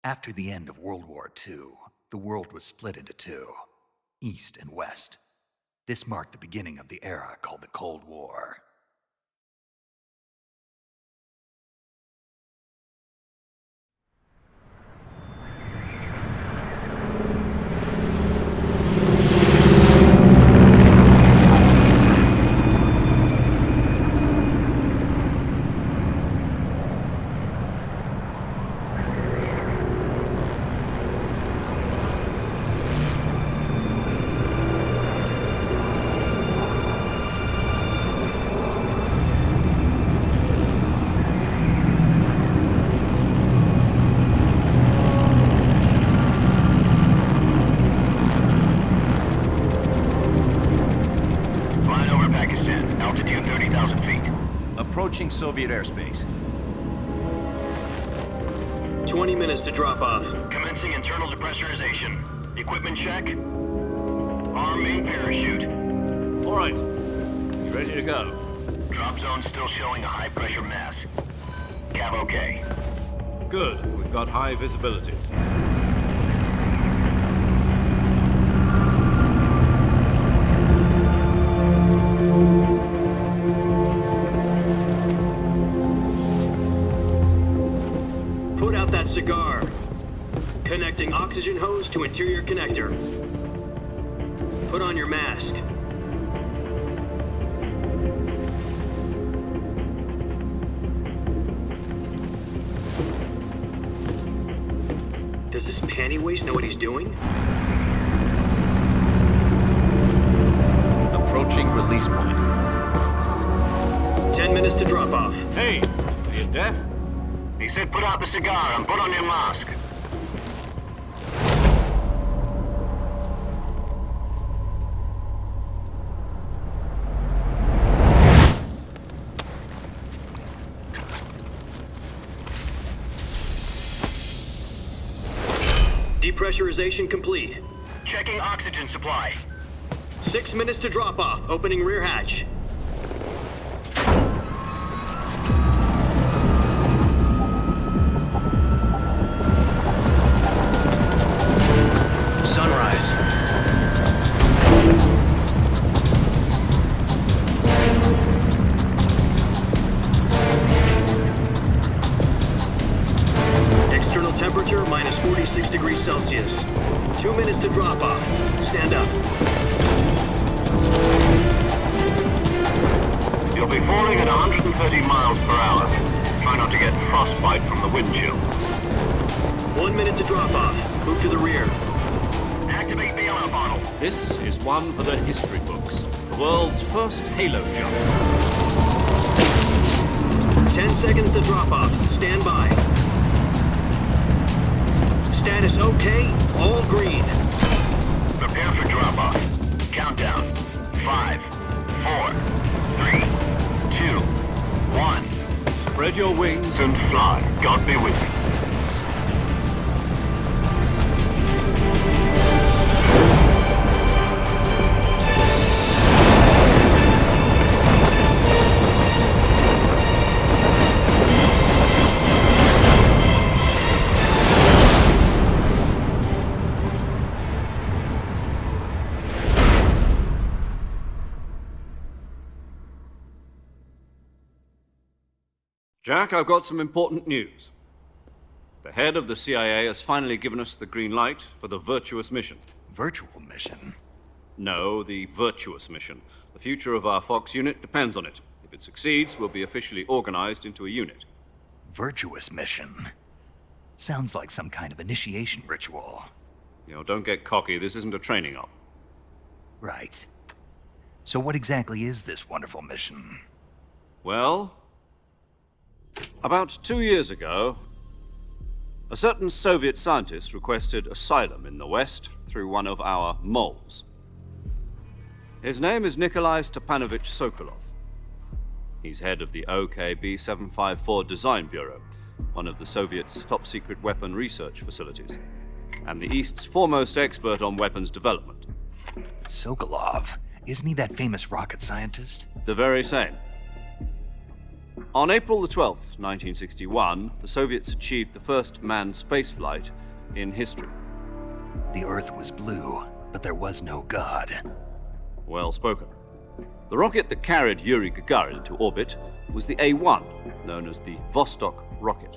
After the end of World War II, the world was split into two, East and West. This marked the beginning of the era called the Cold War. Approaching Soviet airspace. 20 minutes to drop off. Commencing internal depressurization. Equipment check. Arm main parachute. All right. You ready to go? Drop zone still showing a high pressure mass. Cav okay. Good. We've got high visibility. Put out that cigar. Connecting oxygen hose to interior connector. Put on your mask. Does this panty waste know what he's doing? Approaching release point. 10 minutes to drop off. Hey, are you deaf? He said put out the cigar and put on your mask. Depressurization complete. Checking oxygen supply. 6 minutes to drop off. Opening rear hatch. Sunrise. External temperature minus 46 degrees Celsius. 2 minutes to drop off. Stand up. You'll be falling at 130 miles per hour. Try not to get frostbite from the wind chill. 1 minute to drop off. Move to the rear. Activate the alarm bottle. This is one for the history books. The world's first halo jump. 10 seconds to drop off. Stand by. Status okay. All green. Prepare for drop-off. Countdown. 5, 4, 3, 2, 1. Spread your wings And fly. God be with you. Jack, I've got some important news. The head of the CIA has finally given us the green light for the virtuous mission. Virtual mission? No, the virtuous mission. The future of our Fox unit depends on it. If it succeeds, we'll be officially organized into a unit. Virtuous mission? Sounds like some kind of initiation ritual. You know, don't get cocky. This isn't a training op. Right. So what exactly is this wonderful mission? Well, about 2 years ago, a certain Soviet scientist requested asylum in the West through one of our moles. His name is Nikolai Stepanovich Sokolov. He's head of the OKB 754 Design Bureau, one of the Soviets' top-secret weapon research facilities, and the East's foremost expert on weapons development. Sokolov? Isn't he that famous rocket scientist? The very same. On April the 12th, 1961, the Soviets achieved the first manned spaceflight in history. The Earth was blue, but there was no God. Well spoken. The rocket that carried Yuri Gagarin into orbit was the A-1, known as the Vostok rocket.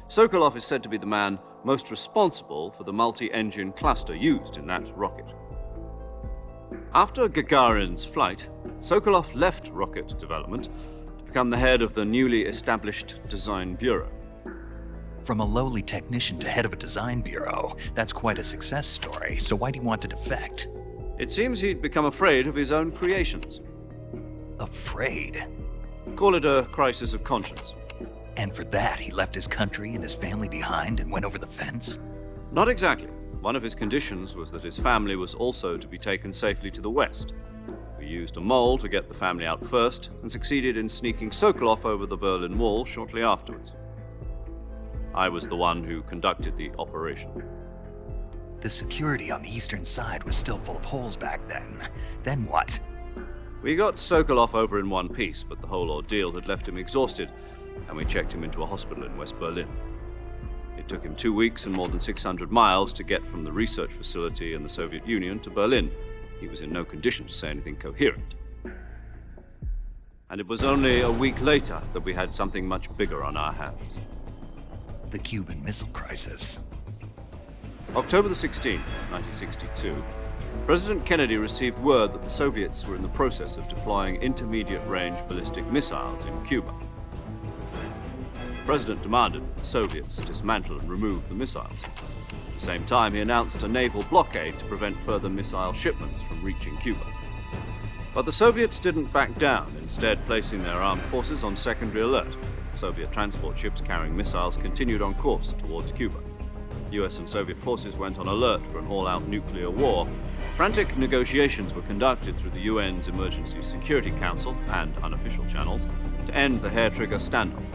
Sokolov is said to be the man most responsible for the multi-engine cluster used in that rocket. After Gagarin's flight, Sokolov left rocket development to become the head of the newly established Design Bureau. From a lowly technician to head of a design bureau, that's quite a success story, so why'd he want to defect? It seems he'd become afraid of his own creations. Afraid? Call it a crisis of conscience. And for that, he left his country and his family behind and went over the fence? Not exactly. One of his conditions was that his family was also to be taken safely to the west. We used a mole to get the family out first and succeeded in sneaking Sokolov over the Berlin Wall shortly afterwards. I was the one who conducted the operation. The security on the eastern side was still full of holes back then. Then what? We got Sokolov over in one piece, but the whole ordeal had left him exhausted, and we checked him into a hospital in West Berlin. It took him 2 weeks and more than 600 miles to get from the research facility in the Soviet Union to Berlin. He was in no condition to say anything coherent. And it was only a week later that we had something much bigger on our hands. The Cuban Missile Crisis. October the 16th, 1962, President Kennedy received word that the Soviets were in the process of deploying intermediate-range ballistic missiles in Cuba. The President demanded that the Soviets dismantle and remove the missiles. At the same time, he announced a naval blockade to prevent further missile shipments from reaching Cuba. But the Soviets didn't back down, instead placing their armed forces on secondary alert. Soviet transport ships carrying missiles continued on course towards Cuba. US and Soviet forces went on alert for an all-out nuclear war. Frantic negotiations were conducted through the UN's Emergency Security Council and unofficial channels to end the hair-trigger standoff.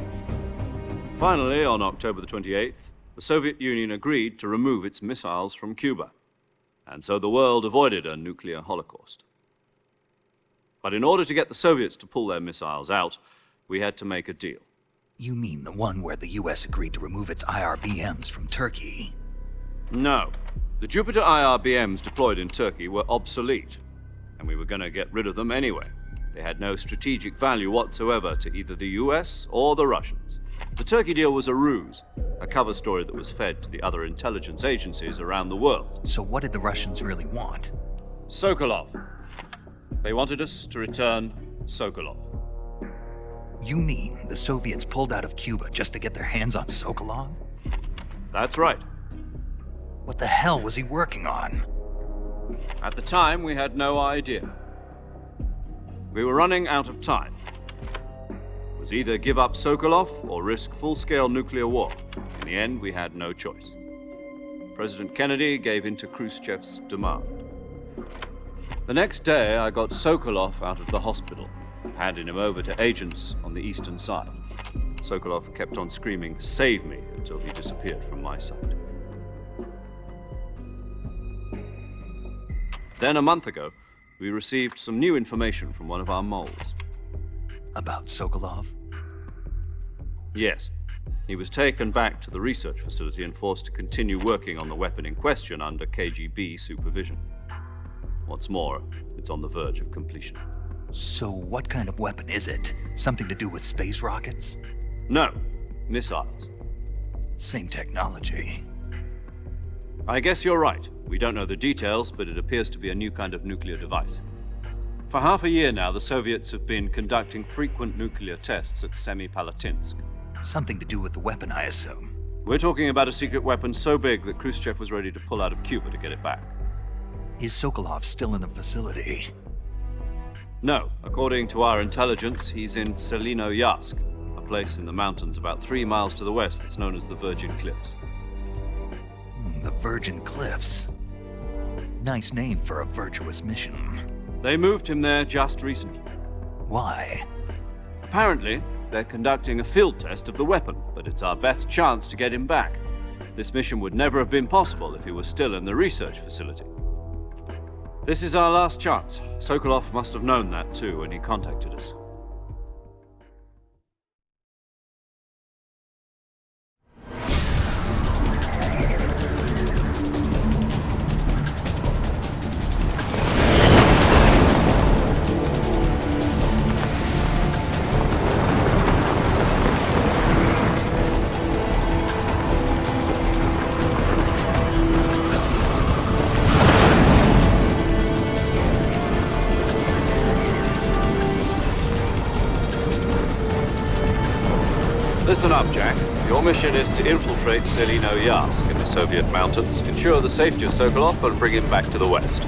Finally, on October the 28th, the Soviet Union agreed to remove its missiles from Cuba, and so the world avoided a nuclear holocaust. But in order to get the Soviets to pull their missiles out, we had to make a deal. You mean the one where the US agreed to remove its IRBMs from Turkey? No. The Jupiter IRBMs deployed in Turkey were obsolete, and we were going to get rid of them anyway. They had no strategic value whatsoever to either the US or the Russians. The Turkey deal was a ruse, a cover story that was fed to the other intelligence agencies around the world. So what did the Russians really want? Sokolov. They wanted us to return Sokolov. You mean the Soviets pulled out of Cuba just to get their hands on Sokolov? That's right. What the hell was he working on? At the time, we had no idea. We were running out of time. It was either give up Sokolov or risk full-scale nuclear war. In the end, we had no choice. President Kennedy gave in to Khrushchev's demand. The next day, I got Sokolov out of the hospital, handing him over to agents on the eastern side. Sokolov kept on screaming, "Save me," until he disappeared from my sight. Then a month ago, we received some new information from one of our moles. About Sokolov? Yes. He was taken back to the research facility and forced to continue working on the weapon in question under KGB supervision. What's more, it's on the verge of completion. So what kind of weapon is it? Something to do with space rockets? No, missiles. Same technology. I guess you're right. We don't know the details, but it appears to be a new kind of nuclear device. For half a year now, the Soviets have been conducting frequent nuclear tests at Semipalatinsk. Something to do with the weapon, I assume. We're talking about a secret weapon so big that Khrushchev was ready to pull out of Cuba to get it back. Is Sokolov still in the facility? No. According to our intelligence, he's in Selinoyarsk, a place in the mountains about 3 miles to the west that's known as the Virgin Cliffs. The Virgin Cliffs. Nice name for a virtuous mission. They moved him there just recently. Why? Apparently, they're conducting a field test of the weapon, but it's our best chance to get him back. This mission would never have been possible if he was still in the research facility. This is our last chance. Sokolov must have known that too when he contacted us. Your mission is to infiltrate Selino-Yarsk in the Soviet mountains, ensure the safety of Sokolov, and bring him back to the West.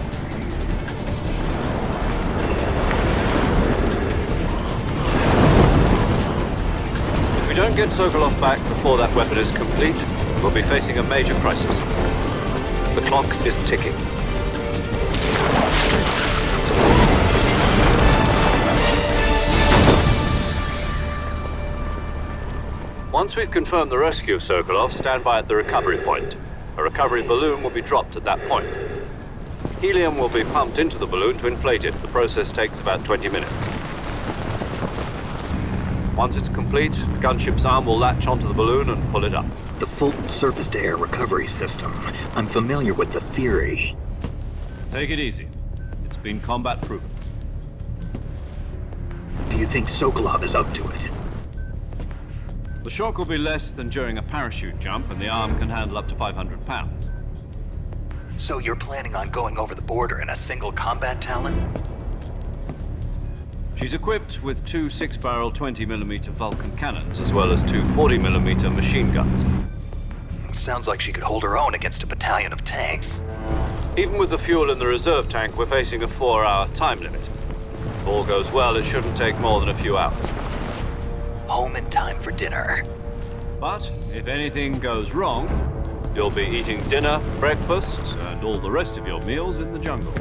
If we don't get Sokolov back before that weapon is complete, we'll be facing a major crisis. The clock is ticking. Once we've confirmed the rescue of Sokolov, stand by at the recovery point. A recovery balloon will be dropped at that point. Helium will be pumped into the balloon to inflate it. The process takes about 20 minutes. Once it's complete, the gunship's arm will latch onto the balloon and pull it up. The Fulton surface-to-air recovery system. I'm familiar with the theory. Take it easy. It's been combat proven. Do you think Sokolov is up to it? The shock will be less than during a parachute jump, and the arm can handle up to 500 pounds. So you're planning on going over the border in a single combat Talon? She's equipped with two 6-barrel 20mm Vulcan cannons, as well as two 40mm machine guns. Sounds like she could hold her own against a battalion of tanks. Even with the fuel in the reserve tank, we're facing a 4-hour time limit. If all goes well, it shouldn't take more than a few hours. Home in time for dinner. But if anything goes wrong, you'll be eating dinner, breakfast, and all the rest of your meals in the jungle.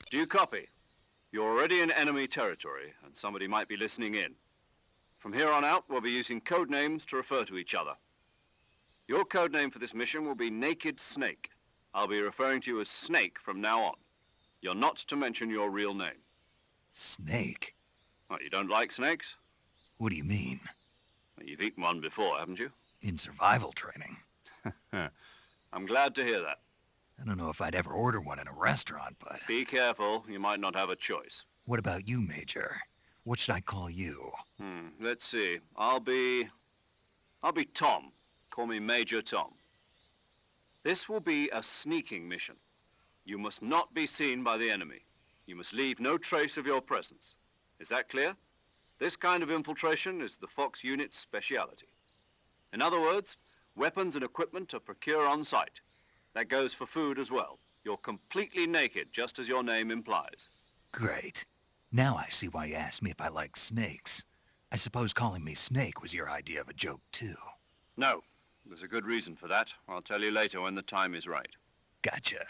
Do you copy? You're already in enemy territory, and somebody might be listening in. From here on out, we'll be using code names to refer to each other. Your code name for this mission will be Naked Snake. I'll be referring to you as Snake from now on. You're not to mention your real name. Snake? What, you don't like snakes? What do you mean? Well, you've eaten one before, haven't you? In survival training. I'm glad to hear that. I don't know if I'd ever order one in a restaurant, but... Be careful, you might not have a choice. What about you, Major? What should I call you? Let's see. I'll be Tom. Call me Major Tom. This will be a sneaking mission. You must not be seen by the enemy. You must leave no trace of your presence. Is that clear? This kind of infiltration is the Fox unit's speciality. In other words, weapons and equipment are procured on site. That goes for food as well. You're completely naked, just as your name implies. Great. Now I see why you asked me if I like snakes. I suppose calling me Snake was your idea of a joke, too. No. There's a good reason for that. I'll tell you later when the time is right. Gotcha.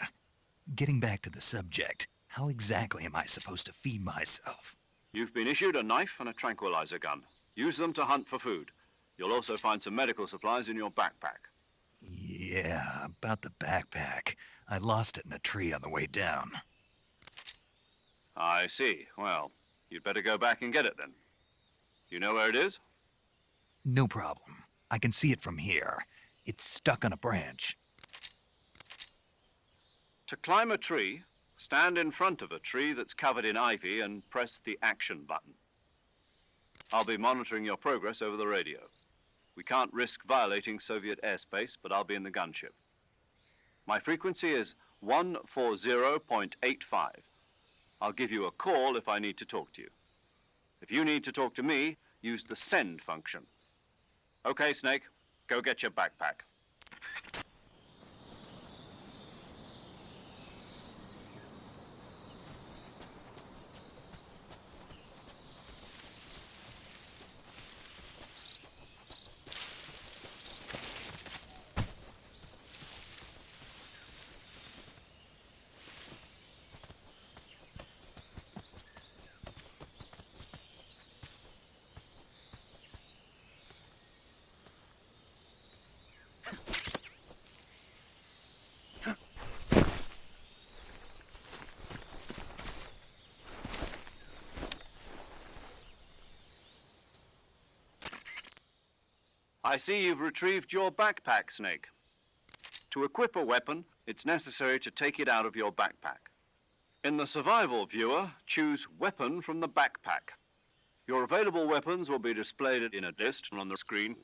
Getting back to the subject, how exactly am I supposed to feed myself? You've been issued a knife and a tranquilizer gun. Use them to hunt for food. You'll also find some medical supplies in your backpack. Yeah, about the backpack. I lost it in a tree on the way down. I see. Well, you'd better go back and get it then. You know where it is? No problem. I can see it from here. It's stuck on a branch. To climb a tree, stand in front of a tree that's covered in ivy and press the action button. I'll be monitoring your progress over the radio. We can't risk violating Soviet airspace, but I'll be in the gunship. My frequency is 140.85. I'll give you a call if I need to talk to you. If you need to talk to me, use the send function. Okay, Snake, go get your backpack. I see you've retrieved your backpack, Snake. To equip a weapon, it's necessary to take it out of your backpack. In the survival viewer, choose Weapon from the backpack. Your available weapons will be displayed in a list on the screen.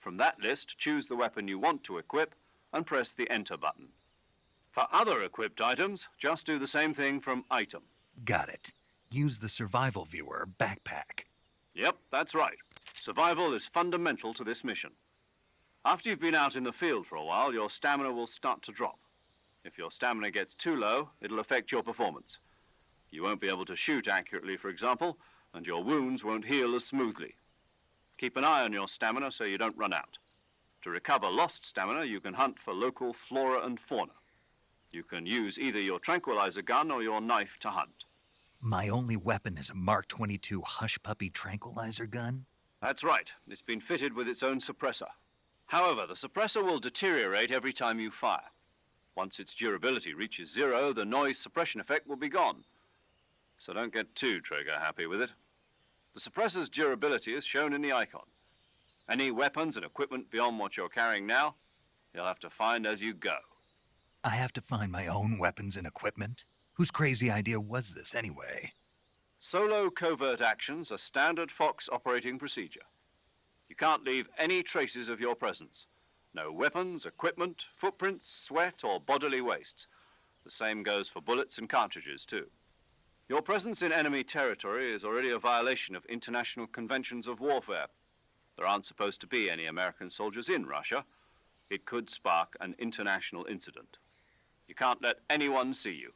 From that list, choose the weapon you want to equip and press the Enter button. For other equipped items, just do the same thing from Item. Got it. Use the survival viewer backpack. Yep, that's right. Survival is fundamental to this mission. After you've been out in the field for a while, your stamina will start to drop. If your stamina gets too low, it'll affect your performance. You won't be able to shoot accurately, for example, and your wounds won't heal as smoothly. Keep an eye on your stamina so you don't run out. To recover lost stamina, you can hunt for local flora and fauna. You can use either your tranquilizer gun or your knife to hunt. My only weapon is a Mark 22 Hush Puppy tranquilizer gun? That's right. It's been fitted with its own suppressor. However, the suppressor will deteriorate every time you fire. Once its durability reaches 0, the noise suppression effect will be gone. So don't get too trigger-happy with it. The suppressor's durability is shown in the icon. Any weapons and equipment beyond what you're carrying now, you'll have to find as you go. I have to find my own weapons and equipment? Whose crazy idea was this anyway? Solo covert actions are standard Fox operating procedure. You can't leave any traces of your presence. No weapons, equipment, footprints, sweat, or bodily wastes. The same goes for bullets and cartridges, too. Your presence in enemy territory is already a violation of international conventions of warfare. There aren't supposed to be any American soldiers in Russia. It could spark an international incident. You can't let anyone see you.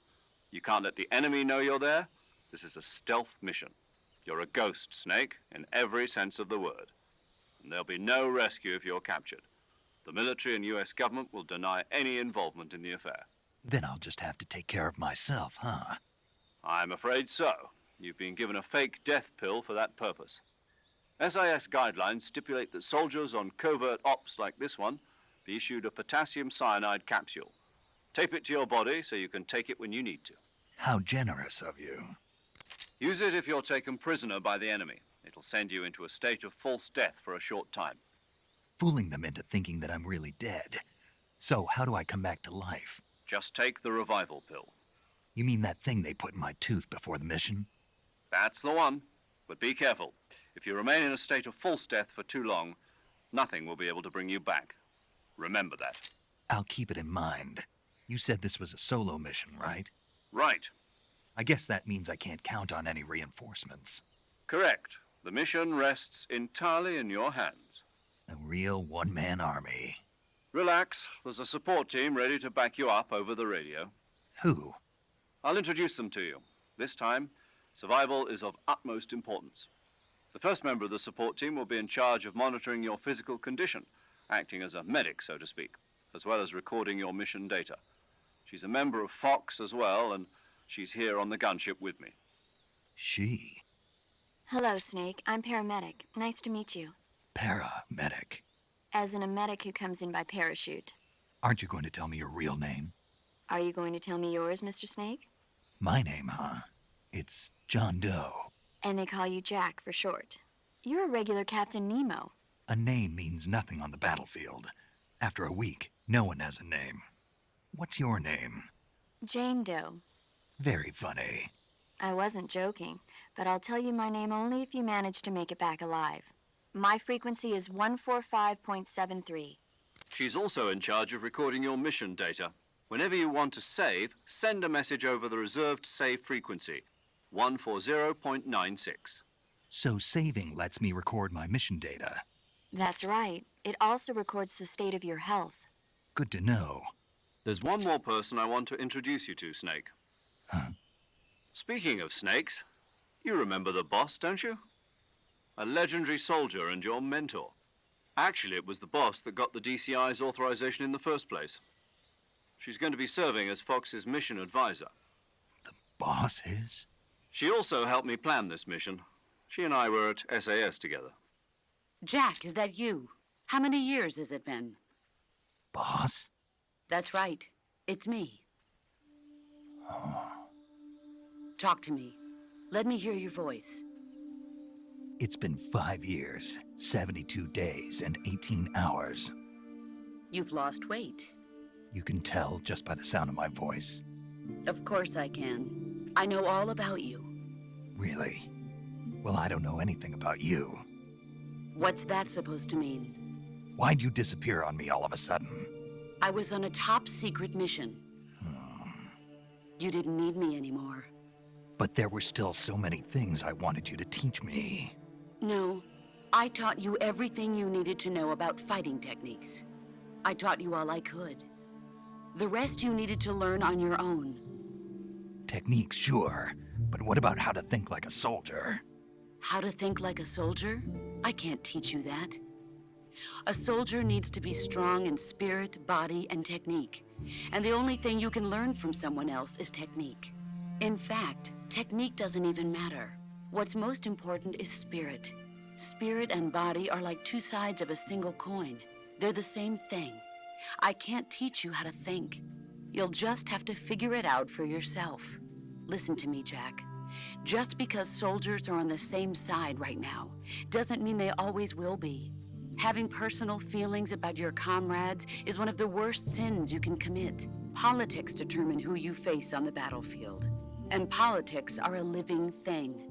You can't let the enemy know you're there. This is a stealth mission. You're a ghost, Snake, in every sense of the word. And there'll be no rescue if you're captured. The military and U.S. government will deny any involvement in the affair. Then I'll just have to take care of myself, huh? I'm afraid so. You've been given a fake death pill for that purpose. SIS guidelines stipulate that soldiers on covert ops like this one be issued a potassium cyanide capsule. Tape it to your body so you can take it when you need to. How generous of you. Use it if you're taken prisoner by the enemy. It'll send you into a state of false death for a short time. Fooling them into thinking that I'm really dead. So how do I come back to life? Just take the revival pill. You mean that thing they put in my tooth before the mission? That's the one. But be careful. If you remain in a state of false death for too long, nothing will be able to bring you back. Remember that. I'll keep it in mind. You said this was a solo mission, right? Right. I guess that means I can't count on any reinforcements. Correct. The mission rests entirely in your hands. A real one-man army. Relax. There's a support team ready to back you up over the radio. Who? I'll introduce them to you. This time, survival is of utmost importance. The first member of the support team will be in charge of monitoring your physical condition, acting as a medic, so to speak, as well as recording your mission data. She's a member of Fox as well, and she's here on the gunship with me. She? Hello, Snake. I'm paramedic. Nice to meet you. Paramedic. As in a medic who comes in by parachute. Aren't you going to tell me your real name? Are you going to tell me yours, Mr. Snake? My name, huh? It's John Doe. And they call you Jack for short. You're a regular Captain Nemo. A name means nothing on the battlefield. After a week, no one has a name. What's your name? Jane Doe. Very funny. I wasn't joking, but I'll tell you my name only if you manage to make it back alive. My frequency is 145.73. She's also in charge of recording your mission data. Whenever you want to save, send a message over the reserved save frequency, 140.96. So saving lets me record my mission data. That's right. It also records the state of your health. Good to know. There's one more person I want to introduce you to, Snake. Huh? Speaking of snakes, you remember the boss, don't you? A legendary soldier and your mentor. Actually, it was the boss that got the DCI's authorization in the first place. She's going to be serving as Fox's mission advisor. Boss is? She also helped me plan this mission. She and I were at SAS together. Jack, is that you? How many years has it been? Boss? That's right. It's me. Talk to me. Let me hear your voice. It's been 5 years, 72 days, and 18 hours. You've lost weight. You can tell just by the sound of my voice. Of course I can. I know all about you. Really? Well, I don't know anything about you. What's that supposed to mean? Why'd you disappear on me all of a sudden? I was on a top-secret mission. You didn't need me anymore. But there were still so many things I wanted you to teach me. No, I taught you everything you needed to know about fighting techniques. I taught you all I could. The rest you needed to learn on your own. Techniques, sure. But what about how to think like a soldier? How to think like a soldier? I can't teach you that. A soldier needs to be strong in spirit, body, and technique. And the only thing you can learn from someone else is technique. In fact, technique doesn't even matter. What's most important is spirit. Spirit and body are like two sides of a single coin. They're the same thing. I can't teach you how to think. You'll just have to figure it out for yourself. Listen to me, Jack. Just because soldiers are on the same side right now doesn't mean they always will be. Having personal feelings about your comrades is one of the worst sins you can commit. Politics determine who you face on the battlefield. And politics are a living thing.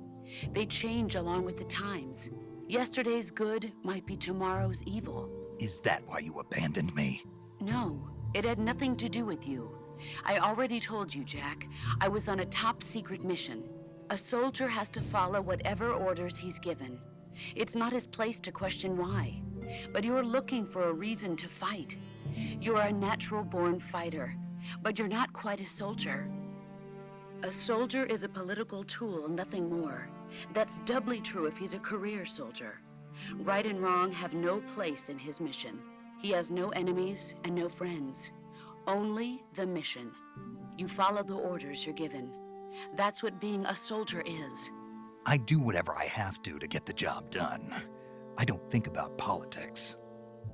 They change along with the times. Yesterday's good might be tomorrow's evil. Is that why you abandoned me? No, it had nothing to do with you. I already told you, Jack. I was on a top-secret mission. A soldier has to follow whatever orders he's given. It's not his place to question why. But you're looking for a reason to fight. You're a natural-born fighter, but you're not quite a soldier. A soldier is a political tool, nothing more. That's doubly true if he's a career soldier. Right and wrong have no place in his mission. He has no enemies and no friends. Only the mission. You follow the orders you're given. That's what being a soldier is. I do whatever I have to get the job done. I don't think about politics.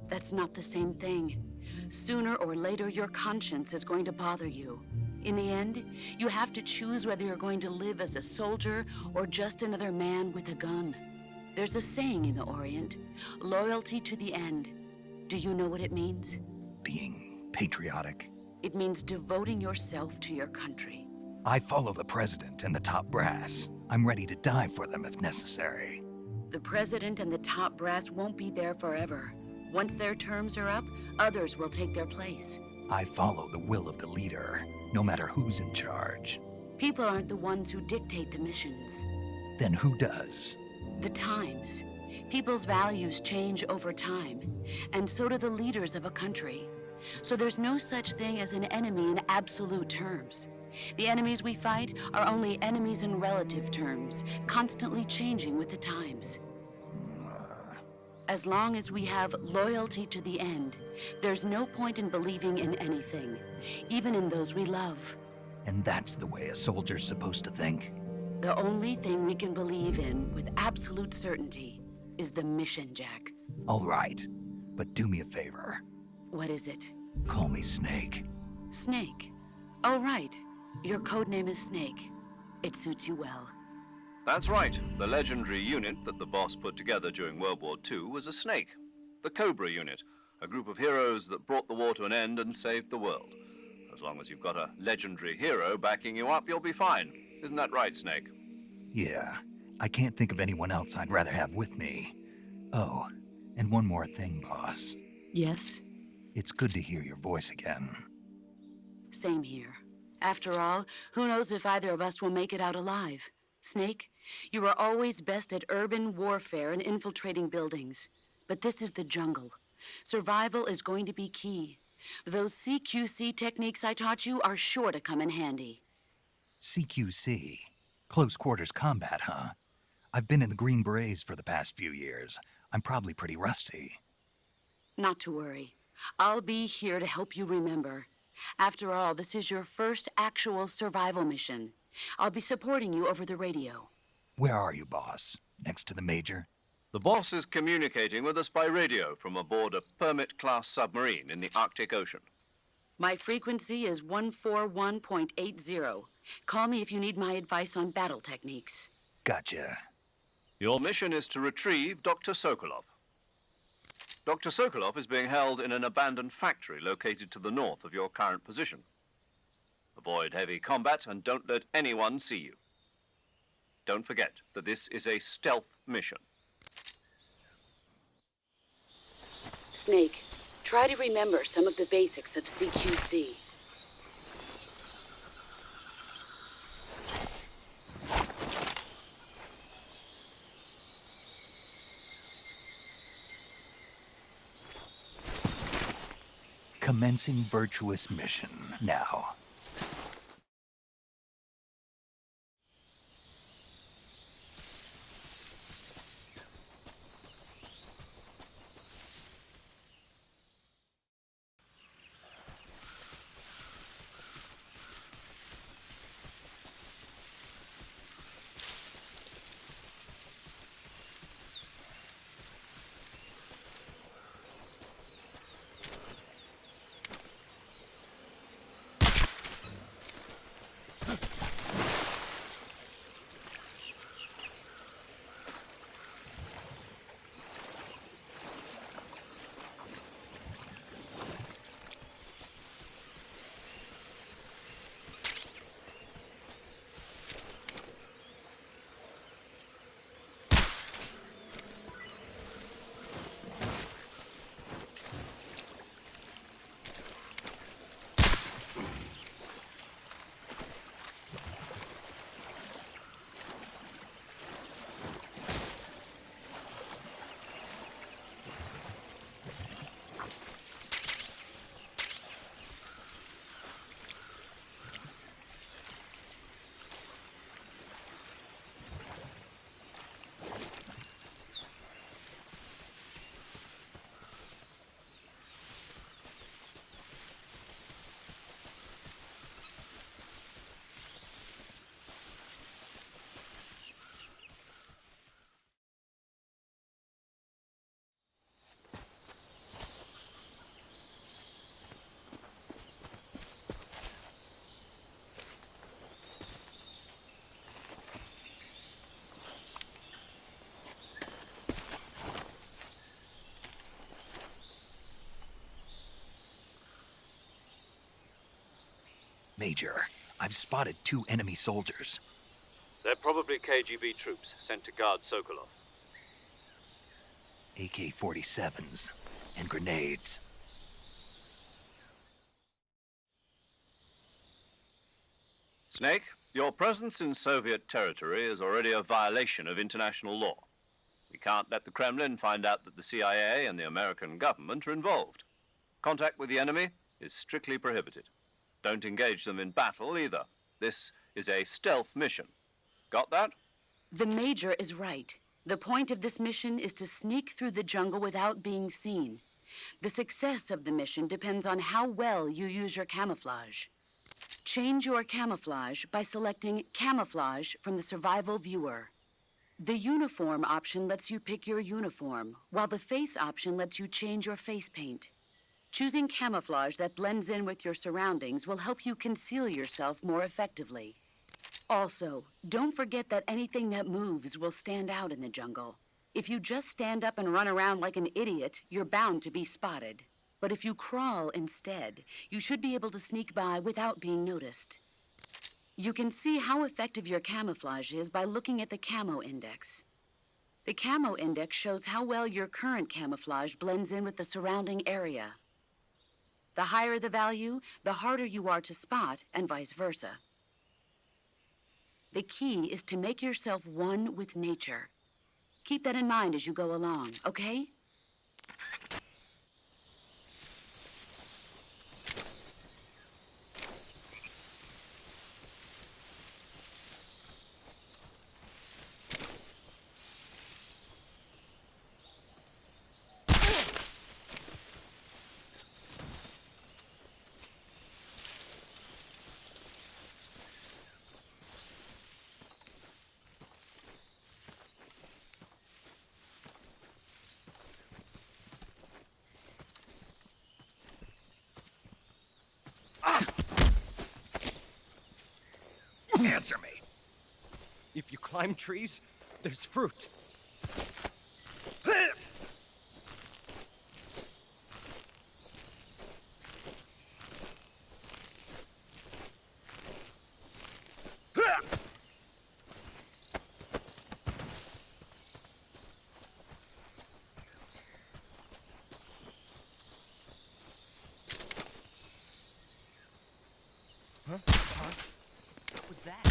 That's not the same thing. Sooner or later, your conscience is going to bother you. In the end, you have to choose whether you're going to live as a soldier or just another man with a gun. There's a saying in the Orient, loyalty to the end. Do you know what it means? Being patriotic. It means devoting yourself to your country. I follow the president and the top brass. I'm ready to die for them if necessary. The president and the top brass won't be there forever. Once their terms are up, others will take their place. I follow the will of the leader, no matter who's in charge. People aren't the ones who dictate the missions. Then who does? The times. People's values change over time, and so do the leaders of a country. So there's no such thing as an enemy in absolute terms. The enemies we fight are only enemies in relative terms, constantly changing with the times. As long as we have loyalty to the end, there's no point in believing in anything, even in those we love. And that's the way a soldier's supposed to think? The only thing we can believe in with absolute certainty is the mission, Jack. All right, but do me a favor. What is it? Call me Snake. Snake. Oh, right. Your codename is Snake. It suits you well. That's right. The legendary unit that the boss put together during World War II was a snake. The Cobra unit, a group of heroes that brought the war to an end and saved the world. As long as you've got a legendary hero backing you up, you'll be fine. Isn't that right, Snake? Yeah, I can't think of anyone else I'd rather have with me. Oh, and one more thing, boss. Yes? It's good to hear your voice again. Same here. After all, who knows if either of us will make it out alive? Snake, you are always best at urban warfare and infiltrating buildings. But this is the jungle. Survival is going to be key. Those CQC techniques I taught you are sure to come in handy. CQC? Close quarters combat, huh? I've been in the Green Berets for the past few years. I'm probably pretty rusty. Not to worry. I'll be here to help you remember. After all, this is your first actual survival mission. I'll be supporting you over the radio. Where are you, boss? Next to the Major? The boss is communicating with us by radio from aboard a Permit-class submarine in the Arctic Ocean. My frequency is 141.80. Call me if you need my advice on battle techniques. Gotcha. Your mission is to retrieve Dr. Sokolov. Dr. Sokolov is being held in an abandoned factory located to the north of your current position. Avoid heavy combat and don't let anyone see you. Don't forget that this is a stealth mission. Snake, try to remember some of the basics of CQC. Commencing virtuous mission now. Major, I've spotted 2 enemy soldiers. They're probably KGB troops sent to guard Sokolov. AK-47s and grenades. Snake, your presence in Soviet territory is already a violation of international law. We can't let the Kremlin find out that the CIA and the American government are involved. Contact with the enemy is strictly prohibited. Don't engage them in battle either. This is a stealth mission. Got that? The Major is right. The point of this mission is to sneak through the jungle without being seen. The success of the mission depends on how well you use your camouflage. Change your camouflage by selecting Camouflage from the Survival Viewer. The Uniform option lets you pick your uniform, while the Face option lets you change your face paint. Choosing camouflage that blends in with your surroundings will help you conceal yourself more effectively. Also, don't forget that anything that moves will stand out in the jungle. If you just stand up and run around like an idiot, you're bound to be spotted. But if you crawl instead, you should be able to sneak by without being noticed. You can see how effective your camouflage is by looking at the camo index. The camo index shows how well your current camouflage blends in with the surrounding area. The higher the value, the harder you are to spot, and vice versa. The key is to make yourself one with nature. Keep that in mind as you go along, okay? Answer me. If you climb trees, there's fruit. What was that?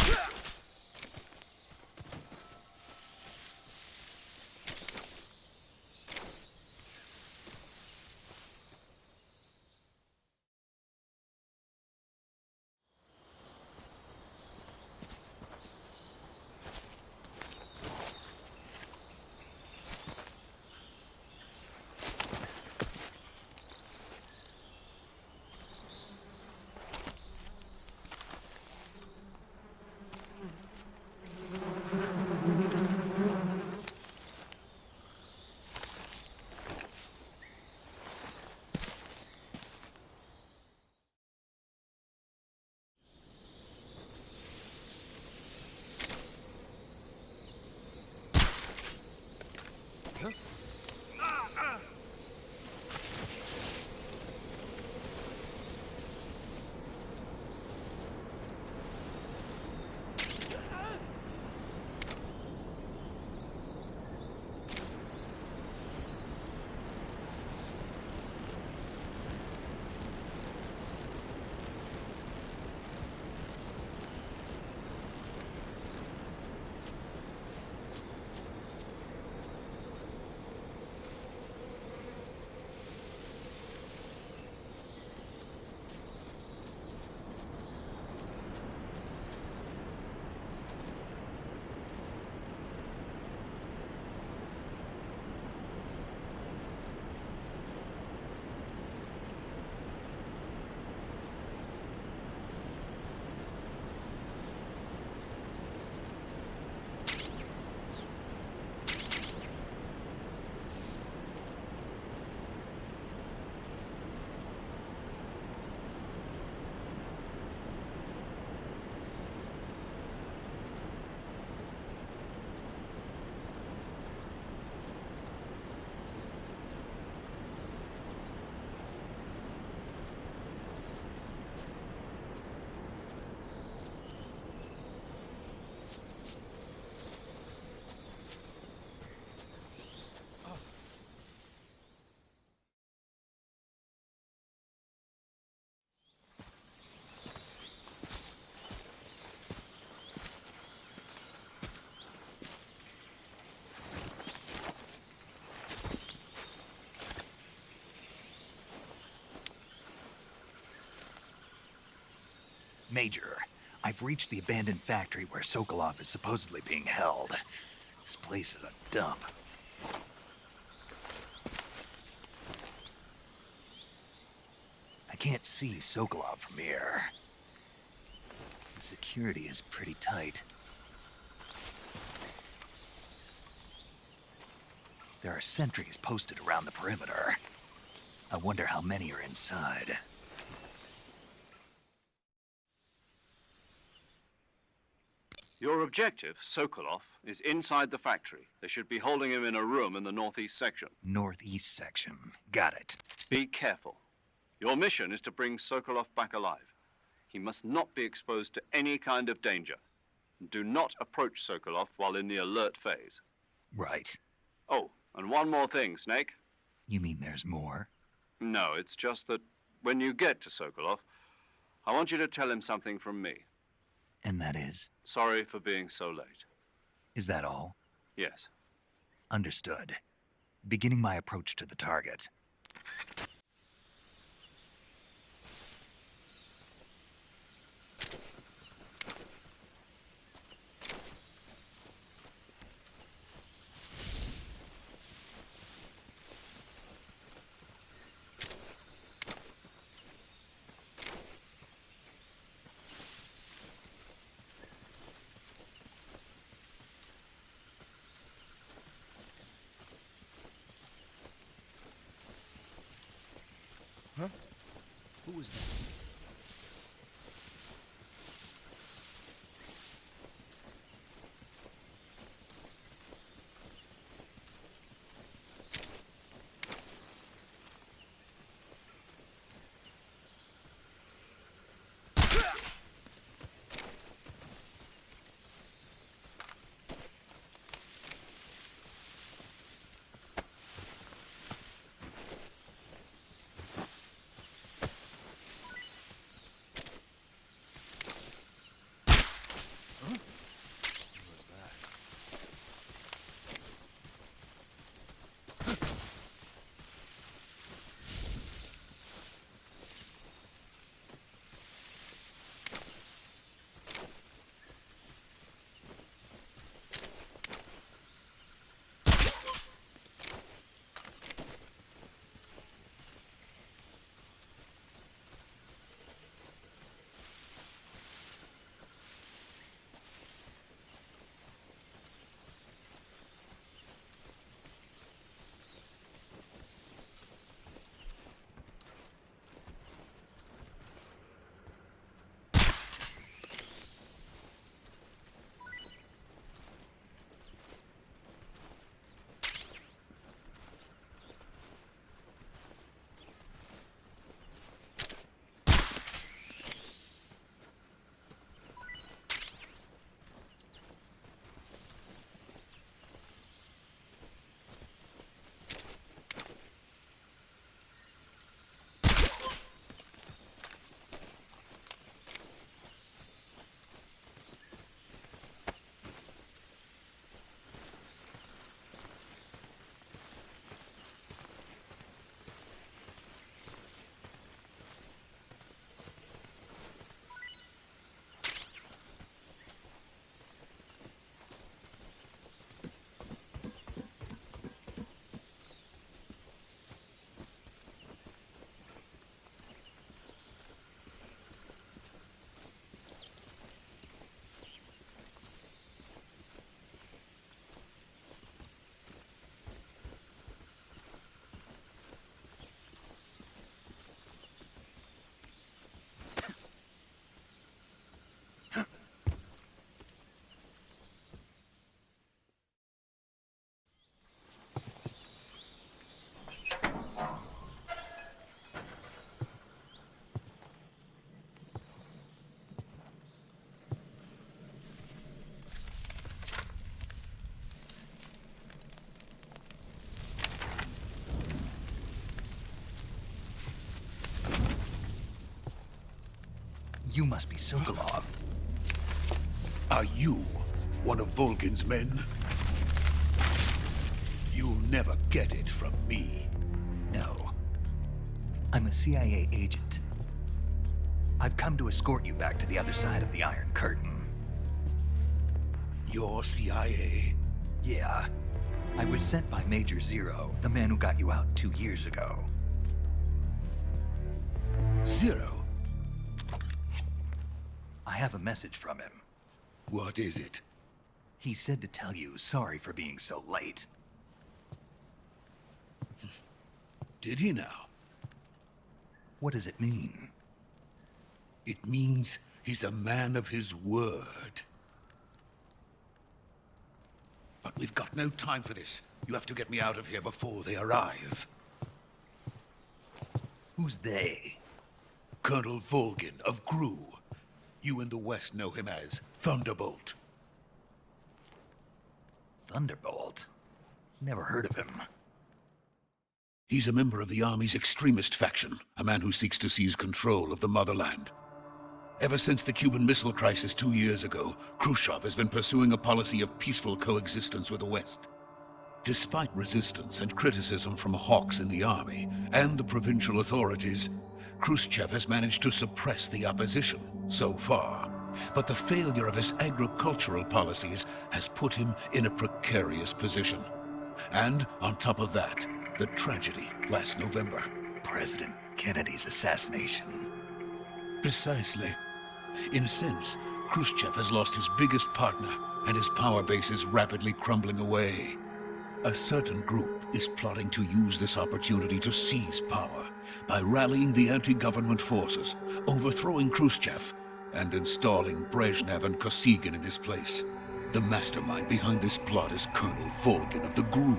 Major, I've reached the abandoned factory where Sokolov is supposedly being held. This place is a dump. I can't see Sokolov from here. The security is pretty tight. There are sentries posted around the perimeter. I wonder how many are inside. Your objective, Sokolov, is inside the factory. They should be holding him in a room in the northeast section. Northeast section. Got it. Be careful. Your mission is to bring Sokolov back alive. He must not be exposed to any kind of danger. Do not approach Sokolov while in the alert phase. Right. Oh, and one more thing, Snake. You mean there's more? No, it's just that when you get to Sokolov, I want you to tell him something from me. And that is? Sorry for being so late. Is that all? Yes. Understood. Beginning my approach to the target. Huh? Who was that? You must be Sokolov. Are you one of Volgin's men? You'll never get it from me. No. I'm a CIA agent. I've come to escort you back to the other side of the Iron Curtain. You're CIA? Yeah. I was sent by Major Zero, the man who got you out 2 years ago. Zero? I have a message from him. What is it? He said to tell you sorry for being so late. Did he now? What does it mean? It means he's a man of his word. But we've got no time for this. You have to get me out of here before they arrive. Who's they? Colonel Volgin of Gru. You in the West know him as Thunderbolt. Thunderbolt? Never heard of him. He's a member of the Army's extremist faction, a man who seeks to seize control of the motherland. Ever since the Cuban Missile Crisis 2 years ago, Khrushchev has been pursuing a policy of peaceful coexistence with the West. Despite resistance and criticism from hawks in the army and the provincial authorities, Khrushchev has managed to suppress the opposition so far. But the failure of his agricultural policies has put him in a precarious position. And on top of that, the tragedy last November. President Kennedy's assassination. Precisely. In a sense, Khrushchev has lost his biggest partner, and his power base is rapidly crumbling away. A certain group is plotting to use this opportunity to seize power by rallying the anti-government forces, overthrowing Khrushchev, and installing Brezhnev and Kosygin in his place. The mastermind behind this plot is Colonel Volgin of the Gru.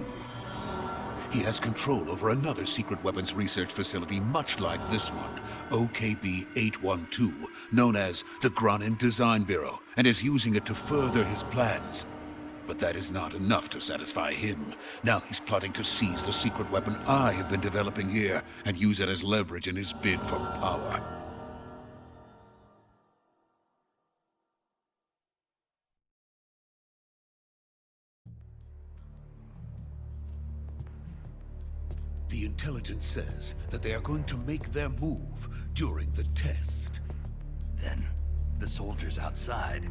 He has control over another secret weapons research facility much like this one, OKB-812, known as the Granin Design Bureau, and is using it to further his plans. But that is not enough to satisfy him. Now he's plotting to seize the secret weapon I have been developing here and use it as leverage in his bid for power. The intelligence says that they are going to make their move during the test. Then, the soldiers outside.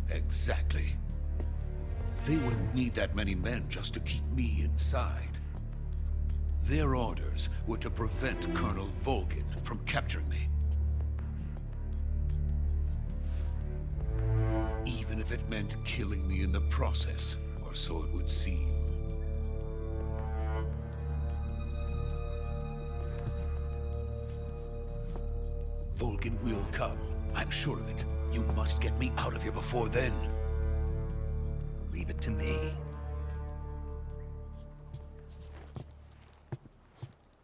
Exactly. They wouldn't need that many men just to keep me inside. Their orders were to prevent Colonel Volgin from capturing me. Even if it meant killing me in the process, or so it would seem. Volgin will come. I'm sure of it. You must get me out of here before then. Leave it to me.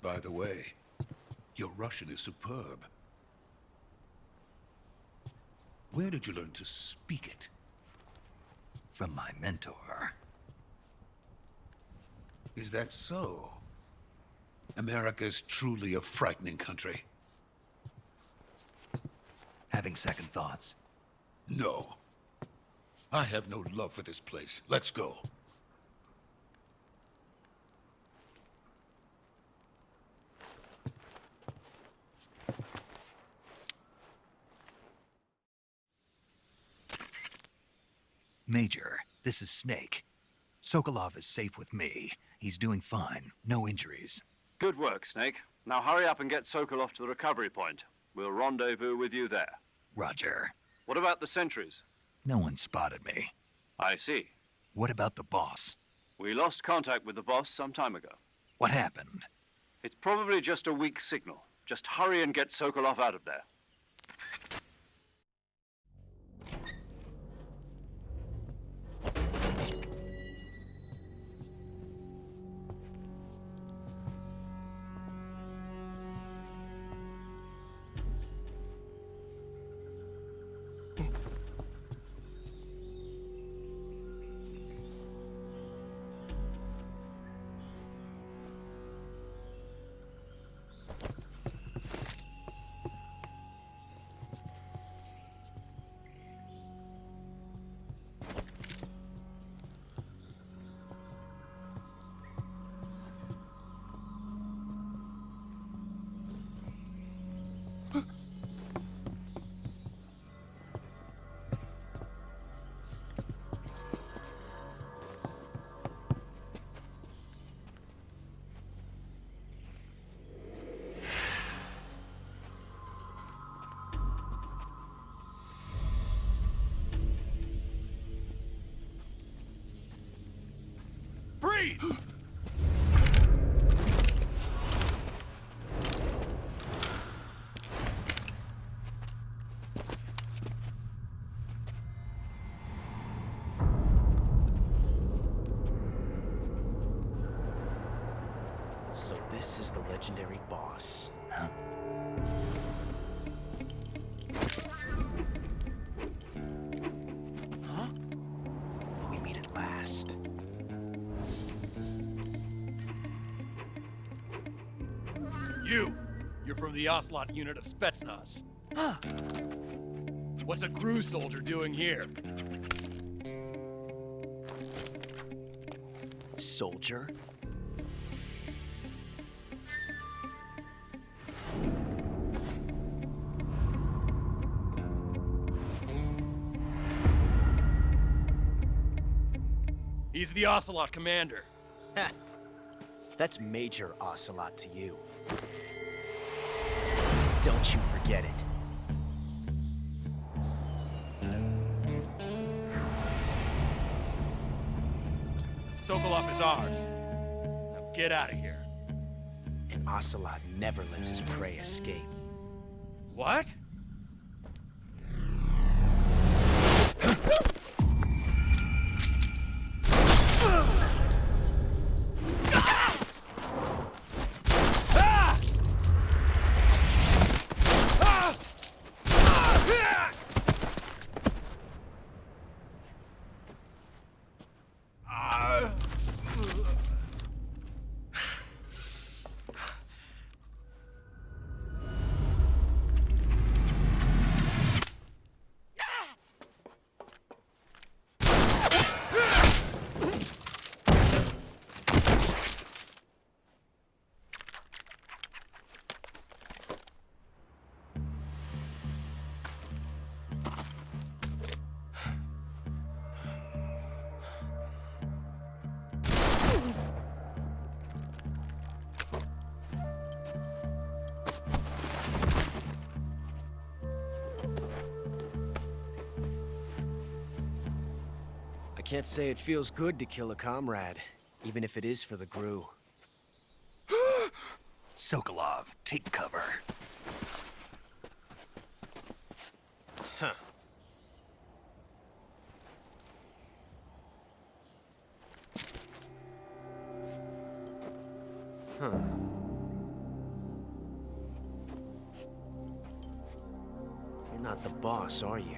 By the way, your Russian is superb. Where did you learn to speak it? From my mentor. Is that so? America's truly a frightening country. Having second thoughts. No. I have no love for this place. Let's go. Major, this is Snake. Sokolov is safe with me. He's doing fine. No injuries. Good work, Snake. Now hurry up and get Sokolov to the recovery point. We'll rendezvous with you there. Roger. What about the sentries? No one spotted me. I see. What about the boss? We lost contact with the boss some time ago. What happened? It's probably just a weak signal. Just hurry and get Sokolov out of there. Freeze! This is the legendary boss. Huh? Huh? We meet at last. You're from the Ocelot unit of Spetsnaz. Huh. What's a crew soldier doing here? Soldier? He's the Ocelot commander. Ha! That's Major Ocelot to you. Don't you forget it. Sokolov is ours. Now get out of here. And Ocelot never lets his prey escape. What? I can't say it feels good to kill a comrade, even if it is for the GRU. Sokolov, take cover. Huh. Huh. You're not the boss, are you?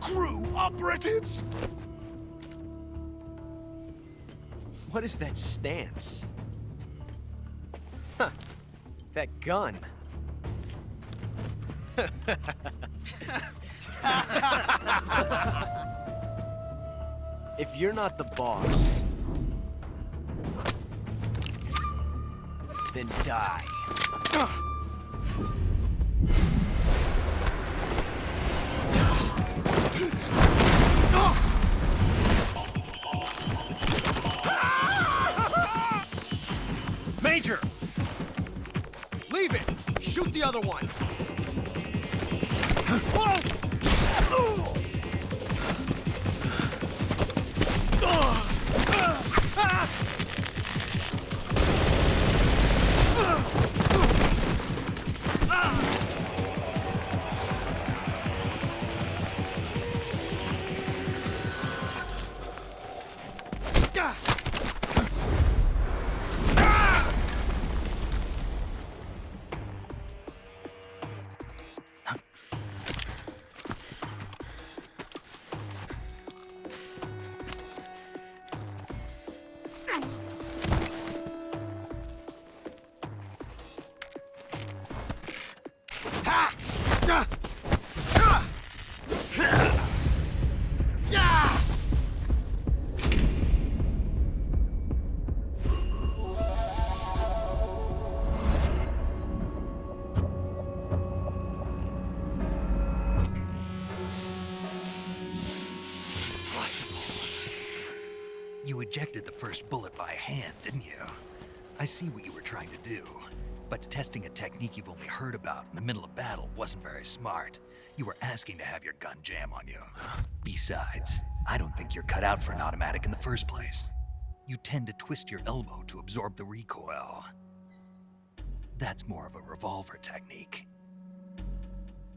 Crew operatives! What is that stance? Huh. That gun. If you're not the boss, then die. Major! Leave it! Shoot the other one! You ejected the first bullet by hand, didn't you? I see what you were trying to do. But testing a technique you've only heard about in the middle of battle wasn't very smart. You were asking to have your gun jam on you. Besides, I don't think you're cut out for an automatic in the first place. you tend to twist your elbow to absorb the recoil. That's more of a revolver technique.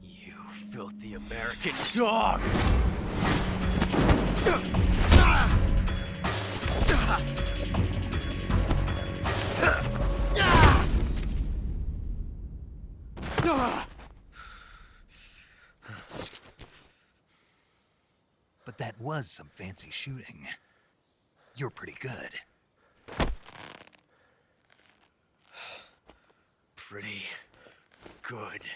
You filthy American dog! But that was some fancy shooting. You're pretty good. Pretty good.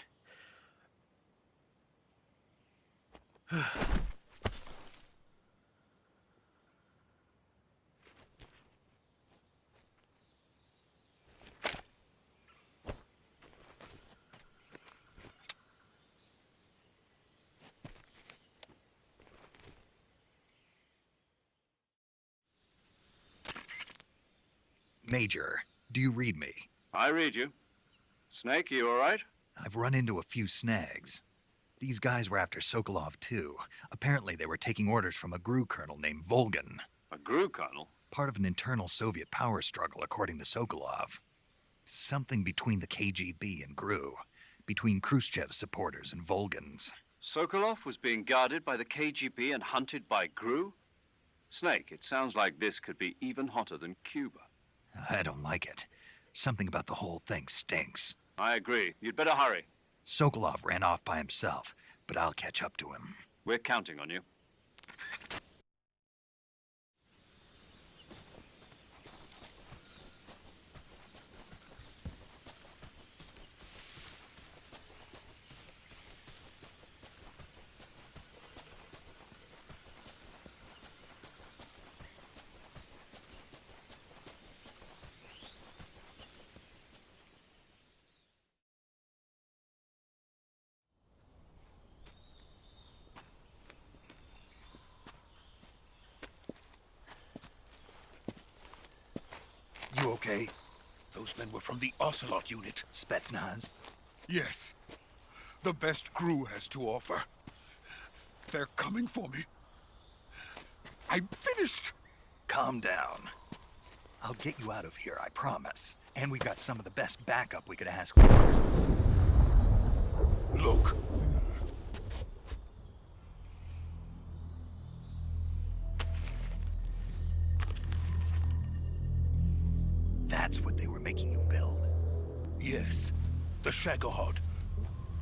Major, do you read me? I read you. Snake, you all right? I've run into a few snags. These guys were after Sokolov too. Apparently they were taking orders from a GRU colonel named Volgan. A GRU colonel? Part of an internal Soviet power struggle, according to Sokolov. Something between the KGB and GRU. Between Khrushchev's supporters and Volgan's. Sokolov was being guarded by the KGB and hunted by GRU? Snake, it sounds like this could be even hotter than Cuba. I don't like it. Something about the whole thing stinks. I agree. You'd better hurry. Sokolov ran off by himself, but I'll catch up to him. We're counting on you. You okay? Those men were from the Ocelot unit. Spetsnaz? Yes. The best GRU has to offer. They're coming for me. I'm finished. Calm down. I'll get you out of here, I promise. And we got some of the best backup we could ask for. Look. That's what they were making you build. Yes. The Shagohod.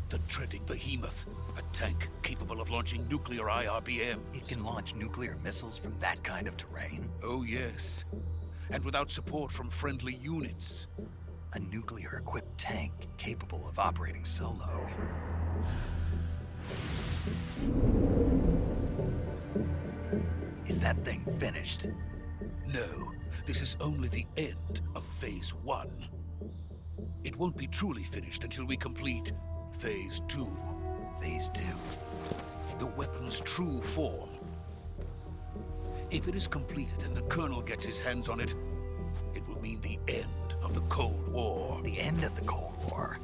The treading behemoth. A tank capable of launching nuclear IRBMs. It can launch nuclear missiles from that kind of terrain? Oh, yes. And without support from friendly units. A nuclear-equipped tank capable of operating solo. Is that thing finished? No, this is only the end of Phase 1. It won't be truly finished until we complete Phase 2. Phase 2? The weapon's true form. If it is completed and the Colonel gets his hands on it, it will mean the end of the Cold War. The end of the Cold War?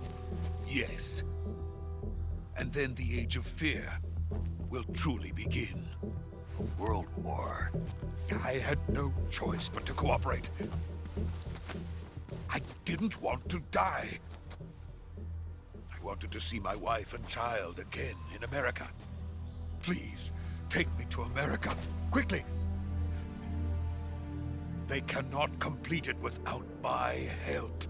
Yes. And then the Age of Fear will truly begin. A world war? I had no choice but to cooperate. I didn't want to die. I wanted to see my wife and child again in America. Please, take me to America, quickly. They cannot complete it without my help.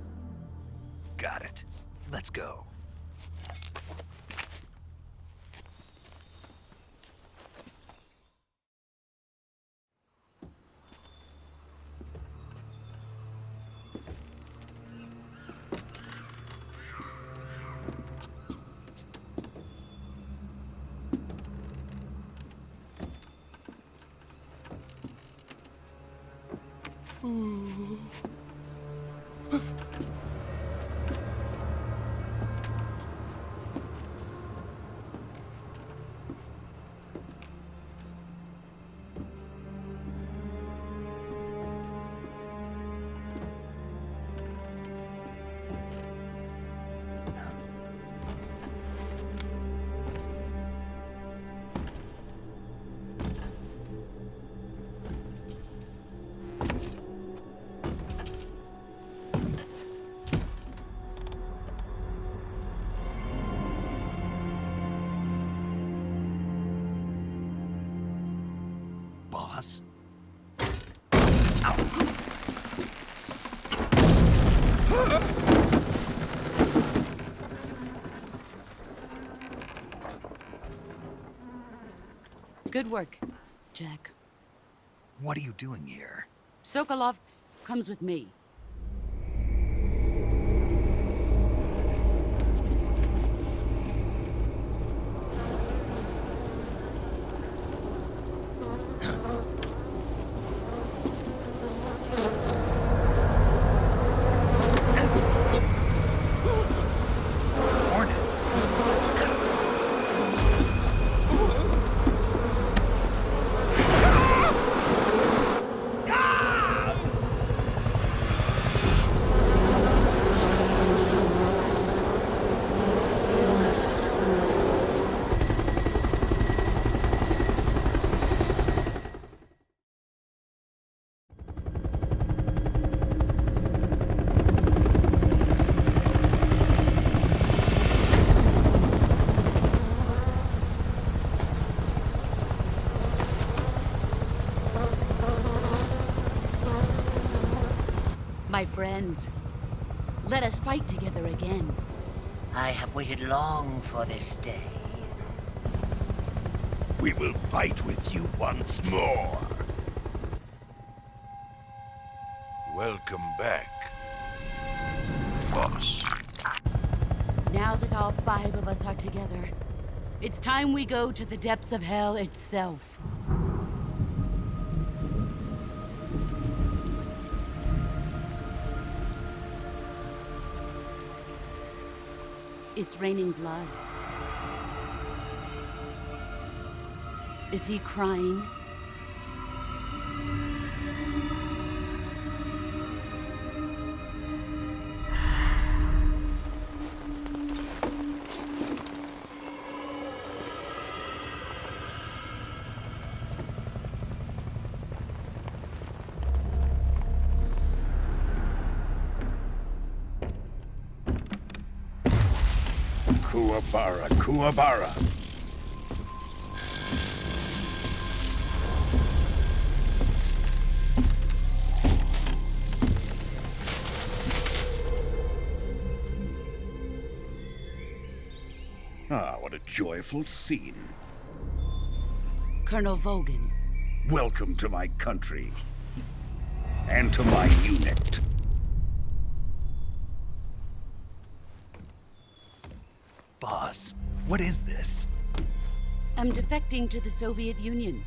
Got it. Let's go. Good work, Jack. What are you doing here? Sokolov comes with me. Hornets. My friends, let us fight together again. I have waited long for this day. We will fight with you once more. Welcome back, boss. Now that all 5 of us are together, it's time we go to the depths of hell itself. It's raining blood. Is he crying? Kuwabara, Kuwabara. Ah, what a joyful scene. Colonel Vogan. Welcome to my country. And to my unit. Boss, what is this? I'm defecting to the Soviet Union.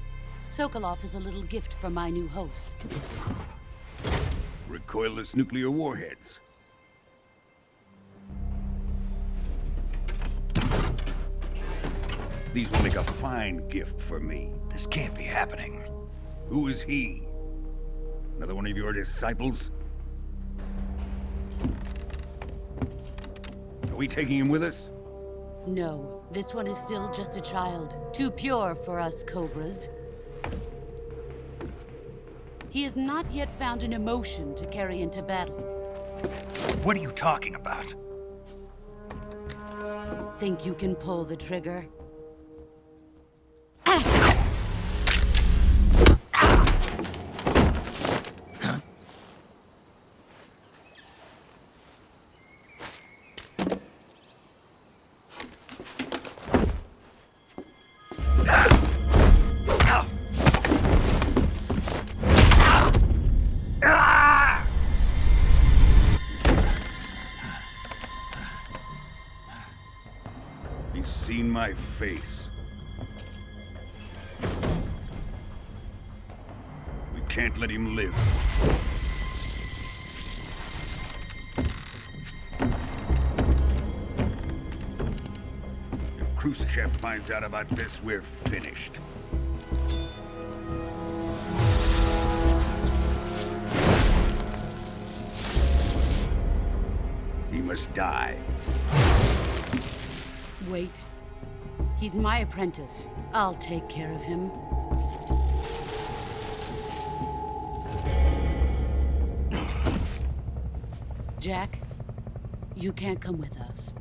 Sokolov is a little gift from my new hosts. Recoilless nuclear warheads. These will make a fine gift for me. This can't be happening. Who is he? Another one of your disciples? Are we taking him with us? No, this one is still just a child. Too pure for us Cobras. He has not yet found an emotion to carry into battle. What are you talking about? Think you can pull the trigger? He's seen my face. We can't let him live. If Khrushchev finds out about this, we're finished. He must die. Wait. He's my apprentice. I'll take care of him. Jack, you can't come with us.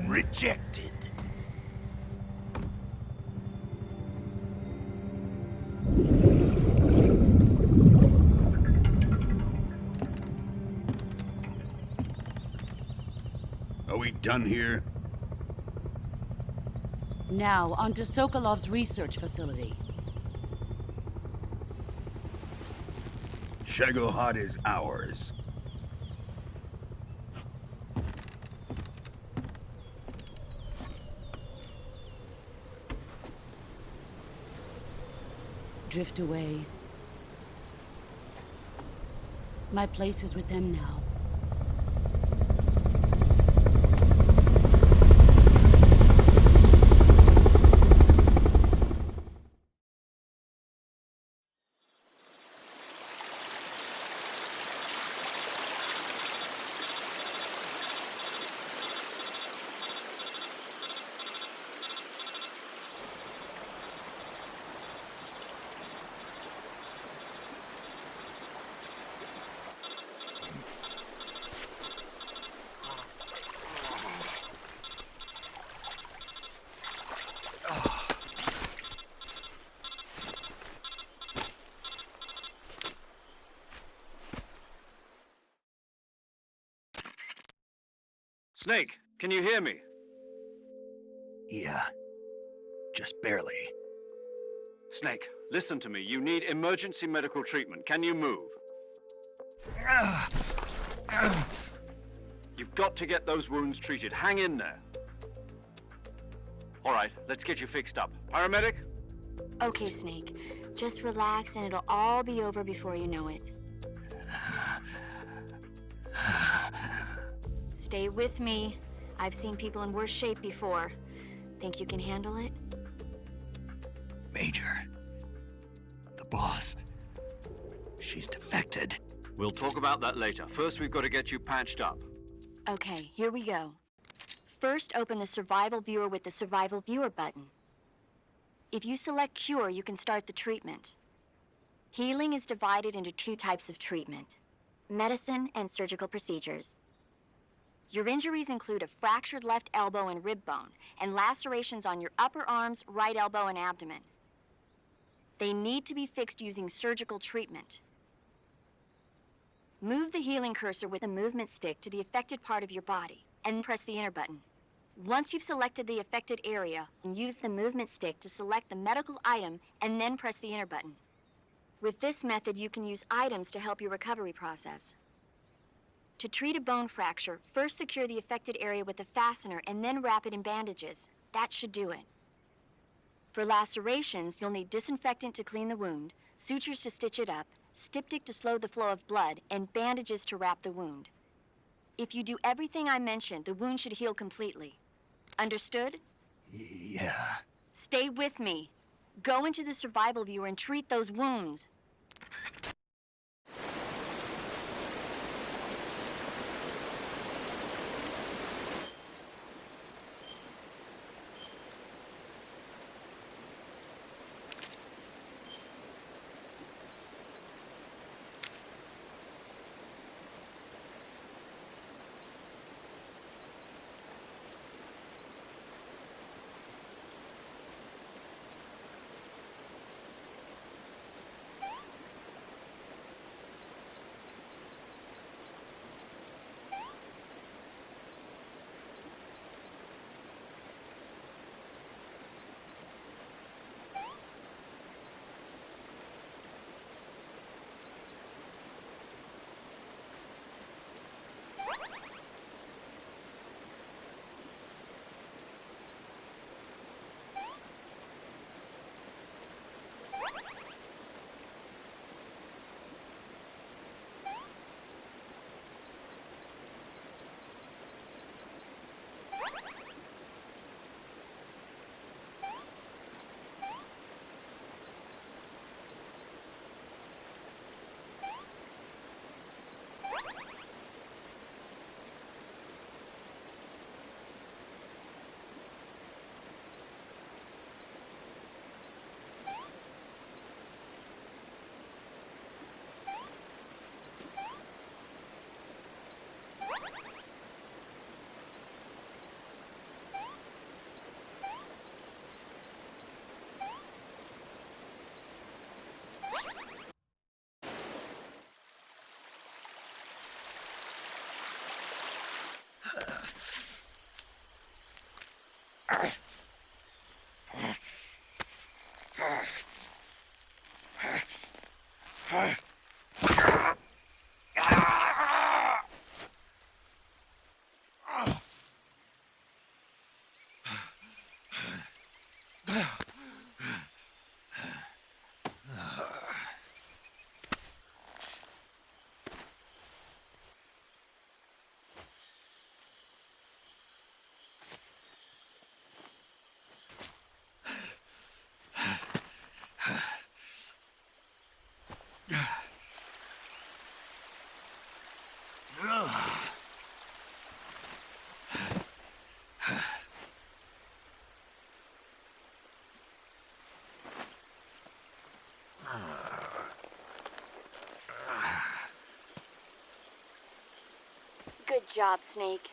rejected. Are we done here? Now, on to Sokolov's research facility. Shagohod is ours. Drift away. My place is with them now. Snake, can you hear me? Yeah. Just barely. Snake, listen to me. You need emergency medical treatment. Can you move? You've got to get those wounds treated. Hang in there. All right, let's get you fixed up. Paramedic? Okay, Snake. Just relax and it'll all be over before you know it. Stay with me. I've seen people in worse shape before. Think you can handle it? Major. The boss. She's defected. We'll talk about that later. First, we've got to get you patched up. Okay, here we go. First, open the Survival Viewer with the Survival Viewer button. If you select Cure, you can start the treatment. Healing is divided into two types of treatment: medicine and surgical procedures. Your injuries include a fractured left elbow and rib bone, and lacerations on your upper arms, right elbow, and abdomen. They need to be fixed using surgical treatment. Move the healing cursor with the movement stick to the affected part of your body, and press the enter button. Once you've selected the affected area, use the movement stick to select the medical item, and then press the enter button. With this method, you can use items to help your recovery process. To treat a bone fracture, first secure the affected area with a fastener and then wrap it in bandages. That should do it. For lacerations, you'll need disinfectant to clean the wound, sutures to stitch it up, styptic to slow the flow of blood, and bandages to wrap the wound. If you do everything I mentioned, the wound should heal completely. Understood? Yeah. Stay with me. Go into the Survival Viewer and treat those wounds. Good job, Snake.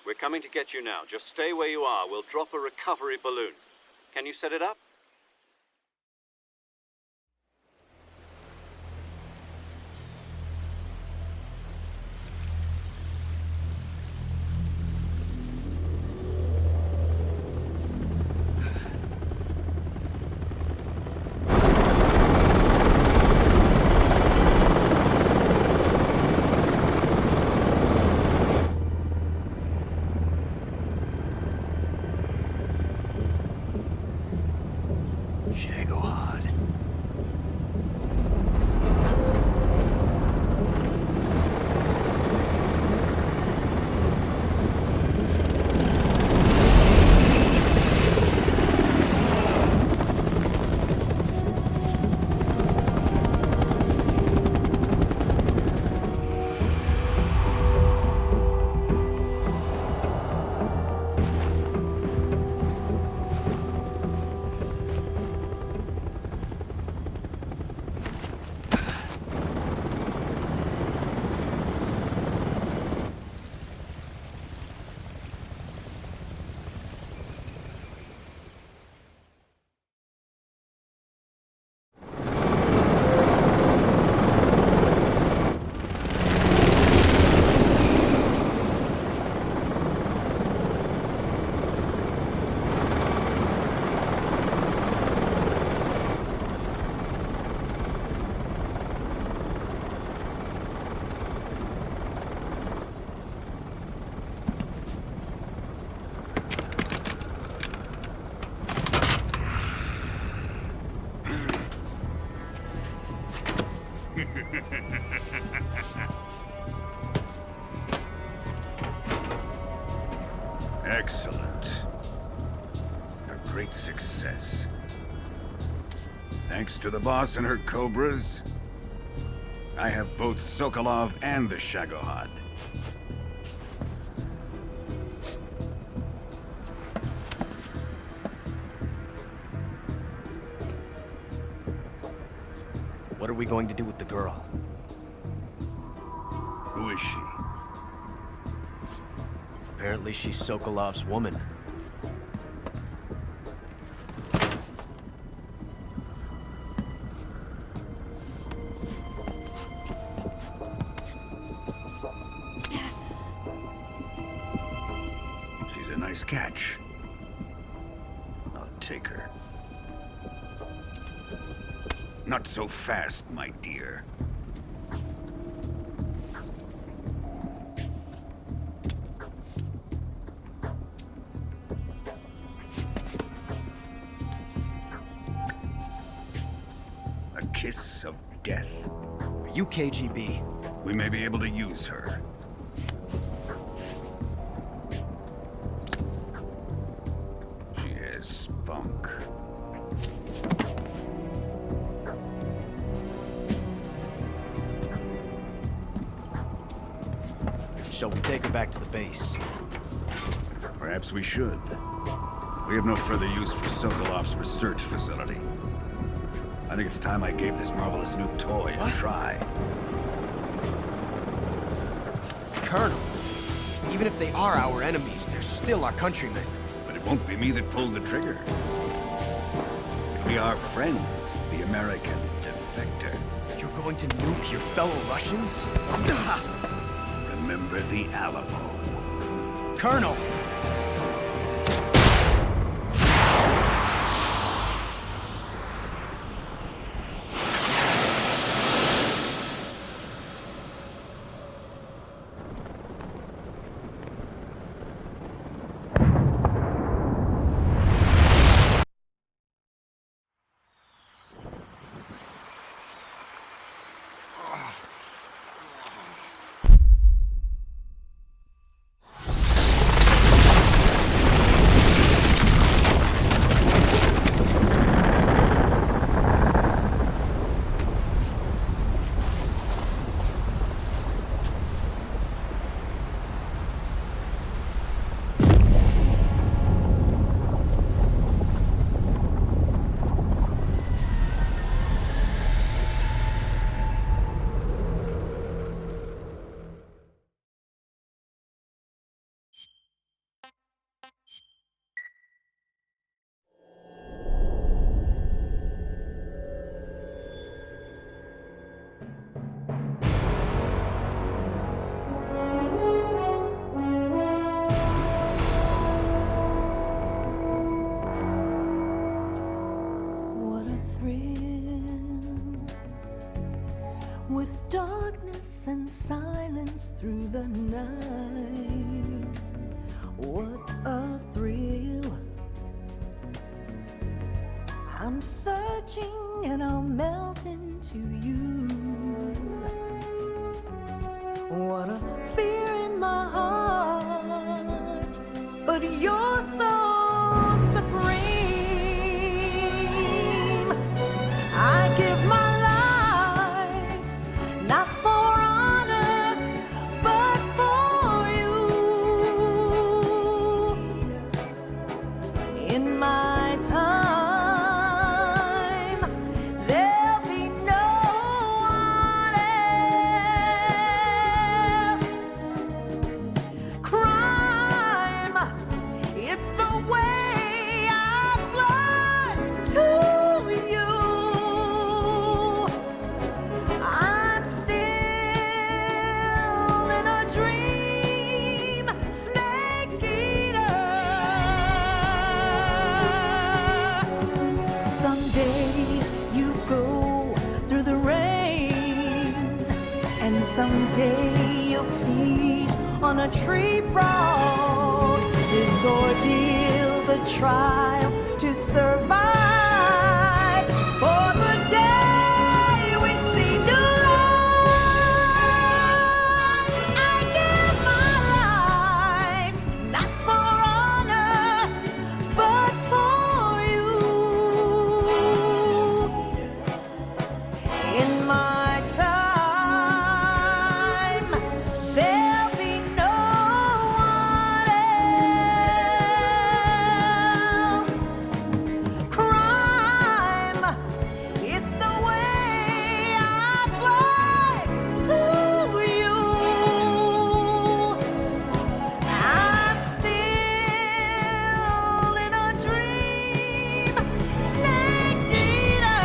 We're coming to get you now. Just stay where you are. We'll drop a recovery balloon. Can you set it up? Excellent. A great success. Thanks to the boss and her cobras, I have both Sokolov and the Shagohod. What are we going to do with the girl? Who is she? Apparently she's Sokolov's woman. She's a nice catch. I'll take her. Not so fast, my dear. A kiss of death? Are you KGB? We may be able to use her. She has spunk. Shall we take her back to the base? Perhaps we should. We have no further use for Sokolov's research facility. I think it's time I gave this marvelous new toy a try. Colonel, even if they are our enemies, they're still our countrymen. But it won't be me that pulled the trigger. It'll be our friend, the American defector. You're going to nuke your fellow Russians? Remember the Alamo. Colonel! with darkness and silence through the night. What a thrill. I'm searching and I'll melt into you. What a fear in my heart, but you're so supreme. I give my life, not for honor, but for you. In my time, there'll be no one else. Crime, it's the way I fly to you. I'm still in a dream, snake eater. Someday you go through the rain, and someday you'll feed on a tree frog. This ordeal, the trial to survive, for the day we see new light. I give my life, not for honor, but for you. In my time, there'll be no one else. Crime, it's the way I fly to you. I'm still in a dream, snake eater.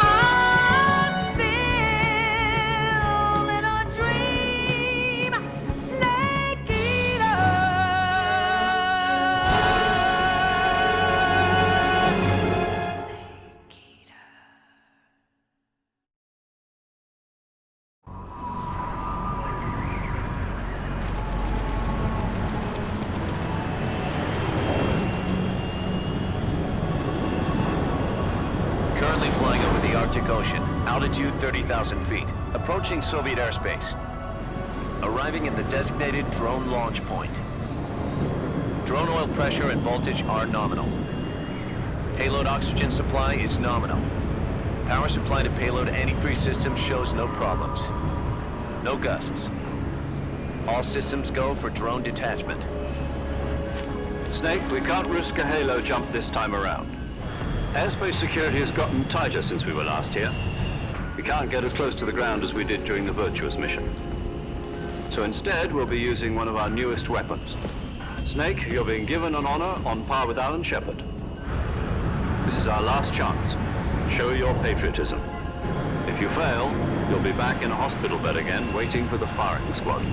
I'm still in a dream, snake eater. Snake eater. Currently flying over the Arctic Ocean, altitude 30,000 feet, approaching Soviet airspace. Arriving at the designated drone launch point. Drone oil pressure and voltage are nominal. Payload oxygen supply is nominal. Power supply to payload antifreeze system shows no problems. No gusts. All systems go for drone detachment. Snake, we can't risk a halo jump this time around. Airspace security has gotten tighter since we were last here. We can't get as close to the ground as we did during the Virtuous mission. So instead, we'll be using one of our newest weapons. Snake, you're being given an honor on par with Alan Shepard. This is our last chance. Show your patriotism. If you fail, you'll be back in a hospital bed again, waiting for the firing squad.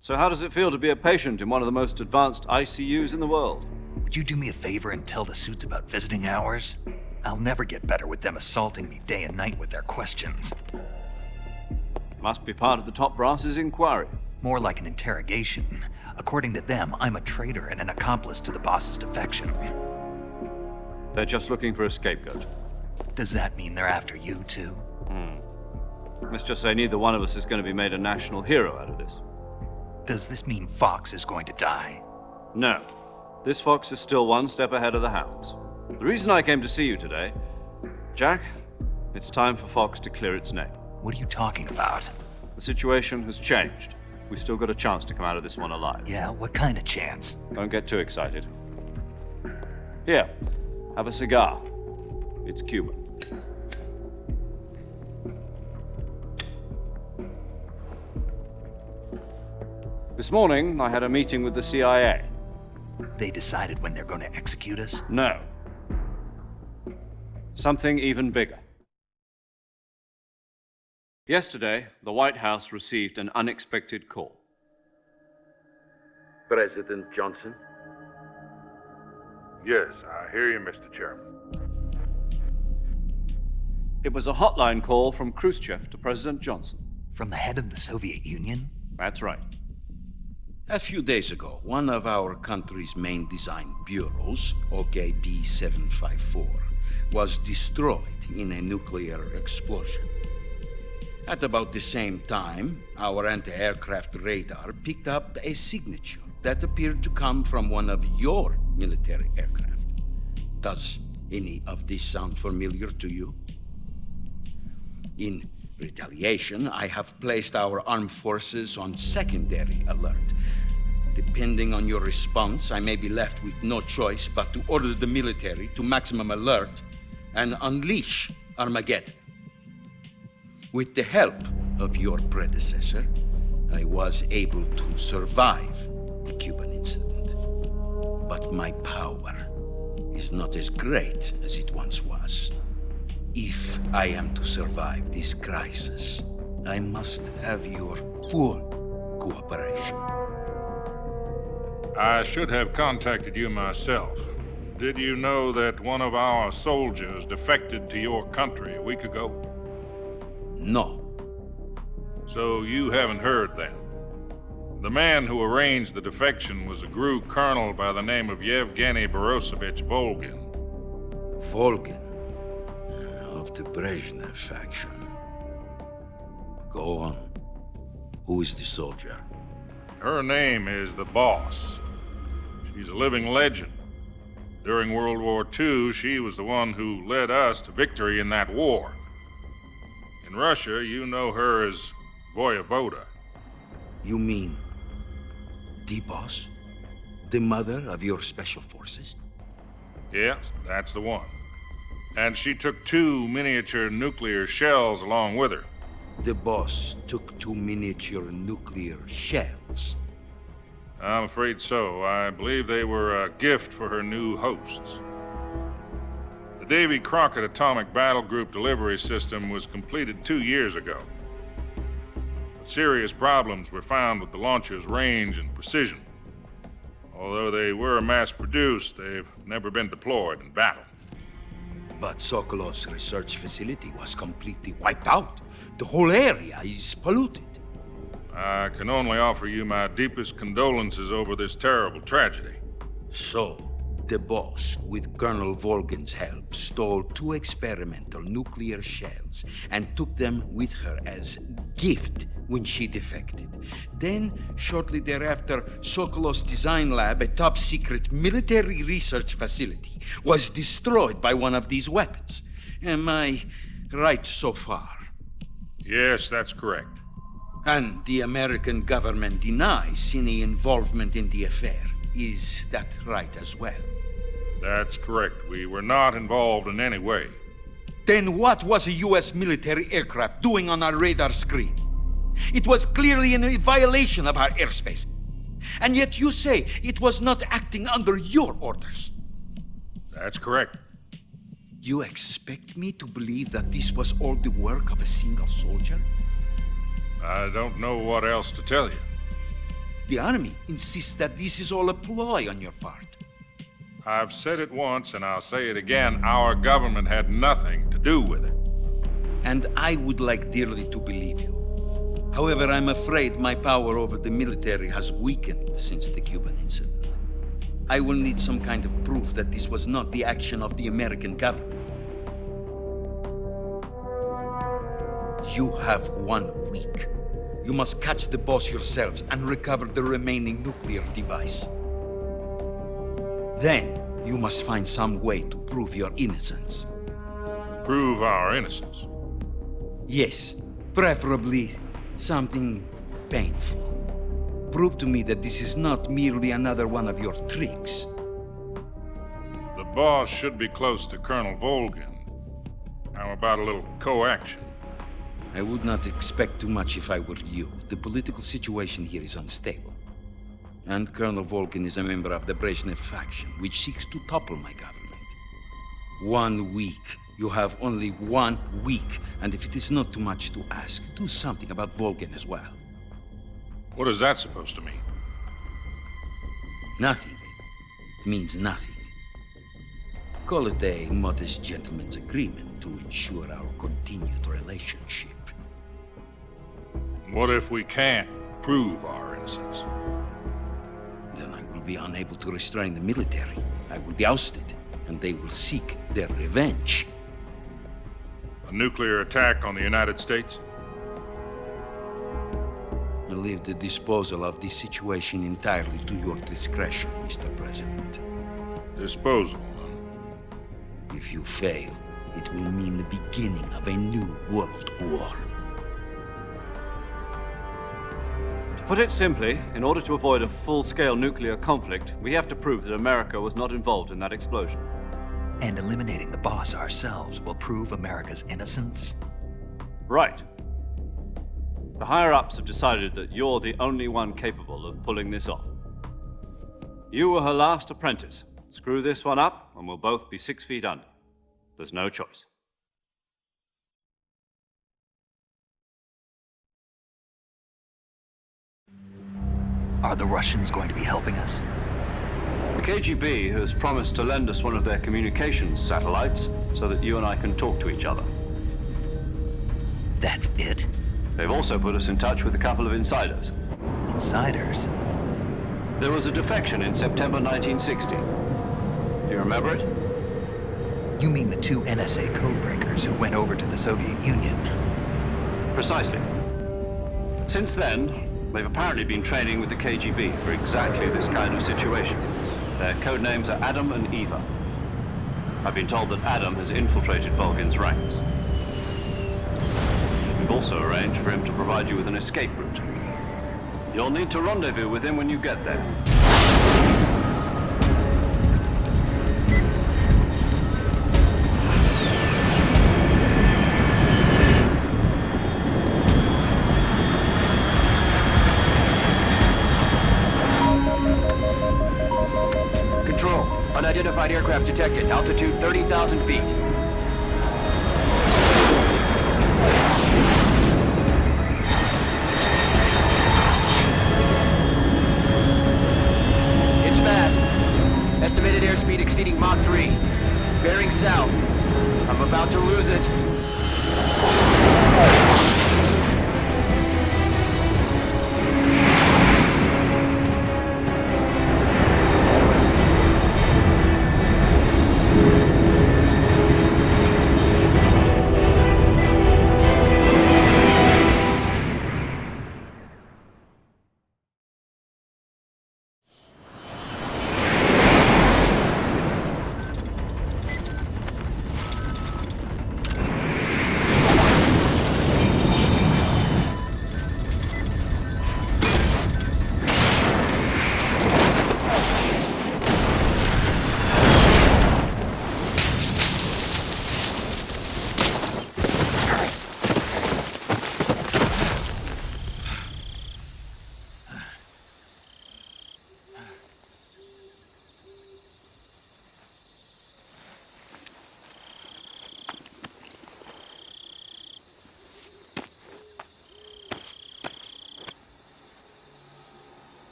So how does it feel to be a patient in one of the most advanced ICUs in the world? Would you do me a favor and tell the suits about visiting hours? I'll never get better with them assaulting me day and night with their questions. Must be part of the top brass's inquiry. More like an interrogation. According to them, I'm a traitor and an accomplice to the boss's defection. They're just looking for a scapegoat. Does that mean they're after you, too? Let's just say neither one of us is going to be made a national hero out of this. Does this mean Fox is going to die? No. This fox is still one step ahead of the hounds. The reason I came to see you today, Jack, it's time for Fox to clear its name. What are you talking about? The situation has changed. We've still got a chance to come out of this one alive. Yeah, what kind of chance? Don't get too excited. Here, have a cigar. It's Cuban. This morning, I had a meeting with the CIA. They decided when they're going to execute us? No. Something even bigger. Yesterday, the White House received an unexpected call. President Johnson? Yes, I hear you, Mr. Chairman. It was a hotline call from Khrushchev to President Johnson. From the head of the Soviet Union? That's right. A few days ago, one of our country's main design bureaus, OKB 754, was destroyed in a nuclear explosion. At about the same time, our anti-aircraft radar picked up a signature that appeared to come from one of your military aircraft. Does any of this sound familiar to you? In retaliation, I have placed our armed forces on secondary alert. Depending on your response, I may be left with no choice but to order the military to maximum alert and unleash Armageddon. With the help of your predecessor, I was able to survive the Cuban incident. But my power is not as great as it once was. If I am to survive this crisis, I must have your full cooperation. I should have contacted you myself. Did you know that one of our soldiers defected to your country a week ago? No. So you haven't heard then. The man who arranged the defection was a GRU colonel by the name of Yevgeny Borosovich Volgin. Volgin? Of the Brezhnev faction. Go on. Who is the soldier? Her name is the Boss. She's a living legend. During World War II, she was the one who led us to victory in that war. In Russia, you know her as Voyevoda. You mean the Boss? The mother of your special forces? Yes, that's the one. And she took 2 miniature nuclear shells along with her. The Boss took 2 miniature nuclear shells? I'm afraid so. I believe they were a gift for her new hosts. The Davy Crockett Atomic Battle Group delivery system was completed 2 years ago. But serious problems were found with the launcher's range and precision. Although they were mass-produced, they've never been deployed in battle. But Sokolov's research facility was completely wiped out. The whole area is polluted. I can only offer you my deepest condolences over this terrible tragedy. So, the Boss, with Colonel Volgin's help, stole 2 experimental nuclear shells and took them with her as gift when she defected. Then, shortly thereafter, Sokolov's design lab, a top-secret military research facility, was destroyed by one of these weapons. Am I right so far? Yes, that's correct. And the American government denies any involvement in the affair. Is that right as well? That's correct. We were not involved in any way. Then what was a U.S. military aircraft doing on our radar screen? It was clearly in a violation of our airspace. And yet you say it was not acting under your orders. That's correct. You expect me to believe that this was all the work of a single soldier? I don't know what else to tell you. The Army insists that this is all a ploy on your part. I've said it once and I'll say it again. Our government had nothing to do with it. And I would like dearly to believe you. However, I'm afraid my power over the military has weakened since the Cuban incident. I will need some kind of proof that this was not the action of the American government. You have 1 week. You must catch the Boss yourselves and recover the remaining nuclear device. Then, you must find some way to prove your innocence. Prove our innocence? Yes, preferably something painful. Prove to me that this is not merely another one of your tricks. The Boss should be close to Colonel Volgin. How about a little coaction? I would not expect too much if I were you. The political situation here is unstable. And Colonel Volgin is a member of the Brezhnev faction, which seeks to topple my government. 1 week You have only 1 week, and if it is not too much to ask, do something about Volgin as well. What is that supposed to mean? Nothing. It means nothing. Call it a modest gentleman's agreement to ensure our continued relationship. What if we can't prove our innocence? Then I will be unable to restrain the military. I will be ousted, and they will seek their revenge. A nuclear attack on the United States? I leave the disposal of this situation entirely to your discretion, Mr. President. Disposal, huh? If you fail, it will mean the beginning of a new world war. To put it simply, in order to avoid a full-scale nuclear conflict, we have to prove that America was not involved in that explosion. And eliminating the boss ourselves will prove America's innocence? Right. The higher-ups have decided that you're the only one capable of pulling this off. You were her last apprentice. Screw this one up, and we'll both be 6 feet under. There's no choice. Are the Russians going to be helping us? The KGB has promised to lend us one of their communications satellites so that you and I can talk to each other. That's it? They've also put us in touch with a couple of insiders. Insiders? There was a defection in September 1960. Do you remember it? You mean the 2 NSA codebreakers who went over to the Soviet Union? Precisely. Since then, they've apparently been training with the KGB for exactly this kind of situation. Their code names are Adam and Eva. I've been told that Adam has infiltrated Volgin's ranks. We've also arranged for him to provide you with an escape route. You'll need to rendezvous with him when you get there. Control, unidentified aircraft detected. Altitude 30,000 feet. It's fast. Estimated airspeed exceeding Mach 3. Bearing south. I'm about to lose it.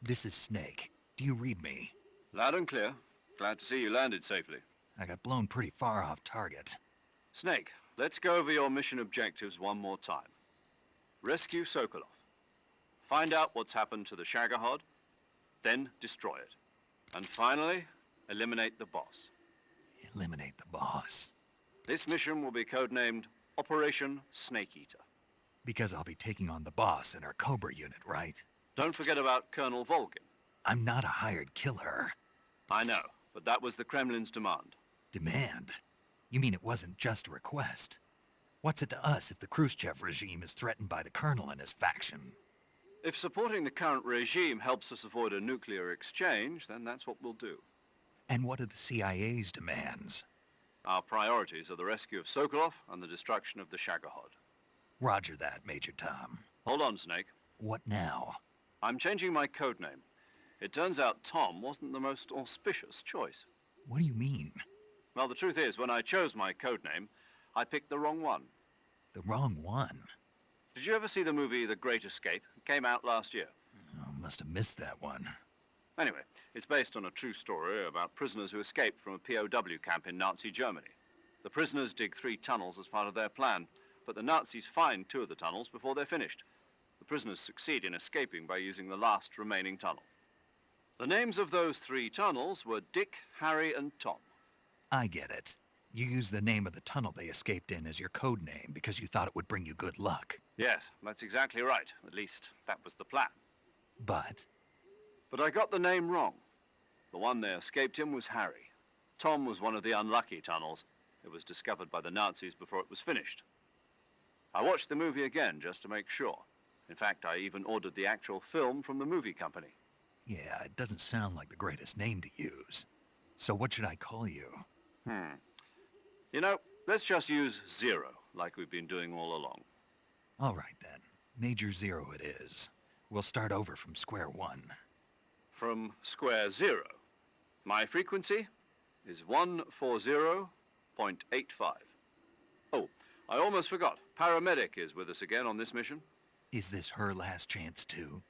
This is Snake. Do you read me? Loud and clear. Glad to see you landed safely. I got blown pretty far off target. Snake, let's go over your mission objectives one more time. Rescue Sokolov. Find out what's happened to the Shagohod, then destroy it. And finally, eliminate the boss. Eliminate the boss. This mission will be codenamed Operation Snake Eater. Because I'll be taking on the boss in our Cobra unit, right? Don't forget about Colonel Volgin. I'm not a hired killer. I know, but that was the Kremlin's demand. Demand? You mean it wasn't just a request? What's it to us if the Khrushchev regime is threatened by the Colonel and his faction? If supporting the current regime helps us avoid a nuclear exchange, then that's what we'll do. And what are the CIA's demands? Our priorities are the rescue of Sokolov and the destruction of the Shagohod. Roger that, Major Tom. Hold on, Snake. What now? I'm changing my code name. It turns out Tom wasn't the most auspicious choice. What do you mean? Well, the truth is, when I chose my code name, I picked the wrong one. The wrong one? Did you ever see the movie The Great Escape? It came out last year. Oh, must have missed that one. Anyway, it's based on a true story about prisoners who escaped from a POW camp in Nazi Germany. The prisoners dig 3 tunnels as part of their plan, but the Nazis find 2 of the tunnels before they're finished. The prisoners succeed in escaping by using the last remaining tunnel. The names of those 3 tunnels were Dick, Harry, and Tom. I get it. You used the name of the tunnel they escaped in as your code name because you thought it would bring you good luck. Yes, that's exactly right. At least, that was the plan. But I got the name wrong. The one they escaped in was Harry. Tom was one of the unlucky tunnels. It was discovered by the Nazis before it was finished. I watched the movie again just to make sure. In fact, I even ordered the actual film from the movie company. yeah, it doesn't sound like the greatest name to use. So what should I call you? You know, let's just use Zero, like we've been doing all along. All right then. Major Zero it is. We'll start over from square one. From square 0. My frequency is 140.85. Oh, I almost forgot. Paramedic is with us again on this mission. Is this her last chance too?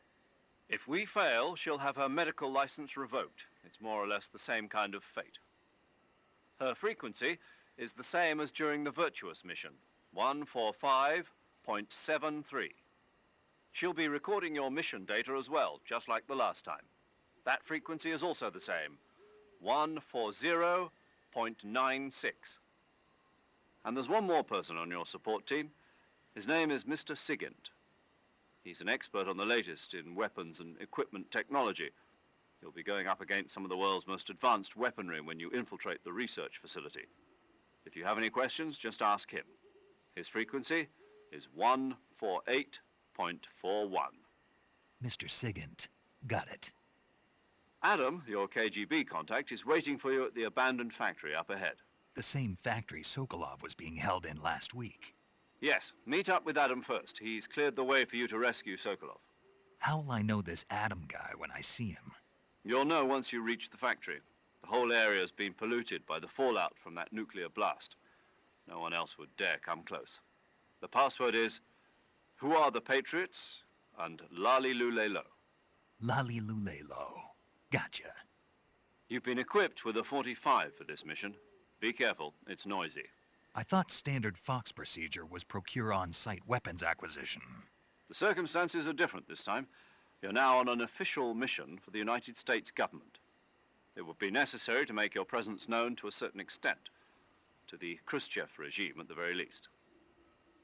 If we fail, she'll have her medical license revoked. It's more or less the same kind of fate. Her frequency is the same as during the Virtuous mission, 145.73. She'll be recording your mission data as well, just like the last time. That frequency is also the same, 140.96. And there's one more person on your support team. His name is Mr. Sigint. He's an expert on the latest in weapons and equipment technology. You'll be going up against some of the world's most advanced weaponry when you infiltrate the research facility. If you have any questions, just ask him. His frequency is 148.41. Mr. Sigint. Got it. Adam, your KGB contact, is waiting for you at the abandoned factory up ahead. The same factory Sokolov was being held in last week. Yes, meet up with Adam first. He's cleared the way for you to rescue Sokolov. How will I know this Adam guy when I see him? You'll know once you reach the factory. The whole area's been polluted by the fallout from that nuclear blast. No one else would dare come close. The password is, "Who are the Patriots?" and "Lali Lule Lo." Lali Lule Lo. Gotcha. You've been equipped with a 45 for this mission. Be careful, it's noisy. I thought standard Fox procedure was procure on-site weapons acquisition. The circumstances are different this time. You're now on an official mission for the United States government. It would be necessary to make your presence known to a certain extent, to the Khrushchev regime at the very least.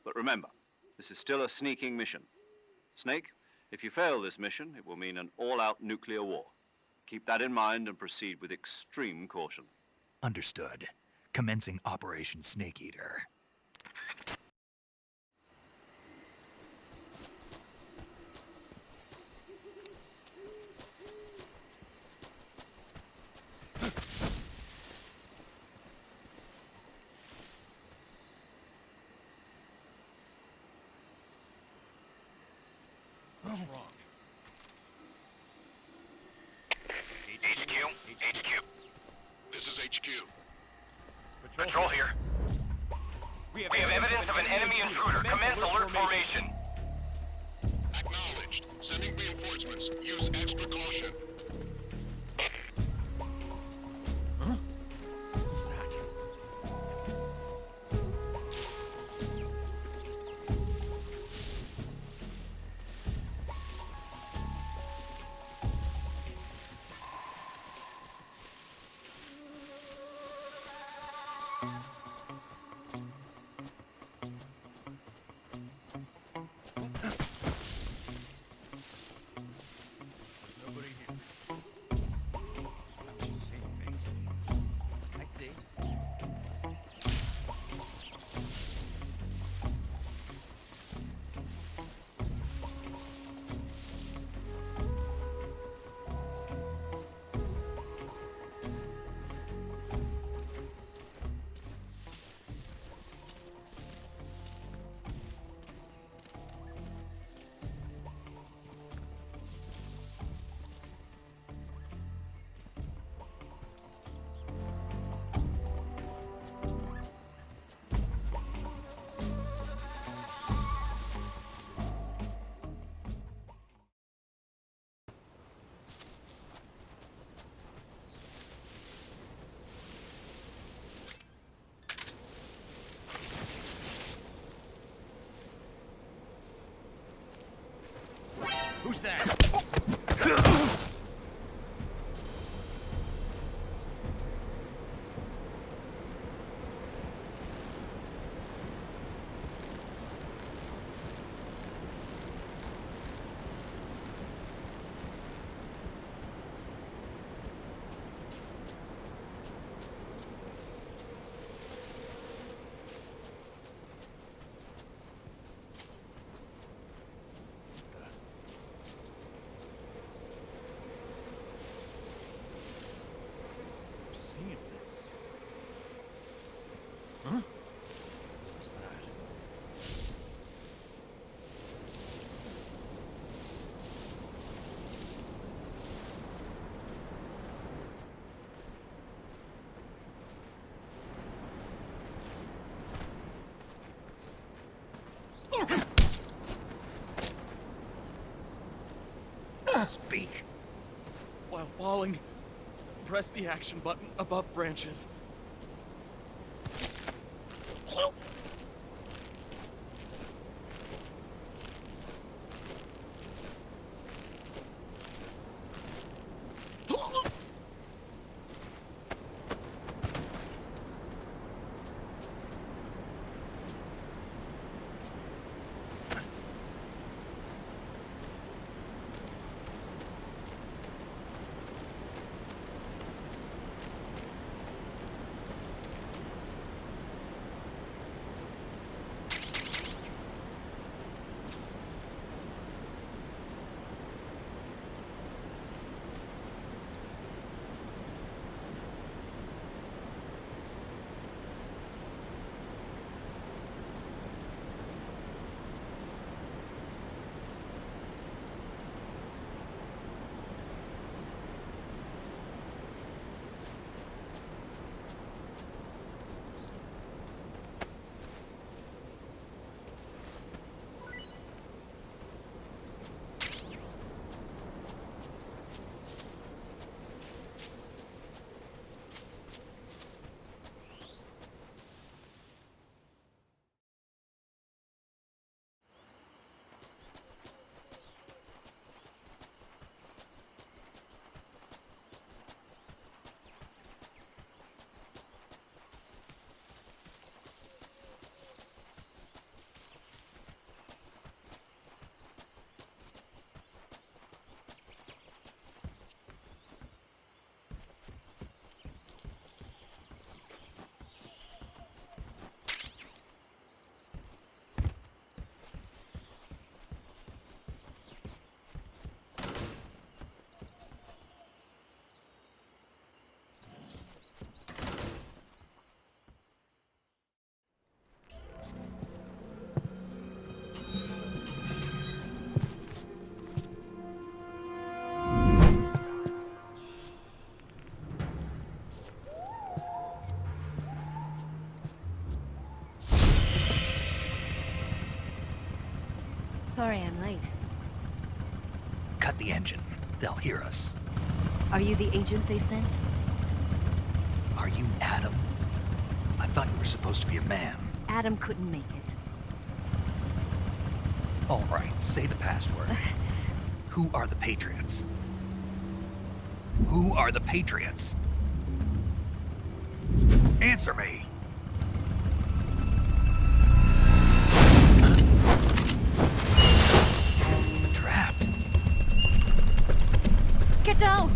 But remember, this is still a sneaking mission. Snake, if you fail this mission, it will mean an all-out nuclear war. Keep that in mind and proceed with extreme caution. Understood. Commencing Operation Snake Eater. What's wrong? HQ. This is HQ. Patrol here. We have evidence of an enemy intruder. Commence alert formation. Acknowledged. Sending reinforcements. Use extra caution. Huh? What's that? Who's that? Seeing things. Huh? What's that? Speak. While falling, press the action button above branches. Sorry I'm late. Cut the engine. They'll hear us. Are you the agent they sent? Are you Adam? I thought you were supposed to be a man. Adam couldn't make it. All right, say the password. Who are the Patriots? Who are the Patriots? Answer me! Trapped. Get down!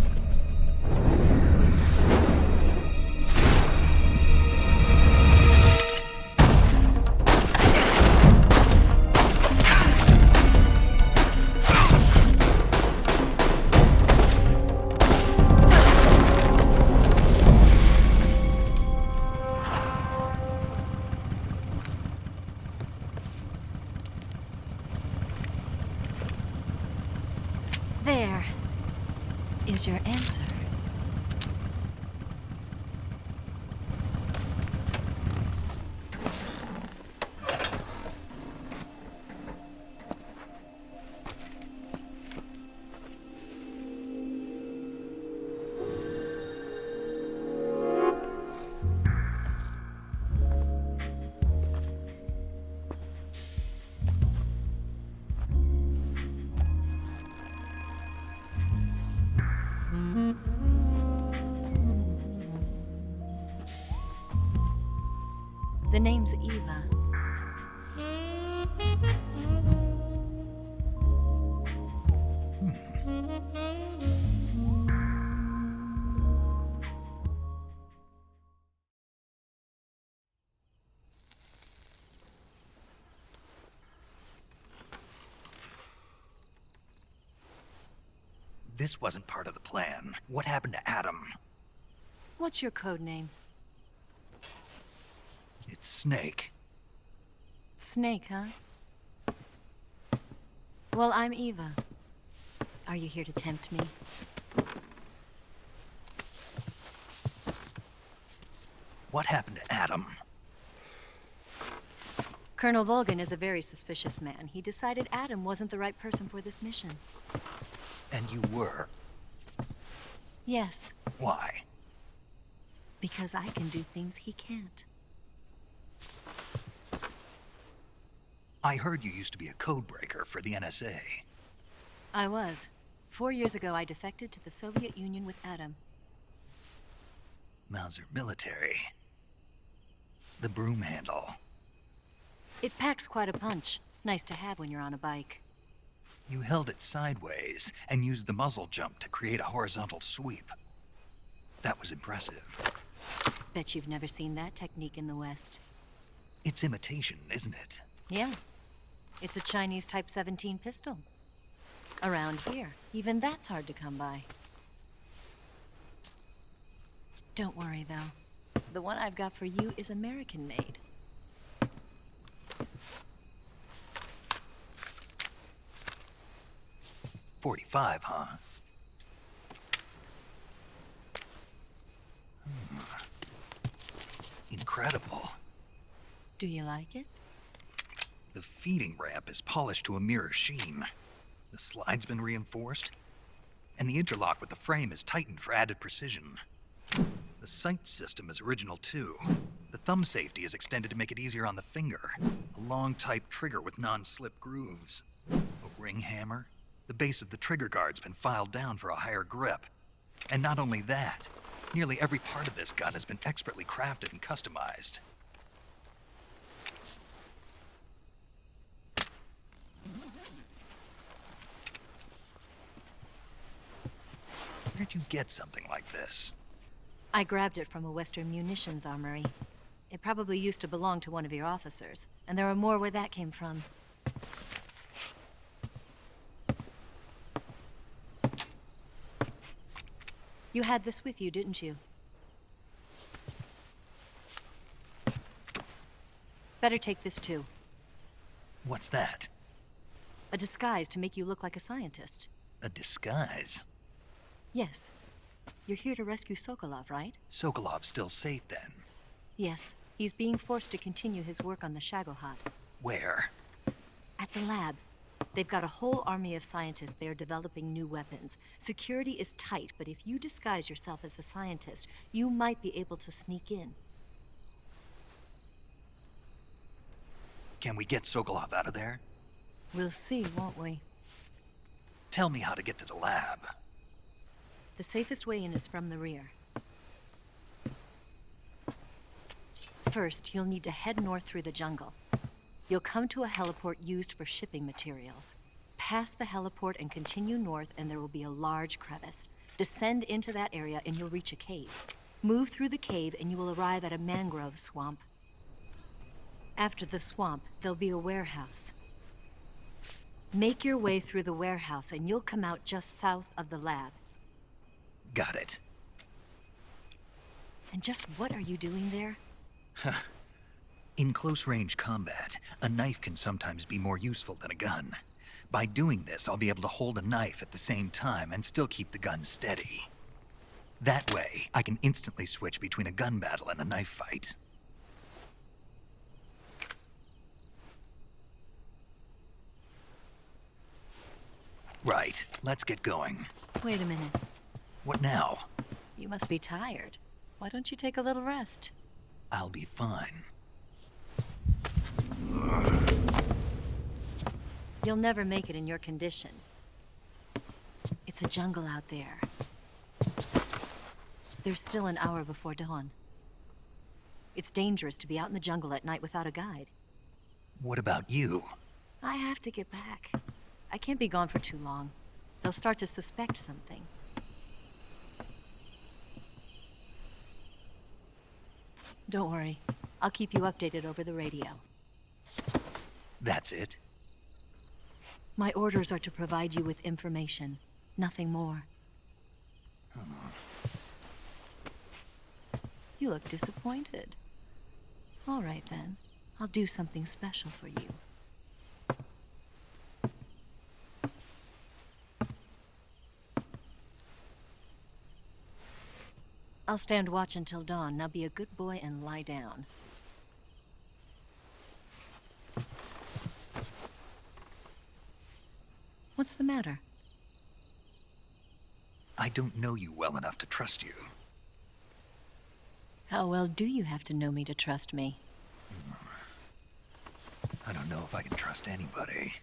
There is your answer. The name's Eva. This wasn't part of the plan. What happened to Adam? What's your code name? It's Snake. Snake, huh? Well, I'm Eva. Are you here to tempt me? What happened to Adam? Colonel Volgan is a very suspicious man. He decided Adam wasn't the right person for this mission. And you were? Yes, Why? because I can do things he can't. I heard you used to be a codebreaker for the NSA. I was. 4 years ago, I defected to the Soviet Union with Adam. Mauser military. The broom handle. It packs quite a punch. Nice to have when you're on a bike. You held it sideways and used the muzzle jump to create a horizontal sweep. That was impressive. Bet you've never seen that technique in the West. It's imitation, isn't it? Yeah. It's a Chinese Type 17 pistol. Around here, even that's hard to come by. Don't worry, though. The one I've got for you is American-made. .45, huh? Incredible. Do you like it? The feeding ramp is polished to a mirror sheen. The slide's been reinforced, and the interlock with the frame is tightened for added precision. The sight system is original too. The thumb safety is extended to make it easier on the finger. A long type trigger with non-slip grooves. A ring hammer. The base of the trigger guard's been filed down for a higher grip. And not only that, nearly every part of this gun has been expertly crafted and customized. Where'd you get something like this? I grabbed it from a Western munitions armory. It probably used to belong to one of your officers, and there are more where that came from. You had this with you, didn't you? Better take this too. What's that? A disguise to make you look like a scientist. A disguise? Yes. You're here to rescue Sokolov, right? Sokolov's still safe then? Yes. He's being forced to continue his work on the Shagohod. Where? At the lab. They've got a whole army of scientists there developing new weapons. Security is tight, but if you disguise yourself as a scientist, you might be able to sneak in. Can we get Sokolov out of there? We'll see, won't we? Tell me how to get to the lab. The safest way in is from the rear. First, you'll need to head north through the jungle. You'll come to a heliport used for shipping materials. Pass the heliport and continue north, and there will be a large crevice. Descend into that area and you'll reach a cave. Move through the cave and you will arrive at a mangrove swamp. After the swamp, there'll be a warehouse. Make your way through the warehouse and you'll come out just south of the lab. Got it. And just what are you doing there? In close-range combat, a knife can sometimes be more useful than a gun. By doing this, I'll be able to hold a knife at the same time and still keep the gun steady. That way, I can instantly switch between a gun battle and a knife fight. Right, let's get going. Wait a minute. What now? You must be tired. Why don't you take a little rest? I'll be fine. You'll never make it in your condition. It's a jungle out there. There's still an hour before dawn. It's dangerous to be out in the jungle at night without a guide. What about you? I have to get back. I can't be gone for too long. They'll start to suspect something. Don't worry. I'll keep you updated over the radio. That's it? My orders are to provide you with information, nothing more. You look disappointed. All right, then. I'll do something special for you. I'll stand watch until dawn. Now be a good boy and lie down. What's the matter? I don't know you well enough to trust you. How well do you have to know me to trust me? I don't know if I can trust anybody.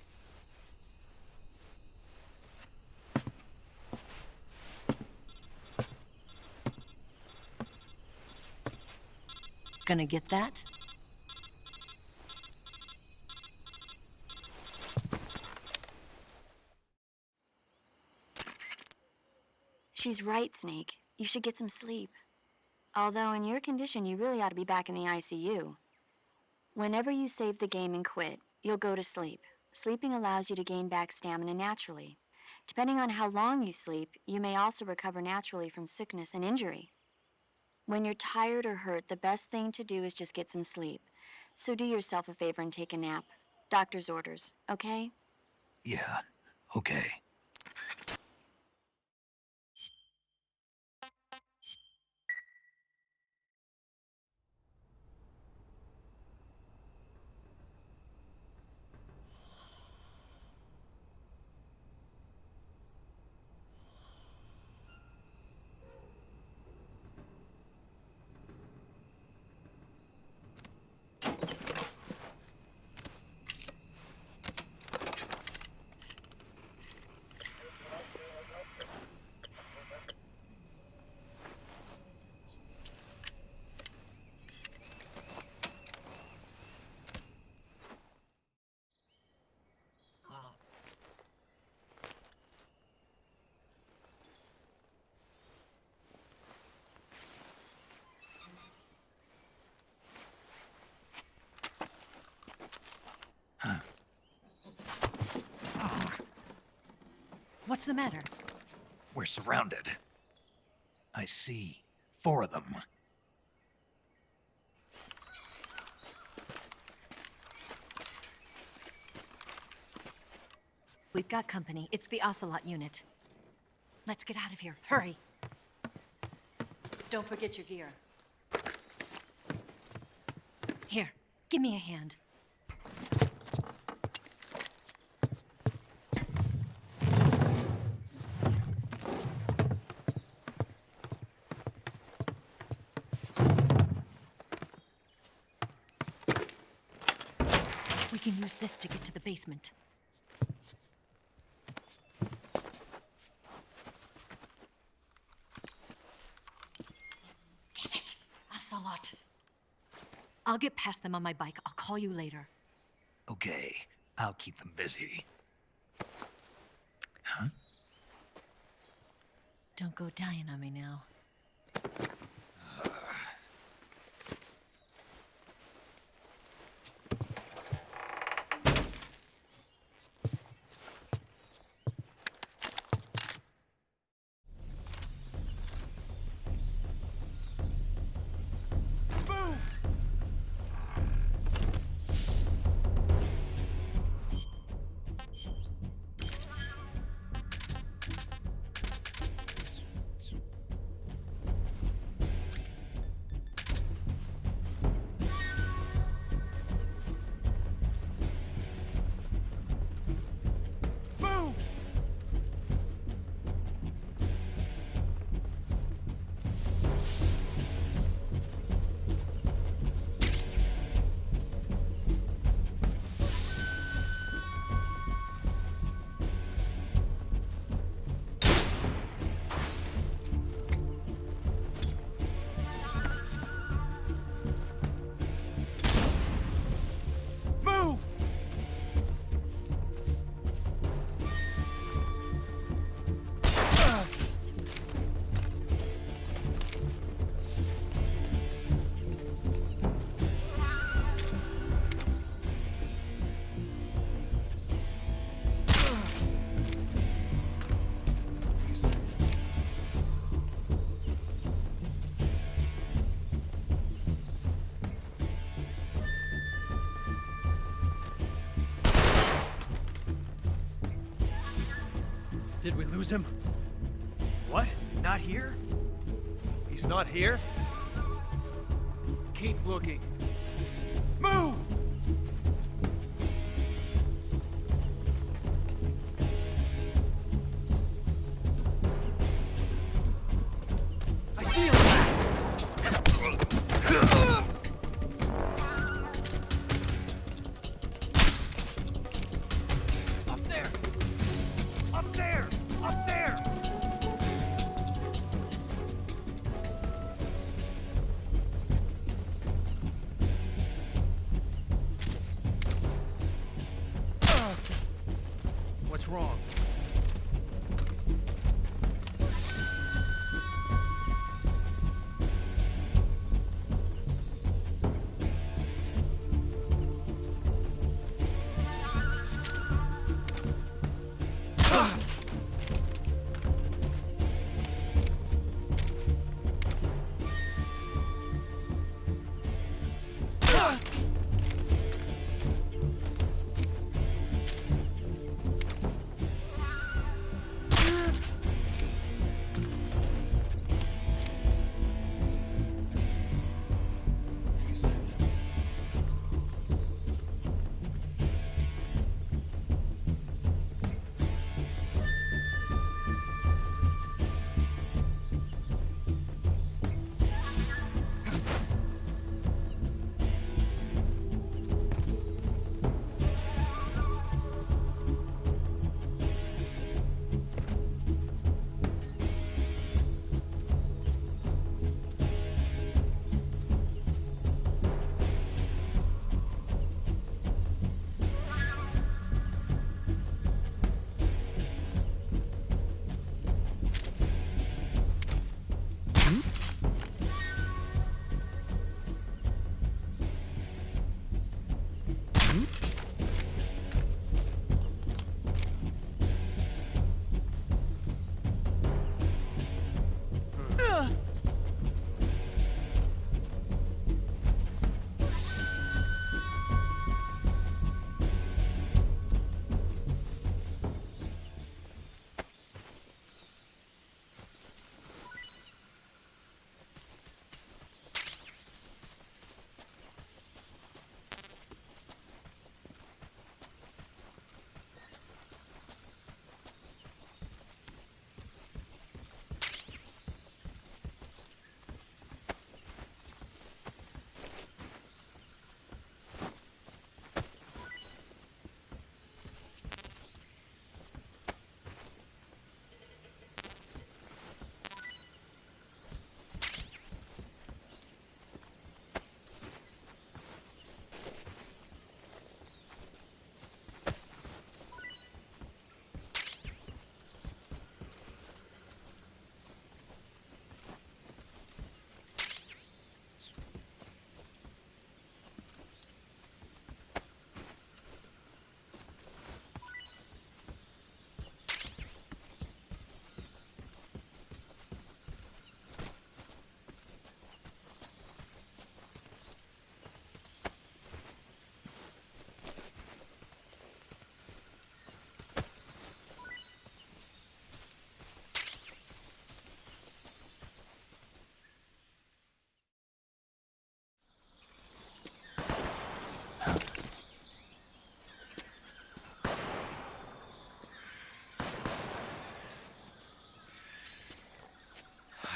Gonna get that? She's right, Snake. You should get some sleep. Although in your condition, you really ought to be back in the ICU. Whenever you save the game and quit, you'll go to sleep. Sleeping allows you to gain back stamina naturally. Depending on how long you sleep, you may also recover naturally from sickness and injury. When you're tired or hurt, the best thing to do is just get some sleep. So do yourself a favor and take a nap. Doctor's orders, okay? Yeah, okay. What's the matter? We're surrounded. I see 4 of them. We've got company. It's the Ocelot unit. Let's get out of here. Hurry. Don't forget your gear. Here, give me a hand. We can use this to get to the basement. Damn it! Ocelot. I'll get past them on my bike. I'll call you later. Okay, I'll keep them busy. Huh? Don't go dying on me now. Did we lose him? What? Not here? He's not here? Keep looking. Move! I see him! Up there! Up there! Up there! What's wrong?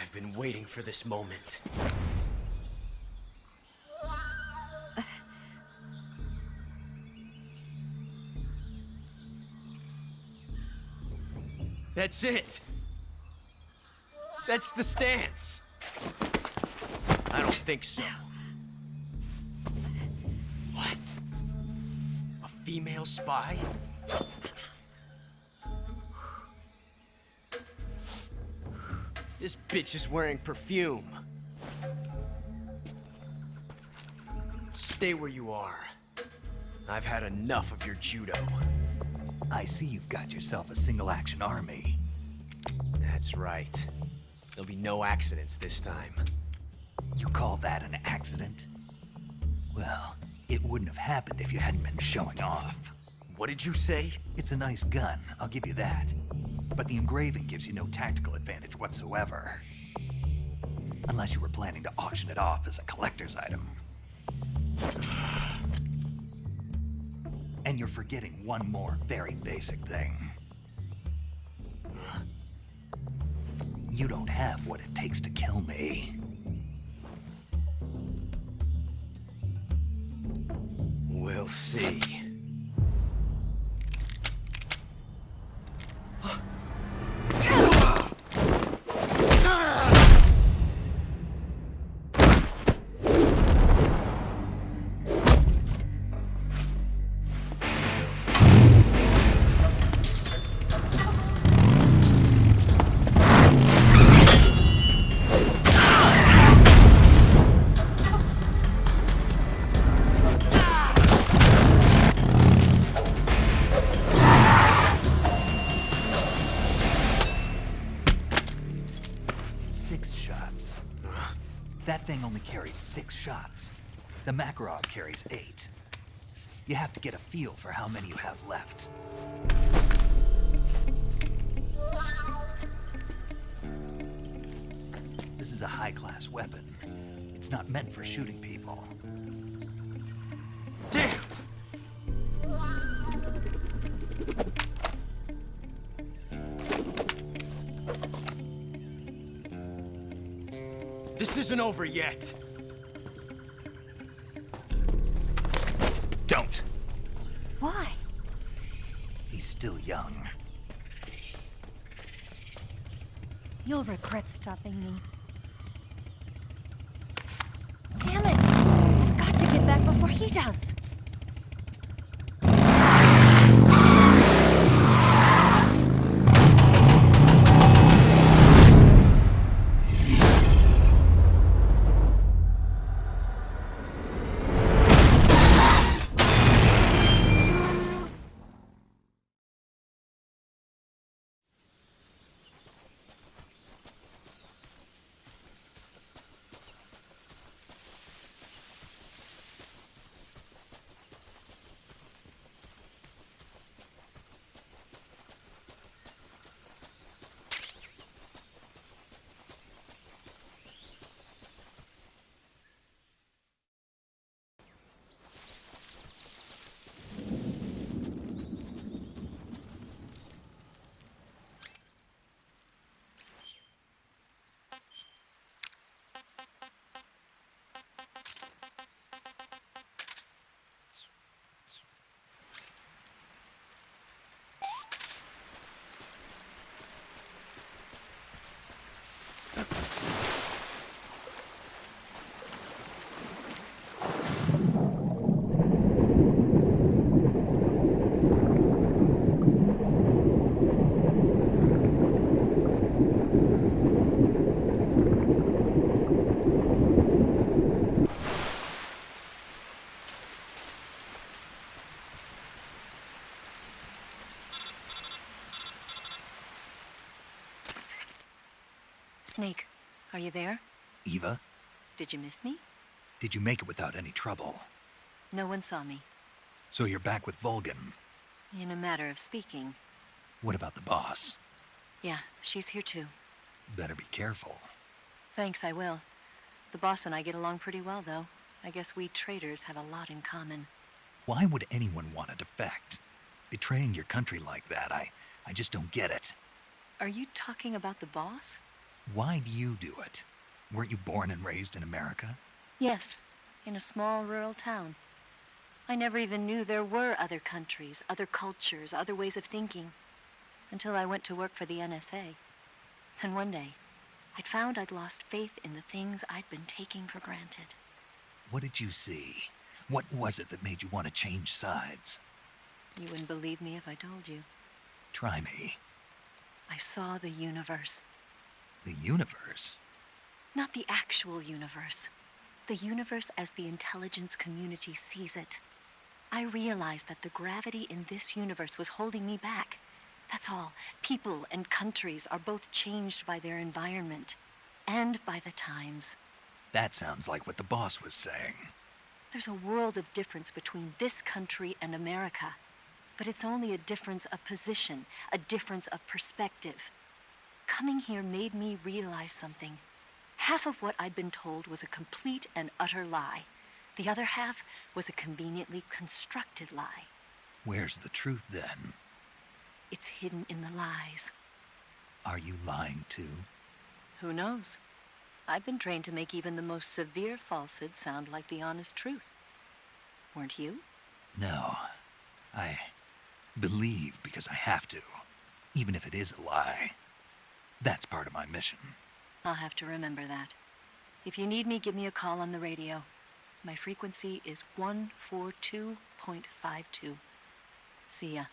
I've been waiting for this moment. That's it! That's the stance! I don't think so. What? A female spy? This bitch is wearing perfume. Stay where you are. I've had enough of your judo. I see you've got yourself a single-action army. That's right. There'll be no accidents this time. You call that an accident? Well, it wouldn't have happened if you hadn't been showing off. What did you say? It's a nice gun, I'll give you that. But the engraving gives you no tactical advantage whatsoever. Unless you were planning to auction it off as a collector's item. And you're forgetting one more very basic thing. You don't have what it takes to kill me. We'll see. That thing only carries 6 shots. The Makarov carries 8. You have to get a feel for how many you have left. This is a high-class weapon. It's not meant for shooting people. Damn! This isn't over yet. Don't. Why? He's still young. You'll regret stopping me. Damn it! I've got to get back before he does. Snake, are you there? Eva, Did you miss me? did you make it without any trouble? No one saw me. So you're back with Vulcan. In a matter of speaking. What about the boss? Yeah, she's here too. Better be careful. Thanks, I will. The boss and I get along pretty well, though. I guess we traitors have a lot in common. Why would anyone want to defect? Betraying your country like that, I just don't get it. Are you talking about the boss? Why do you do it? Weren't you born and raised in America? Yes, in a small rural town. I never even knew there were other countries, other cultures, other ways of thinking. Until I went to work for the NSA. And one day, I'd found I'd lost faith in the things I'd been taking for granted. What did you see? What was it that made you want to change sides? You wouldn't believe me if I told you. Try me. I saw the universe. The universe? Not the actual universe. The universe as the intelligence community sees it. I realized that the gravity in this universe was holding me back. That's all. People and countries are both changed by their environment and by the times. That sounds like what the boss was saying. There's a world of difference between this country and America. But it's only a difference of position, a difference of perspective. Coming here made me realize something. Half of what I'd been told was a complete and utter lie. The other half was a conveniently constructed lie. Where's the truth then? It's hidden in the lies. Are you lying too? Who knows? I've been trained to make even the most severe falsehood sound like the honest truth. Weren't you? No. I believe because I have to, even if it is a lie. That's part of my mission. I'll have to remember that. If you need me, give me a call on the radio. My frequency is 142.52. See ya.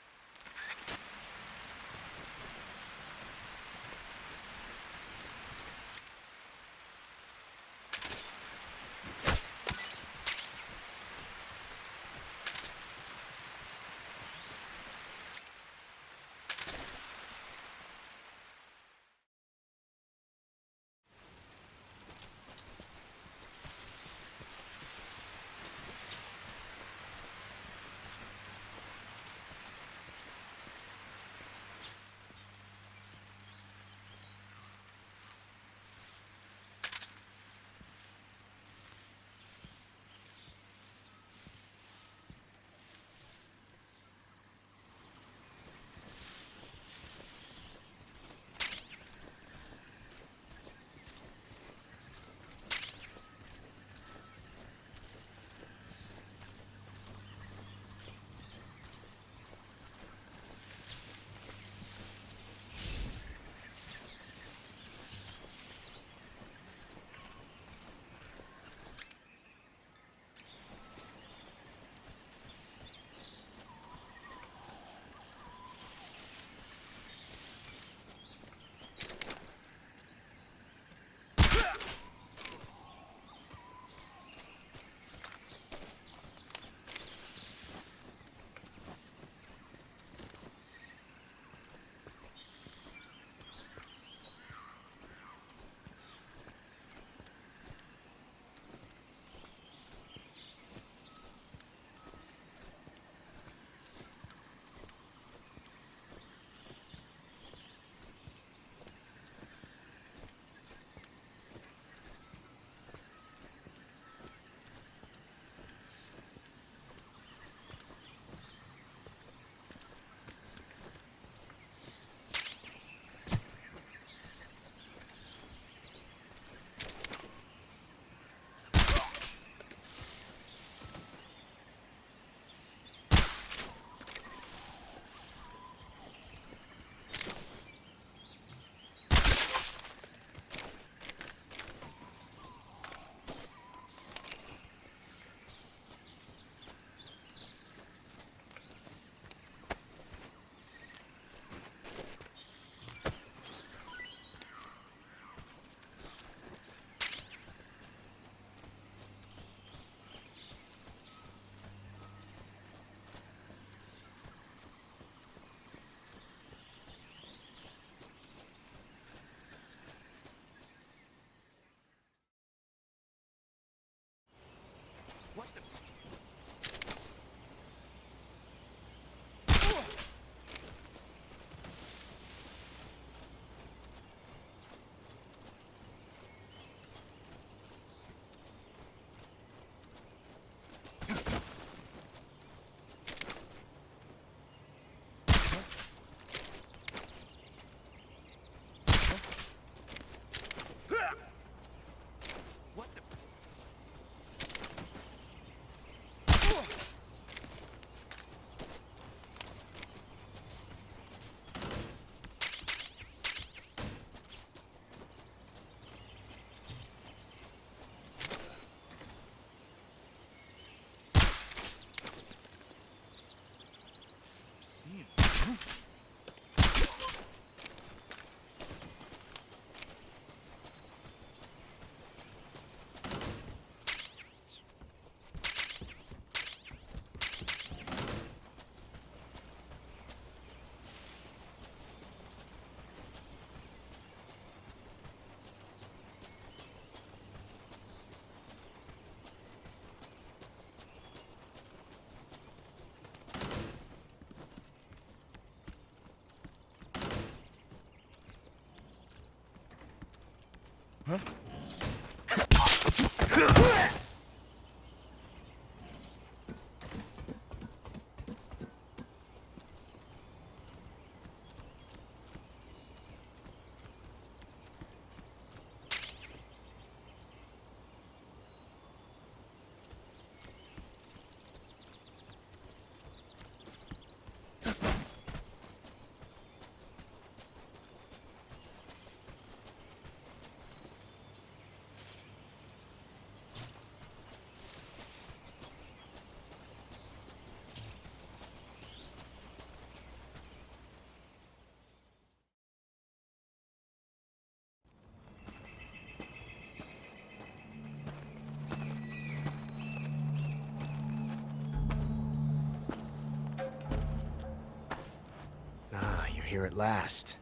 Here at last.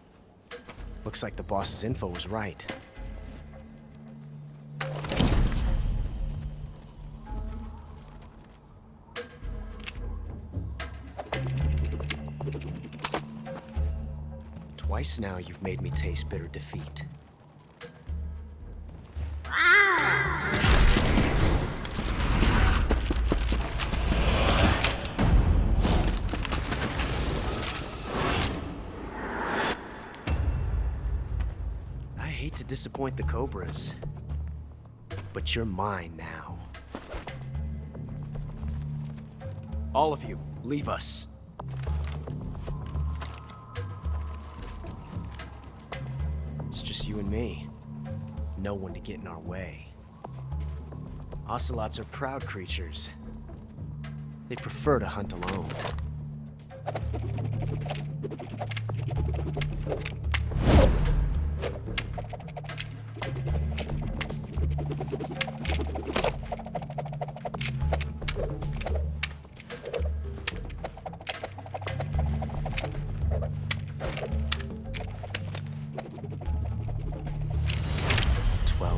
Looks like the boss's info was right. Twice now you've made me taste bitter defeat. To disappoint the Cobras, but you're mine now. All of you, leave us. It's just you and me. No one to get in our way. Ocelots are proud creatures. They prefer to hunt alone.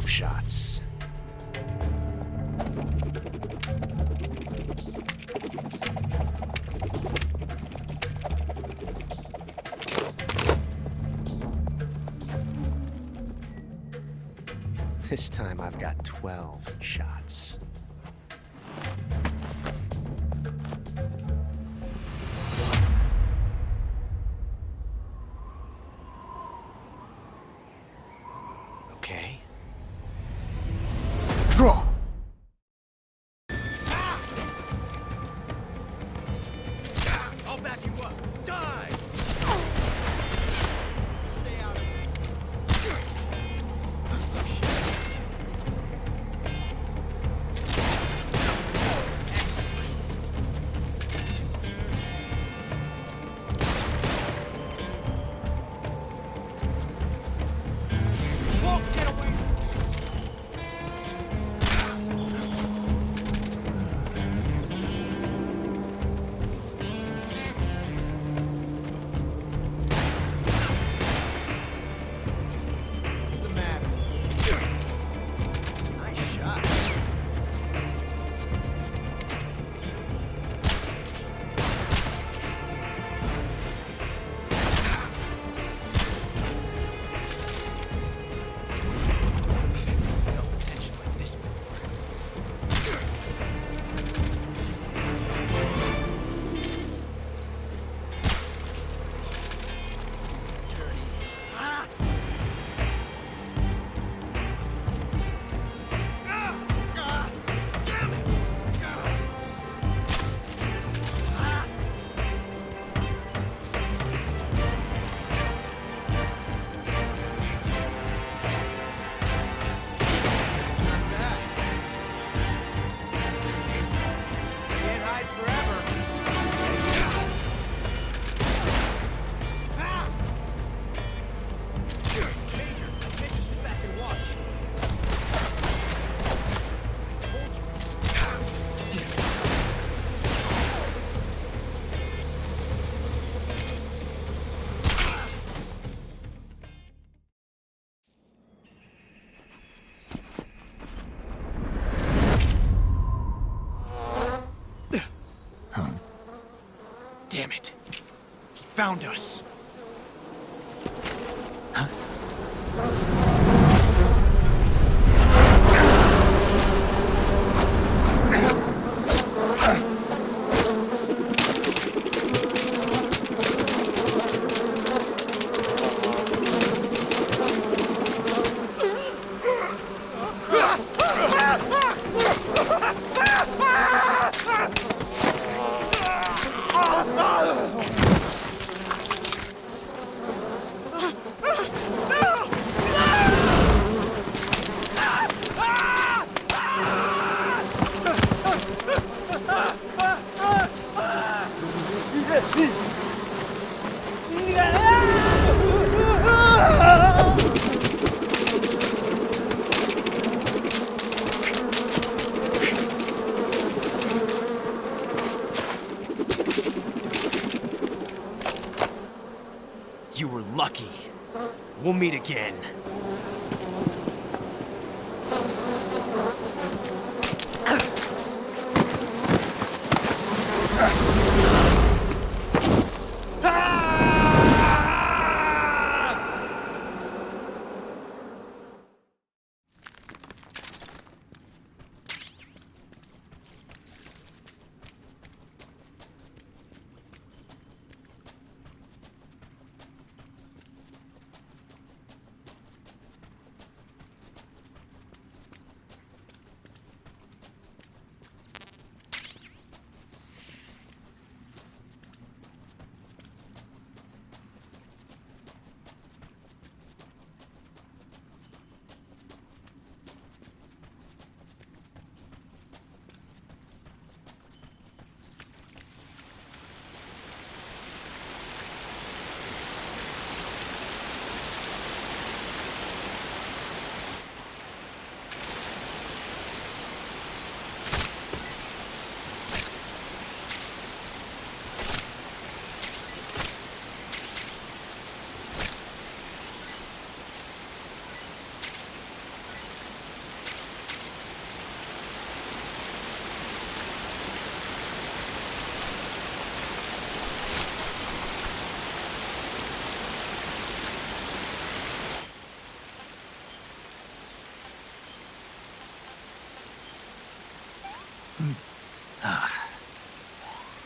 Shots. This time I've got 12 shots. Okay. Draw! I'll back you up. Die! Stay out of Whoa, get away! What's the matter? Nice shot. Felt the tension like this before. Can't hide forever. Major, I can't just sit back and watch. Told you. Damn it. He found us. You were lucky. We'll meet again.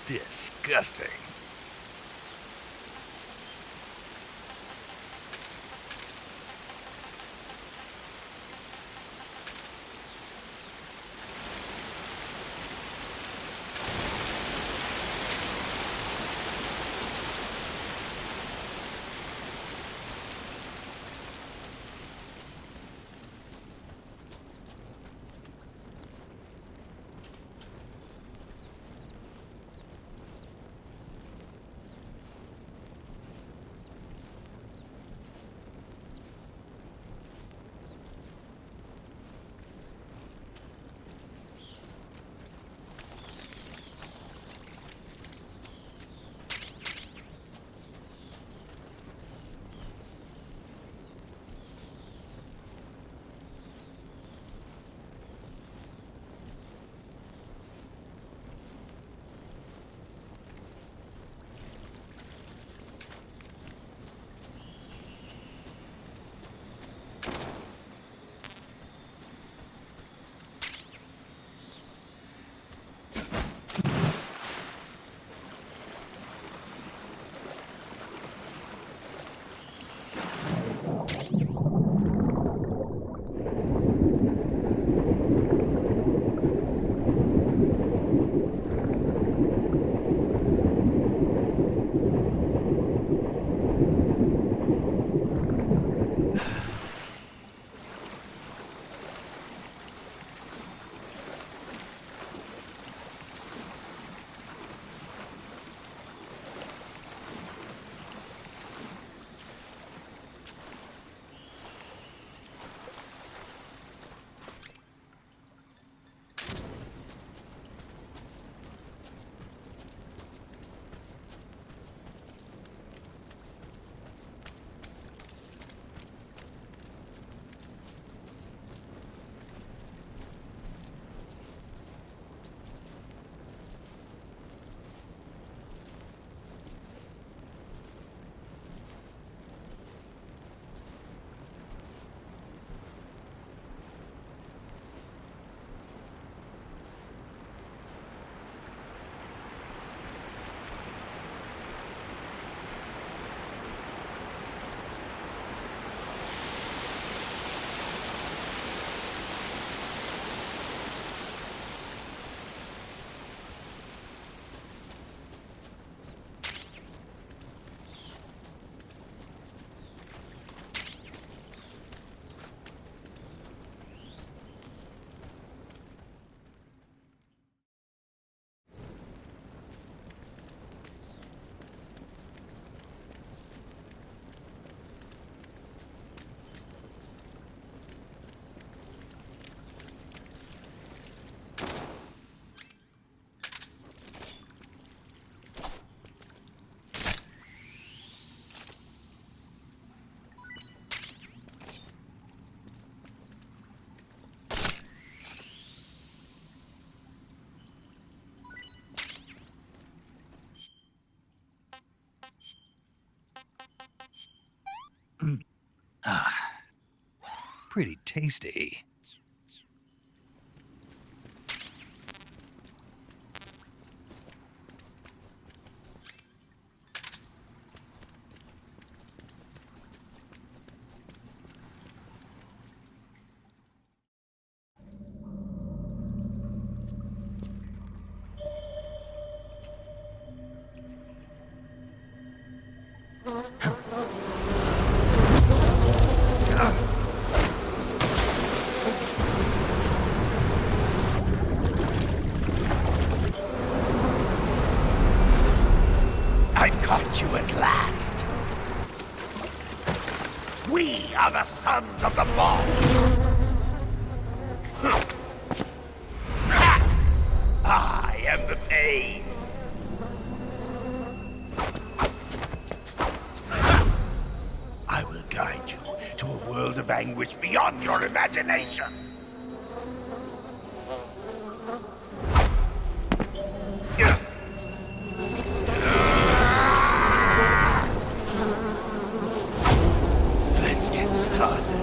Disgusting. Pretty tasty. I've caught you at last. We are the sons of the boss. I am the pain. I will guide you to a world of anguish beyond your imagination. Let's get started.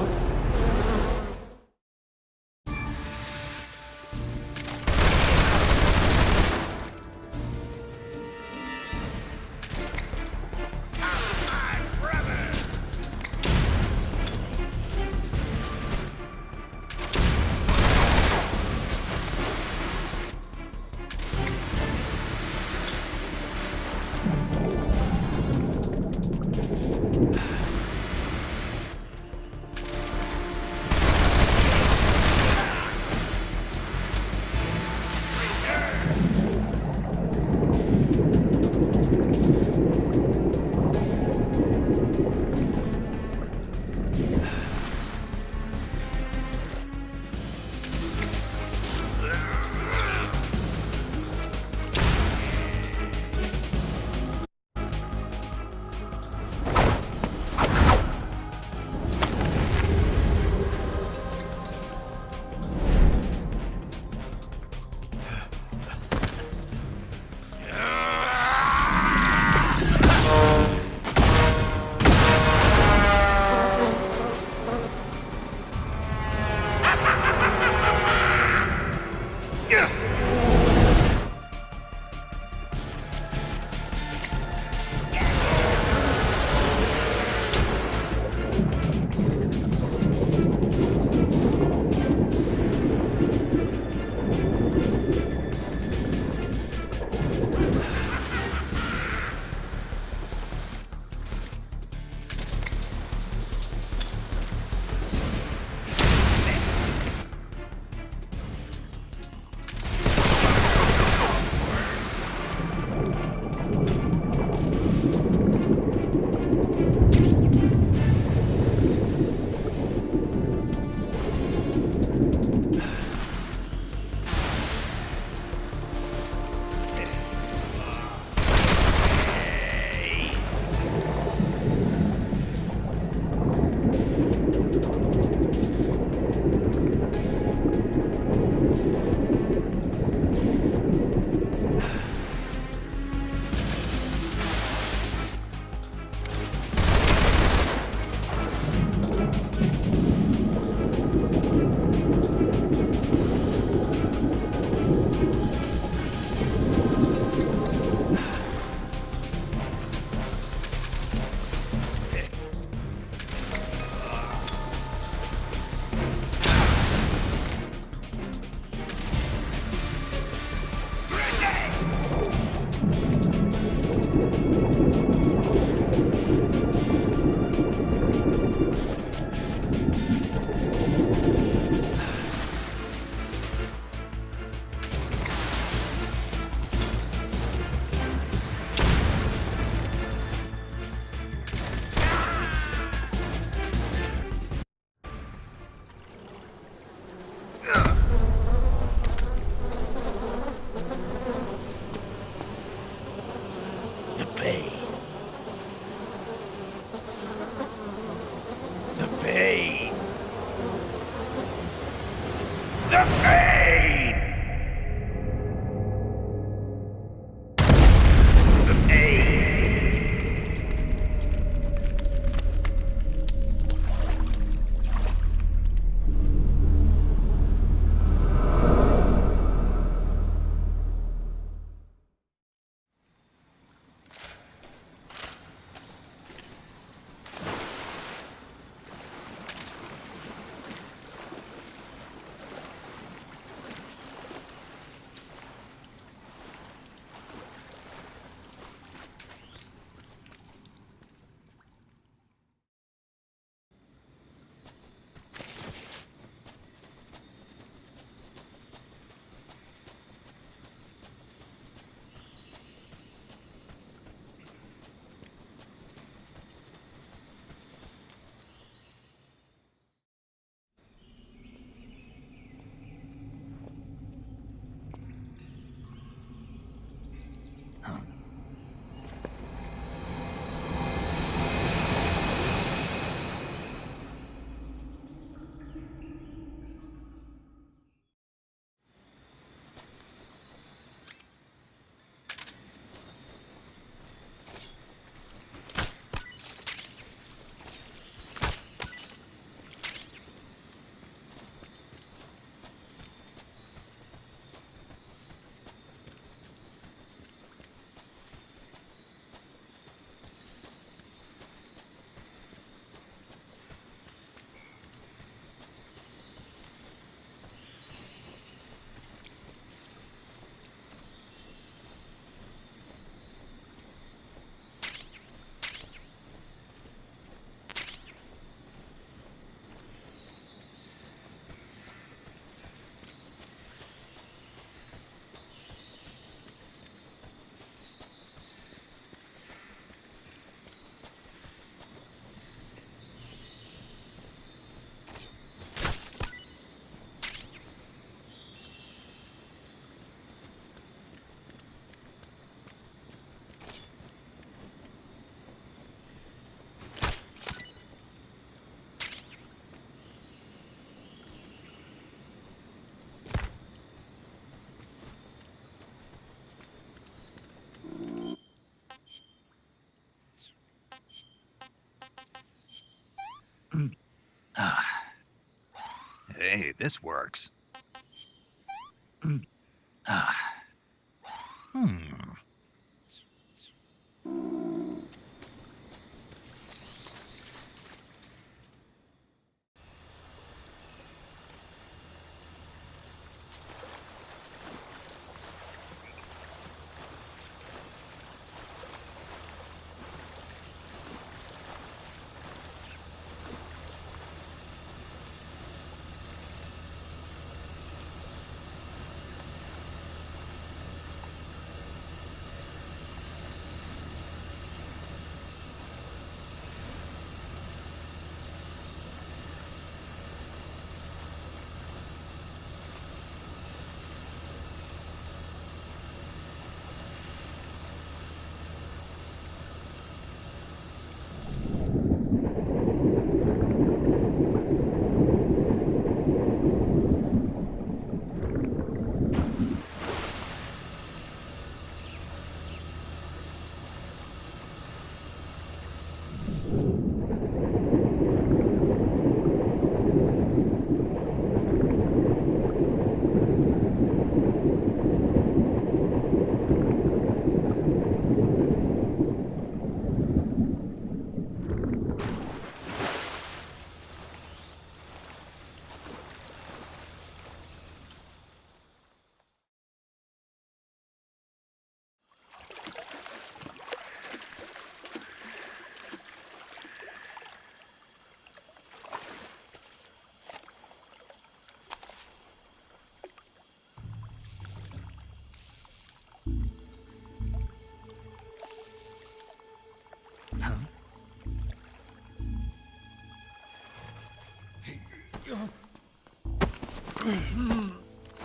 this works.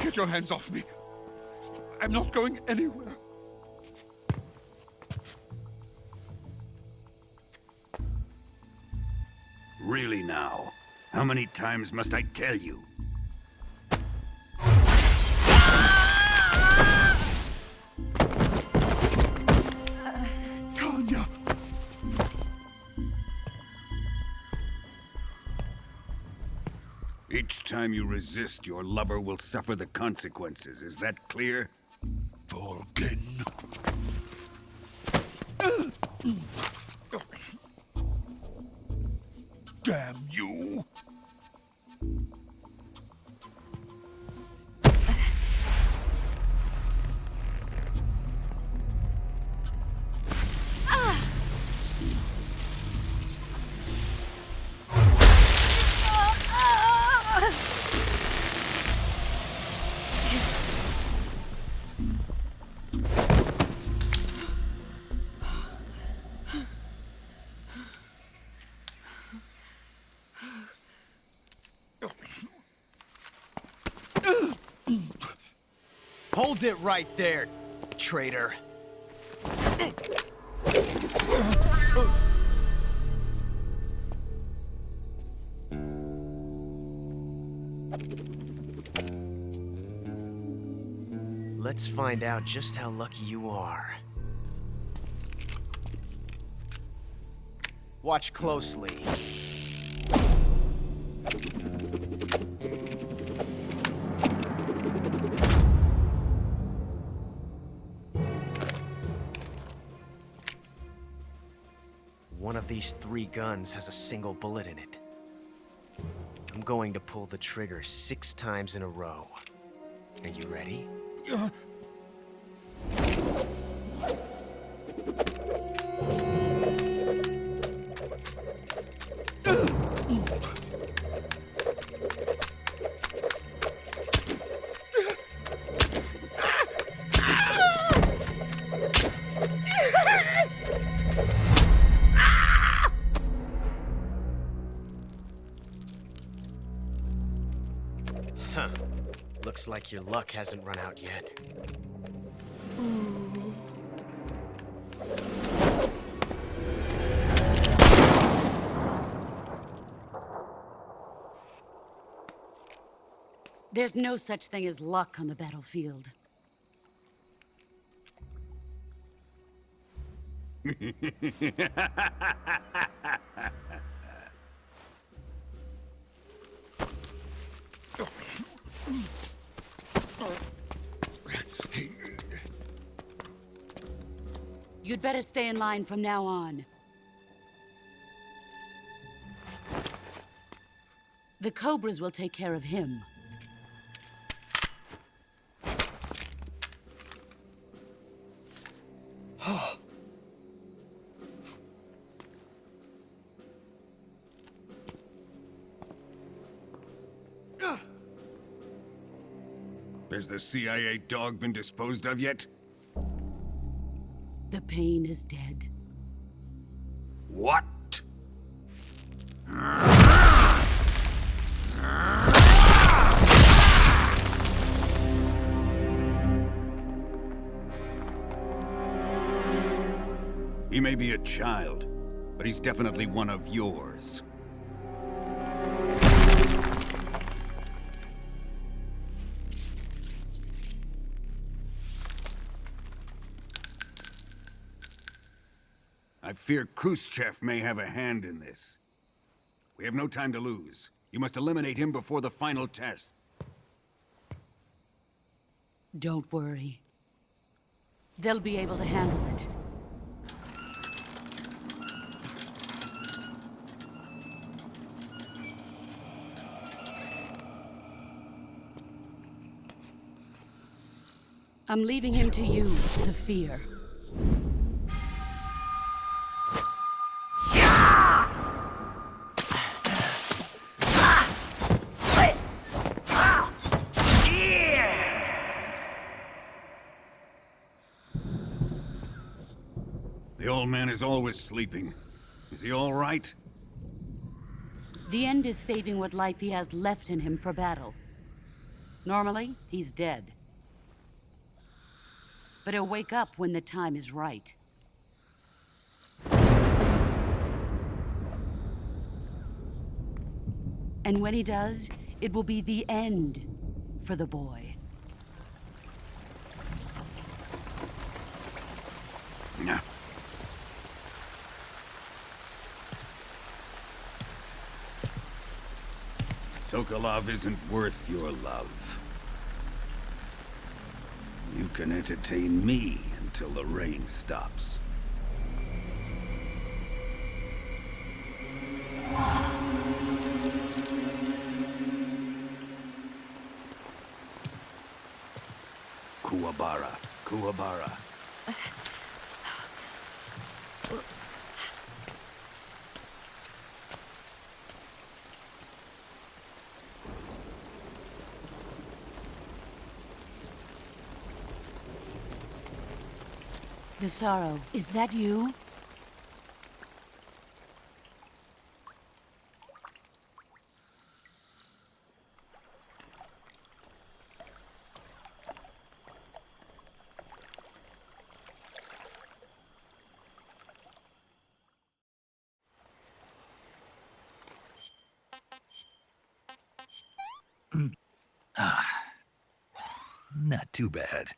Get your hands off me. I'm not going anywhere. Really now? How many times must I tell you? Tanya! Each time you resist, your lover will suffer the consequences. Is that clear? Volgin. Damn you! Hold it right there, traitor. Let's find out just how lucky you are. Watch closely. One of these 3 guns has a single bullet in it. I'm going to pull the trigger 6 times in a row. Are you ready? Huh. Looks like your luck hasn't run out yet. There's no such thing as luck on the battlefield. You'd better stay in line from now on. The Cobras will take care of him. Has the CIA dog been disposed of yet? The pain is dead. What? He may be a child, but he's definitely one of yours. I fear Khrushchev may have a hand in this. We have no time to lose. You must eliminate him before the final test. Don't worry. They'll be able to handle it. I'm leaving him to you, the fear. The old man is always sleeping. Is he all right? The end is saving what life he has left in him for battle. Normally, he's dead. But he'll wake up when the time is right. And when he does, it will be the end for the boy. Yeah. Sokolov isn't worth your love. You can entertain me until the rain stops. Kuwabara, Kuwabara. The sorrow, is that you? Not too bad.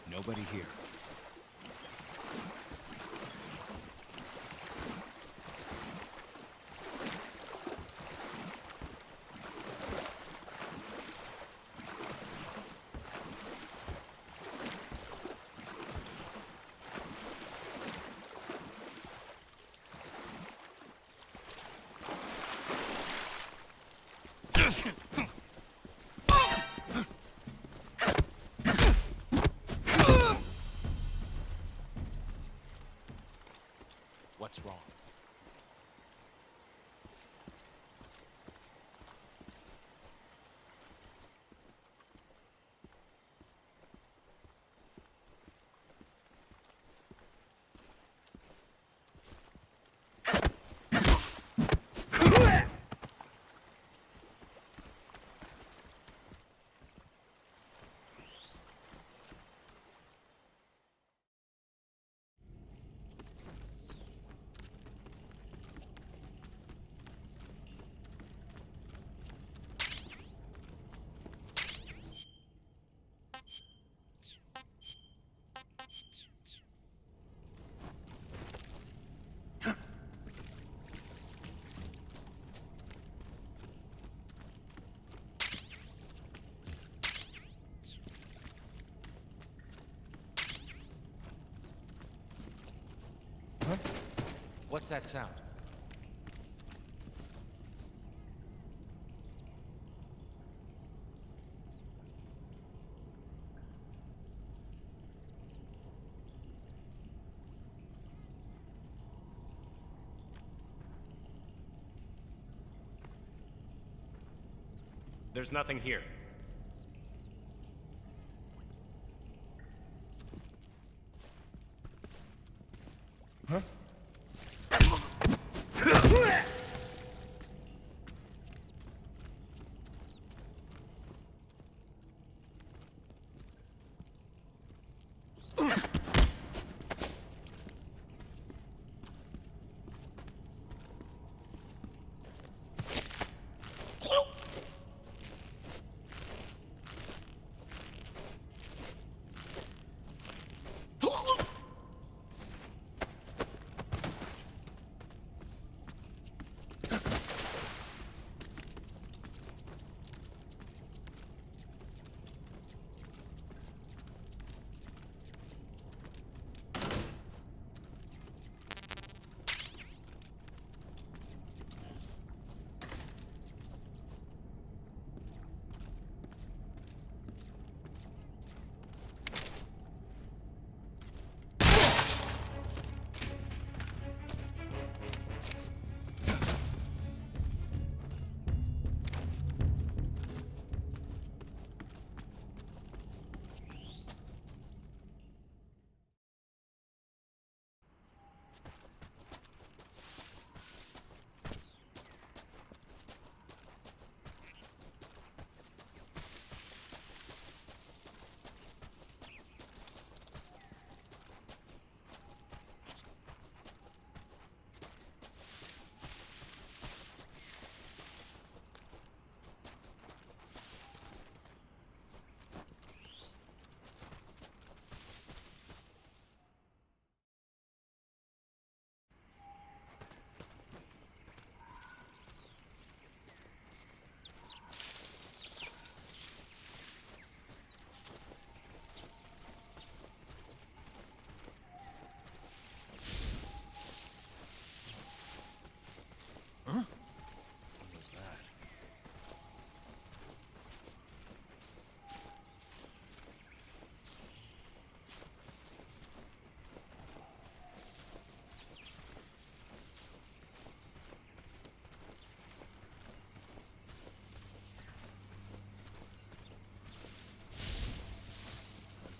Nobody here. What's wrong? Huh? What's that sound? There's nothing here. Huh?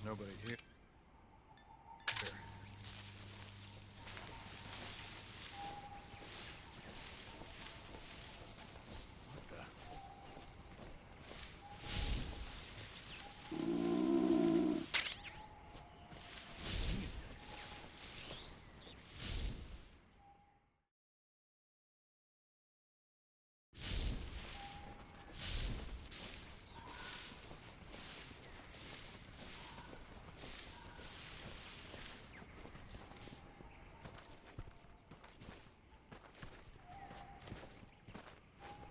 Nobody here.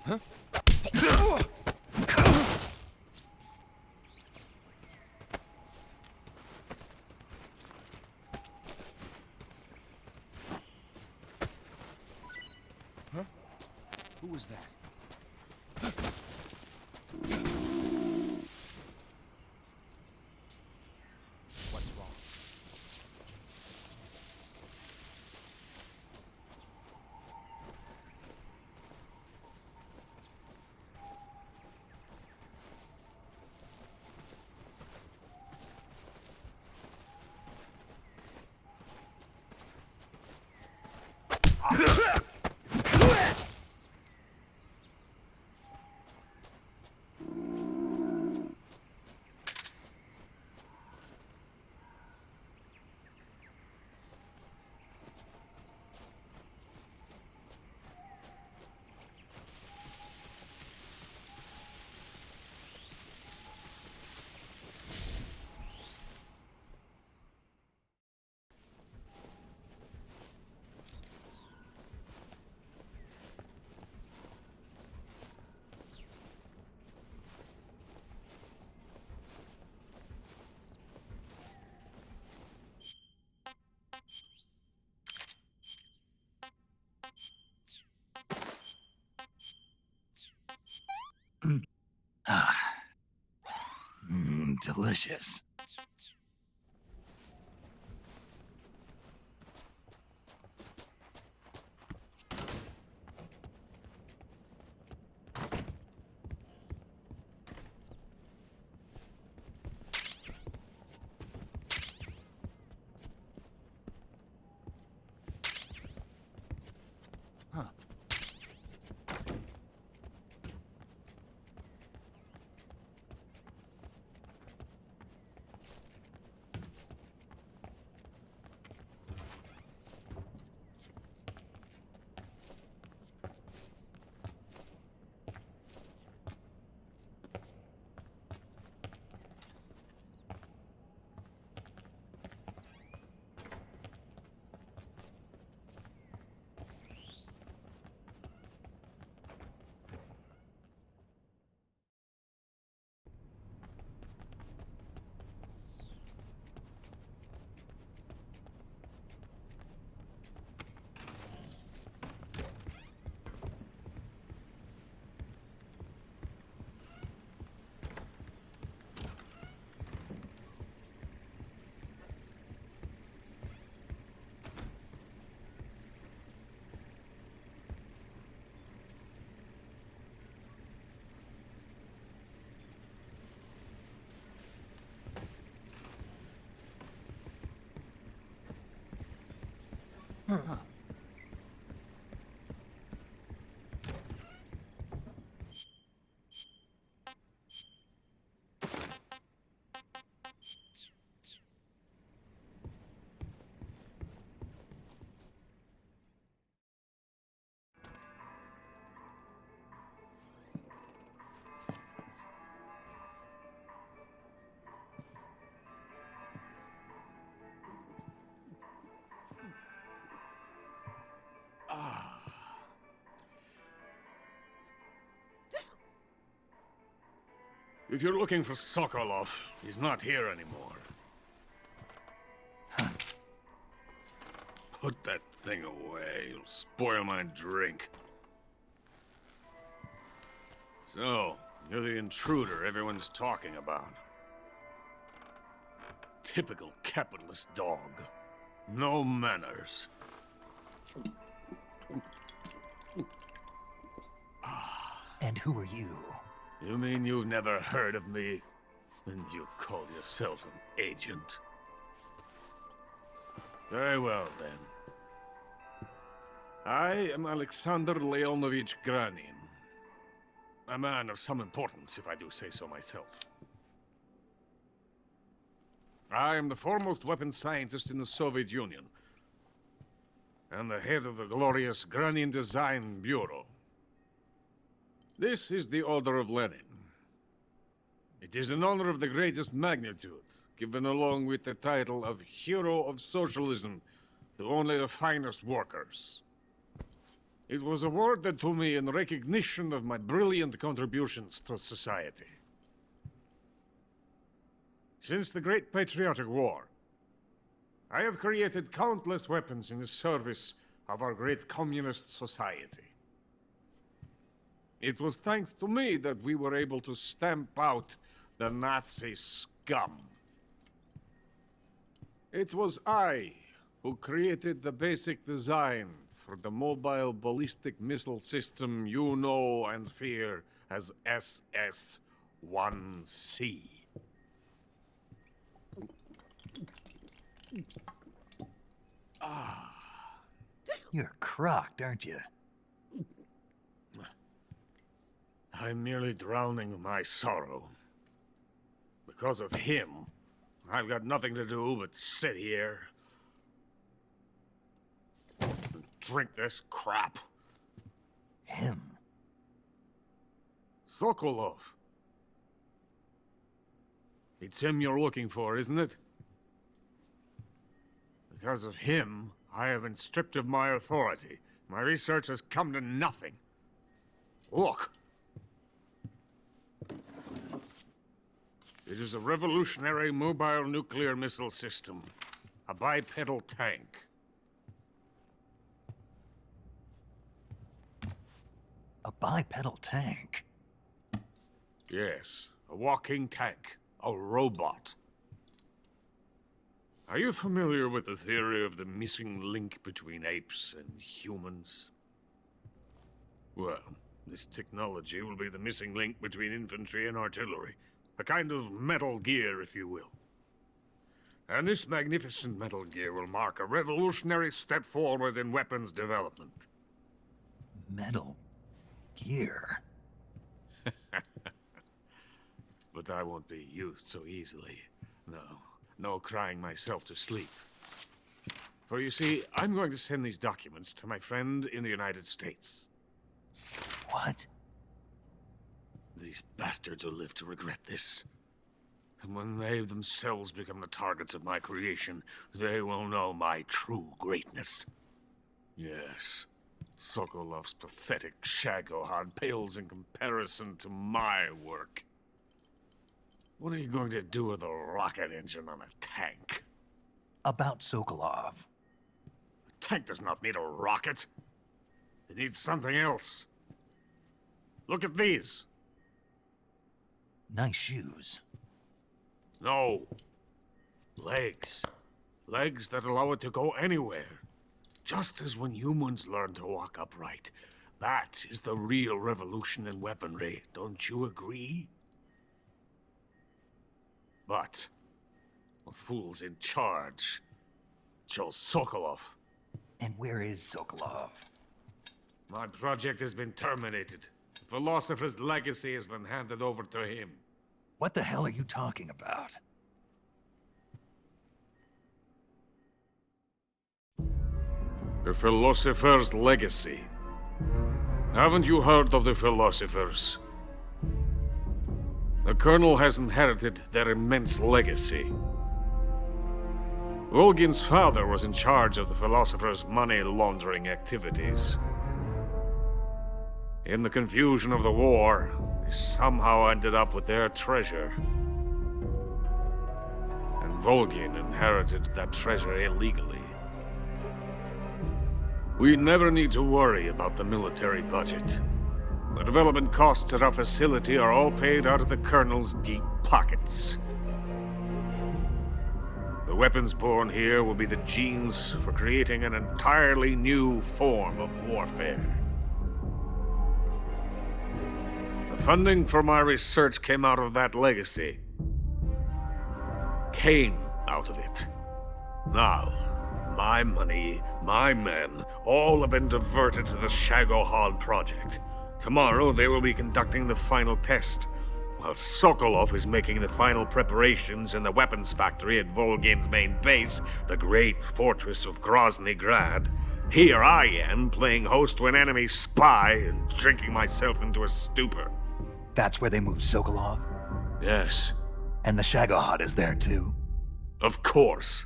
Huh? Huh? Who was that? delicious. Huh. If you're looking for Sokolov, he's not here anymore. Put that thing away. You'll spoil my drink. So, you're the intruder everyone's talking about. Typical capitalist dog. No manners. And who are you? You mean you've never heard of me? And you call yourself an agent? Very well, then. I am Alexander Leonovich Granin. A man of some importance, if I do say so myself. I am the foremost weapons scientist in the Soviet Union, and the head of the glorious Granin Design Bureau. This is the Order of Lenin. It is an honor of the greatest magnitude, given along with the title of Hero of Socialism to only the finest workers. It was awarded to me in recognition of my brilliant contributions to society. Since the Great Patriotic War, I have created countless weapons in the service of our great communist society. It was thanks to me that we were able to stamp out the Nazi scum. It was I who created the basic design for the mobile ballistic missile system you know and fear as SS-1C. You're crocked, aren't you? I'm merely drowning my sorrow. Because of him, I've got nothing to do but sit here and drink this crap. Him? Sokolov. It's him you're looking for, isn't it? Because of him, I have been stripped of my authority. My research has come to nothing. Look. It is a revolutionary mobile nuclear missile system. A bipedal tank. A bipedal tank? Yes, a walking tank. A robot. Are you familiar with the theory of the missing link between apes and humans? Well, this technology will be the missing link between infantry and artillery. A kind of Metal Gear, if you will. And this magnificent Metal Gear will mark a revolutionary step forward in weapons development. Metal Gear? But I won't be used so easily. No crying myself to sleep. For you see, I'm going to send these documents to my friend in the United States. What? These bastards will live to regret this. And when they themselves become the targets of my creation, they will know my true greatness. Yes, Sokolov's pathetic Shagohod pales in comparison to my work. What are you going to do with a rocket engine on a tank? About Sokolov. A tank does not need a rocket. It needs something else. Look at these. Nice shoes. No. Legs. Legs that allow it to go anywhere. Just as when humans learn to walk upright. That is the real revolution in weaponry. Don't you agree? But the fool's in charge. Joe Sokolov. And where is Sokolov? My project has been terminated. The philosopher's legacy has been handed over to him. What the hell are you talking about? The philosopher's legacy. Haven't you heard of the philosophers? The Colonel has inherited their immense legacy. Volgin's father was in charge of the philosophers' money laundering activities. In the confusion of the war, they somehow ended up with their treasure. And Volgin inherited that treasure illegally. We never need to worry about the military budget. The development costs at our facility are all paid out of the Colonel's deep pockets. The weapons born here will be the genes for creating an entirely new form of warfare. The funding for my research came out of that legacy. Came out of it. Now, my money, my men, all have been diverted to the Shagohod project. Tomorrow, they will be conducting the final test, while Sokolov is making the final preparations in the weapons factory at Volgin's main base, the great fortress of Grozny Grad. Here I am, playing host to an enemy spy and drinking myself into a stupor. That's where they moved Sokolov? Yes. And the Shagohod is there too? Of course.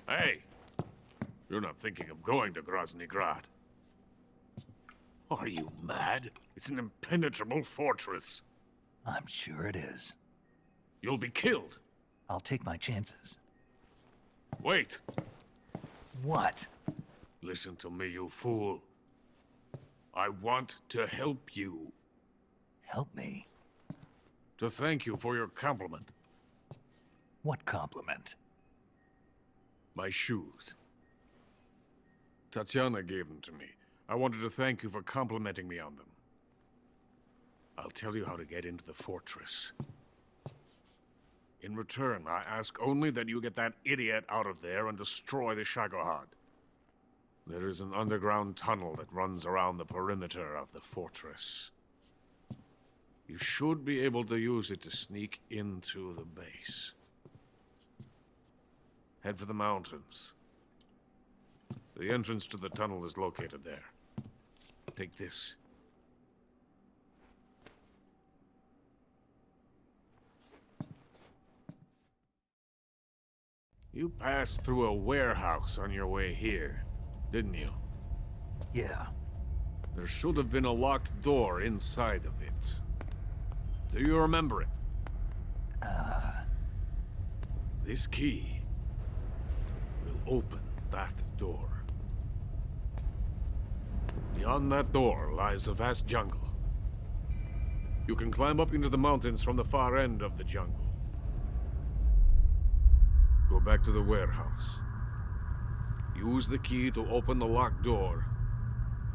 Hey, you're not thinking of going to Grozny Grad. Are you mad? It's an impenetrable fortress. I'm sure it is. You'll be killed. I'll take my chances. Wait. What? Listen to me, you fool. I want to help you. Help me? To thank you for your compliment. What compliment? My shoes. Tatiana gave them to me. I wanted to thank you for complimenting me on them. I'll tell you how to get into the fortress. In return, I ask only that you get that idiot out of there and destroy the Shagohod. There is an underground tunnel that runs around the perimeter of the fortress. You should be able to use it to sneak into the base. Head for the mountains. The entrance to the tunnel is located there. Take this. You passed through a warehouse on your way here, didn't you? Yeah. There should have been a locked door inside of it. Do you remember it? This key will open that door. Beyond that door lies a vast jungle. You can climb up into the mountains from the far end of the jungle. Go back to the warehouse. Use the key to open the locked door,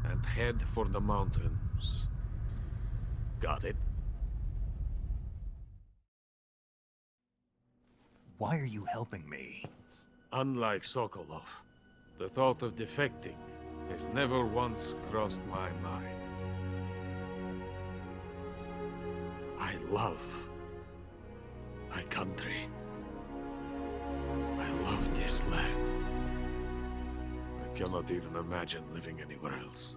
and head for the mountains. Got it? Why are you helping me? Unlike Sokolov, the thought of defecting has never once crossed my mind. I love my country. I love this land. I cannot even imagine living anywhere else.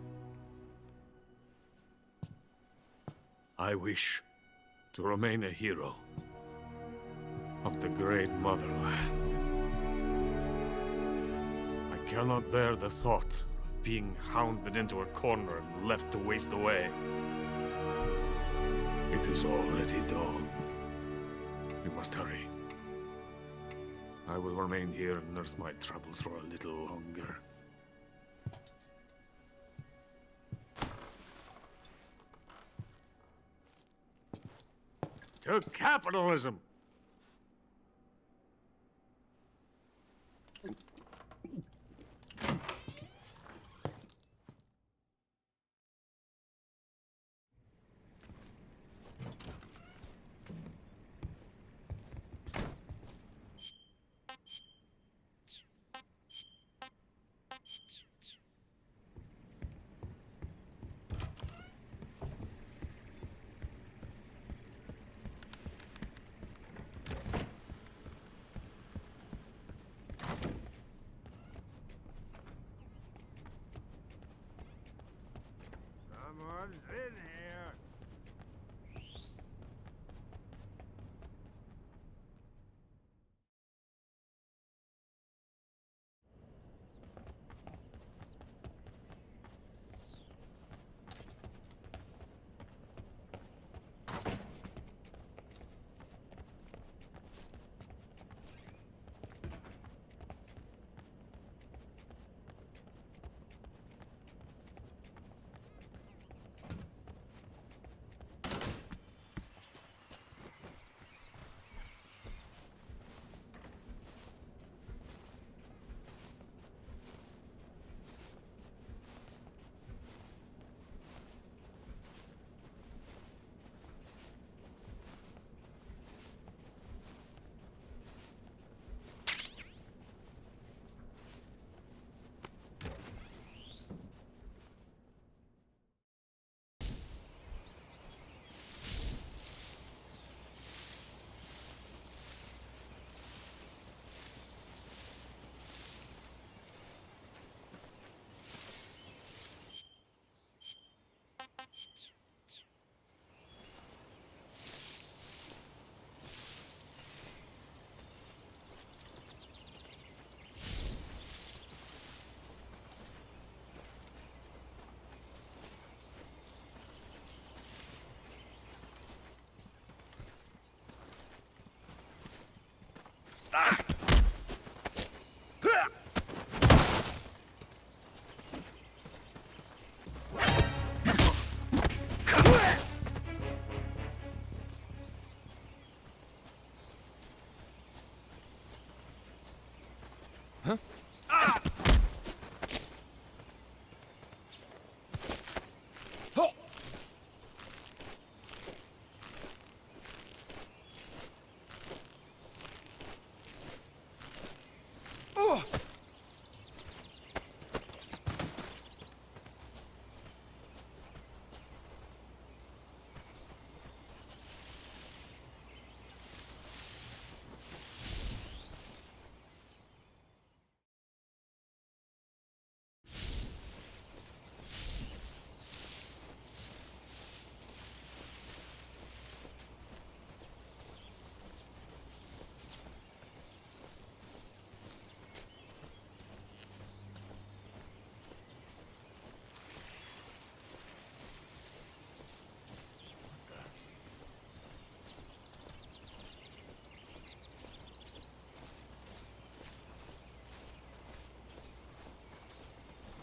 I wish to remain a hero of the great motherland. I cannot bear the thought of being hounded into a corner and left to waste away. It is already dawn. We must hurry. I will remain here and nurse my troubles for a little longer. To capitalism! Someone's in here.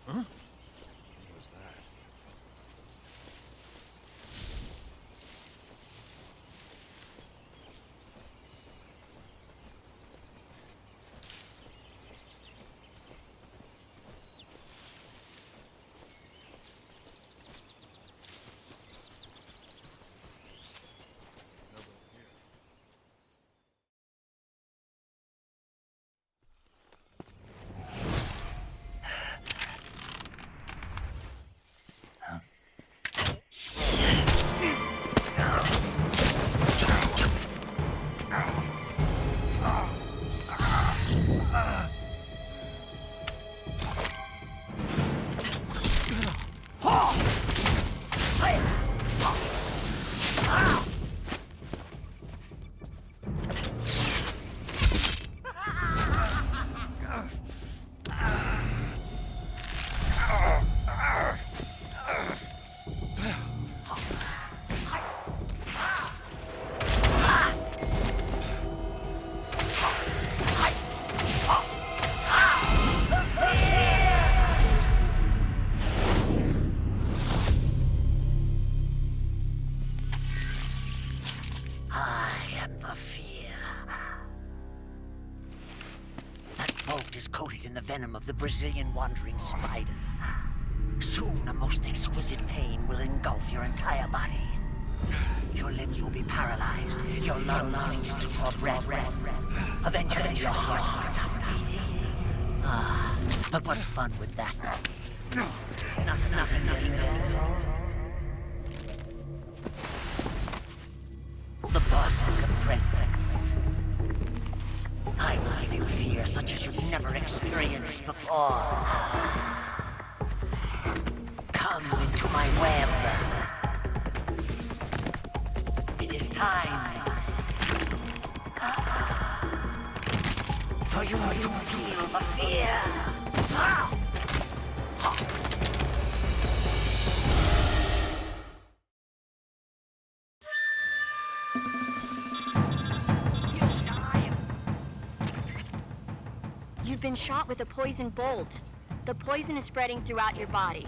Huh? What was that? the Brazilian wandering spider. Soon, a most exquisite pain will engulf your entire body. Your limbs will be paralyzed, your lungs cease to draw breath. Eventually, your heart will stop beating. Ah, but what fun would that be? Nothing at all. The boss's apprentice. I will give you fear such as you've never experienced before. Come into my web. It is time for you to feel the fear. You've been shot with a poison bolt. The poison is spreading throughout your body.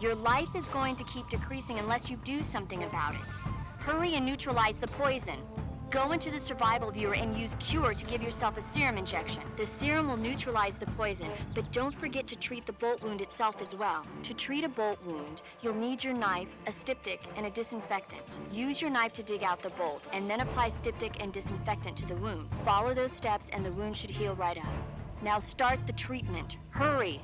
Your life is going to keep decreasing unless you do something about it. Hurry and neutralize the poison. Go into the survival viewer and use Cure to give yourself a serum injection. The serum will neutralize the poison, but don't forget to treat the bolt wound itself as well. To treat a bolt wound, you'll need your knife, a styptic, and a disinfectant. Use your knife to dig out the bolt, and then apply styptic and disinfectant to the wound. Follow those steps and the wound should heal right up. Now start the treatment. Hurry!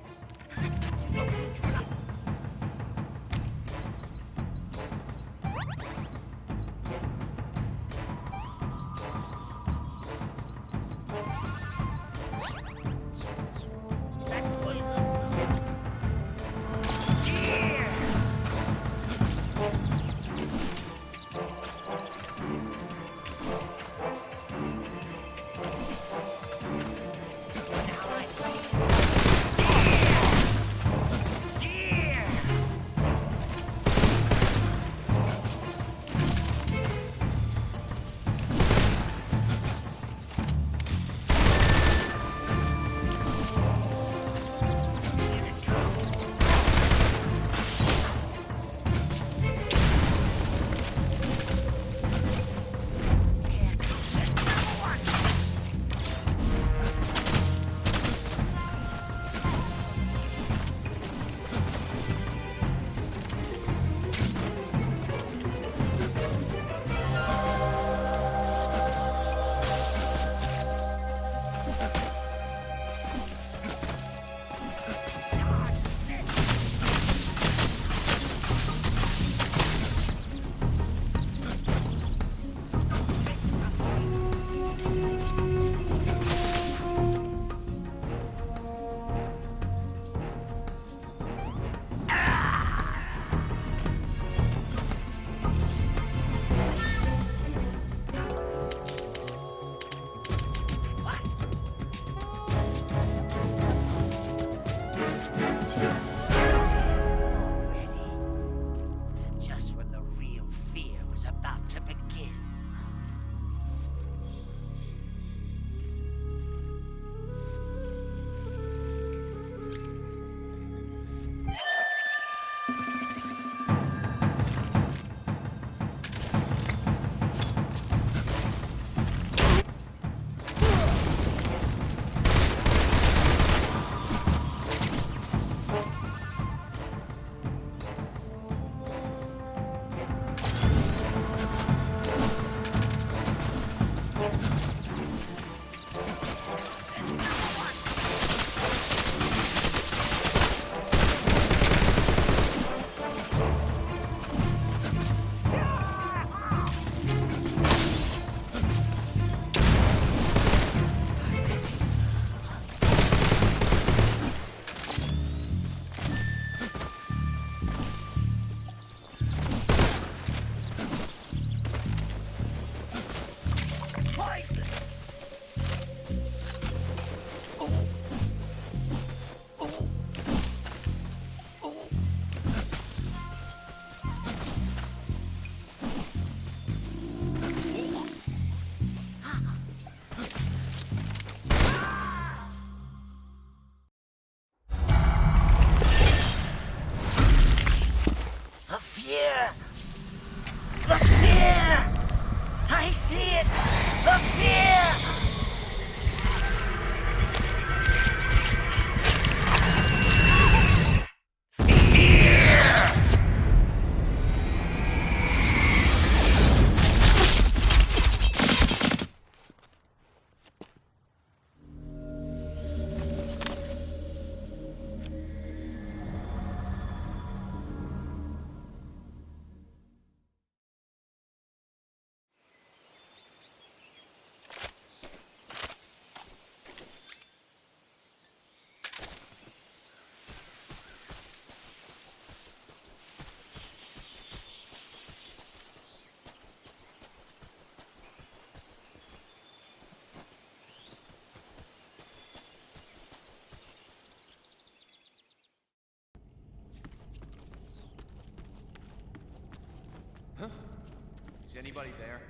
Is anybody there?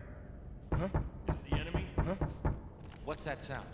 Huh? Is it the enemy? Huh? What's that sound?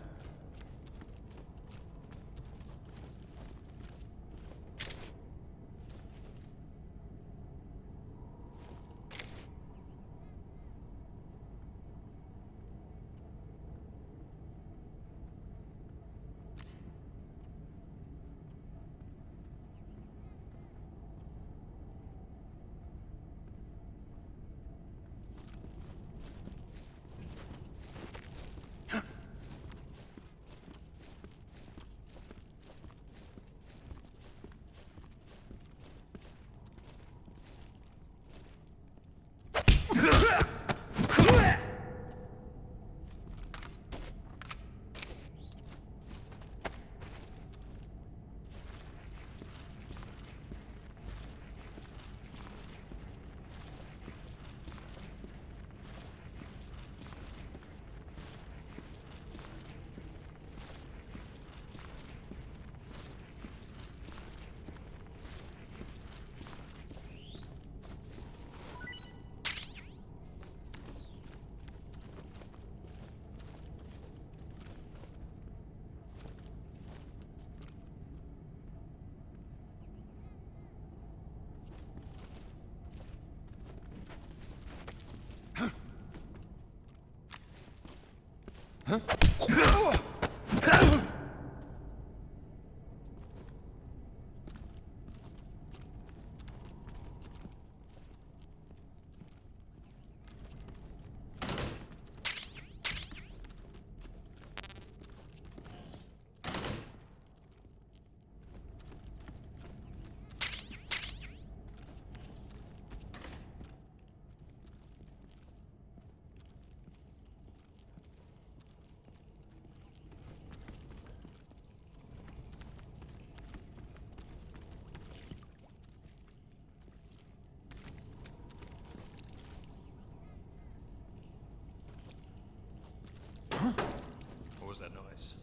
What was that noise?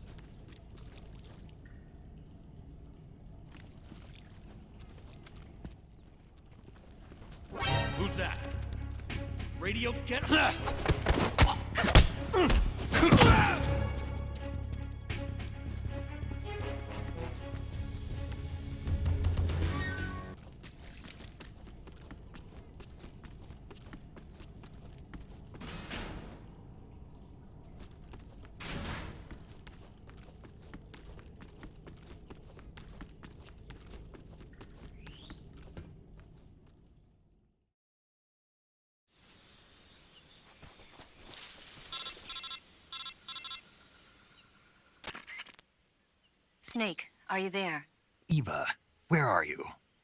Who's that? Radio, get Snake, are you there? Eva, where are you?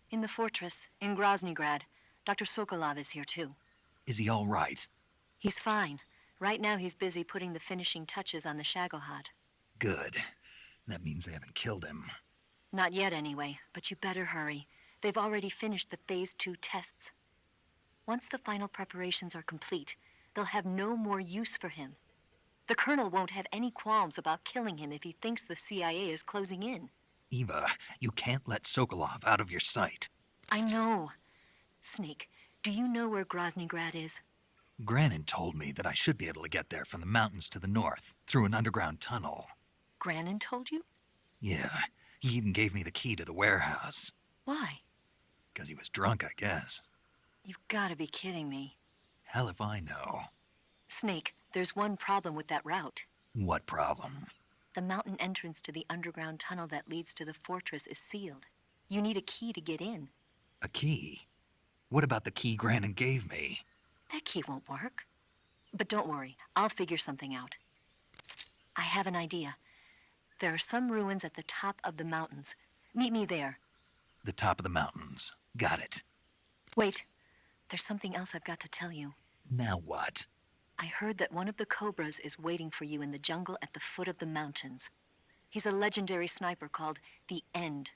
In the fortress, in Groznygrad. Dr. Sokolov is here too. Is he all right? He's fine. Right now he's busy putting the finishing touches on the Shagohod. Good. That means they haven't killed him. Not yet anyway, but you better hurry. They've already finished the Phase 2 tests. Once the final preparations are complete, they'll have no more use for him. The Colonel won't have any qualms about killing him if he thinks the CIA is closing in. Eva, you can't let Sokolov out of your sight. I know. Snake, do you know where Groznygrad is? Granin told me that I should be able to get there from the mountains to the north, through an underground tunnel. Granin told you? Yeah, he even gave me the key to the warehouse. Why? 'Cause he was drunk, I guess. You've got to be kidding me. Hell if I know. Snake, there's one problem with that route. What problem? The mountain entrance to the underground tunnel that leads to the fortress is sealed. You need a key to get in. A key? What about the key Granin gave me? That key won't work. But don't worry, I'll figure something out. I have an idea. There are some ruins at the top of the mountains. Meet me there. The top of the mountains. Got it. Wait, there's something else I've got to tell you. Now what? I heard that one of the Cobras is waiting for you in the jungle at the foot of the mountains. He's a legendary sniper called the End.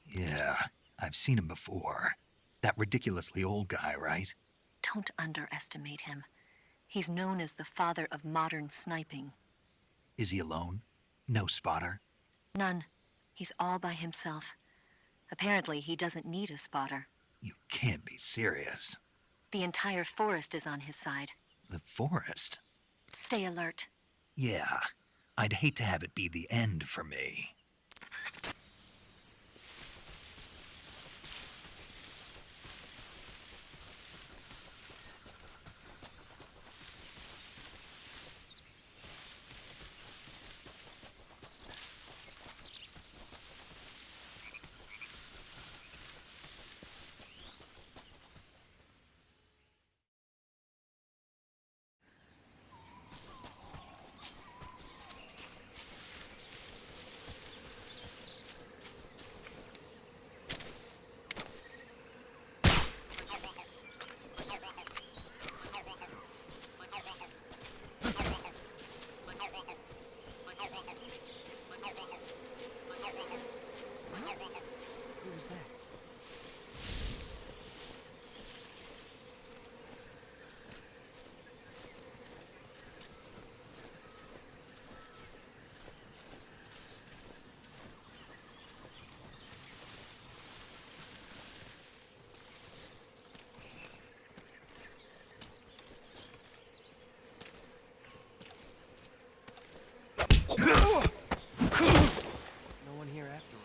Yeah, I've seen him before. That ridiculously old guy, right? Don't underestimate him. He's known as the father of modern sniping. Is he alone? No spotter? None. He's all by himself. Apparently, he doesn't need a spotter. You can't be serious. The entire forest is on his side. The forest? Stay alert. Yeah, I'd hate to have it be the end for me. No one here after all.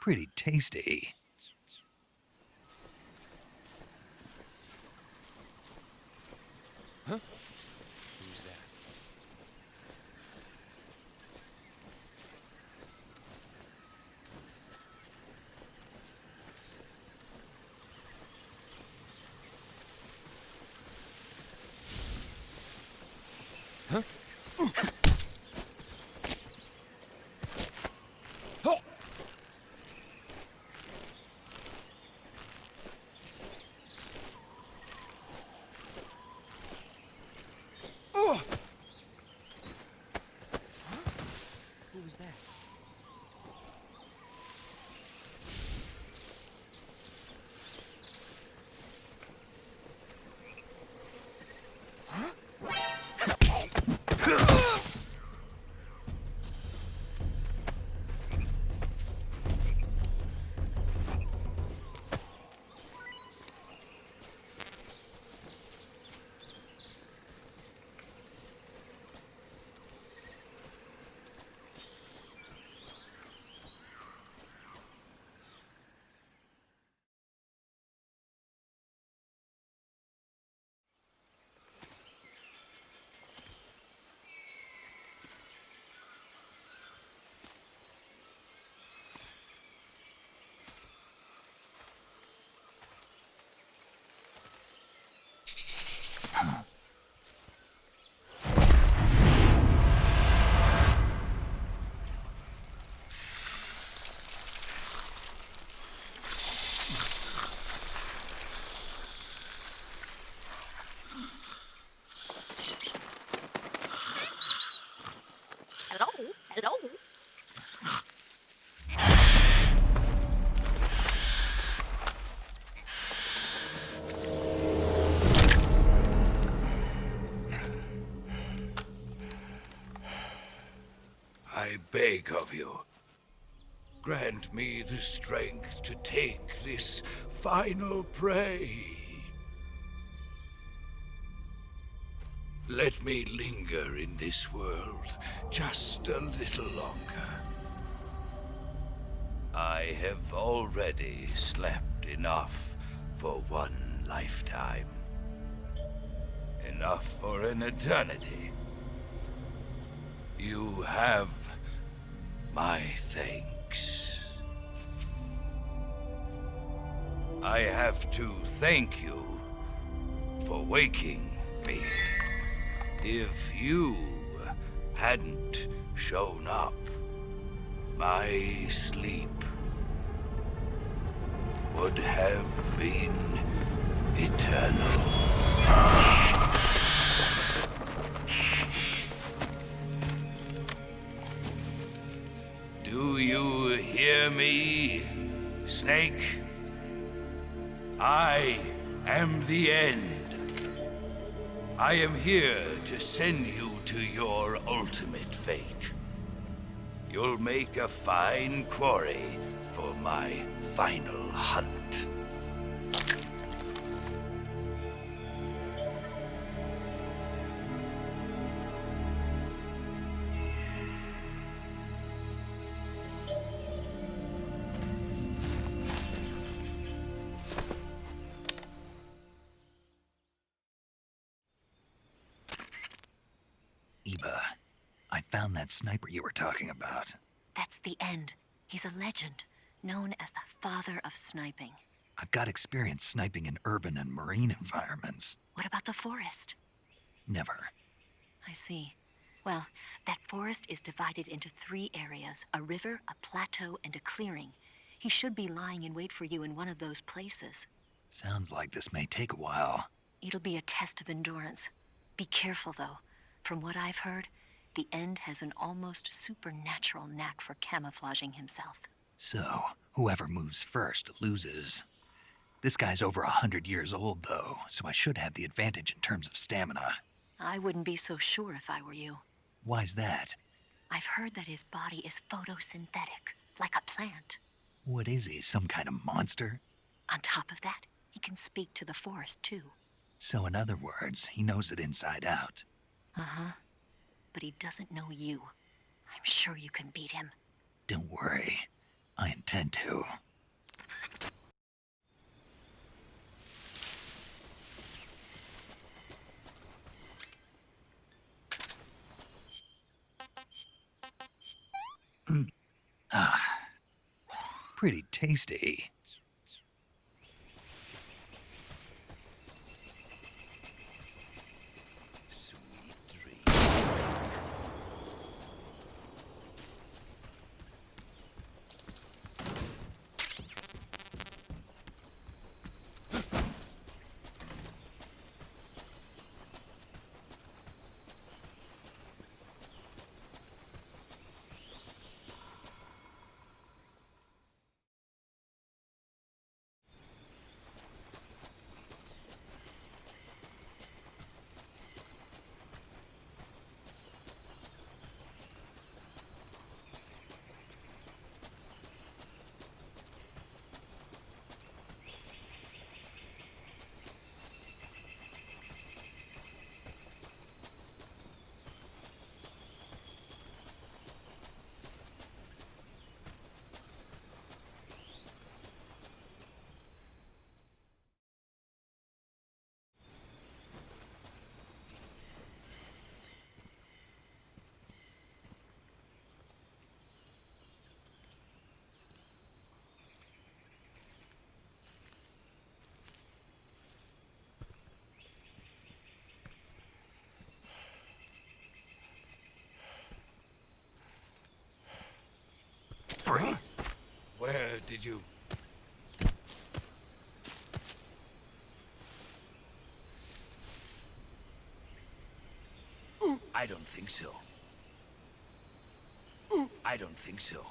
Pretty tasty. Huh? Who's that? Huh? Oh! Oh! Who was that? Hello? Hello? beg of you. Grant me the strength to take this final prey. Let me linger in this world just a little longer. I have already slept enough for one lifetime. Enough for an eternity. You have my thanks. I have to thank you for waking me. If you hadn't shown up, my sleep would have been eternal. Do you hear me, Snake? I am the end. I am here to send you to your ultimate fate. You'll make a fine quarry for my final hunt. Eva, I found that sniper you were talking about. That's the end. He's a legend, known as the father of sniping. I've got experience sniping in urban and marine environments. What about the forest? Never. I see. Well, that forest is divided into 3 areas, a river, a plateau, and a clearing. He should be lying in wait for you in one of those places. Sounds like this may take a while. It'll be a test of endurance. Be careful, though. From what I've heard, the End has an almost supernatural knack for camouflaging himself. So, whoever moves first loses. This guy's over 100 years old, though, so I should have the advantage in terms of stamina. I wouldn't be so sure if I were you. Why's that? I've heard that his body is photosynthetic, like a plant. What is he, some kind of monster? On top of that, he can speak to the forest, too. So in other words, he knows it inside out. Uh-huh. But he doesn't know you. I'm sure you can beat him. Don't worry. I intend to. Pretty tasty. Freeze! Where did you... I don't think so. I don't think so.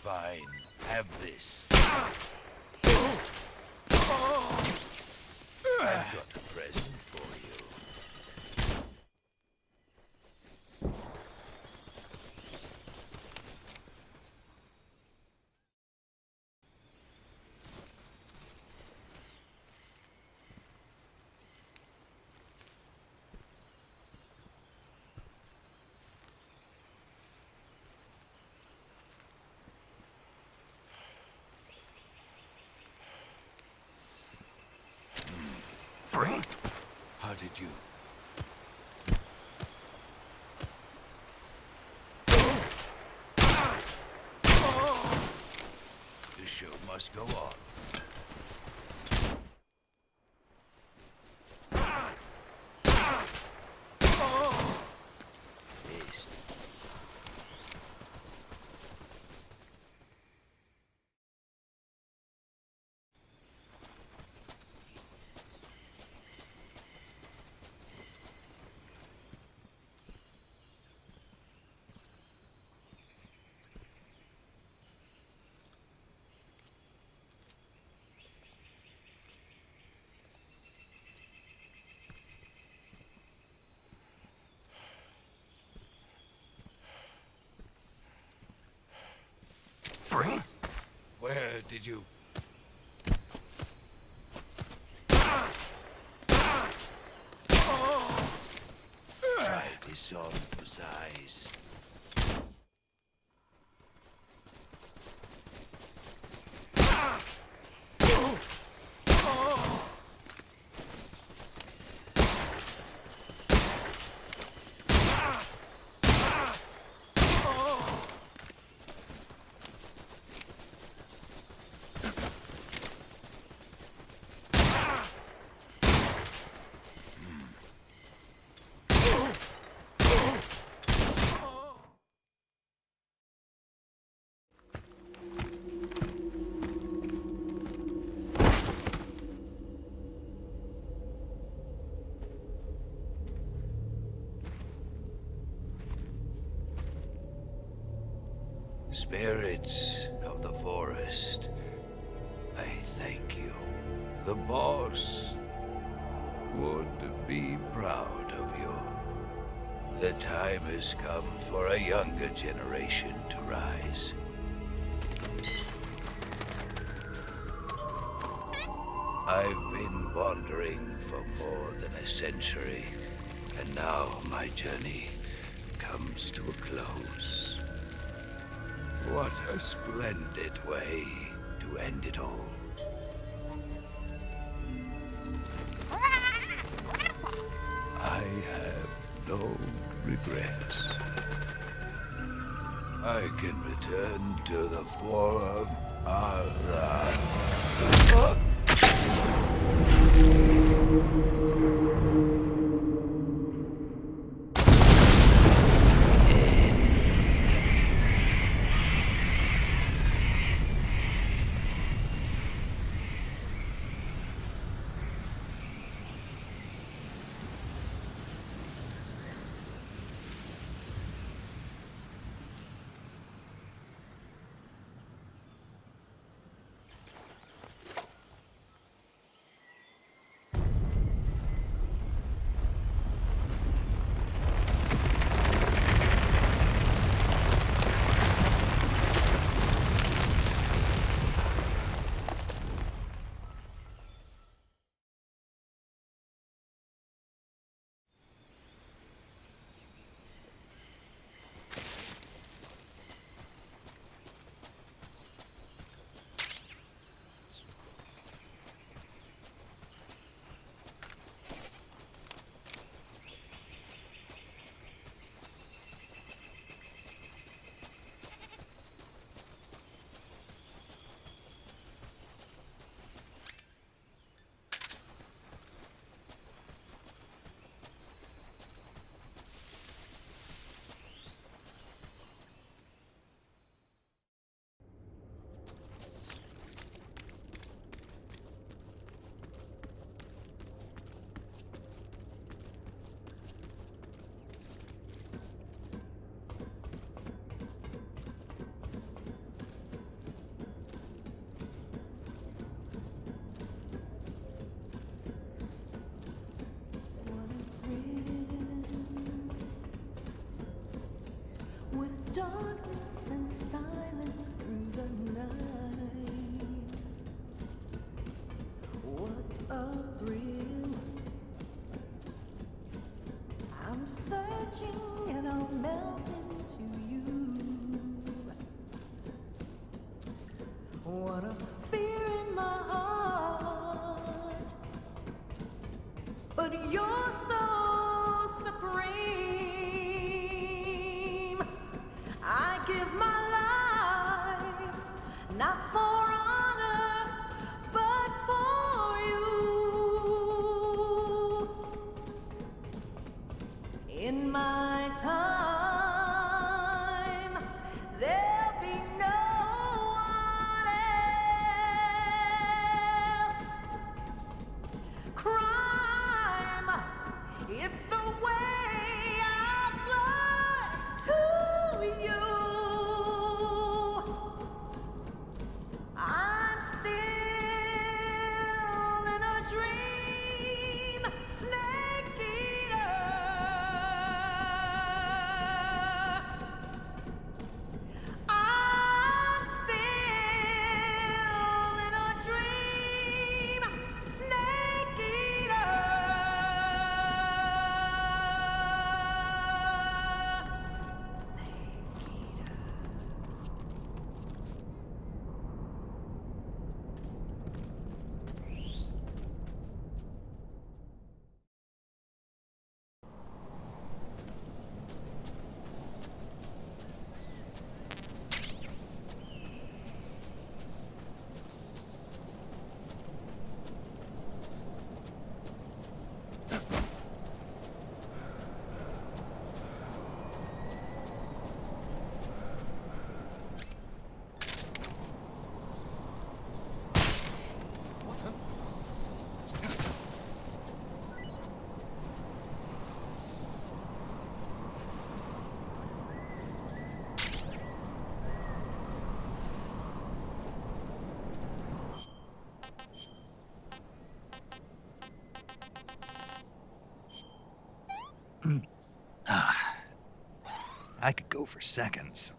Fine. Have this. I've got a present for you. started you. The show must go on. Fist. Freeze? Where did you... Try this on for size. Spirits of the forest, I thank you. The boss would be proud of you. The time has come for a younger generation to rise. I've been wandering for more than a century, and now my journey comes to a close. What a splendid way to end it all. I have no regrets. I can return to the Forum With darkness and silence through the night. What a thrill. I'm searching and I'll melt into you. What a fear in my heart. But you're I could go for seconds.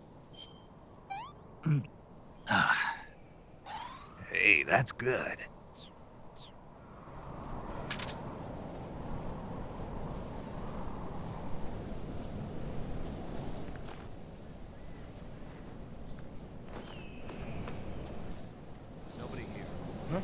Hey, that's good. Nobody here. Huh?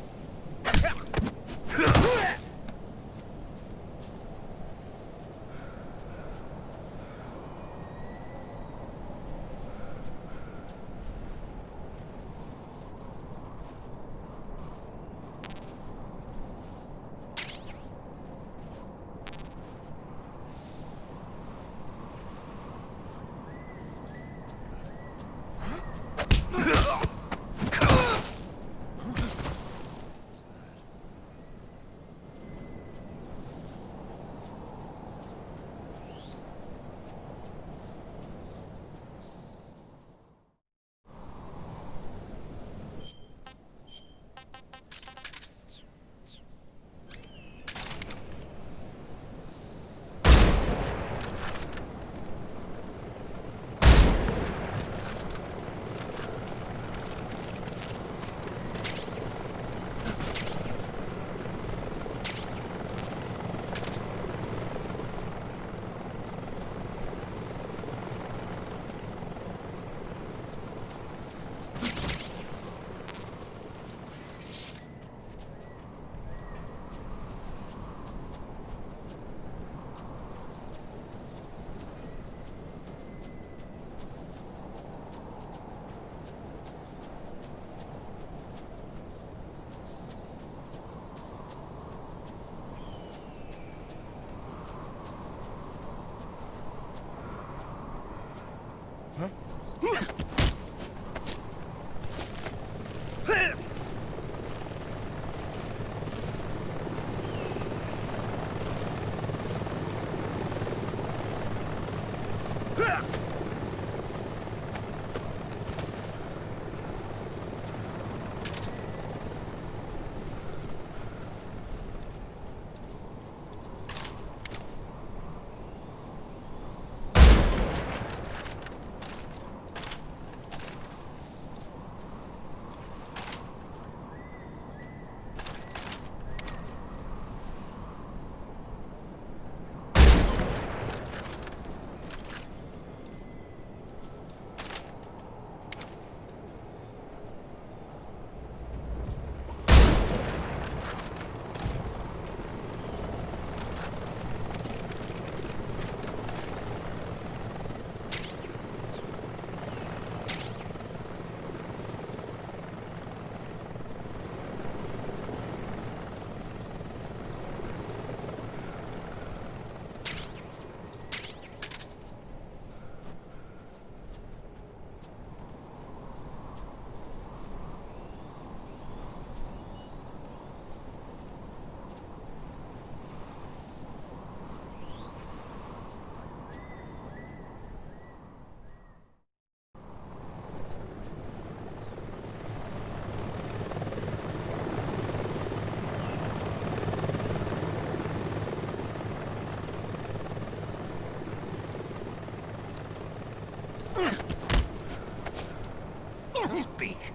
Speak.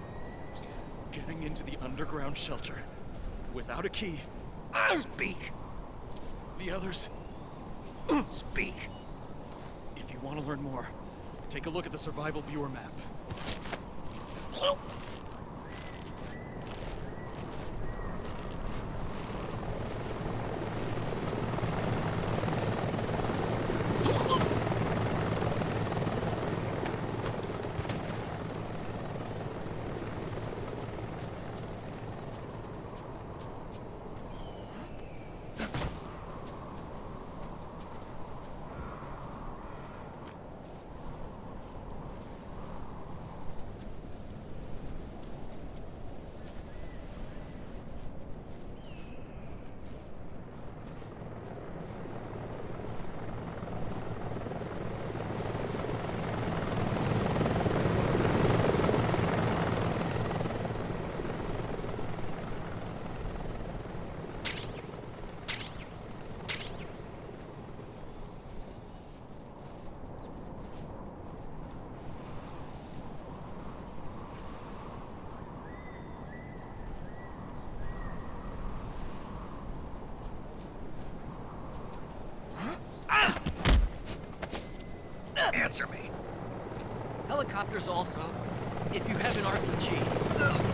Getting into the underground shelter without a key. Speak. The others. Speak. If you want to learn more, take a look at the survival viewer map. helicopters also, if you have an RPG.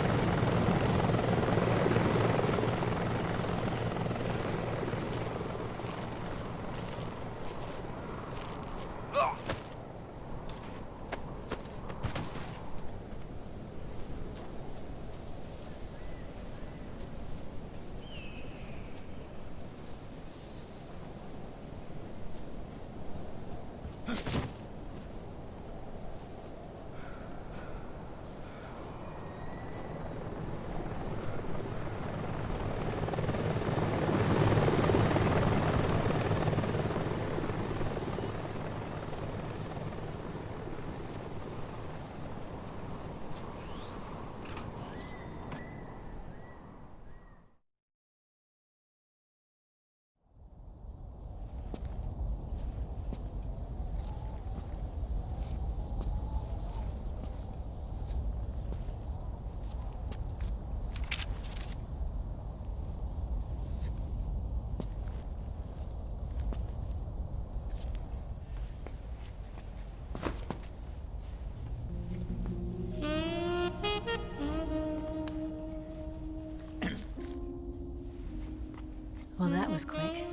Well, that was quick.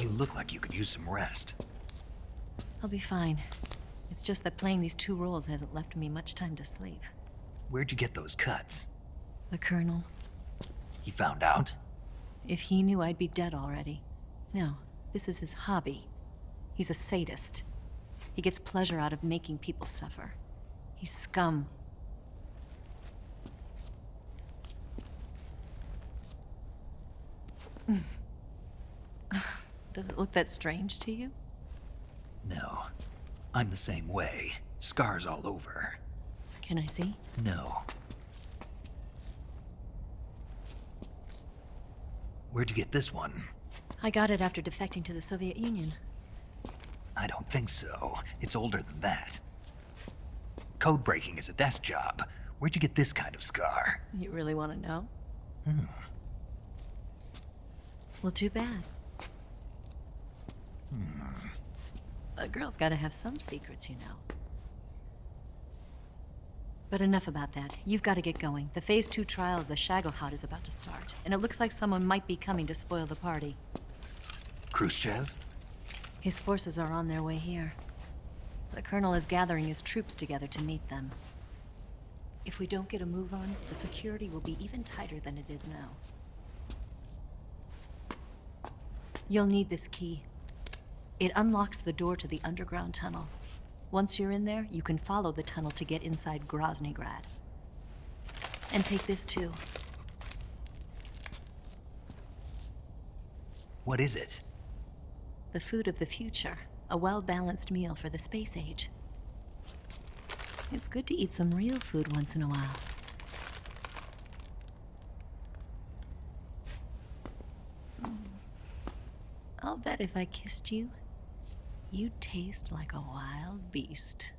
You look like you could use some rest. I'll be fine. It's just that playing these two roles hasn't left me much time to sleep. Where'd you get those cuts? The Colonel. He found out? If he knew, I'd be dead already. No, this is his hobby. He's a sadist. He gets pleasure out of making people suffer. He's scum. Does it look that strange to you? No. I'm the same way. Scars all over. Can I see? No. Where'd you get this one? I got it after defecting to the Soviet Union. I don't think so. It's older than that. Code breaking is a desk job. Where'd you get this kind of scar? You really want to know? Hmm. Well, too bad. A girl's gotta have some secrets, you know. But enough about that. You've got to get going. The Phase 2 trial of the Shagohod is about to start, and it looks like someone might be coming to spoil the party. Khrushchev? His forces are on their way here. The Colonel is gathering his troops together to meet them. If we don't get a move on, the security will be even tighter than it is now. You'll need this key. It unlocks the door to the underground tunnel. Once you're in there, you can follow the tunnel to get inside Groznygrad. And take this too. What is it? The food of the future. A well-balanced meal for the space age. It's good to eat some real food once in a while. I'll bet if I kissed you, you'd taste like a wild beast.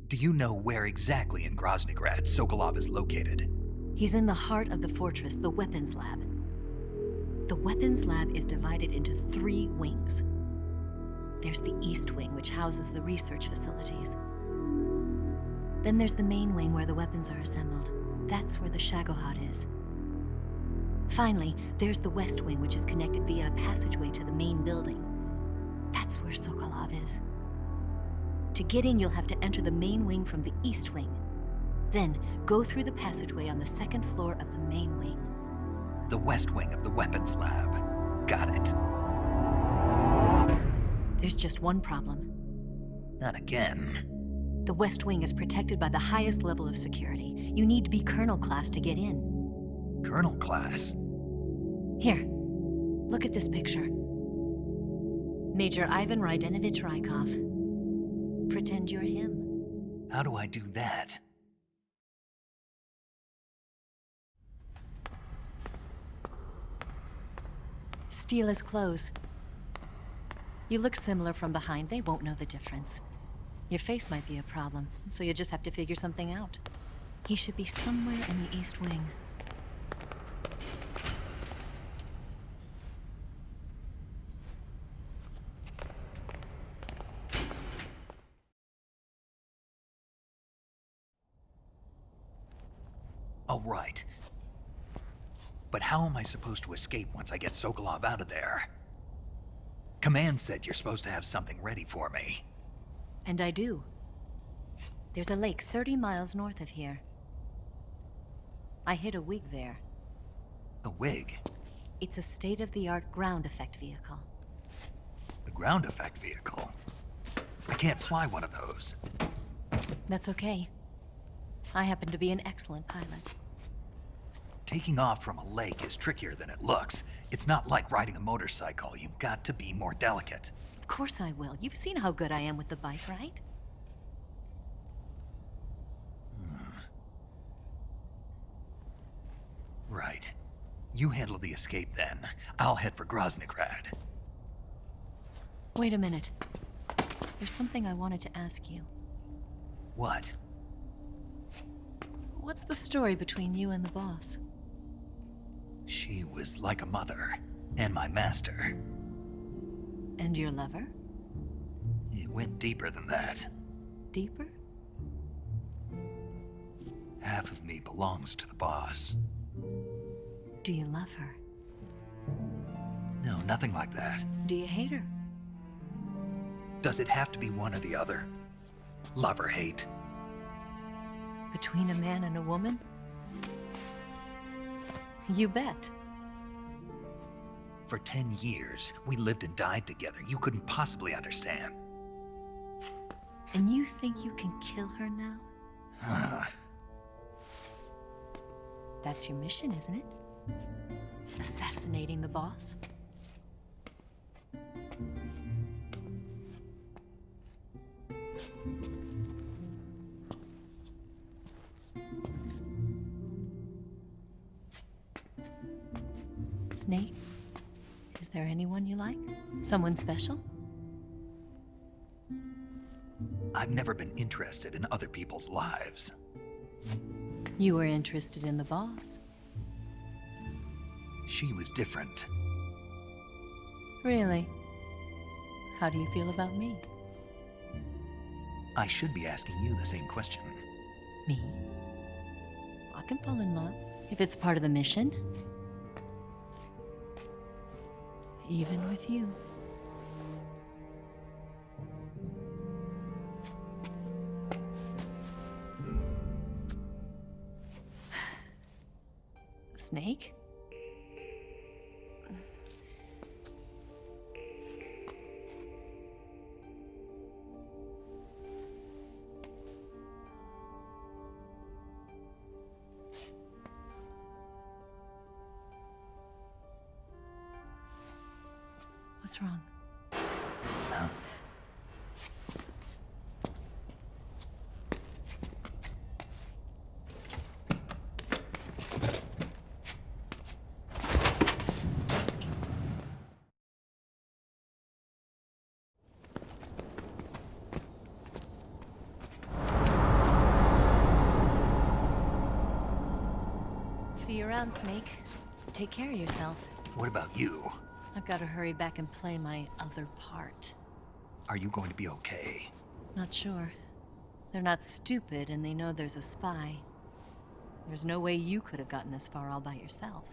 Do you know where exactly in Groznygrad Sokolov is located? He's in the heart of the fortress, the weapons lab. The weapons lab is divided into 3 wings. There's the East Wing, which houses the research facilities. Then there's the main wing where the weapons are assembled. That's where the Shagohod is. Finally, there's the West Wing, which is connected via a passageway to the main building. That's where Sokolov is. To get in, you'll have to enter the main wing from the East Wing. Then, go through the passageway on the 2nd floor of the main wing. The West Wing of the weapons lab. Got it. There's just one problem. Not again. The West Wing is protected by the highest level of security. You need to be Colonel class to get in. Colonel class? Here, look at this picture. Major Ivan Rydenovich Rykov. Pretend you're him. How do I do that? Steal his clothes. You look similar from behind. They won't know the difference. Your face might be a problem, so you just have to figure something out. He should be somewhere in the East Wing. Oh, right. But how am I supposed to escape once I get Sokolov out of there? Command said you're supposed to have something ready for me. And I do. There's a lake 30 miles north of here. I hid a wig there. A wig? It's a state-of-the-art ground effect vehicle. A ground effect vehicle? I can't fly one of those. That's okay. I happen to be an excellent pilot. Taking off from a lake is trickier than it looks. It's not like riding a motorcycle. You've got to be more delicate. Of course I will. You've seen how good I am with the bike, right? Right. You handle the escape then. I'll head for Groznygrad. Wait a minute. There's something I wanted to ask you. What? What's the story between you and the boss? She was like a mother, and my master. And your lover? It went deeper than that. Deeper? Half of me belongs to the boss. Do you love her? No, nothing like that. Do you hate her? Does it have to be one or the other? Love or hate? Between a man and a woman? You bet. For 10 years, we lived and died together. You couldn't possibly understand. And you think you can kill her now? That's your mission, isn't it? Assassinating the boss? Snake? Is there anyone you like? Someone special? I've never been interested in other people's lives. You were interested in the boss. She was different. Really? How do you feel about me? I should be asking you the same question. Me? I can fall in love if it's part of the mission. Even with you. Snake? What's wrong? Huh? See you around, Snake. Take care of yourself. What about you? I've got to hurry back and play my other part. Are you going to be okay? Not sure. They're not stupid, and they know there's a spy. There's no way you could have gotten this far all by yourself.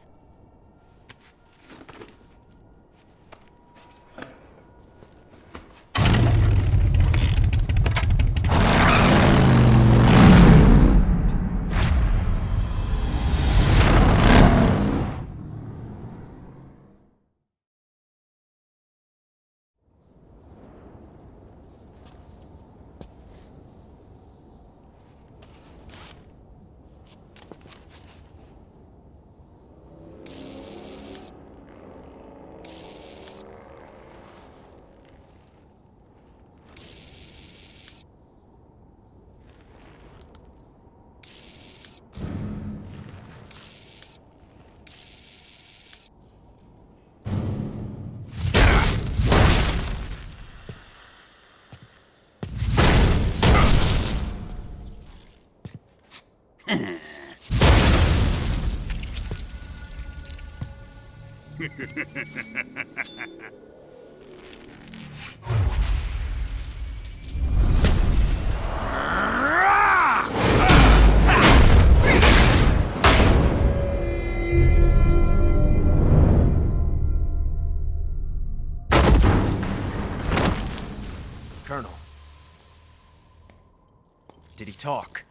Did he talk?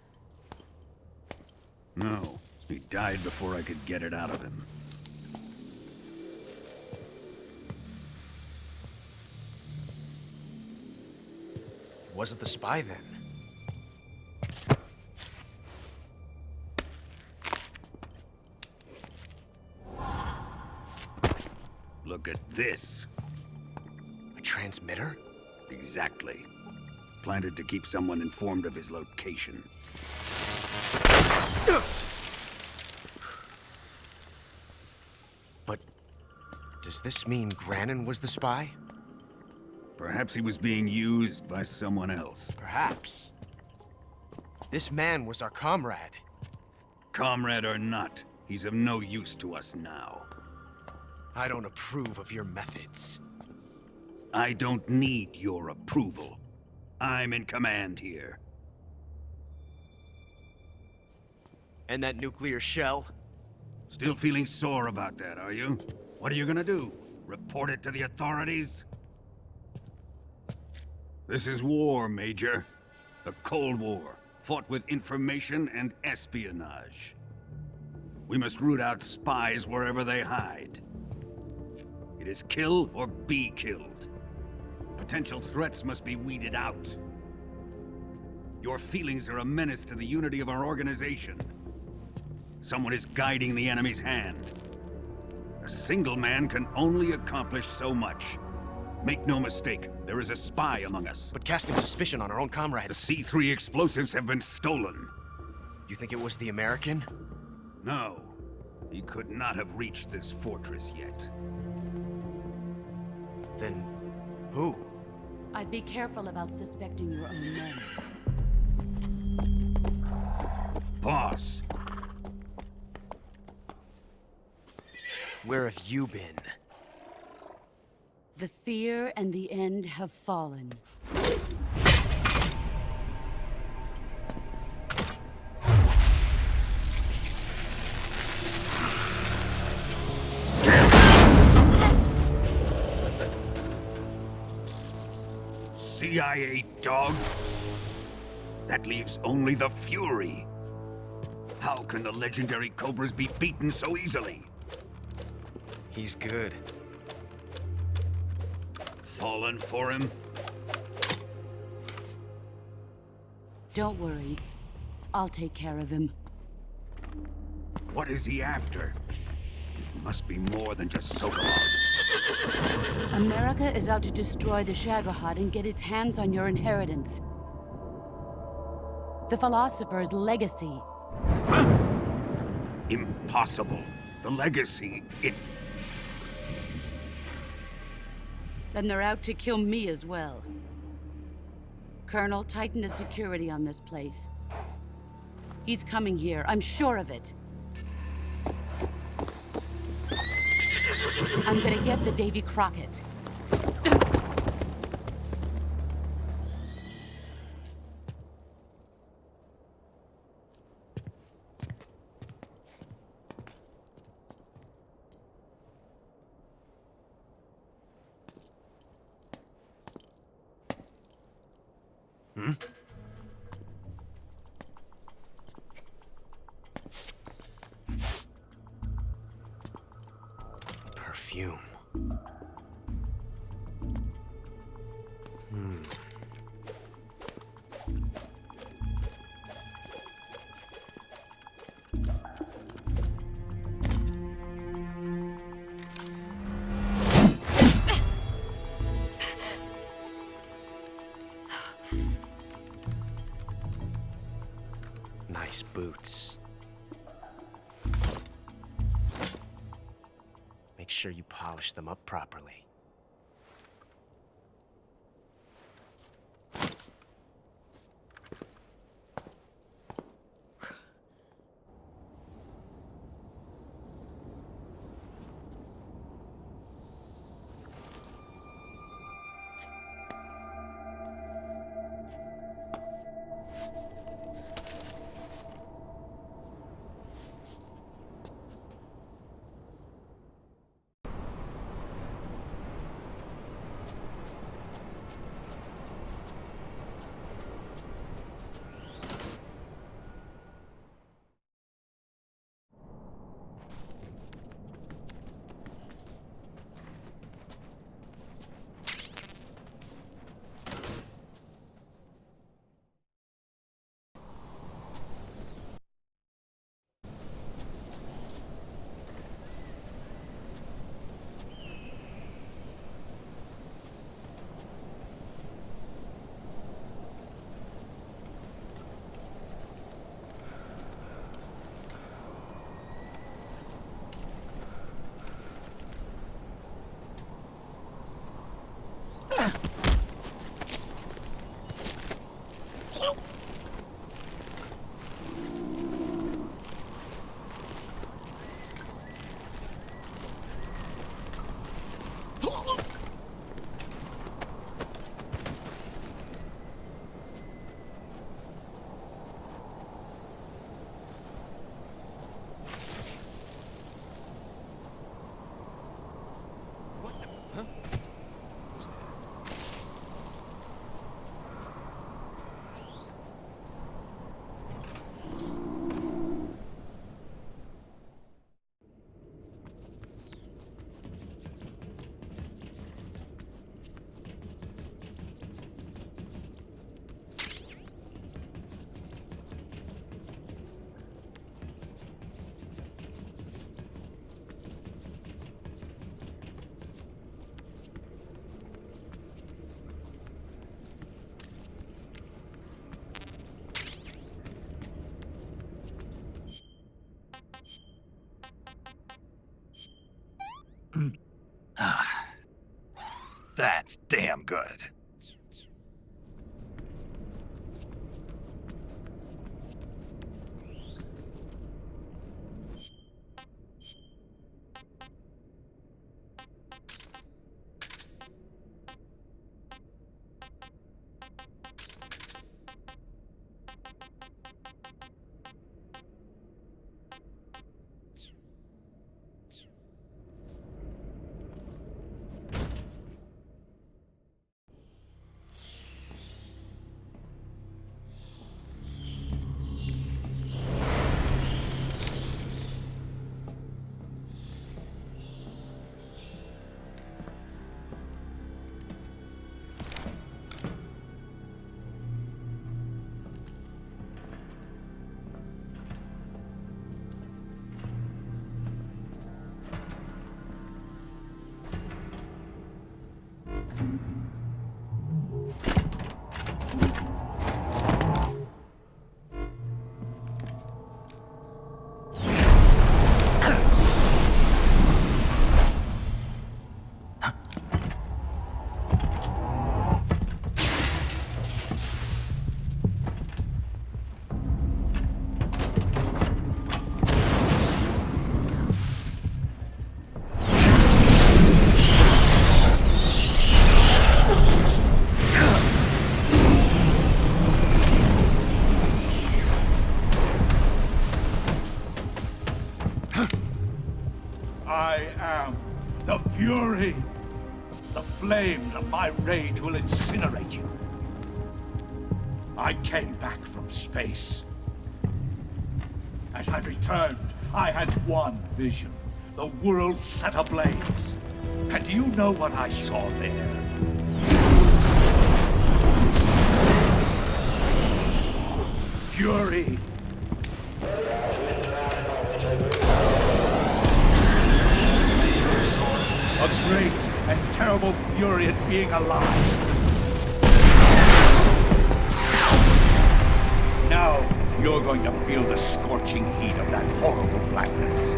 No. He died before I could get it out of him. Wasn't the spy then? Look at this. A transmitter? Exactly. Planted to keep someone informed of his location. But does this mean Granin was the spy? Perhaps he was being used by someone else. Perhaps. This man was our comrade. Comrade or not, he's of no use to us now. I don't approve of your methods. I don't need your approval. I'm in command here. And that nuclear shell? Still feeling sore about that, are you? What are you gonna do? Report it to the authorities? This is war, Major. A Cold War, fought with information and espionage. We must root out spies wherever they hide. It is kill or be killed. Potential threats must be weeded out. Your feelings are a menace to the unity of our organization. Someone is guiding the enemy's hand. A single man can only accomplish so much. Make no mistake, there is a spy among us. But casting suspicion on our own comrades... The C3 explosives have been stolen. You think it was the American? No. He could not have reached this fortress yet. Then... who? I'd be careful about suspecting your own men. Boss! Where have you been? The fear and the end have fallen. CIA dog? That leaves only the Fury. How can the legendary Cobras be beaten so easily? He's good. Fallen for him? Don't worry. I'll take care of him. What is he after? It must be more than just Sokolov. America is out to destroy the Shagohod and get its hands on your inheritance. The philosopher's legacy. Huh? Impossible. The legacy, Then they're out to kill me as well. Colonel, tighten the security on this place. He's coming here, I'm sure of it. I'm gonna get the Davy Crockett. Hmm? Perfume. Nice boots. Make sure you polish them up properly. That's damn good. I am the Fury. The flames of my rage will incinerate you. I came back from space. As I returned, I had one vision. The world set ablaze. And do you know what I saw there? Fury. A great and terrible fury at being alive. Now, you're going to feel the scorching heat of that horrible blackness.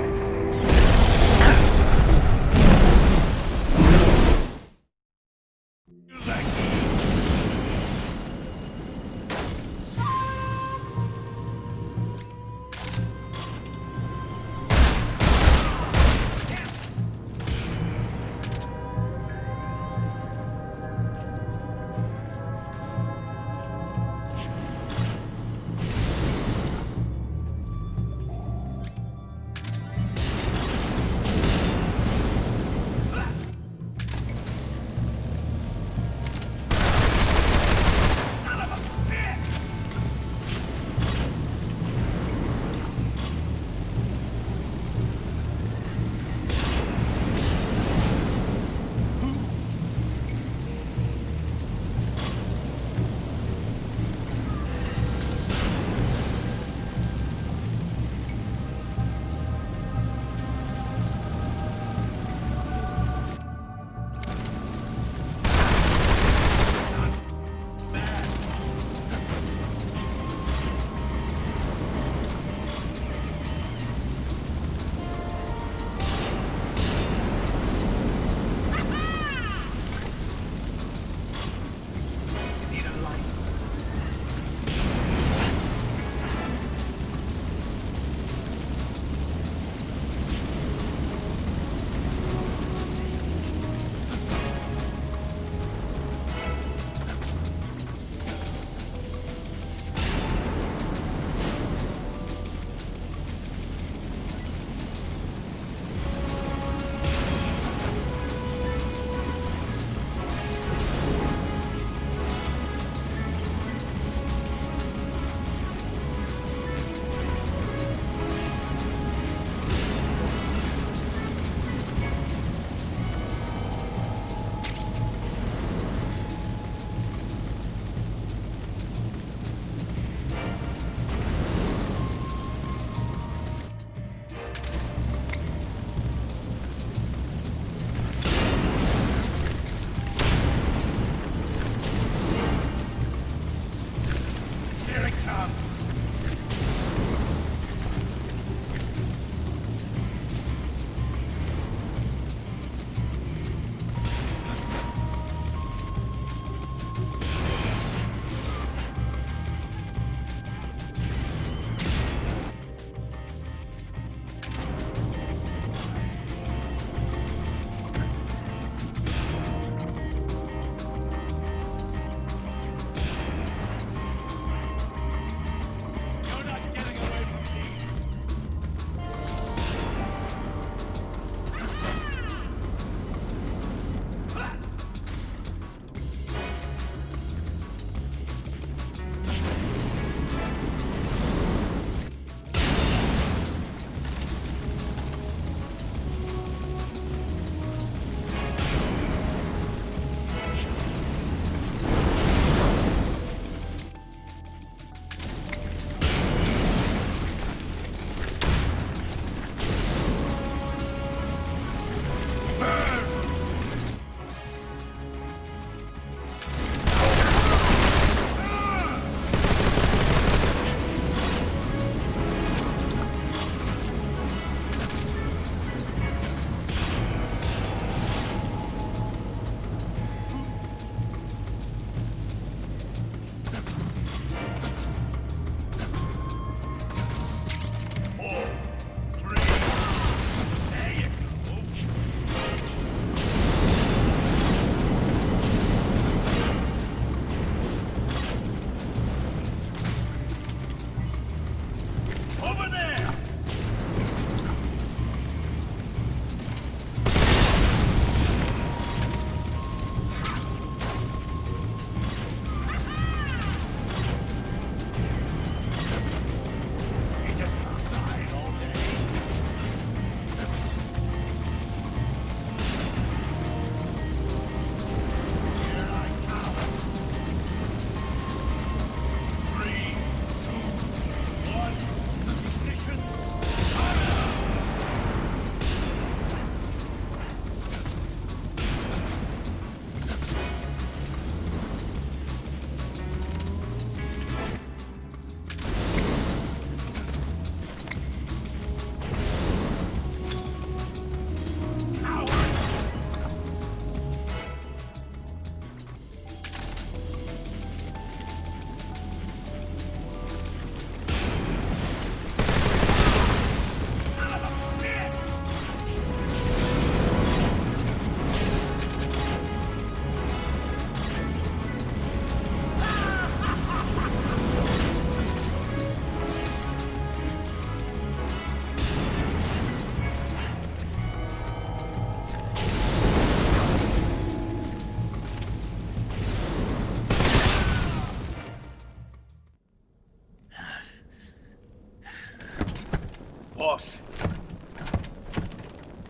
Boss,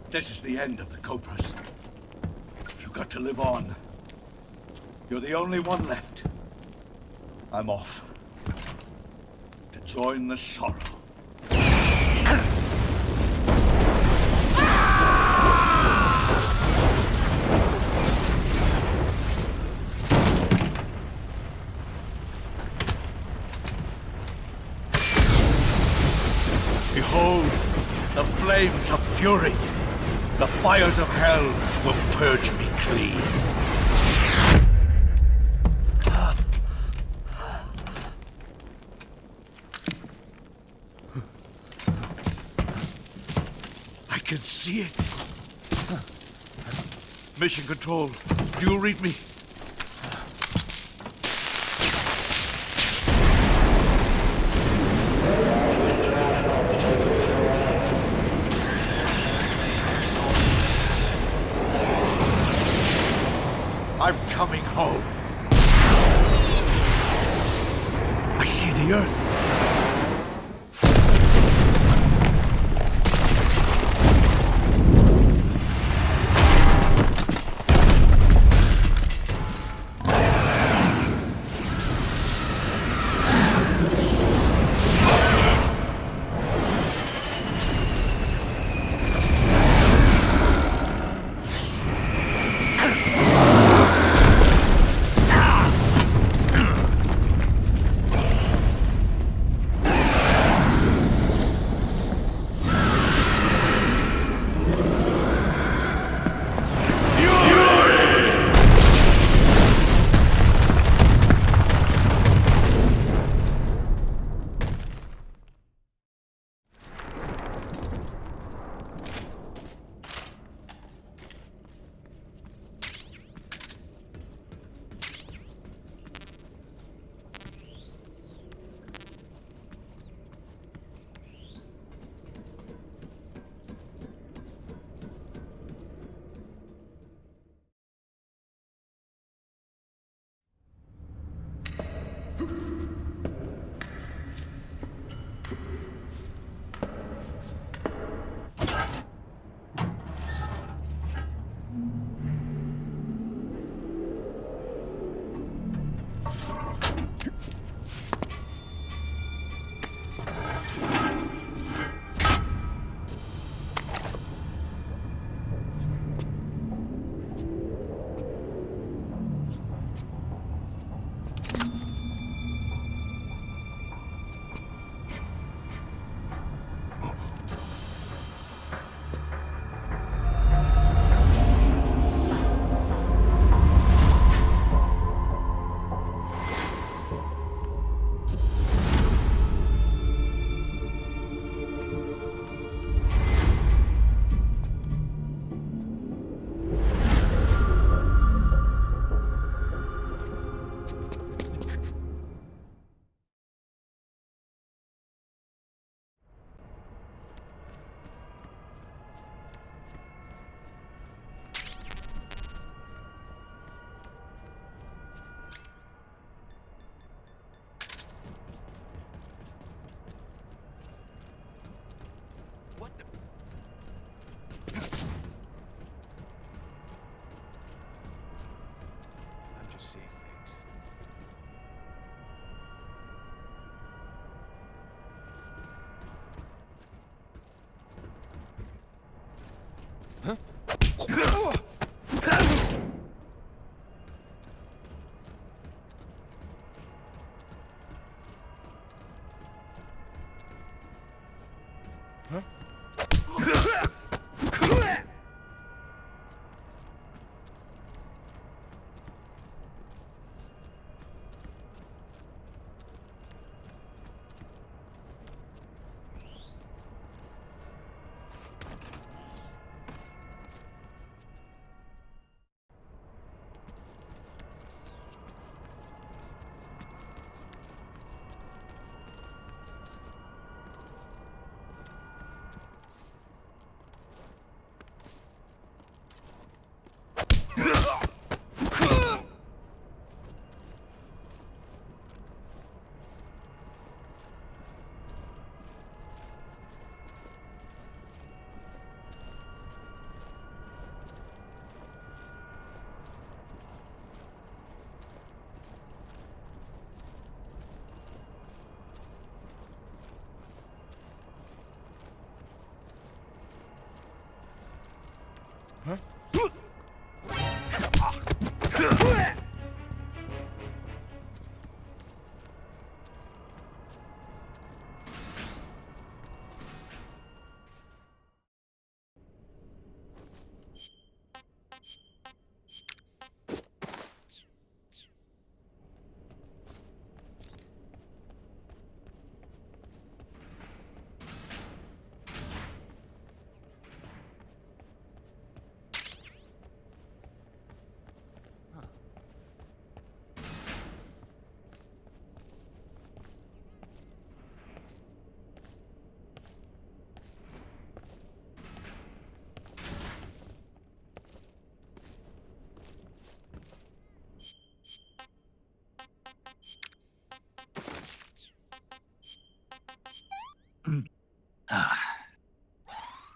this is the end of the Cobras. You've got to live on. You're the only one left. I'm off. To join the sorrow. Behold, the flames of fury. The fires of hell will purge me clean. I can see it. Mission Control, do you read me? I'm coming home. I see the Earth.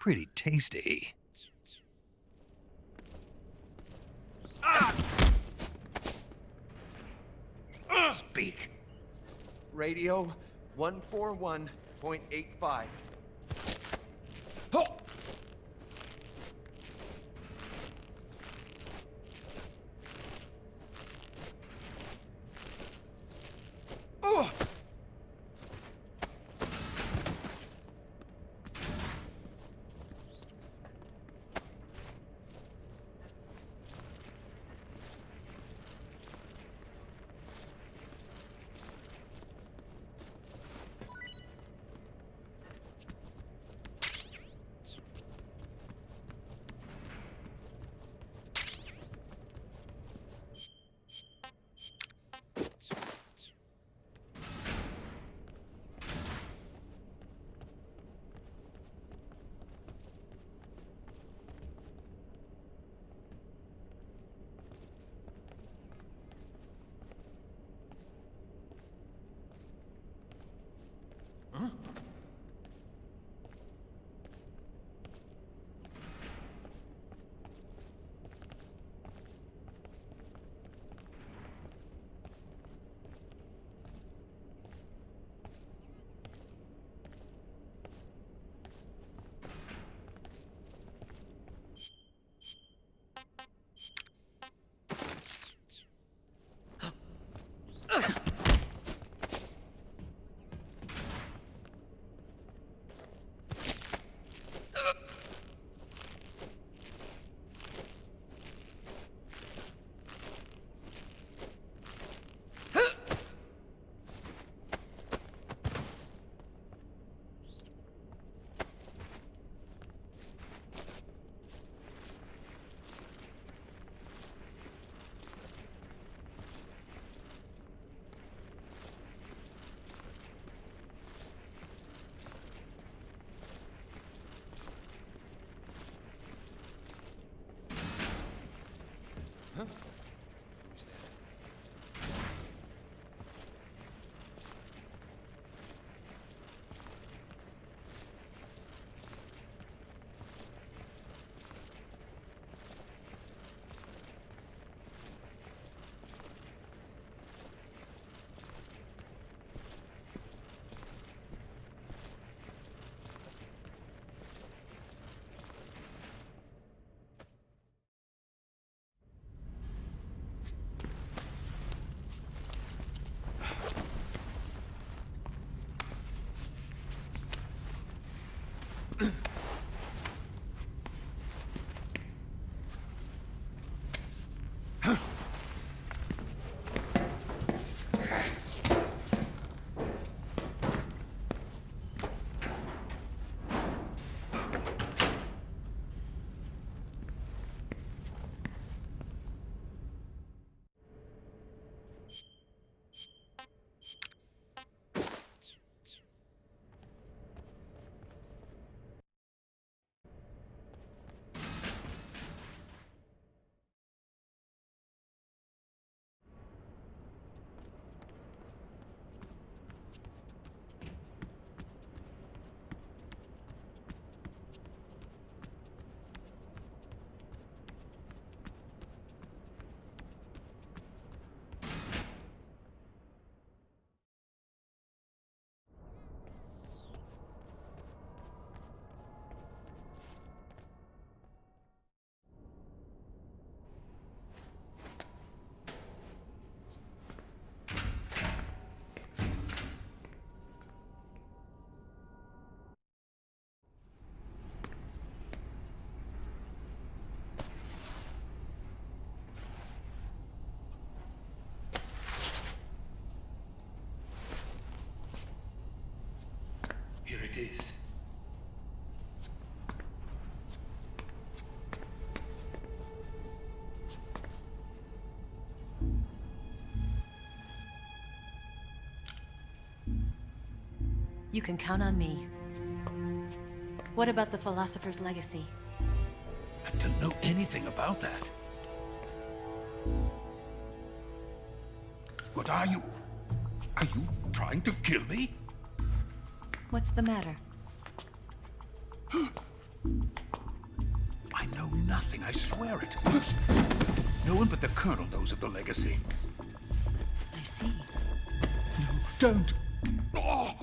pretty tasty. Speak. Radio 141.85. Here it is. You can count on me. What about the philosopher's legacy? I don't know anything about that. What are you? Are you trying to kill me? What's the matter? I know nothing, I swear it. No one but the Colonel knows of the legacy. I see. No, don't! Oh.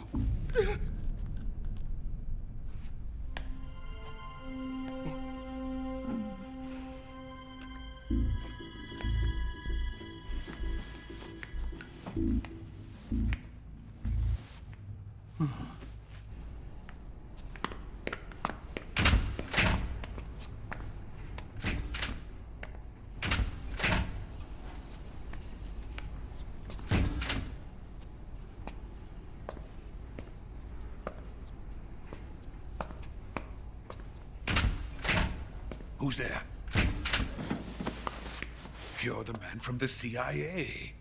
Who's there? You're the man from the CIA.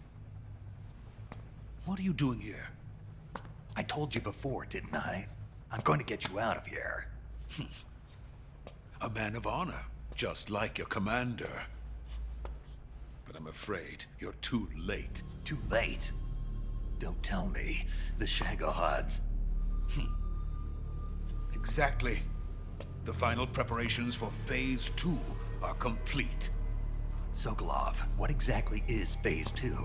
What are you doing here? I told you before, didn't I? I'm going to get you out of here. A man of honor, just like your commander. But I'm afraid you're too late. Too late? Don't tell me. The Shagohods. Exactly. The final preparations for Phase 2 are complete. Sokolov, what exactly is Phase 2?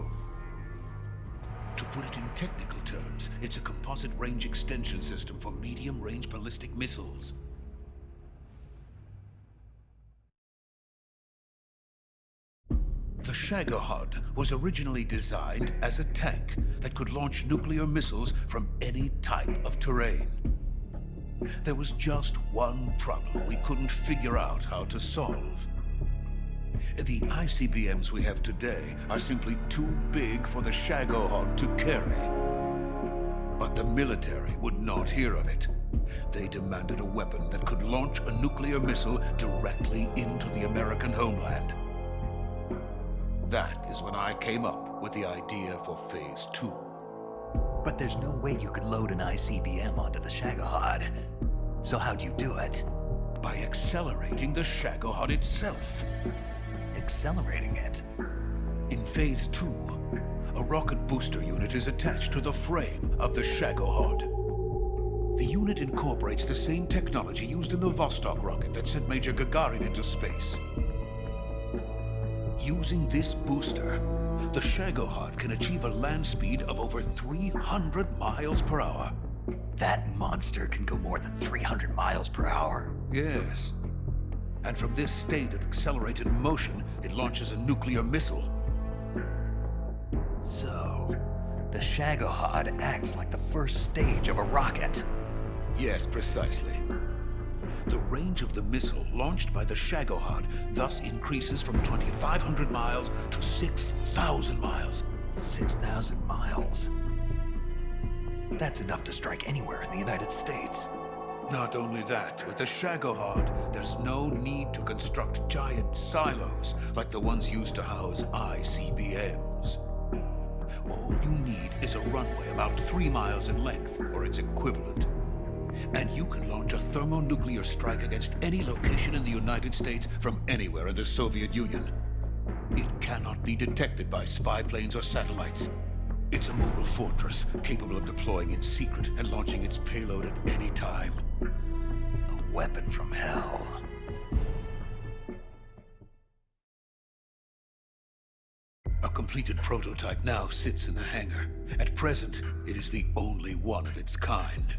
To put it in technical terms, it's a composite range extension system for medium-range ballistic missiles. The Shagohod was originally designed as a tank that could launch nuclear missiles from any type of terrain. There was just one problem we couldn't figure out how to solve. The ICBMs we have today are simply too big for the Shagohod to carry. But the military would not hear of it. They demanded a weapon that could launch a nuclear missile directly into the American homeland. That is when I came up with the idea for Phase 2. But there's no way you could load an ICBM onto the Shagohod. So how'd you do it? By accelerating the Shagohod itself. Accelerating it? In Phase 2, a rocket booster unit is attached to the frame of the Shagohod. The unit incorporates the same technology used in the Vostok rocket that sent Major Gagarin into space. Using this booster, the Shagohod can achieve a land speed of over 300 miles per hour. That monster can go more than 300 miles per hour? Yes. And from this state of accelerated motion, it launches a nuclear missile. So, the Shagohod acts like the first stage of a rocket. Yes, precisely. The range of the missile launched by the Shagohod thus increases from 2,500 miles to 6,000 miles. 6,000 miles? That's enough to strike anywhere in the United States. Not only that, with the Shagohod, there's no need to construct giant silos like the ones used to house ICBMs. All you need is a runway about 3 miles in length, or its equivalent. And you can launch a thermonuclear strike against any location in the United States from anywhere in the Soviet Union. It cannot be detected by spy planes or satellites. It's a mobile fortress, capable of deploying in secret and launching its payload at any time. A weapon from hell. A completed prototype now sits in the hangar. At present, it is the only one of its kind.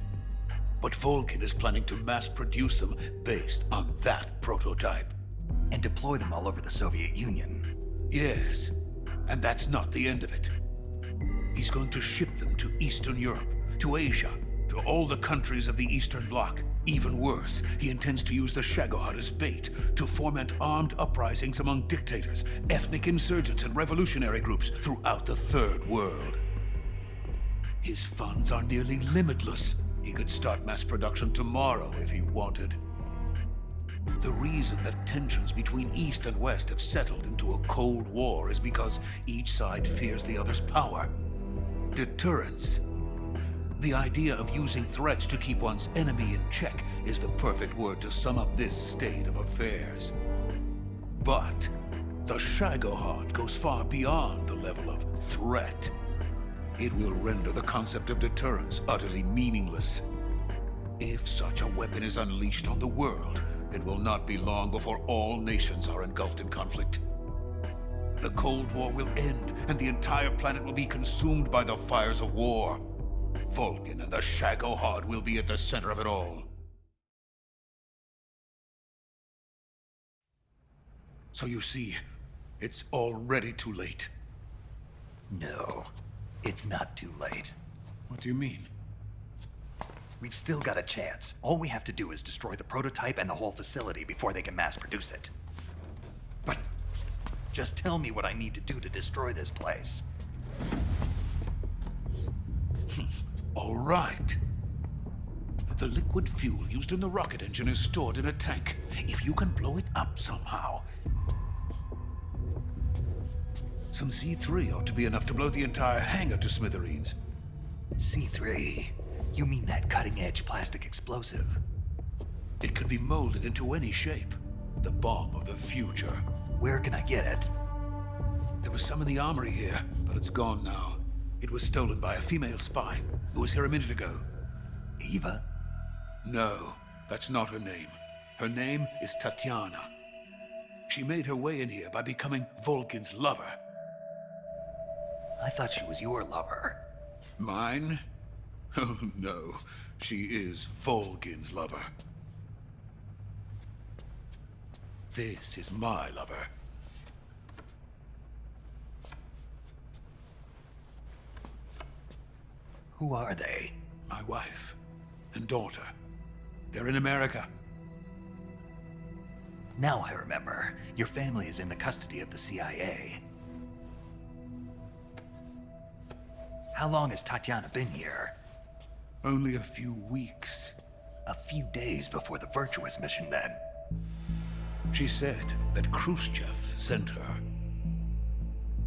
But Volgin is planning to mass-produce them based on that prototype. And deploy them all over the Soviet Union. Yes, and that's not the end of it. He's going to ship them to Eastern Europe, to Asia, to all the countries of the Eastern Bloc. Even worse, he intends to use the Shagohod as bait to foment armed uprisings among dictators, ethnic insurgents, and revolutionary groups throughout the Third World. His funds are nearly limitless. He could start mass production tomorrow if he wanted. The reason that tensions between East and West have settled into a Cold War is because each side fears the other's power. Deterrence. The idea of using threats to keep one's enemy in check is the perfect word to sum up this state of affairs. But the Shagohod goes far beyond the level of threat. It will render the concept of deterrence utterly meaningless. If such a weapon is unleashed on the world, it will not be long before all nations are engulfed in conflict. The Cold War will end, and the entire planet will be consumed by the fires of war. Vulcan and the Shagohod will be at the center of it all. So you see, it's already too late. No, it's not too late. What do you mean? We've still got a chance. All we have to do is destroy the prototype and the whole facility before they can mass produce it. But... just tell me what I need to do to destroy this place. All right. The liquid fuel used in the rocket engine is stored in a tank. If you can blow it up somehow... some C3 ought to be enough to blow the entire hangar to smithereens. C3? You mean that cutting-edge plastic explosive? It could be molded into any shape. The bomb of the future. Where can I get it? There was some in the armory here, but it's gone now. It was stolen by a female spy who was here a minute ago. Eva? No, that's not her name. Her name is Tatiana. She made her way in here by becoming Vulcan's lover. I thought she was your lover. Mine? Oh no, she is Vulcan's lover. This is my lover. Who are they? My wife and daughter. They're in America. Now I remember. Your family is in the custody of the CIA. How long has Tatiana been here? Only a few weeks. A few days before the Virtuous mission, then. She said that Khrushchev sent her.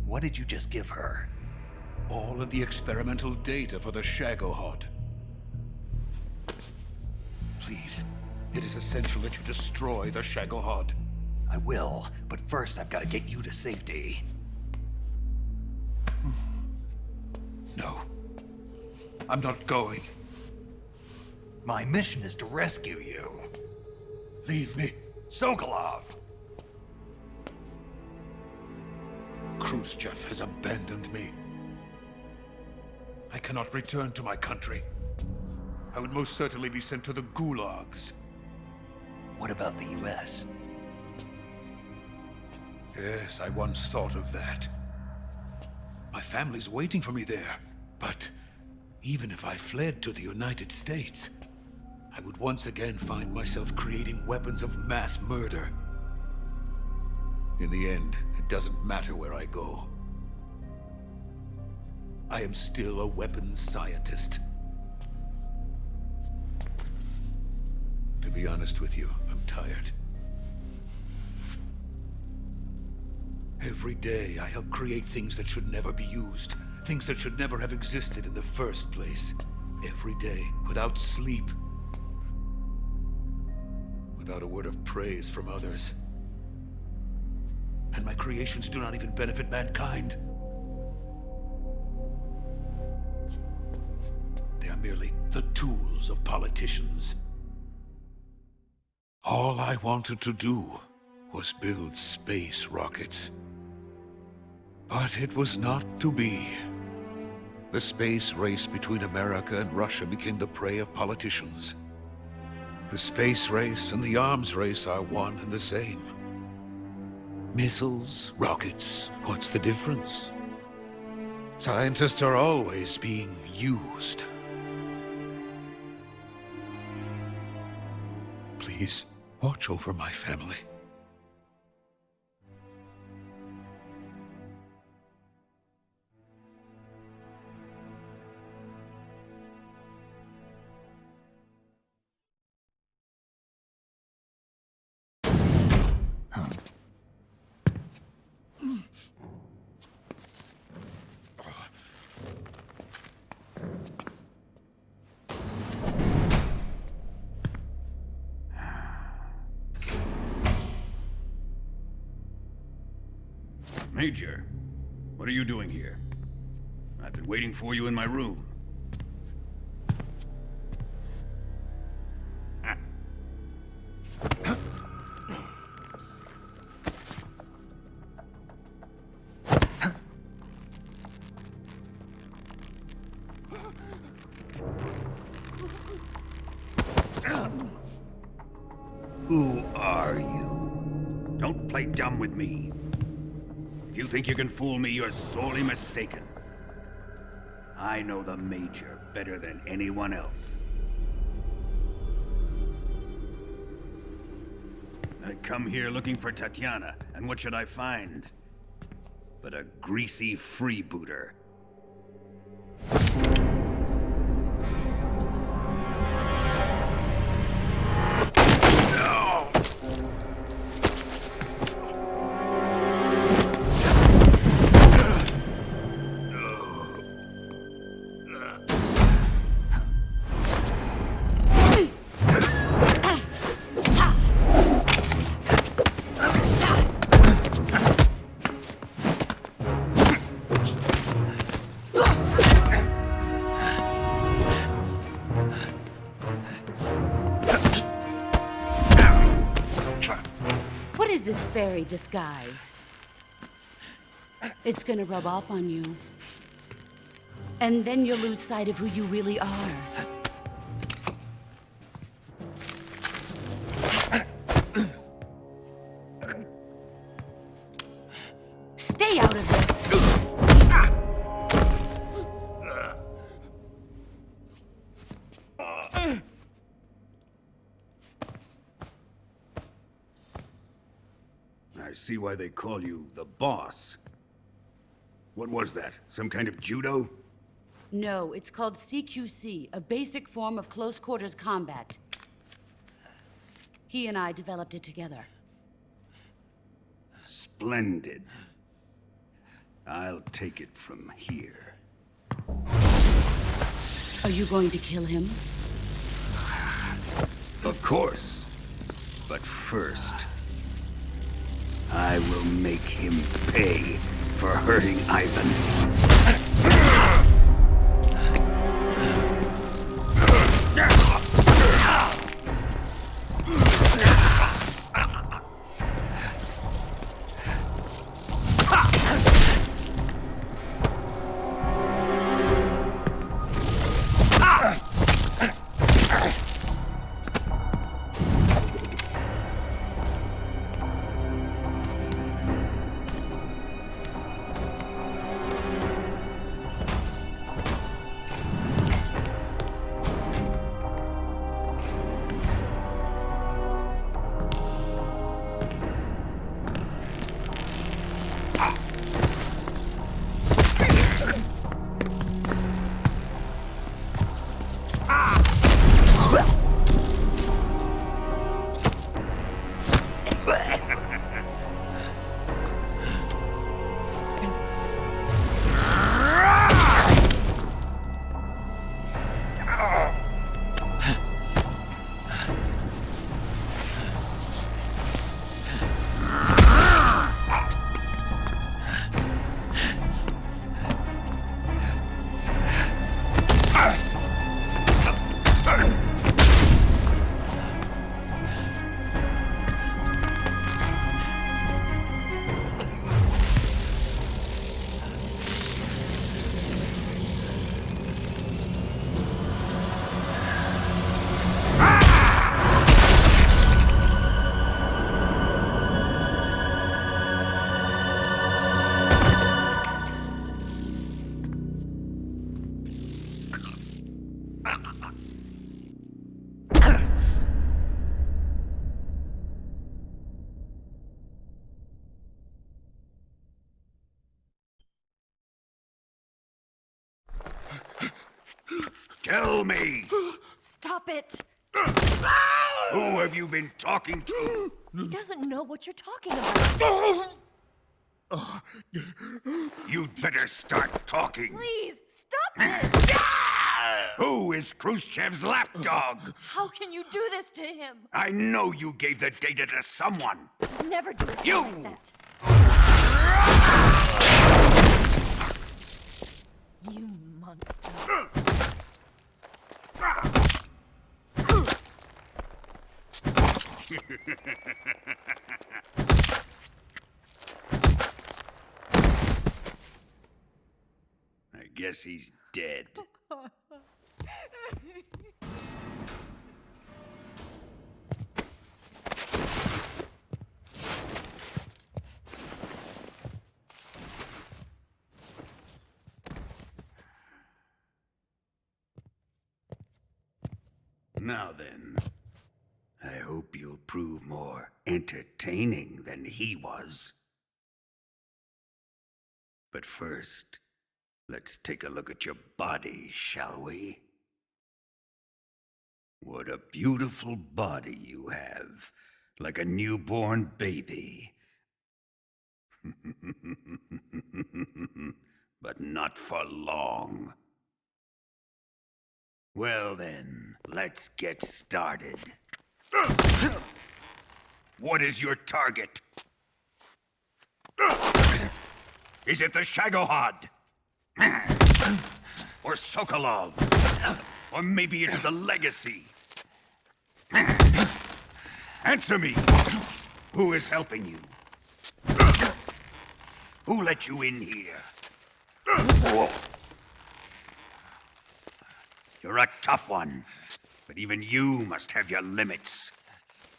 What did you just give her? All of the experimental data for the Shagohod. Please, it is essential that you destroy the Shagohod. I will, but first I've got to get you to safety. No. I'm not going. My mission is to rescue you. Leave me. Sokolov! Khrushchev has abandoned me. I cannot return to my country. I would most certainly be sent to the gulags. What about the US? Yes, I once thought of that. My family's waiting for me there. But even if I fled to the United States, I would once again find myself creating weapons of mass murder. In the end, it doesn't matter where I go. I am still a weapons scientist. To be honest with you, I'm tired. Every day, I help create things that should never be used. Things that should never have existed in the first place. Every day, without sleep. Without a word of praise from others. And my creations do not even benefit mankind. They are merely the tools of politicians. All I wanted to do was build space rockets. But it was not to be. The space race between America and Russia became the prey of politicians. The space race and the arms race are one and the same. Missiles, rockets, what's the difference? Scientists are always being used. Please, watch over my family. Major, what are you doing here? I've been waiting for you in my room. play dumb with me. If you think you can fool me, you're sorely mistaken. I know the Major better than anyone else. I come here looking for Tatiana, and what should I find? But a greasy freebooter. What is this fairy disguise? It's gonna rub off on you. And then you'll lose sight of who you really are. Stay out of this! I see why they call you the boss. What was that? Some kind of judo? No, it's called CQC, a basic form of close quarters combat. He and I developed it together. Splendid. I'll take it from here. Are you going to kill him? Of course. But first, I will make him pay for hurting Ivan. Tell me! Stop it! Who have you been talking to? He doesn't know what you're talking about. You'd better start talking. Please, stop this! Who is Khrushchev's lapdog? How can you do this to him? I know you gave the data to someone. Never do it You! like that. You monster. I guess he's dead. Now then, I hope you'll prove more entertaining than he was. But first, let's take a look at your body, shall we? What a beautiful body you have, like a newborn baby. But not for long. Well then, let's get started. What is your target? Is it the Shagohod? Or Sokolov? Or maybe it's the Legacy? Answer me! Who is helping you? Who let you in here? You're a tough one, but even you must have your limits.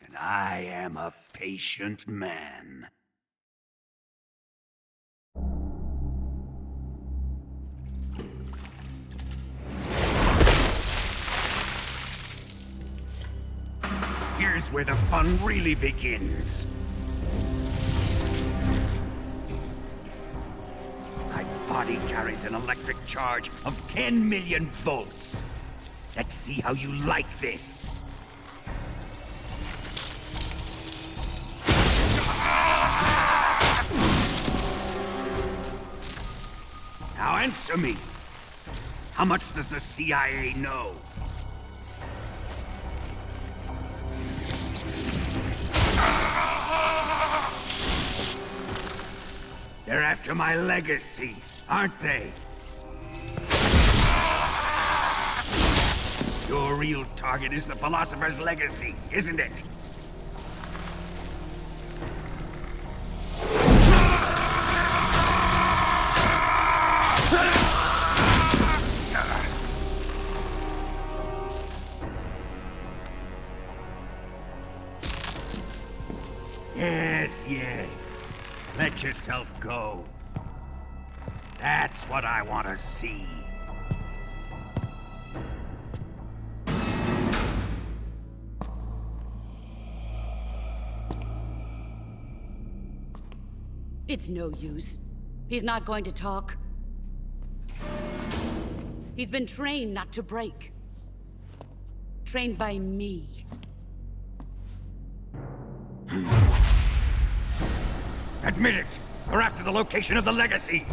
And I am a patient man. Here's where the fun really begins. My body carries an electric charge of 10 million volts. Let's see how you like this. Now answer me. How much does the CIA know? They're after my legacy, aren't they? Your real target is the Philosopher's Legacy, isn't it? Yes. Let yourself go. That's what I want to see. It's no use. He's not going to talk. He's been trained not to break. Trained by me. Admit it! You're after the location of the Legacy!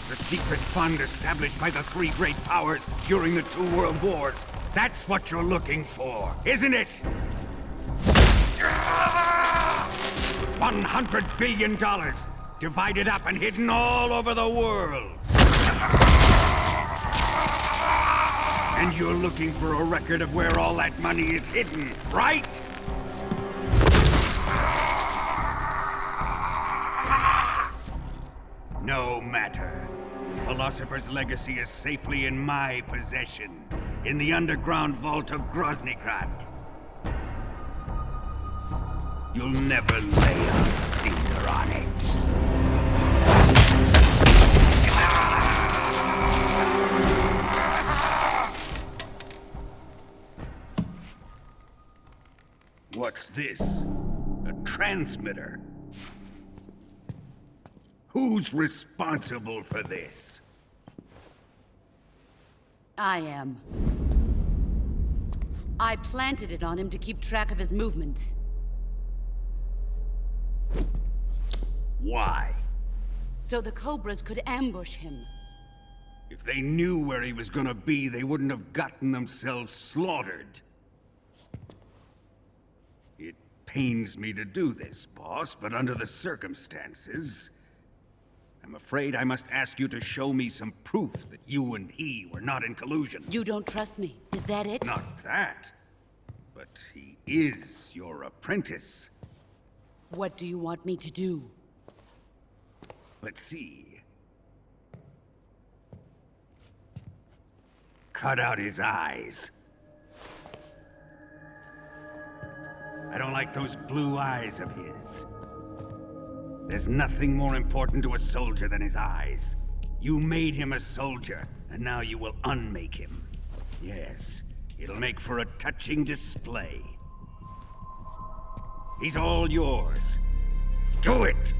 The secret fund established by the three great powers during the 2 world wars. That's what you're looking for, isn't it? $100 billion, divided up and hidden all over the world. And you're looking for a record of where all that money is hidden, right? No matter. The Philosopher's Legacy is safely in my possession, in the underground vault of Groznygrad. You'll never lay a finger on it. What's this? A transmitter? Who's responsible for this? I am. I planted it on him to keep track of his movements. Why? So the Cobras could ambush him. If they knew where he was gonna be, they wouldn't have gotten themselves slaughtered. It pains me to do this, boss, but under the circumstances, I'm afraid I must ask you to show me some proof that you and he were not in collusion. You don't trust me, is that it? Not that, but he is your apprentice. What do you want me to do? Let's see. Cut out his eyes. I don't like those blue eyes of his. There's nothing more important to a soldier than his eyes. You made him a soldier, and now you will unmake him. Yes, it'll make for a touching display. He's all yours. Do it!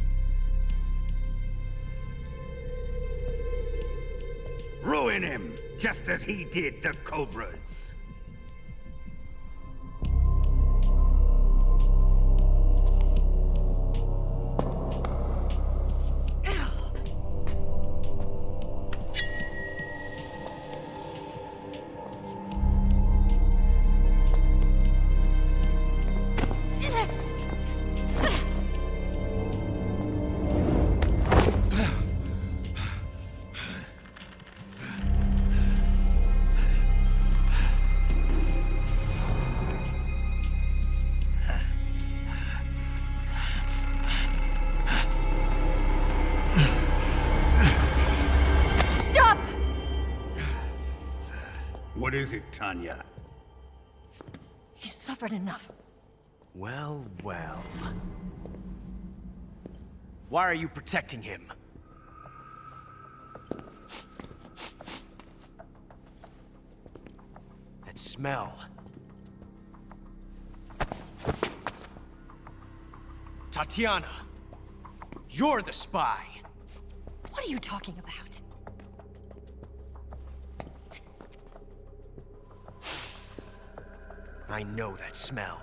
Ruin him, just as he did the Cobras. What is it, Tanya? He's suffered enough. Well, well. Why are you protecting him? That smell. Tatiana! You're the spy! What are you talking about? I know that smell.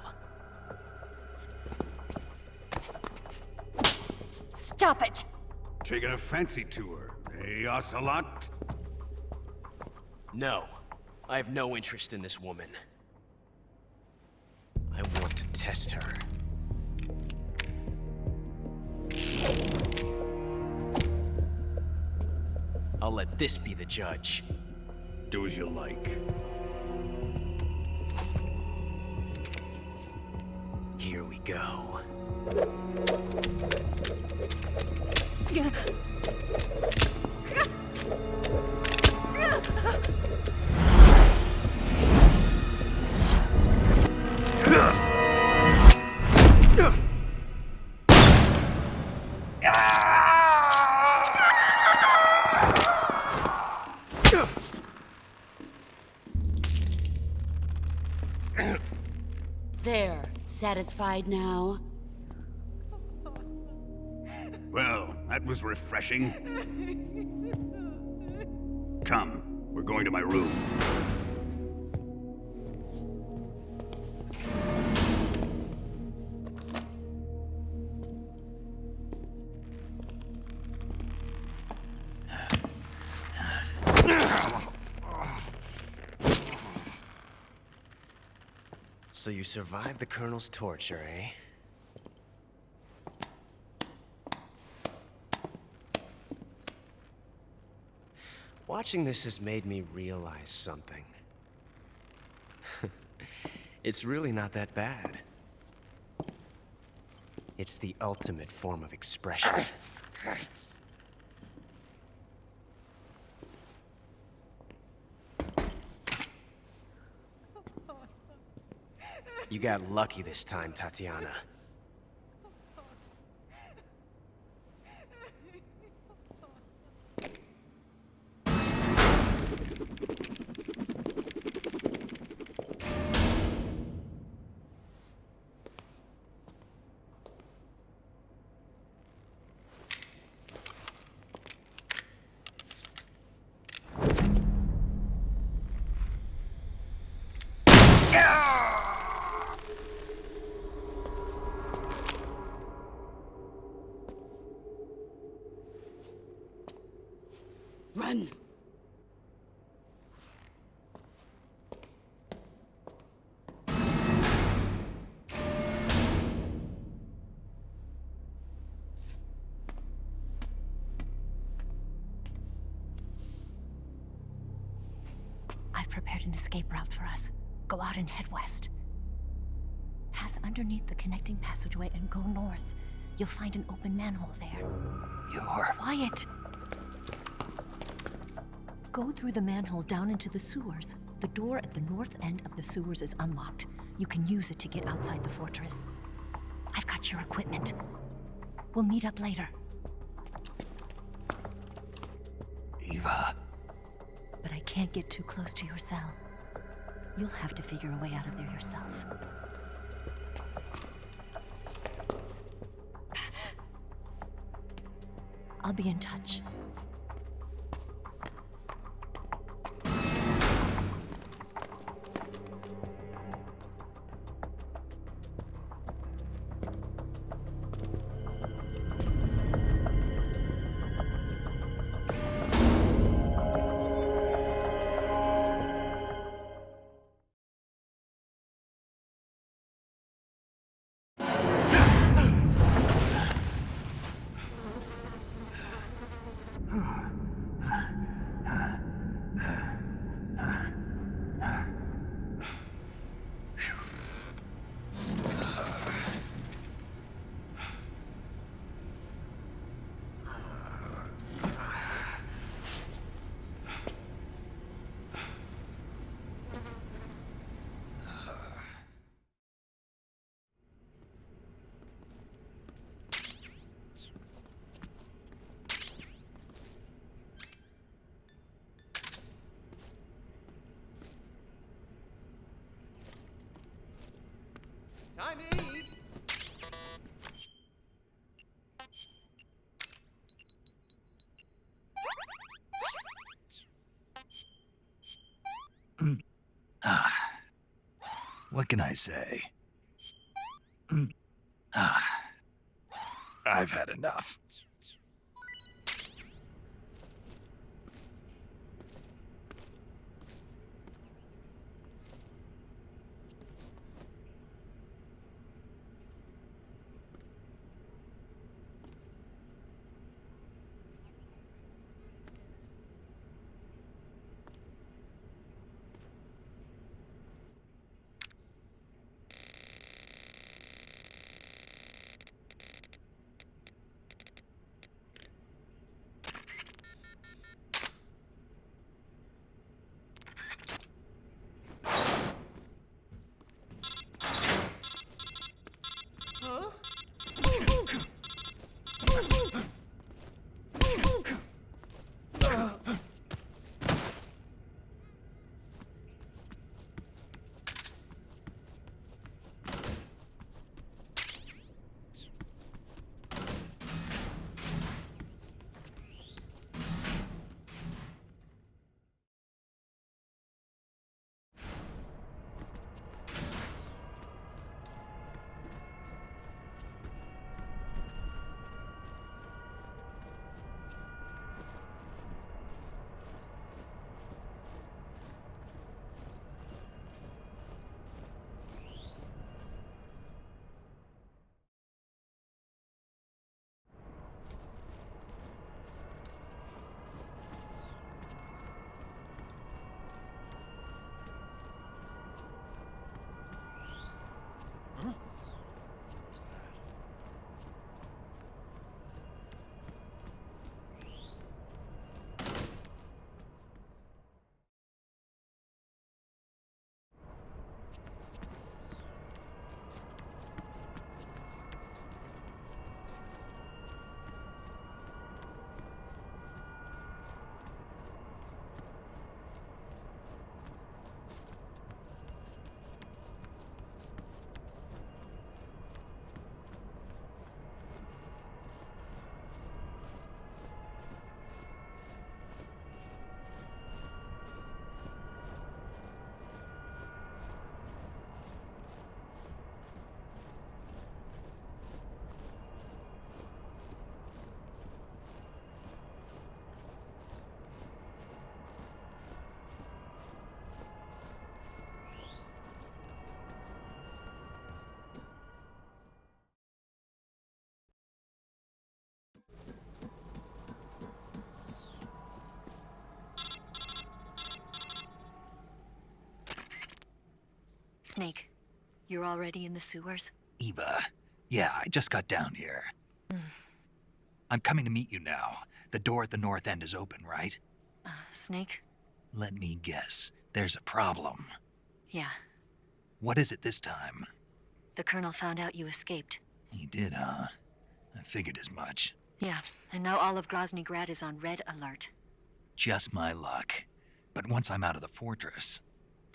Stop it! Taking a fancy to her, eh, Ocelot? No. I have no interest in this woman. I want to test her. I'll let this be the judge. Do as you like. Here we go. There. Satisfied now? Well, that was refreshing. Come, we're going to my room. So you survived the Colonel's torture, eh? Watching this has made me realize something. It's really not that bad. It's the ultimate form of expression. You got lucky this time, Tatiana. Run! I've prepared an escape route for us. Go out and head west. Pass underneath the connecting passageway and go north. You'll find an open manhole there. You're... Quiet! Go through the manhole down into the sewers. The door at the north end of the sewers is unlocked. You can use it to get outside the fortress. I've got your equipment. We'll meet up later. Eva. But I can't get too close to your cell. You'll have to figure a way out of there yourself. I'll be in touch. Time to eat! What can I say? I've had enough. Snake, you're already in the sewers? Eva, yeah, I just got down here. I'm coming to meet you now. The door at the north end is open, right? Snake? Let me guess. There's a problem. Yeah. What is it this time? The Colonel found out you escaped. He did, huh? I figured as much. Yeah, and now all of Grozny Grad is on red alert. Just my luck. But once I'm out of the fortress...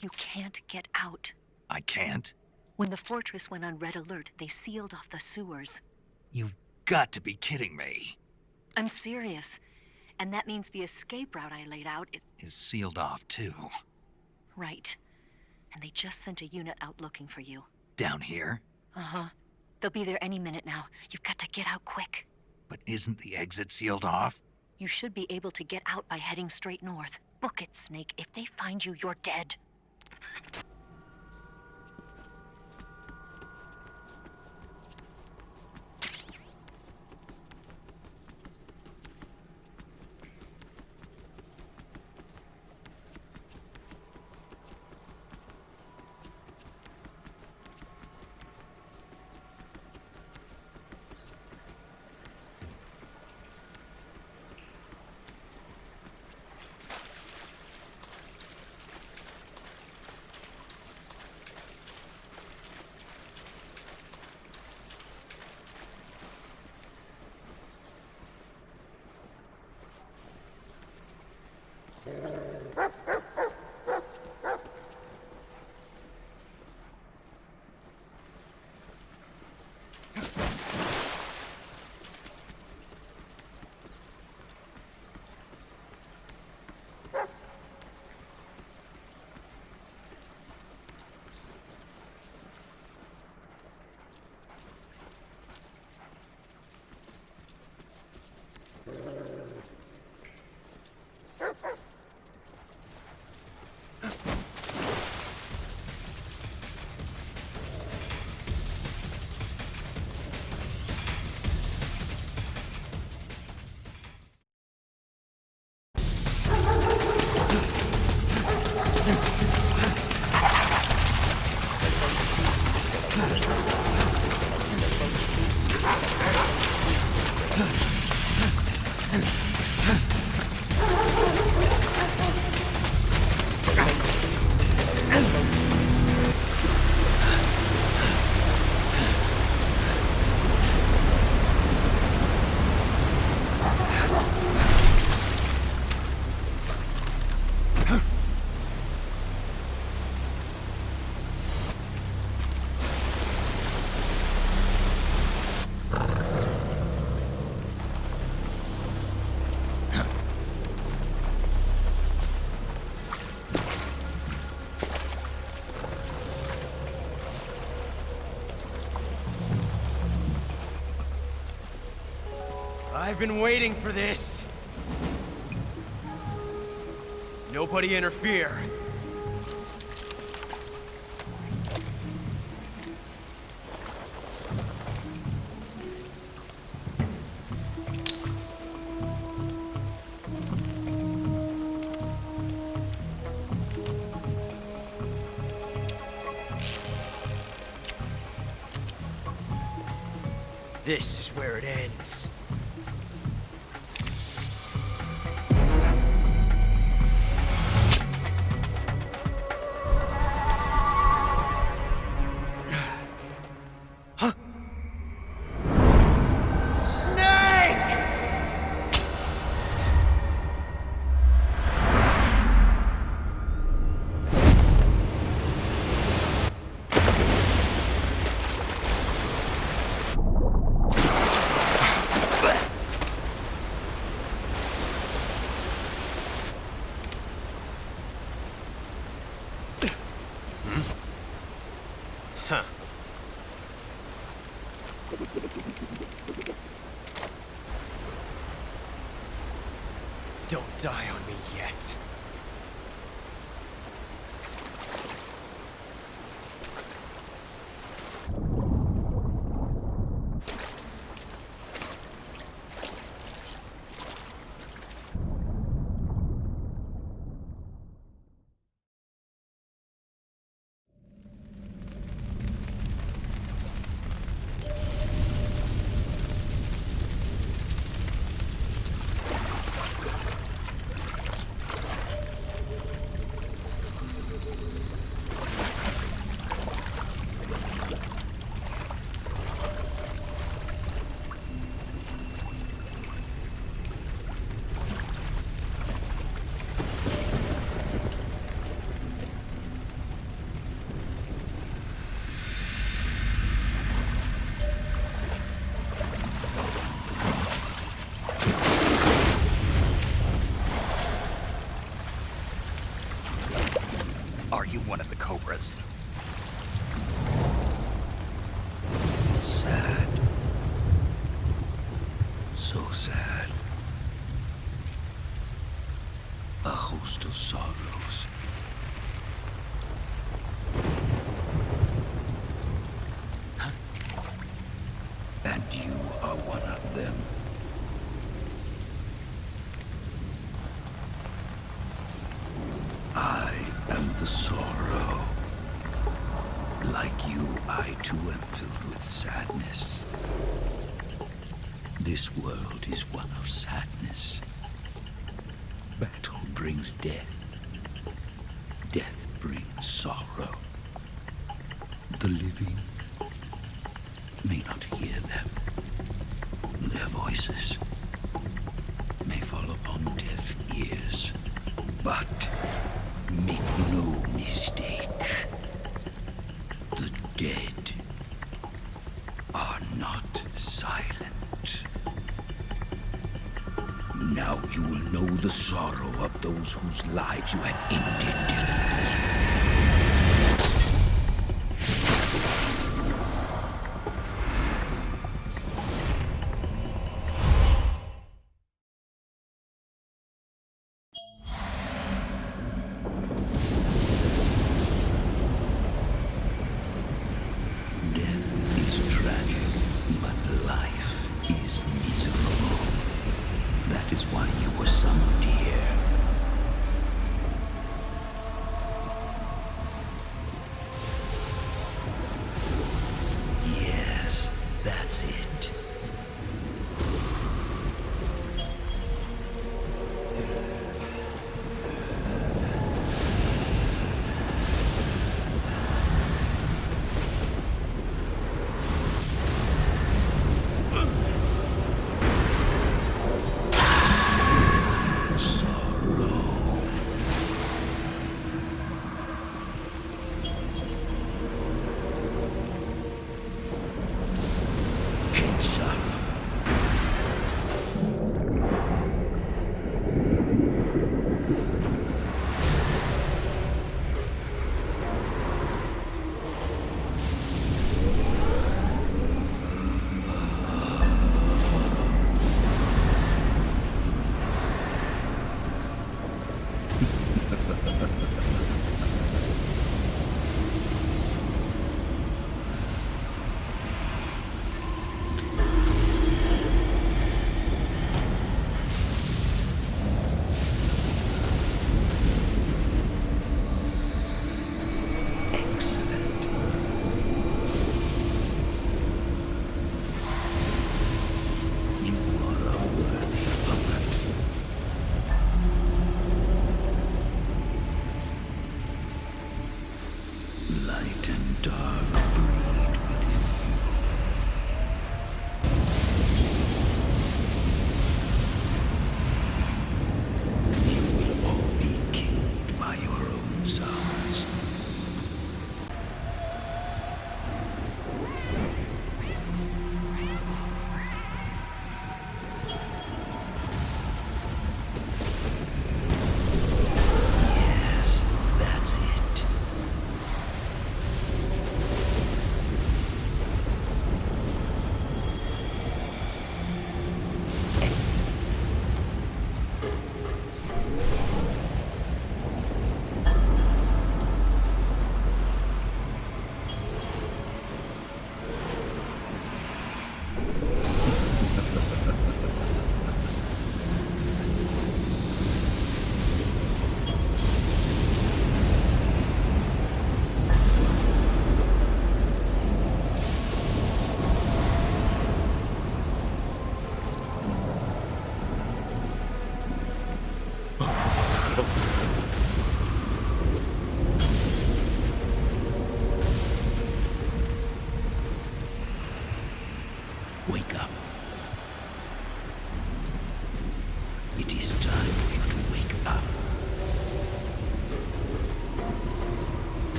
You can't get out. I can't? When the fortress went on red alert, they sealed off the sewers. You've got to be kidding me. I'm serious. And that means the escape route I laid out is sealed off, too. right. And they just sent a unit out looking for you. Down here? Uh-huh. They'll be there any minute now. You've got to get out quick. But isn't the exit sealed off? You should be able to get out by heading straight north. Book it, Snake. If they find you, you're dead. I've been waiting for this. Nobody interfere. This is where it ends. Don't die on me yet. Are you one of the Cobras? Sad. So sad. A host of sorrows. And you are one of them. I am the sorrow. Like you, I too am filled with sadness. This world is one of sadness. Battle brings death. Death brings sorrow. The living may not hear them. Their voices may fall upon deaf ears. But make no mistake, the dead are not silent. Now you will know the sorrow of those whose lives you have ended.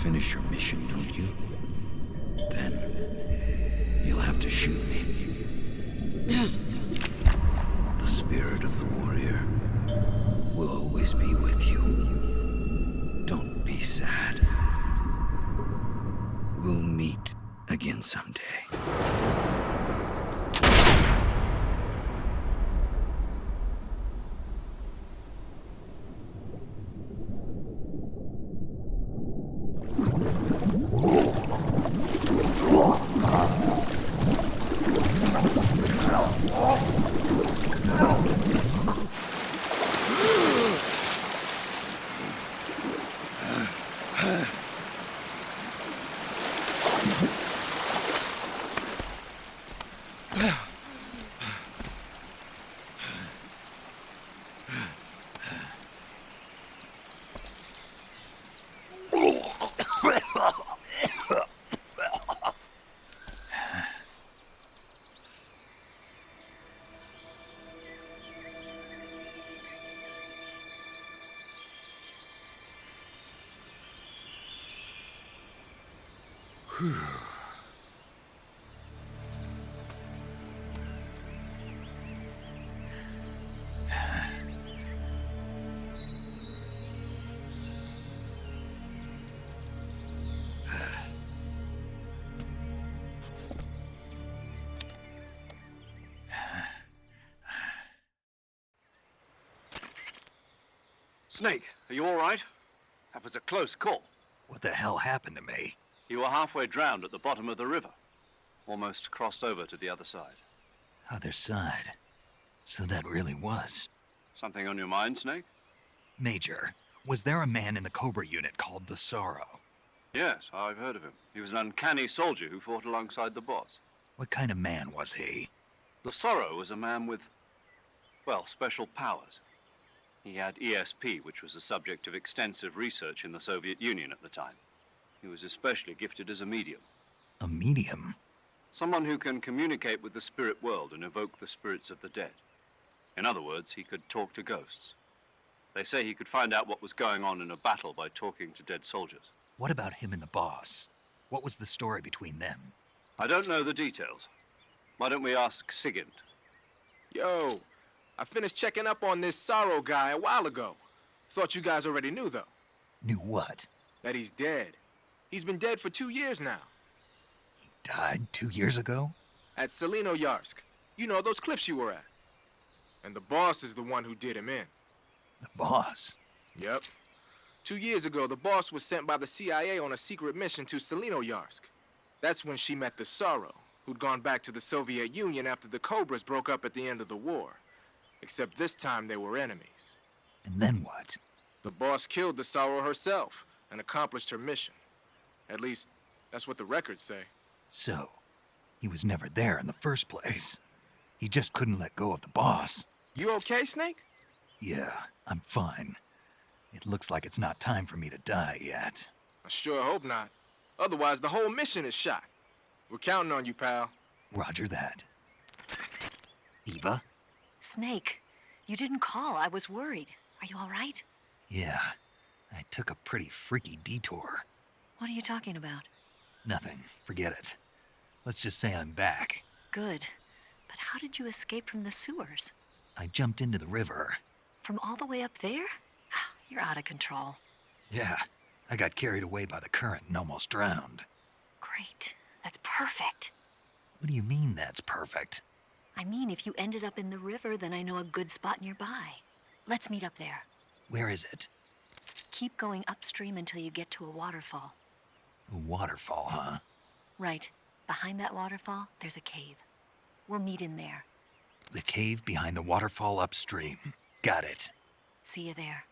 finish your mission, don't you? Then you'll have to shoot me. The spirit of the warrior will always be with you. Don't be sad. We'll meet again someday. Snake, are you all right? That was a close call. What the hell happened to me? You were halfway drowned at the bottom of the river. Almost crossed over to the other side. Other side. So that really was. Something on your mind, Snake? Major, was there a man in the Cobra unit called the Sorrow? Yes, I've heard of him. He was an uncanny soldier who fought alongside the boss. What kind of man was he? The Sorrow was a man with, well, special powers. He had ESP, which was the subject of extensive research in the Soviet Union at the time. He was especially gifted as a medium. A medium? Someone who can communicate with the spirit world and evoke the spirits of the dead. In other words, he could talk to ghosts. They say he could find out what was going on in a battle by talking to dead soldiers. What about him and the boss? What was the story between them? I don't know the details. Why don't we ask Sigint? Yo, I finished checking up on this Sorrow guy a while ago. Thought you guys already knew, though. Knew what? That he's dead. He's been dead for 2 years now. He died 2 years ago? At Selino-Yarsk. You know, those cliffs you were at. And the boss is the one who did him in. The boss? Yep. 2 years ago, the boss was sent by the CIA on a secret mission to Selino-Yarsk. That's when she met the Sorrow, who'd gone back to the Soviet Union after the Cobras broke up at the end of the war. Except this time they were enemies. And then what? The boss killed the Sorrow herself and accomplished her mission. At least, that's what the records say. So, he was never there in the first place. He just couldn't let go of the boss. You okay, Snake? Yeah, I'm fine. It looks like it's not time for me to die yet. I sure hope not. Otherwise, the whole mission is shot. We're counting on you, pal. Roger that. Eva? Snake, you didn't call. I was worried. Are you all right? Yeah, I took a pretty freaky detour. What are you talking about? Nothing. Forget it. Let's just say I'm back. Good. But how did you escape from the sewers? I jumped into the river. From all the way up there? You're out of control. Yeah, I got carried away by the current and almost drowned. Great. That's perfect. What do you mean that's perfect? I mean, if you ended up in the river, then I know a good spot nearby. Let's meet up there. Where is it? Keep going upstream until you get to a waterfall. A waterfall, huh? Right. Behind that waterfall, there's a cave. We'll meet in there. The cave behind the waterfall upstream. Got it. See you there.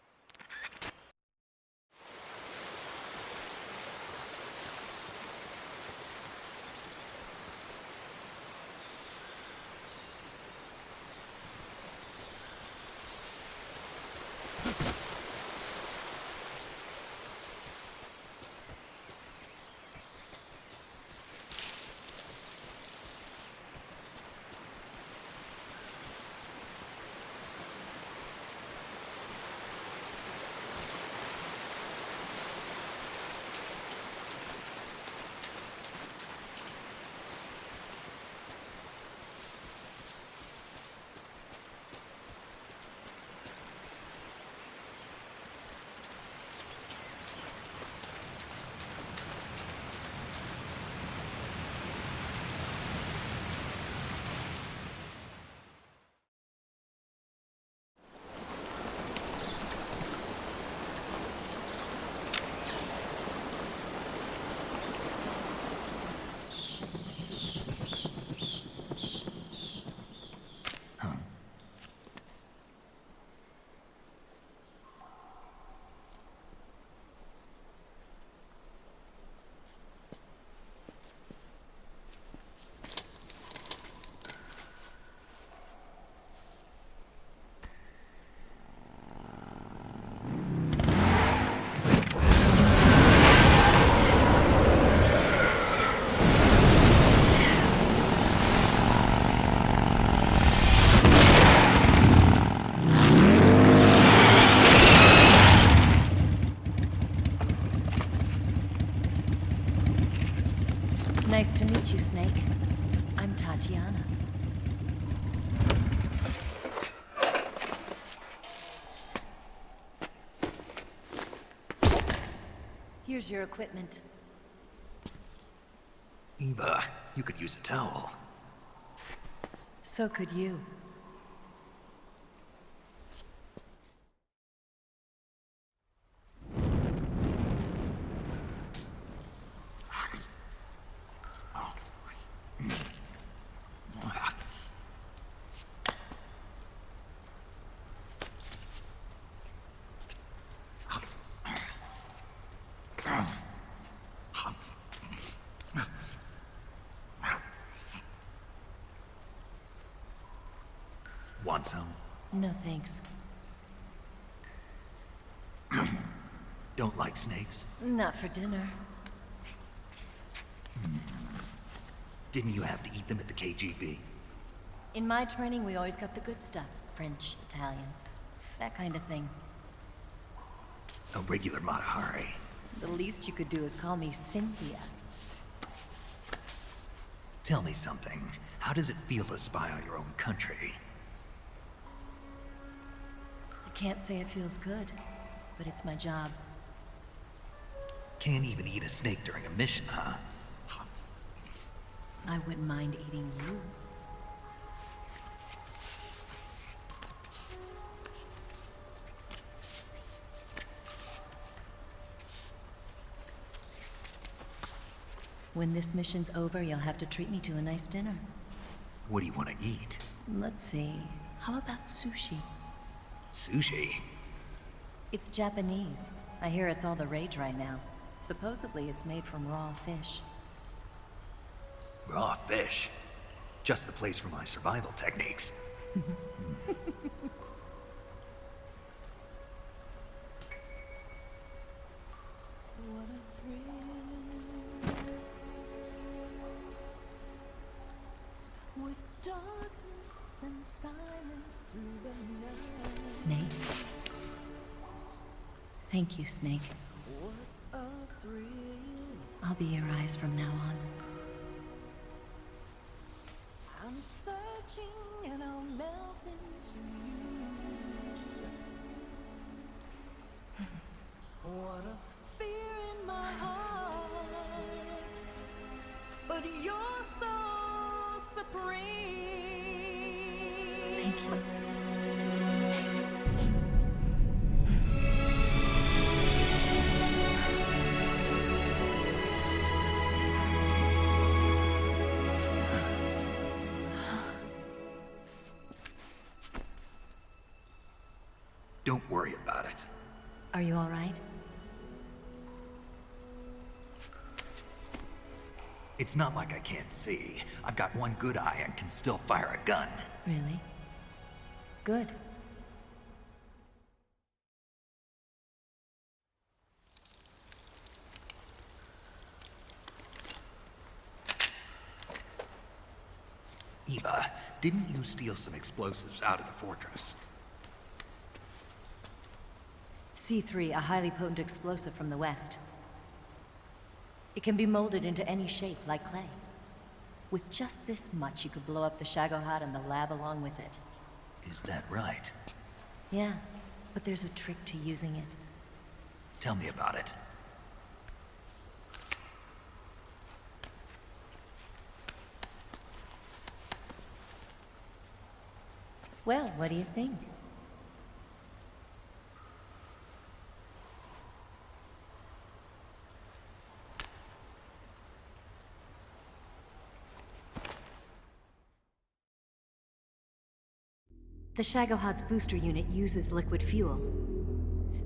Nice to meet you, Snake. I'm Tatiana. Here's your equipment. Eva, you could use a towel. So could you. Want some? No thanks. Don't like snakes? Not for dinner. Didn't you have to eat them at the KGB? In my training, we always got the good stuff. French, Italian, that kind of thing. A regular Matahari. The least you could do is call me Cynthia. Tell me something. How does it feel to spy on your own country? I can't say it feels good, but it's my job. Can't even eat a snake during a mission, huh? I wouldn't mind eating you. When this mission's over, you'll have to treat me to a nice dinner. What do you want to eat? Let's see. How about sushi? Sushi? It's Japanese. I hear it's all the rage right now. Supposedly, it's made from raw fish. Raw fish? Just the place for my survival techniques. With darkness and silence through the night. Snake? Thank you, Snake. What a thrill. I'll be your eyes from now on. I'm searching and I'll melt into you. What a fear in my heart. But you're so supreme. Thank you, Snake. Don't worry about it. Are you all right? It's not like I can't see. I've got one good eye and can still fire a gun. Really? Good. Eva, didn't you steal some explosives out of the fortress? C3, a highly potent explosive from the west. It can be molded into any shape, like clay. With just this much, you could blow up the Shagohod and the lab along with it. Is that right? Yeah, but there's a trick to using it. Tell me about it. Well, what do you think? The Shagohod's booster unit uses liquid fuel.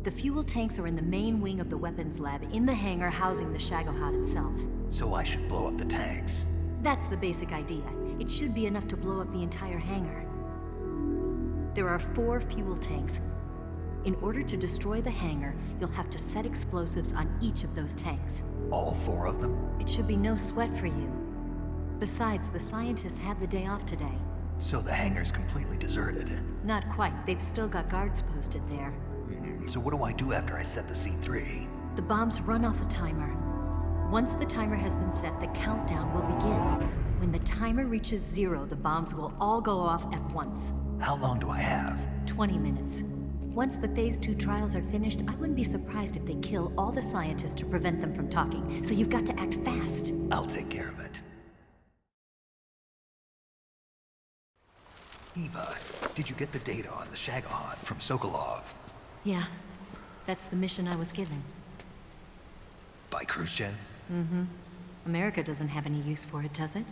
The fuel tanks are in the main wing of the weapons lab in the hangar housing the Shagohod itself. So I should blow up the tanks. That's the basic idea. It should be enough to blow up the entire hangar. There are 4 fuel tanks. In order to destroy the hangar, you'll have to set explosives on each of those tanks. All 4 of them? It should be no sweat for you. Besides, the scientists had the day off today. So the hangar's completely deserted. Not quite. They've still got guards posted there. So what do I do after I set the C3? The bombs run off a timer. Once the timer has been set, the countdown will begin. When the timer reaches 0, the bombs will all go off at once. How long do I have? 20 minutes. Once the Phase 2 trials are finished, I wouldn't be surprised if they kill all the scientists to prevent them from talking. So you've got to act fast. I'll take care of it. Eva, did you get the data on the Shagohod from Sokolov? Yeah, that's the mission I was given. By Khrushchev? Mm-hmm. America doesn't have any use for it, does it?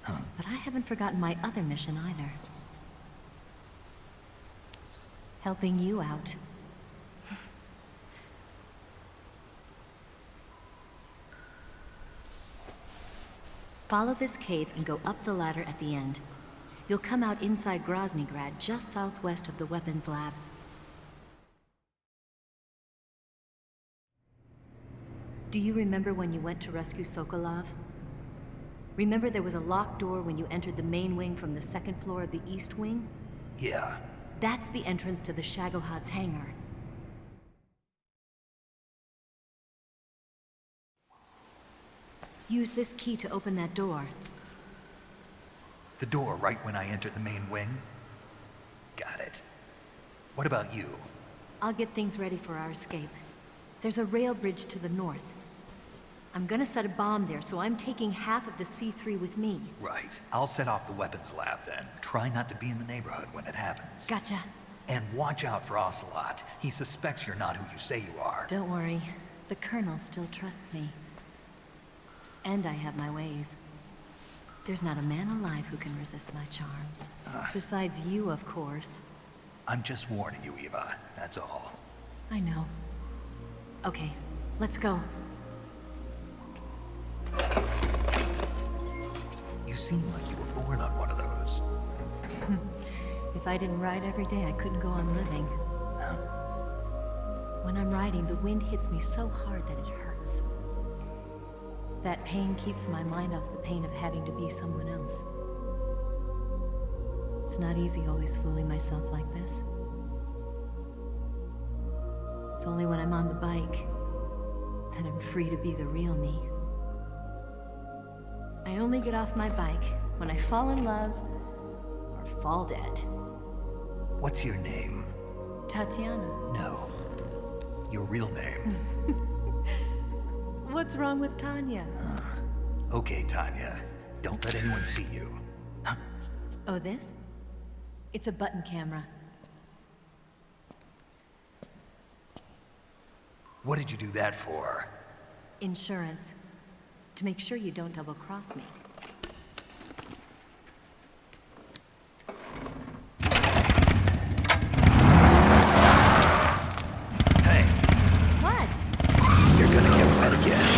Huh. But I haven't forgotten my other mission either. Helping you out. Follow this cave and go up the ladder at the end. You'll come out inside Groznygrad, just southwest of the weapons lab. Do you remember when you went to rescue Sokolov? Remember there was a locked door when you entered the main wing from the second floor of the east wing? Yeah. That's the entrance to the Shagohod's hangar. Use this key to open that door. The door right when I enter the main wing? Got it. What about you? I'll get things ready for our escape. There's a rail bridge to the north. I'm gonna set a bomb there, so I'm taking half of the C3 with me. Right. I'll set off the weapons lab then. Try not to be in the neighborhood when it happens. Gotcha. And watch out for Ocelot. He suspects you're not who you say you are. Don't worry. The Colonel still trusts me. And I have my ways. There's not a man alive who can resist my charms. Besides you, of course. I'm just warning you, Eva. That's all. I know. Okay, let's go. You seem like you were born on one of those. If I didn't ride every day, I couldn't go on living. When I'm riding, the wind hits me so hard that it hurts. That pain keeps my mind off the pain of having to be someone else. It's not easy always fooling myself like this. It's only when I'm on the bike that I'm free to be the real me. I only get off my bike when I fall in love or fall dead. What's your name? Tatiana. No. Your real name. What's wrong with Tanya? Okay, Tanya. Don't let anyone see you. Oh, this? It's a button camera. What did you do that for? Insurance. To make sure you don't double-cross me. Hey. What? You're gonna get wet again.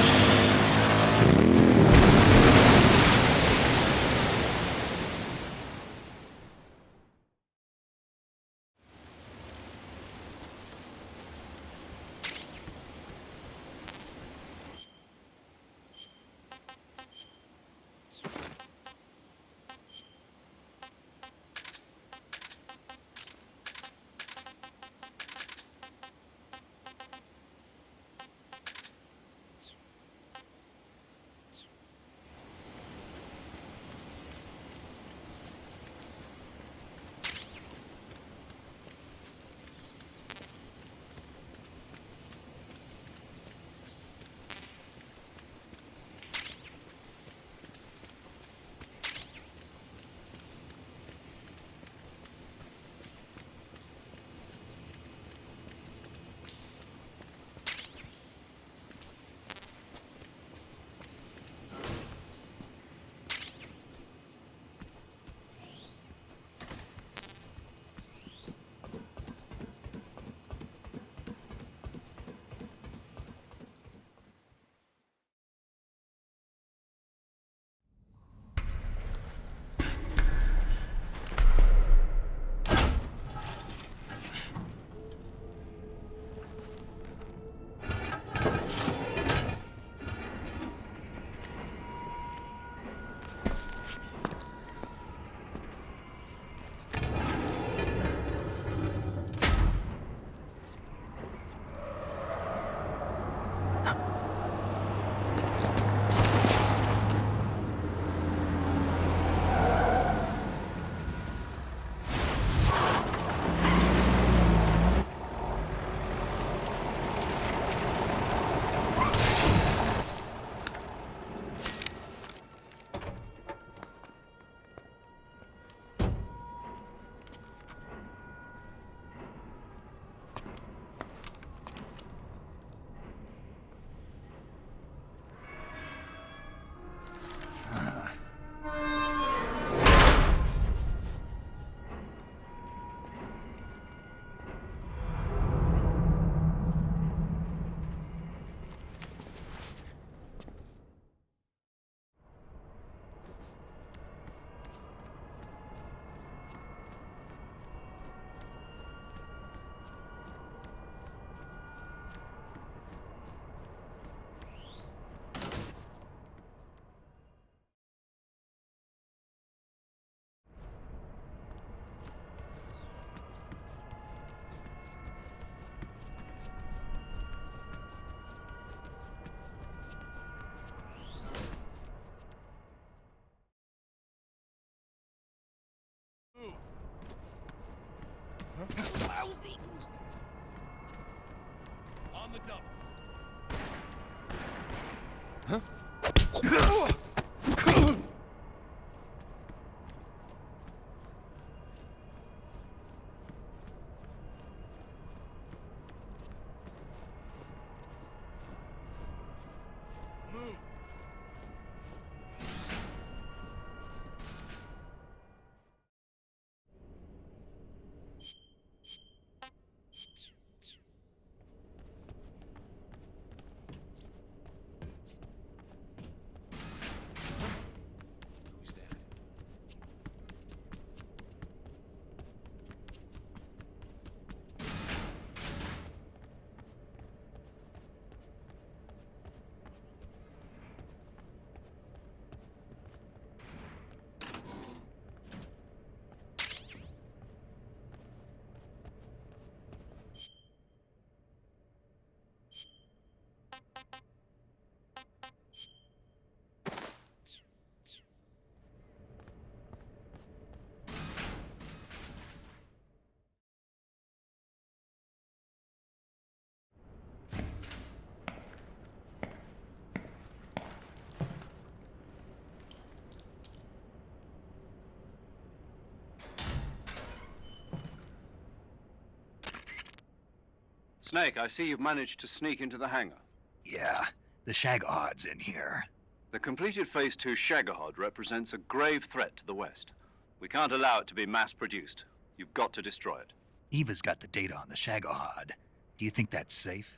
Snake, I see you've managed to sneak into the hangar. Yeah, the Shagahod's in here. The completed Phase 2 Shagahod represents a grave threat to the West. We can't allow it to be mass-produced. You've got to destroy it. Eva's got the data on the Shagahod. Do you think that's safe?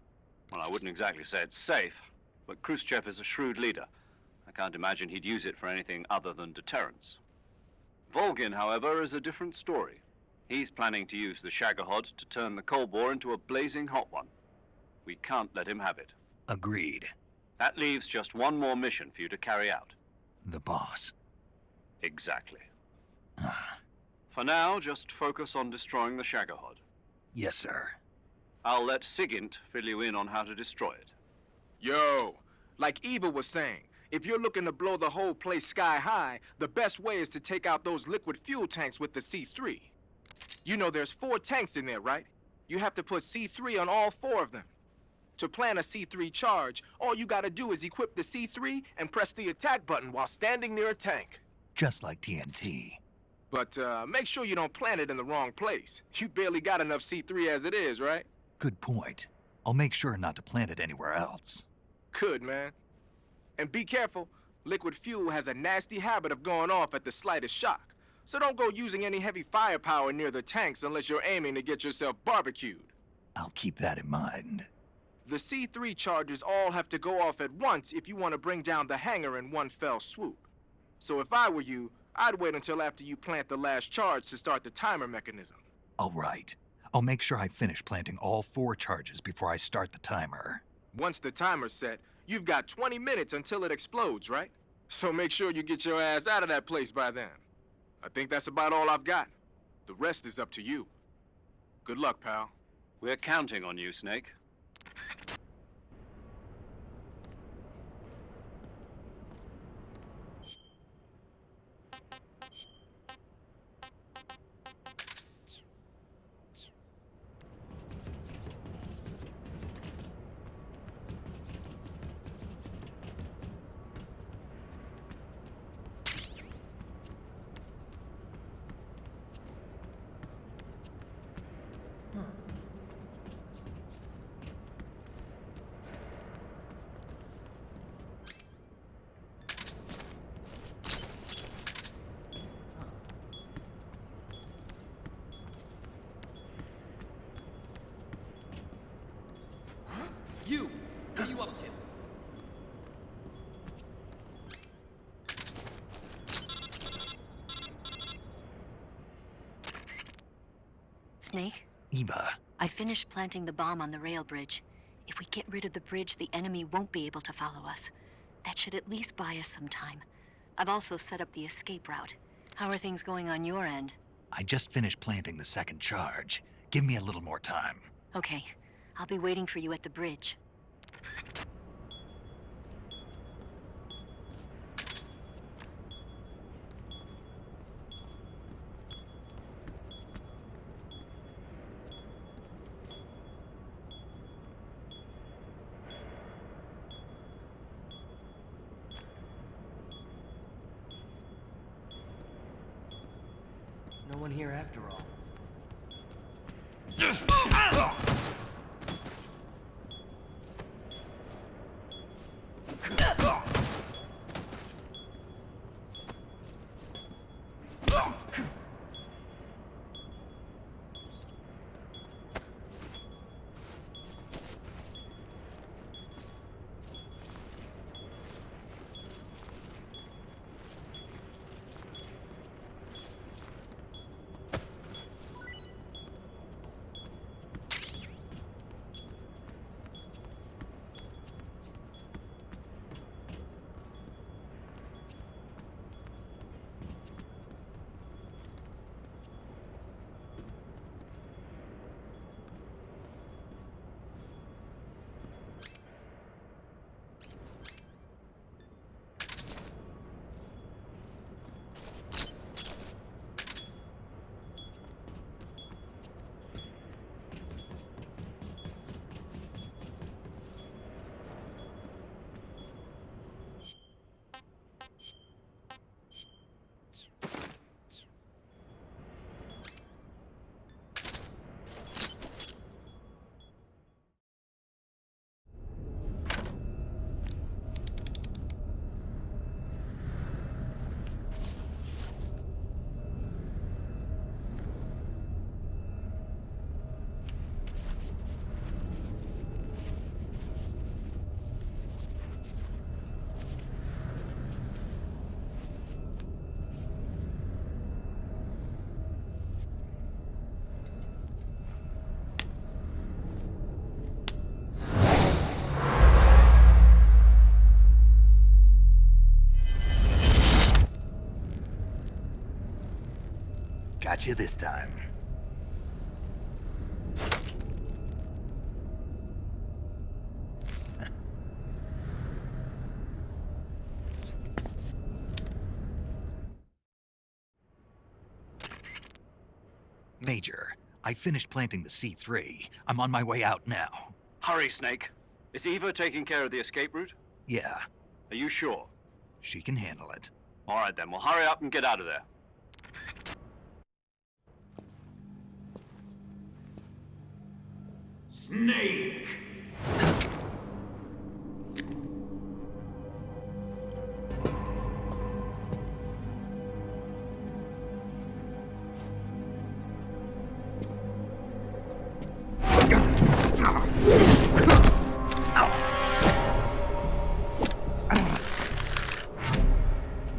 Well, I wouldn't exactly say it's safe, but Khrushchev is a shrewd leader. I can't imagine he'd use it for anything other than deterrence. Volgin, however, is a different story. He's planning to use the Shagahod to turn the Cold War into a blazing hot one. We can't let him have it. Agreed. That leaves just one more mission for you to carry out. The boss. Exactly. For now, just focus on destroying the Shagahod. Yes, sir. I'll let Sigint fill you in on how to destroy it. Yo, like Eva was saying, if you're looking to blow the whole place sky high, the best way is to take out those liquid fuel tanks with the C3. You know there's 4 tanks in there, right? You have to put C3 on all 4 of them. To plant a C3 charge, all you gotta do is equip the C3 and press the attack button while standing near a tank. Just like TNT. But make sure you don't plant it in the wrong place. You barely got enough C3 as it is, right? Good point. I'll make sure not to plant it anywhere else. Good, man. And be careful. Liquid fuel has a nasty habit of going off at the slightest shock. So don't go using any heavy firepower near the tanks unless you're aiming to get yourself barbecued. I'll keep that in mind. The C3 charges all have to go off at once if you want to bring down the hangar in one fell swoop. So if I were you, I'd wait until after you plant the last charge to start the timer mechanism. All right. I'll make sure I finish planting all 4 charges before I start the timer. Once the timer's set, you've got 20 minutes until it explodes, right? So make sure you get your ass out of that place by then. I think that's about all I've got. The rest is up to you. Good luck, pal. We're counting on you, Snake. You! What are you up to? Snake? Eva. I finished planting the bomb on the rail bridge. If we get rid of the bridge, the enemy won't be able to follow us. That should at least buy us some time. I've also set up the escape route. How are things going on your end? I just finished planting the 2nd charge. Give me a little more time. Okay. I'll be waiting for you at the bridge. No one here after all. Got you this time. Major, I finished planting the C3. I'm on my way out now. Hurry, Snake. Is Eva taking care of the escape route? Yeah, Are you sure? she can handle it. All right, then. Well, hurry up and get out of there. Snake!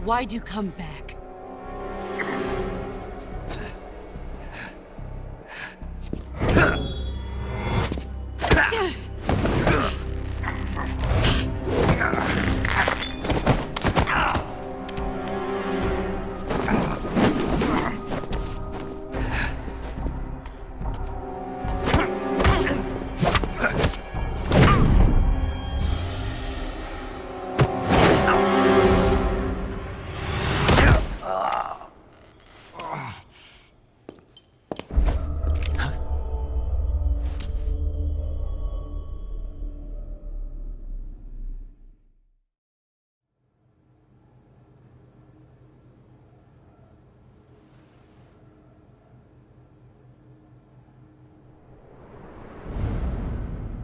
Why'd you come back?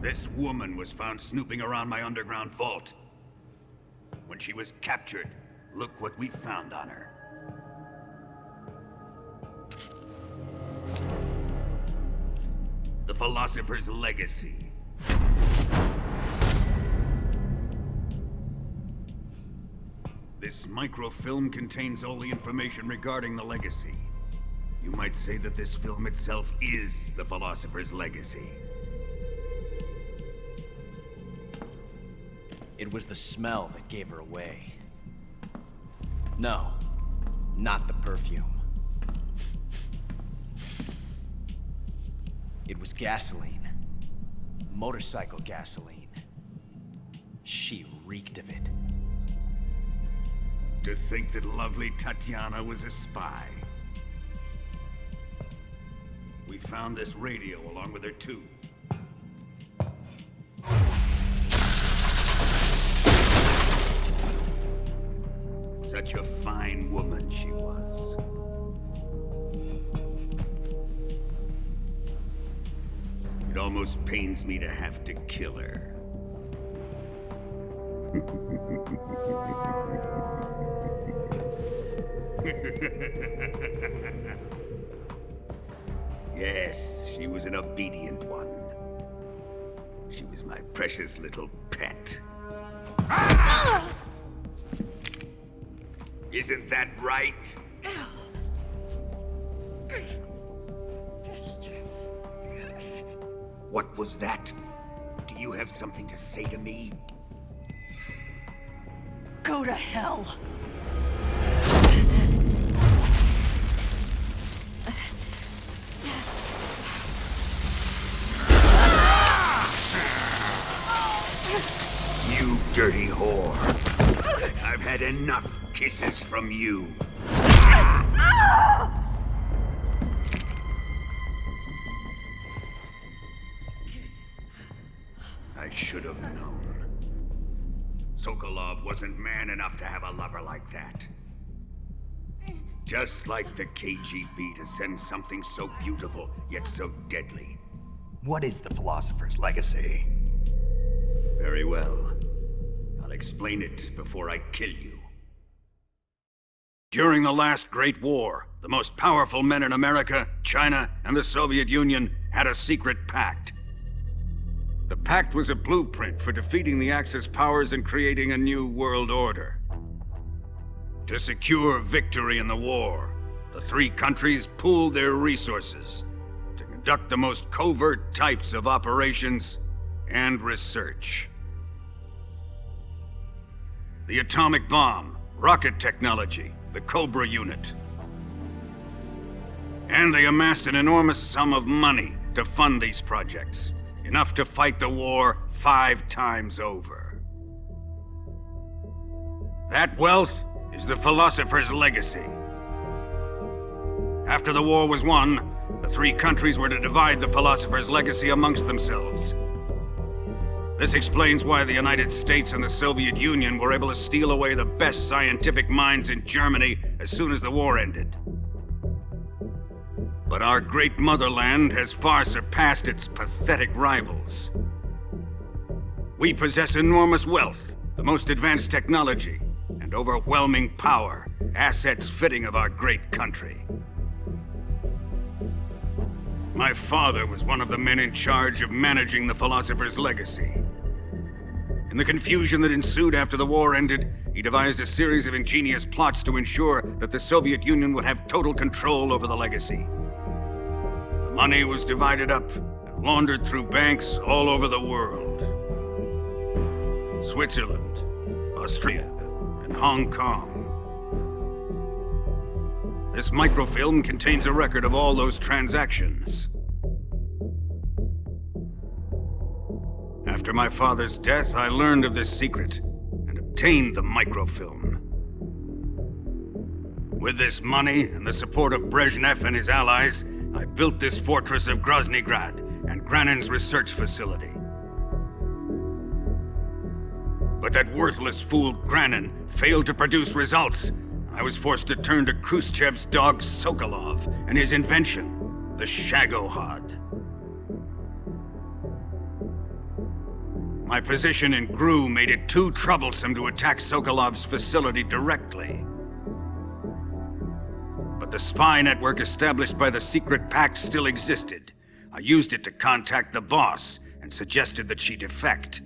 This woman was found snooping around my underground vault. When she was captured, look what we found on her. The Philosopher's Legacy. This microfilm contains all the information regarding the Legacy. You might say that this film itself is the Philosopher's Legacy. It was the smell that gave her away. No, not the perfume. It was gasoline. Motorcycle gasoline. She reeked of it. To think that lovely Tatiana was a spy. We found this radio along with her too. Such a fine woman she was. It almost pains me to have to kill her. Yes, she was an obedient one. She was my precious little pet. Isn't that right? What was that? Do you have something to say to me? Go to hell. You dirty whore. I've had enough kisses from you. I should have known. Sokolov wasn't man enough to have a lover like that. Just like the KGB to send something so beautiful, yet so deadly. What is the Philosopher's Legacy? Very well. I'll explain it before I kill you. During the last Great War, the most powerful men in America, China, and the Soviet Union had a secret pact. The pact was a blueprint for defeating the Axis powers and creating a new world order. To secure victory in the war, the three countries pooled their resources to conduct the most covert types of operations and research. The atomic bomb, rocket technology, the Cobra unit. And they amassed an enormous sum of money to fund these projects. Enough to fight the war 5 times over. That wealth is the Philosopher's Legacy. After the war was won, the three countries were to divide the Philosopher's Legacy amongst themselves. This explains why the United States and the Soviet Union were able to steal away the best scientific minds in Germany as soon as the war ended. But our great motherland has far surpassed its pathetic rivals. We possess enormous wealth, the most advanced technology, and overwhelming power, assets fitting of our great country. My father was one of the men in charge of managing the Philosopher's Legacy. In the confusion that ensued after the war ended, he devised a series of ingenious plots to ensure that the Soviet Union would have total control over the legacy. Money was divided up and laundered through banks all over the world. Switzerland, Austria, and Hong Kong. This microfilm contains a record of all those transactions. After my father's death, I learned of this secret and obtained the microfilm. With this money and the support of Brezhnev and his allies, I built this fortress of Groznygrad and Granin's research facility. But that worthless fool Granin failed to produce results. I was forced to turn to Khrushchev's dog Sokolov and his invention, the Shagohod. My position in GRU made it too troublesome to attack Sokolov's facility directly. But the spy network established by the secret pact still existed. I used it to contact the boss and suggested that she defect.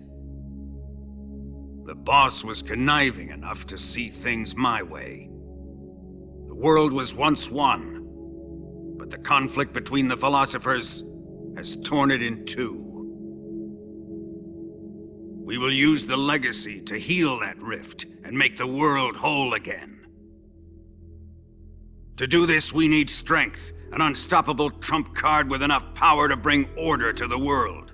The boss was conniving enough to see things my way. The world was once one, but the conflict between the philosophers has torn it in two. We will use the legacy to heal that rift and make the world whole again. To do this, we need strength, an unstoppable trump card with enough power to bring order to the world.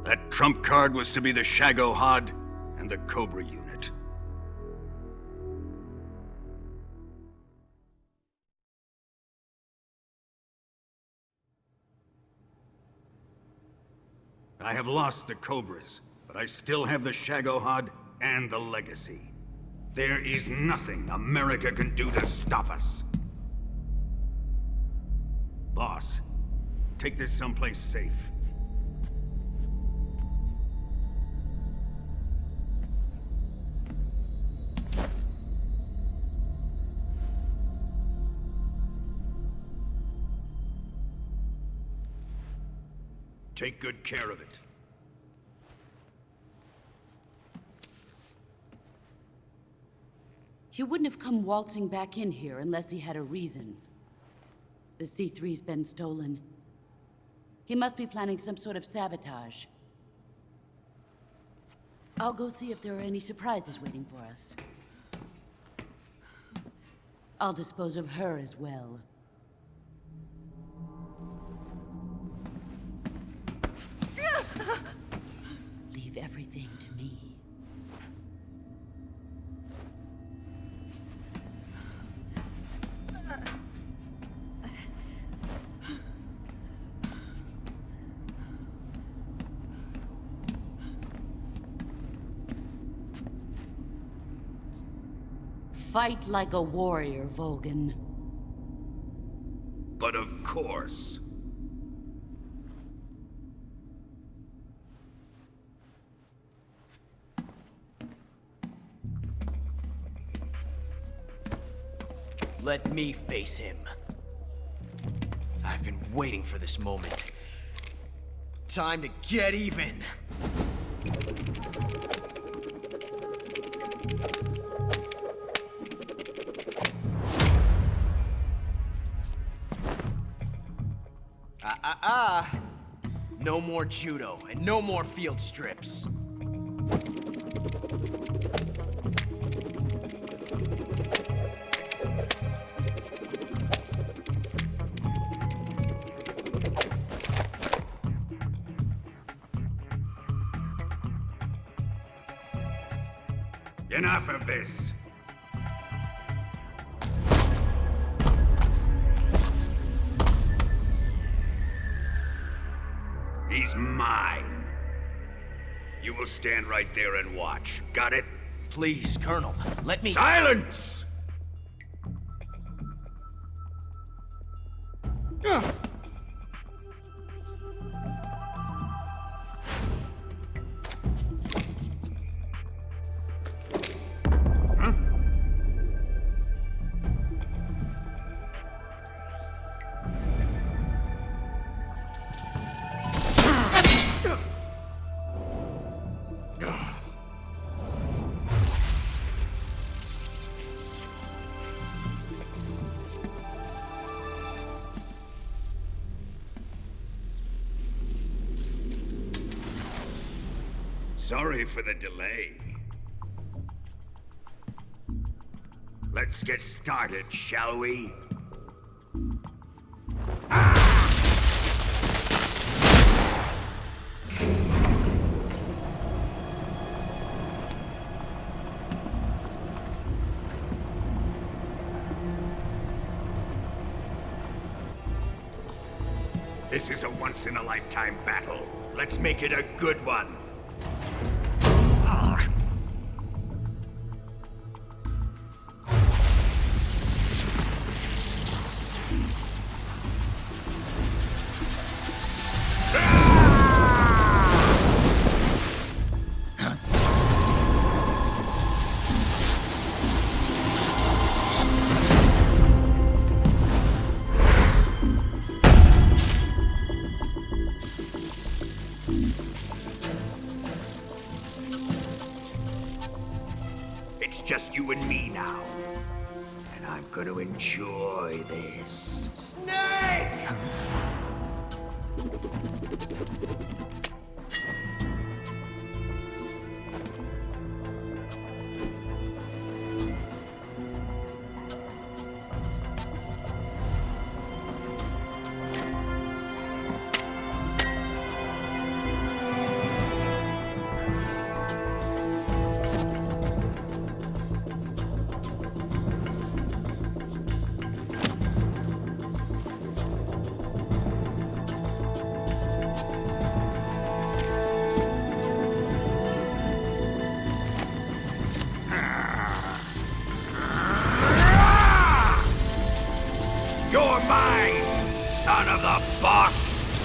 That trump card was to be the Shagohod and the Cobra unit. I have lost the Cobras, but I still have the Shagohod and the legacy. There is nothing America can do to stop us. Boss, Take this someplace safe. Take good care of it. He wouldn't have come waltzing back in here unless he had a reason. The C3's been stolen. He must be planning some sort of sabotage. I'll go see if there are any surprises waiting for us. I'll dispose of her as well. Leave everything to me. Fight like a warrior, Volgan. But of course. Let me face him. I've been waiting for this moment. Time to get even. No more judo, and no more field strips. Enough of this. He's mine. You will stand right there and watch. Got it? Please, Colonel, let me— Silence! Sorry for the delay. Let's get started, shall we? This is a once-in-a-lifetime battle. Let's make it a good one. It's just you and me now. And I'm gonna enjoy this. Snake! You're mine, son of the boss!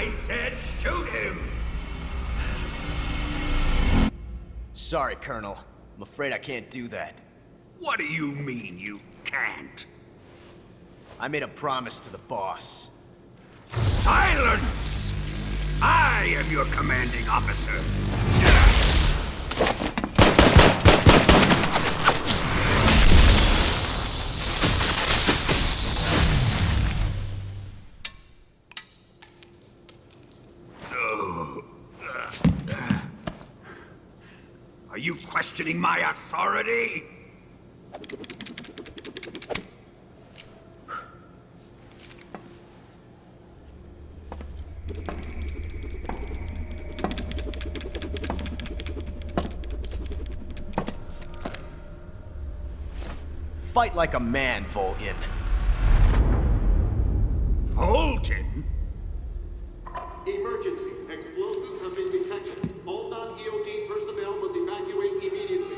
I said shoot him! Sorry, Colonel. I'm afraid I can't do that. What do you mean you can't? I made a promise to the boss. Silence! I am your commanding officer. Are you questioning my authority? Fight like a man, Volgin. Volgin? Emergency. Explosives have been detected. All non-EOD personnel must evacuate immediately.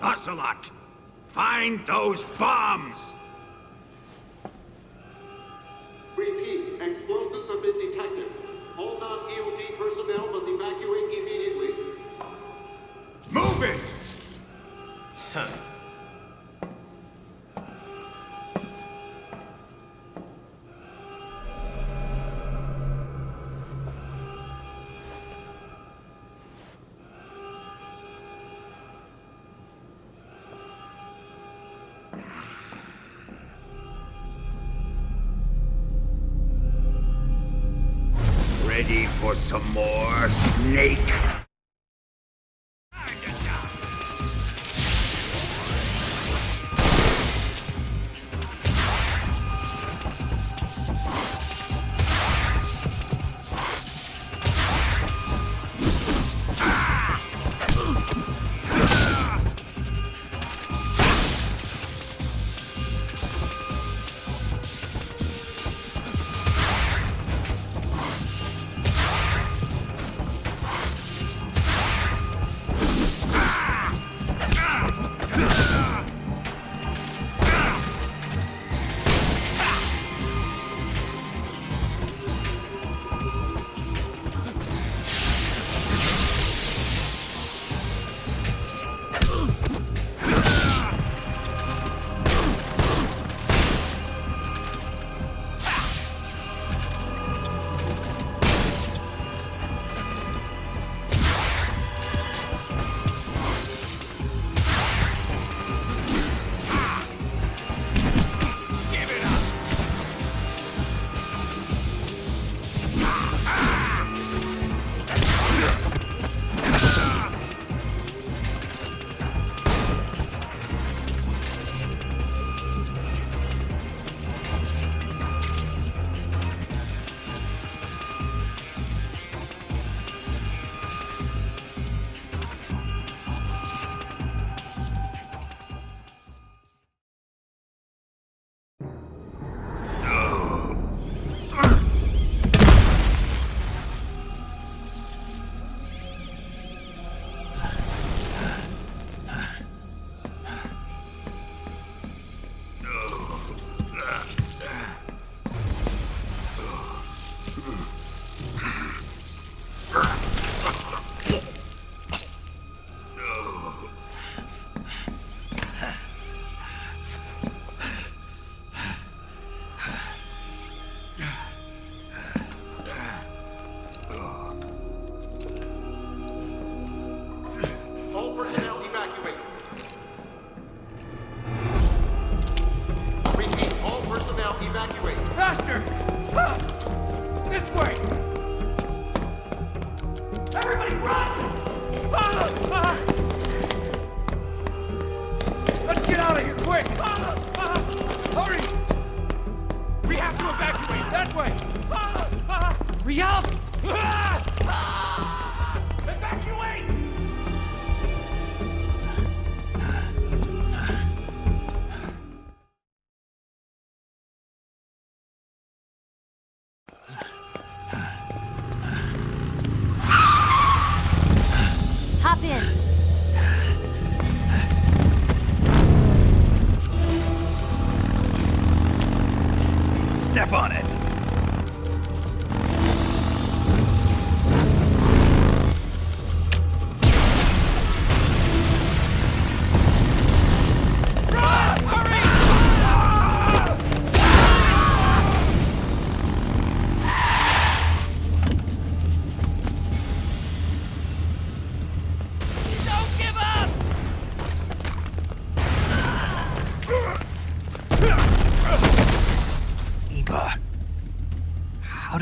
Ocelot! Find those bombs! Repeat. Explosives have been detected. All non-EOD personnel must evacuate immediately. Move it! Huh. Ready for some more, Snake?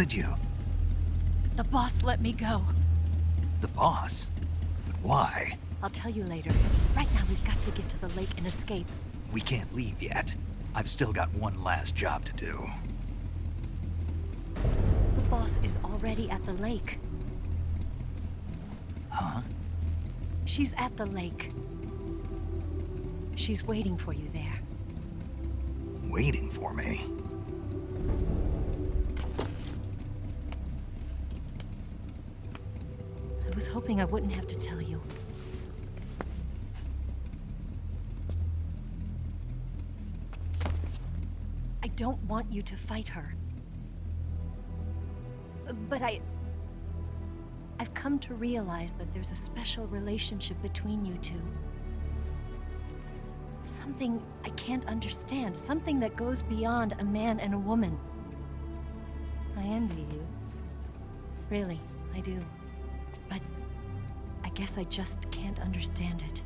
did you? The boss let me go. The boss? But why? I'll tell you later. Right now, we've got to get to the lake and escape. We can't leave yet. I've still got one last job to do. The boss is already at the lake. Huh? She's at the lake. She's waiting for you there. Waiting for me? I was hoping I wouldn't have to tell you. I don't want you to fight her. But I've come to realize that there's a special relationship between you two. Something I can't understand. Something that goes beyond a man and a woman. I envy you. Really, I do. But I guess I just can't understand it.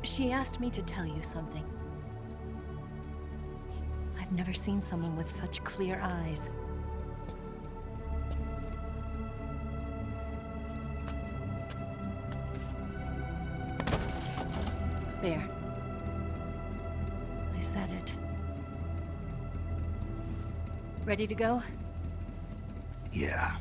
She asked me to tell you something. I've never seen someone with such clear eyes. There. I said it. Ready to go? Yeah.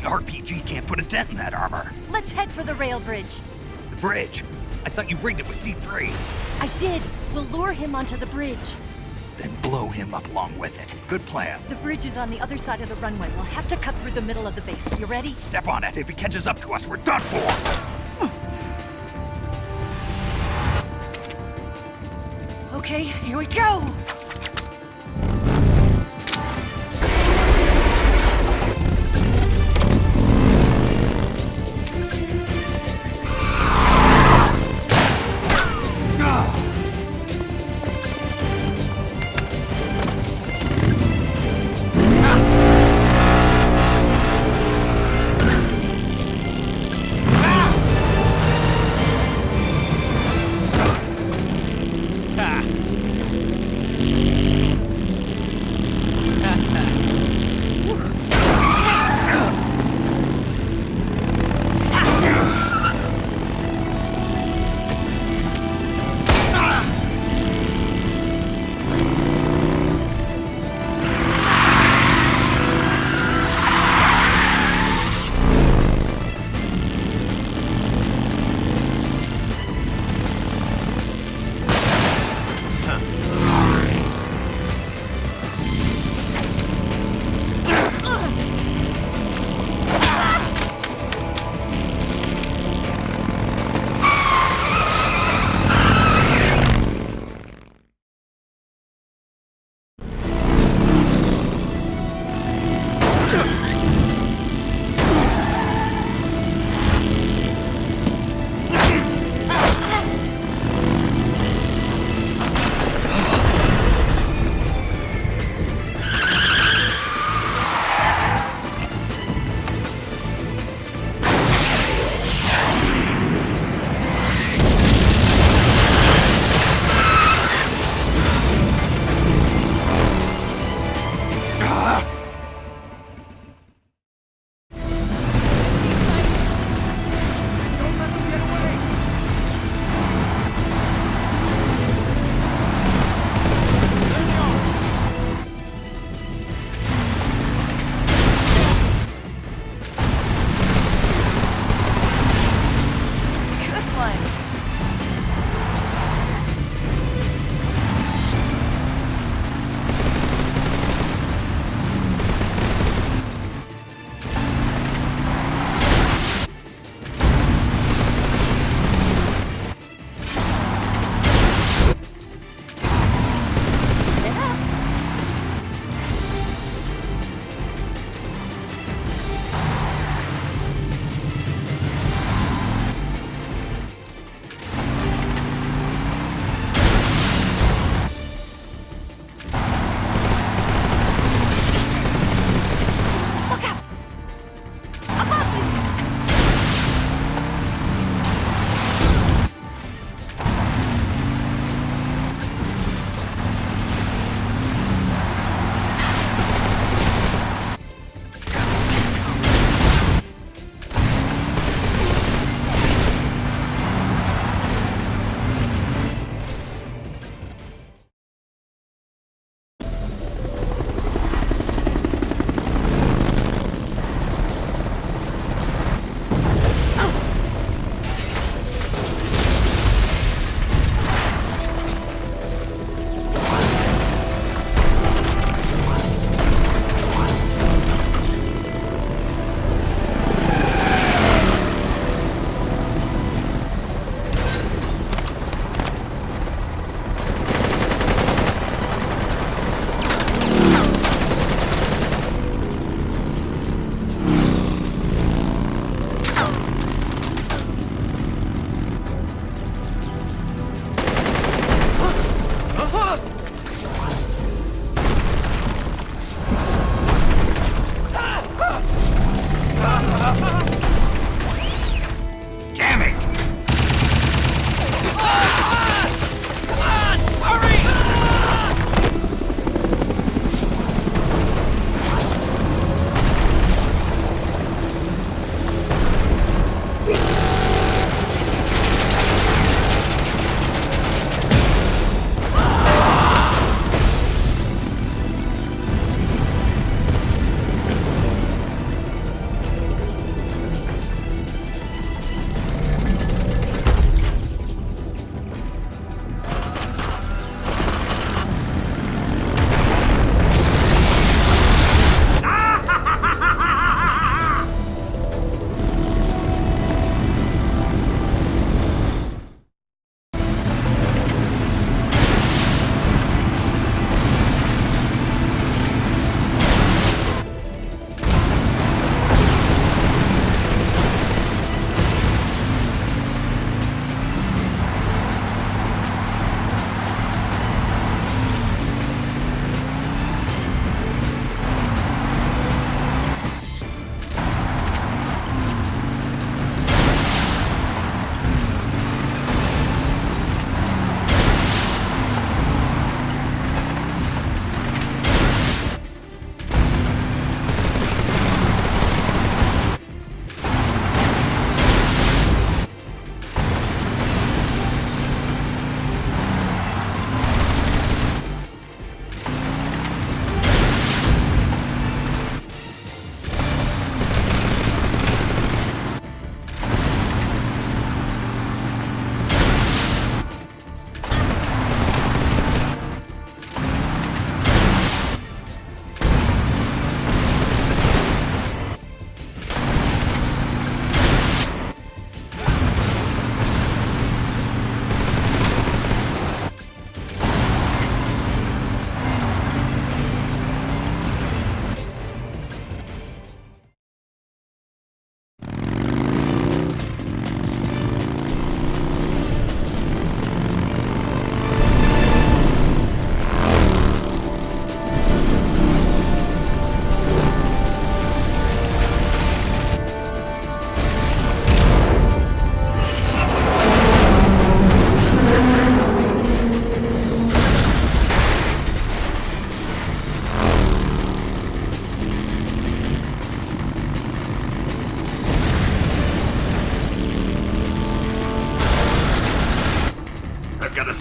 RPG can't put a dent in that armor. Let's head for the rail bridge. The bridge? I thought you rigged it with C3. I did. We'll lure him onto the bridge. Then blow him up along with it. Good plan. The bridge is on the other side of the runway. We'll have to cut through the middle of the base. You ready? Step on it. If he catches up to us, we're done for. Okay, here we go!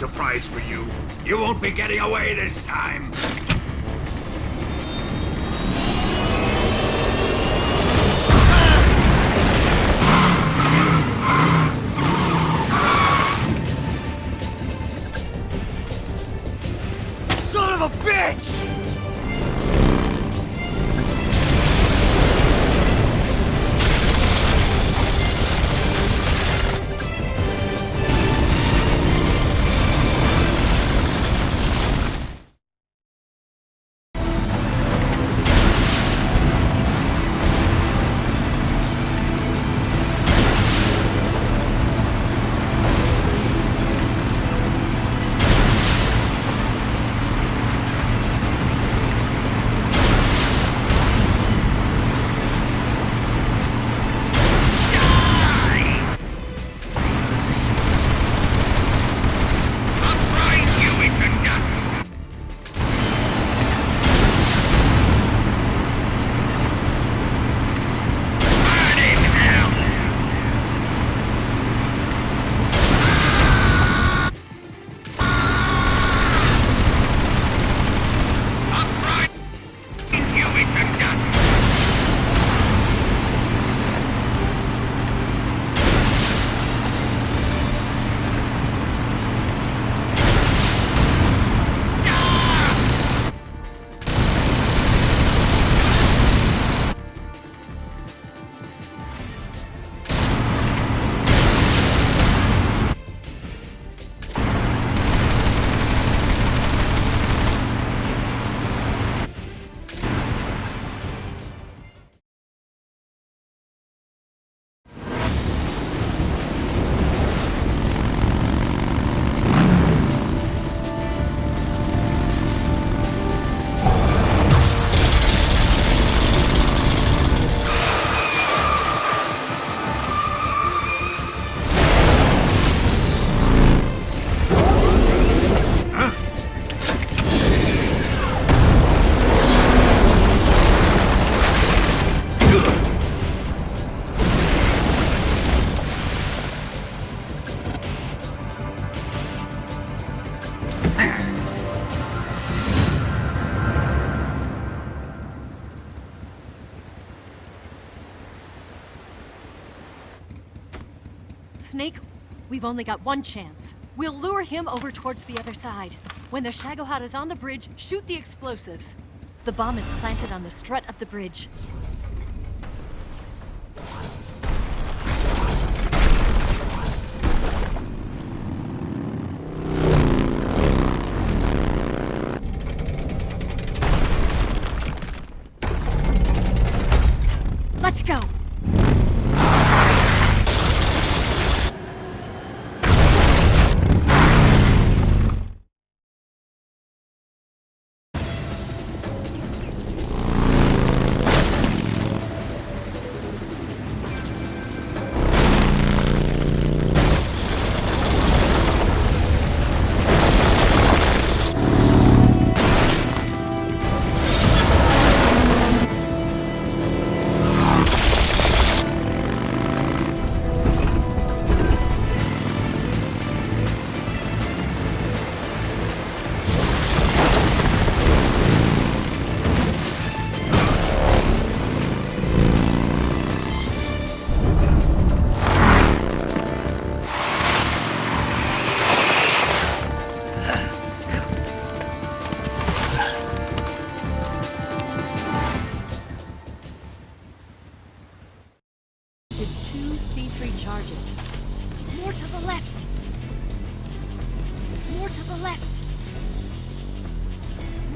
surprise for you. You won't be getting away this time. Son of a bitch! Snake, we've only got one chance. We'll lure him over towards the other side. When the Shagohod is on the bridge, shoot the explosives. The bomb is planted on the strut of the bridge. Let's go! Charges. More to the left. More to the left.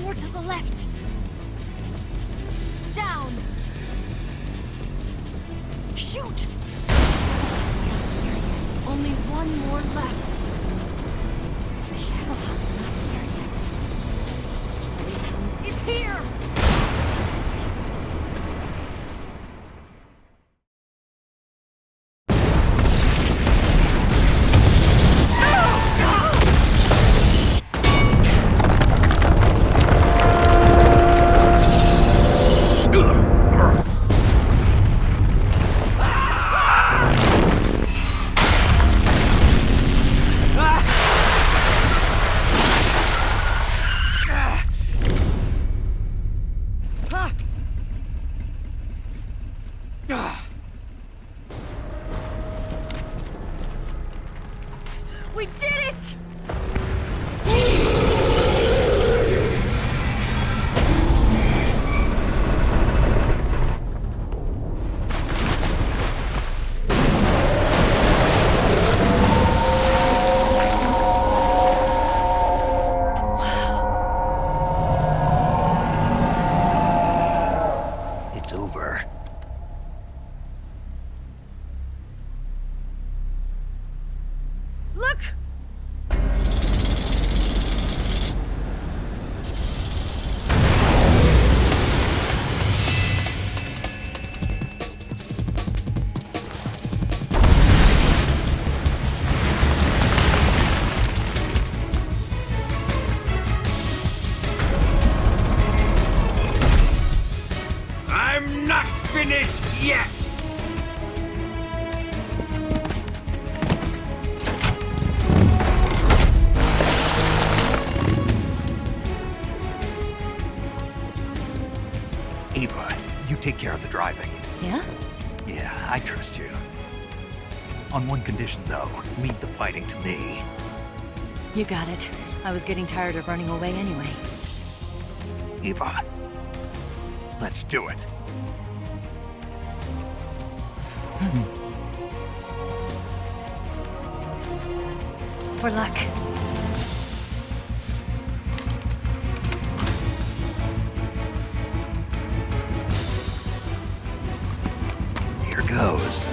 More to the left. Down. Shoot! Only one more left. The Shagohod's not here yet. It's here! yet! Ava, you take care of the driving. Yeah? Yeah, I trust you. On one condition, though, leave the fighting to me. You got it. I was getting tired of running away anyway. Ava, let's do it. For luck. Here goes.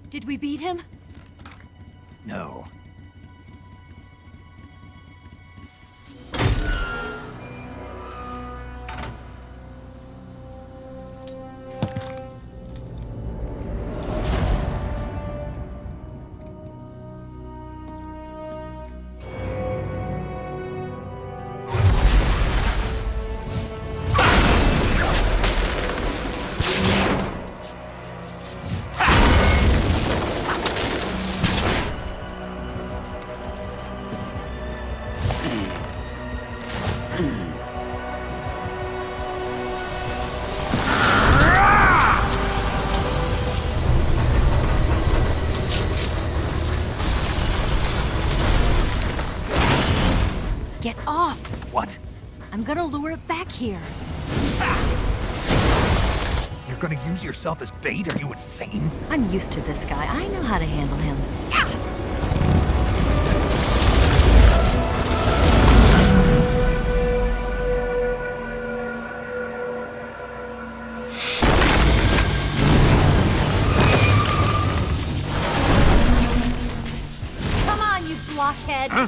Did we beat him? No. I'm gonna lure it back here. You're gonna use yourself as bait? Are you insane? I'm used to this guy. I know how to handle him. Come on, you blockhead! Huh?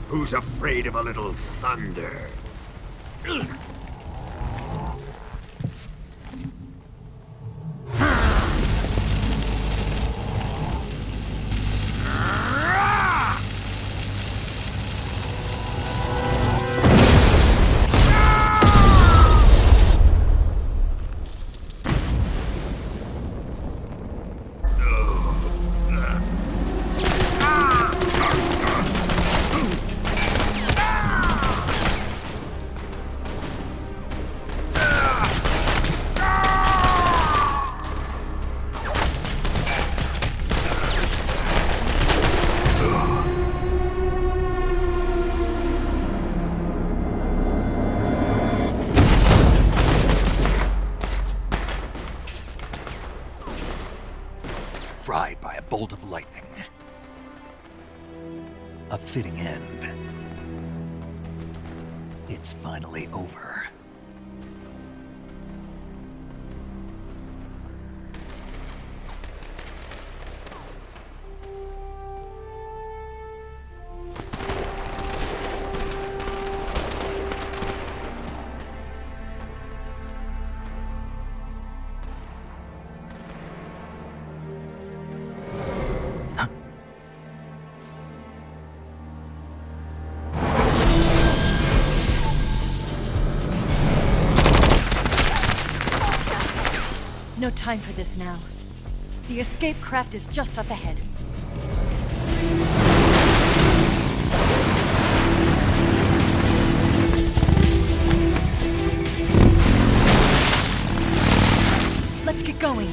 Who's afraid of a little thunder? Fried by a bolt of lightning. A fitting end. It's finally over. No time for this now. The escape craft is just up ahead. Let's get going.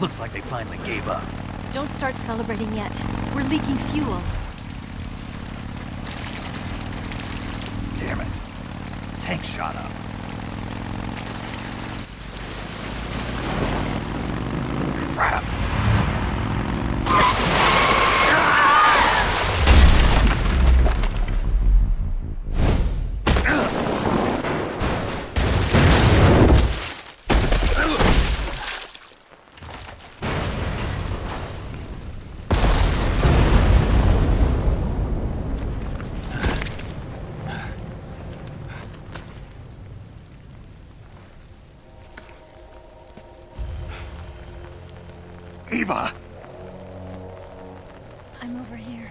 Looks like they finally gave up. Don't start celebrating yet. We're leaking fuel. Damn it. Tank shot up. Crap. Eva! I'm over here.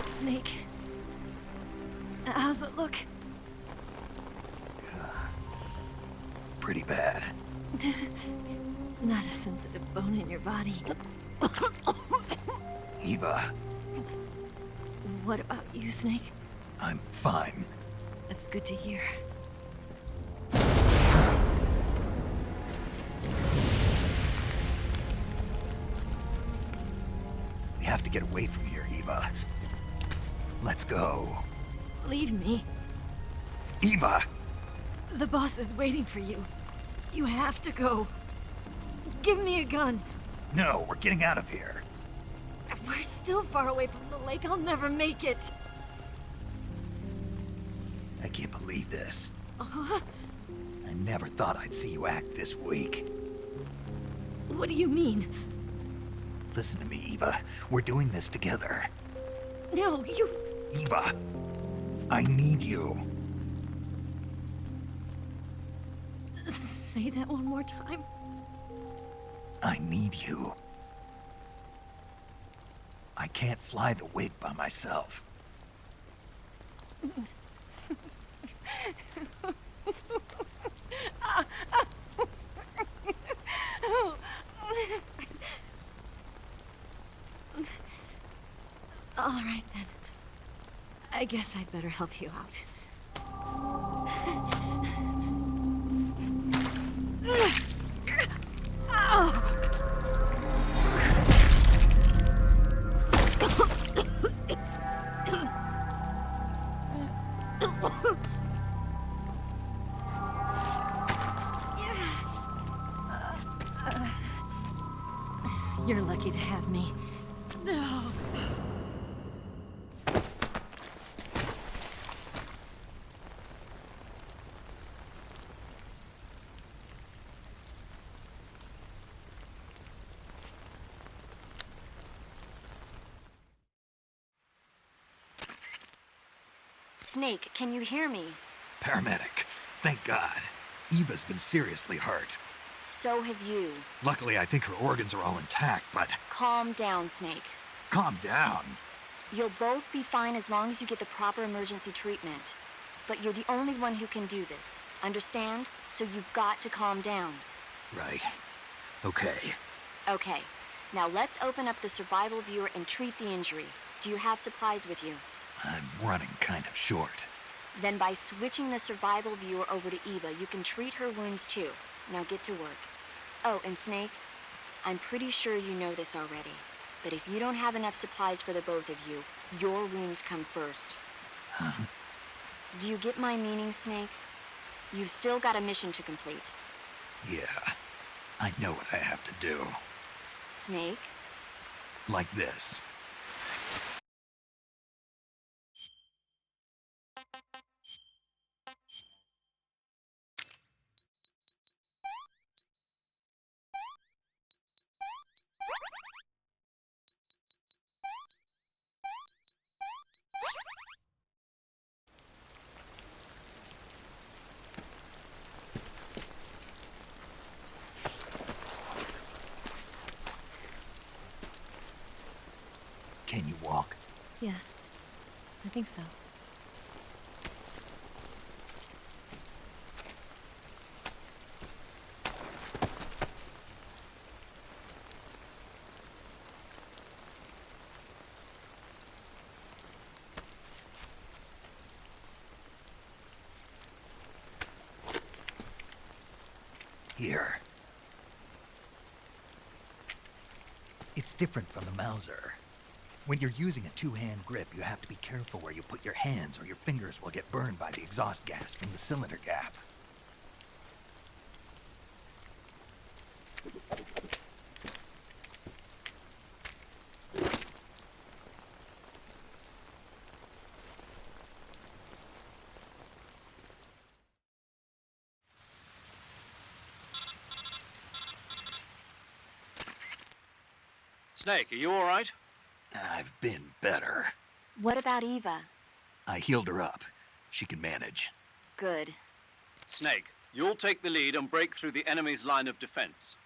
Snake. How's it look? Pretty bad. Not a sensitive bone in your body. Eva, What about you, Snake? I'm fine. That's good to hear. We have to get away from here, Eva. Let's go. Leave me. Eva! The boss is waiting for you. You have to go. Give me a gun. No, we're getting out of here. We're still far away from the lake. I'll never make it. I can't believe this. Uh-huh. I never thought I'd see you act this weak. What do you mean? Listen to me, Eva. We're doing this together. No, you... Eva, I need you. Say that one more time. I need you. I can't fly the wig by myself. All right, then. I guess I'd better help you out. You're lucky to have me. Snake, can you hear me? Paramedic, thank God. Eva's been seriously hurt. So have you. Luckily, I think her organs are all intact, but... Calm down, Snake. Calm down. You'll both be fine as long as you get the proper emergency treatment. But you're the only one who can do this. Understand? So you've got to calm down. Right. Okay. Okay. Now let's open up the survival viewer and treat the injury. Do you have supplies with you? I'm running kind of short. Then by switching the survival viewer over to Eva, you can treat her wounds too. Now get to work. Oh, and Snake, I'm pretty sure you know this already, but if you don't have enough supplies for the both of you, your wounds come first. Huh? Do you get my meaning, Snake? You've still got a mission to complete. Yeah. I know what I have to do. Snake? Like this. Can you walk? Yeah, I think so. Here. It's different from the Mauser. When you're using a two-hand grip, you have to be careful where you put your hands or your fingers will get burned by the exhaust gas from the cylinder gap. Snake, are you all right? I've been better. What about Eva? I healed her up. She can manage. Good. Snake, you'll take the lead and break through the enemy's line of defense.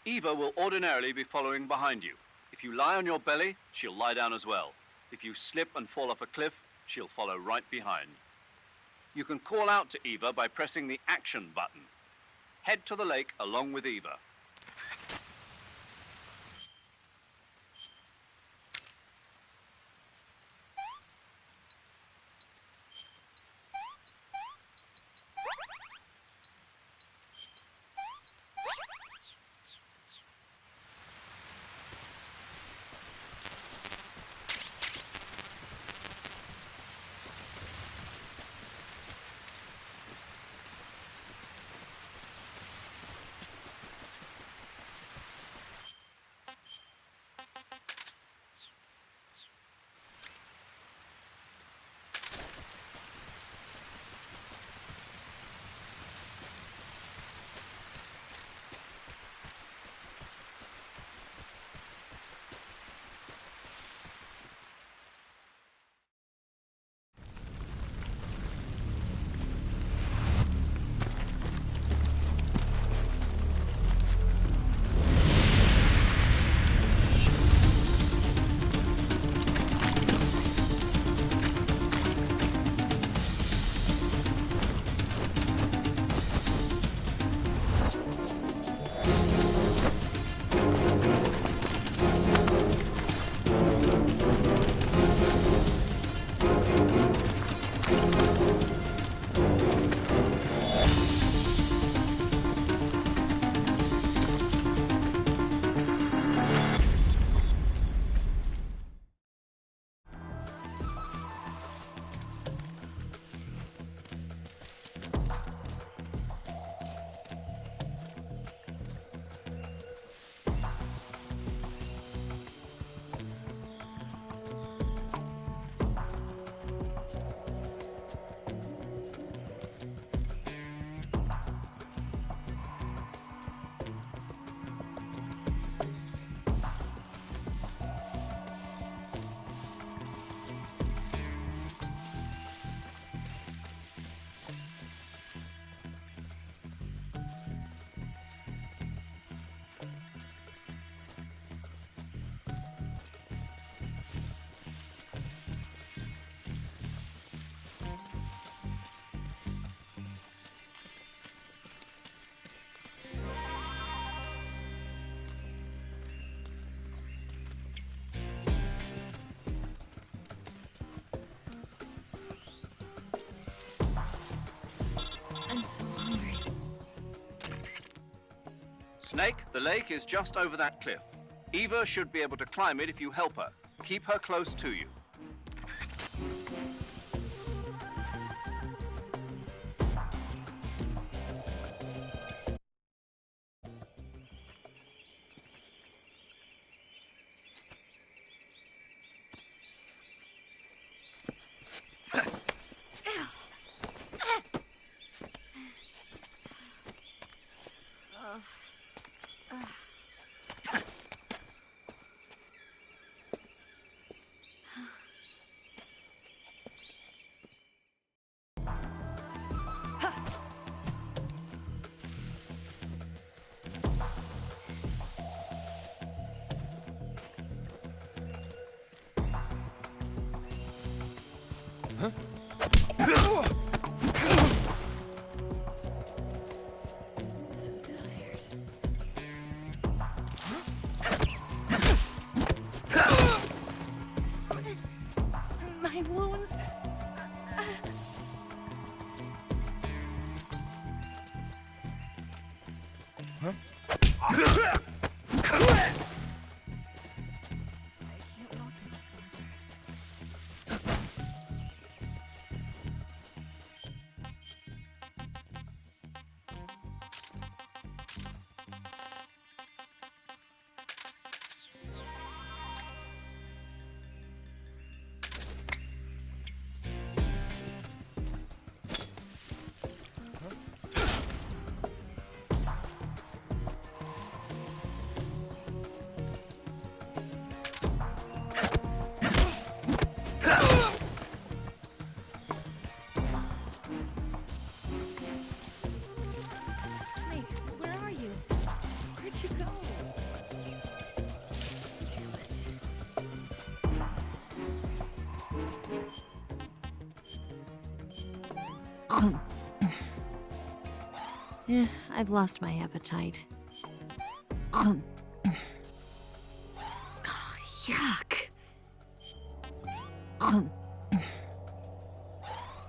Eva will ordinarily be following behind you. If you lie on your belly, she'll lie down as well. If you slip and fall off a cliff, she'll follow right behind. You can call out to Eva by pressing the action button. Head to the lake along with Eva. Snake, the lake is just over that cliff. Eva should be able to climb it if you help her. Keep her close to you. Snake, where are you? Where'd you go? Yeah, I've lost my appetite. Oh, yuck.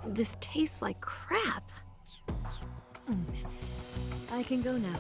This tastes like crap. I can go now.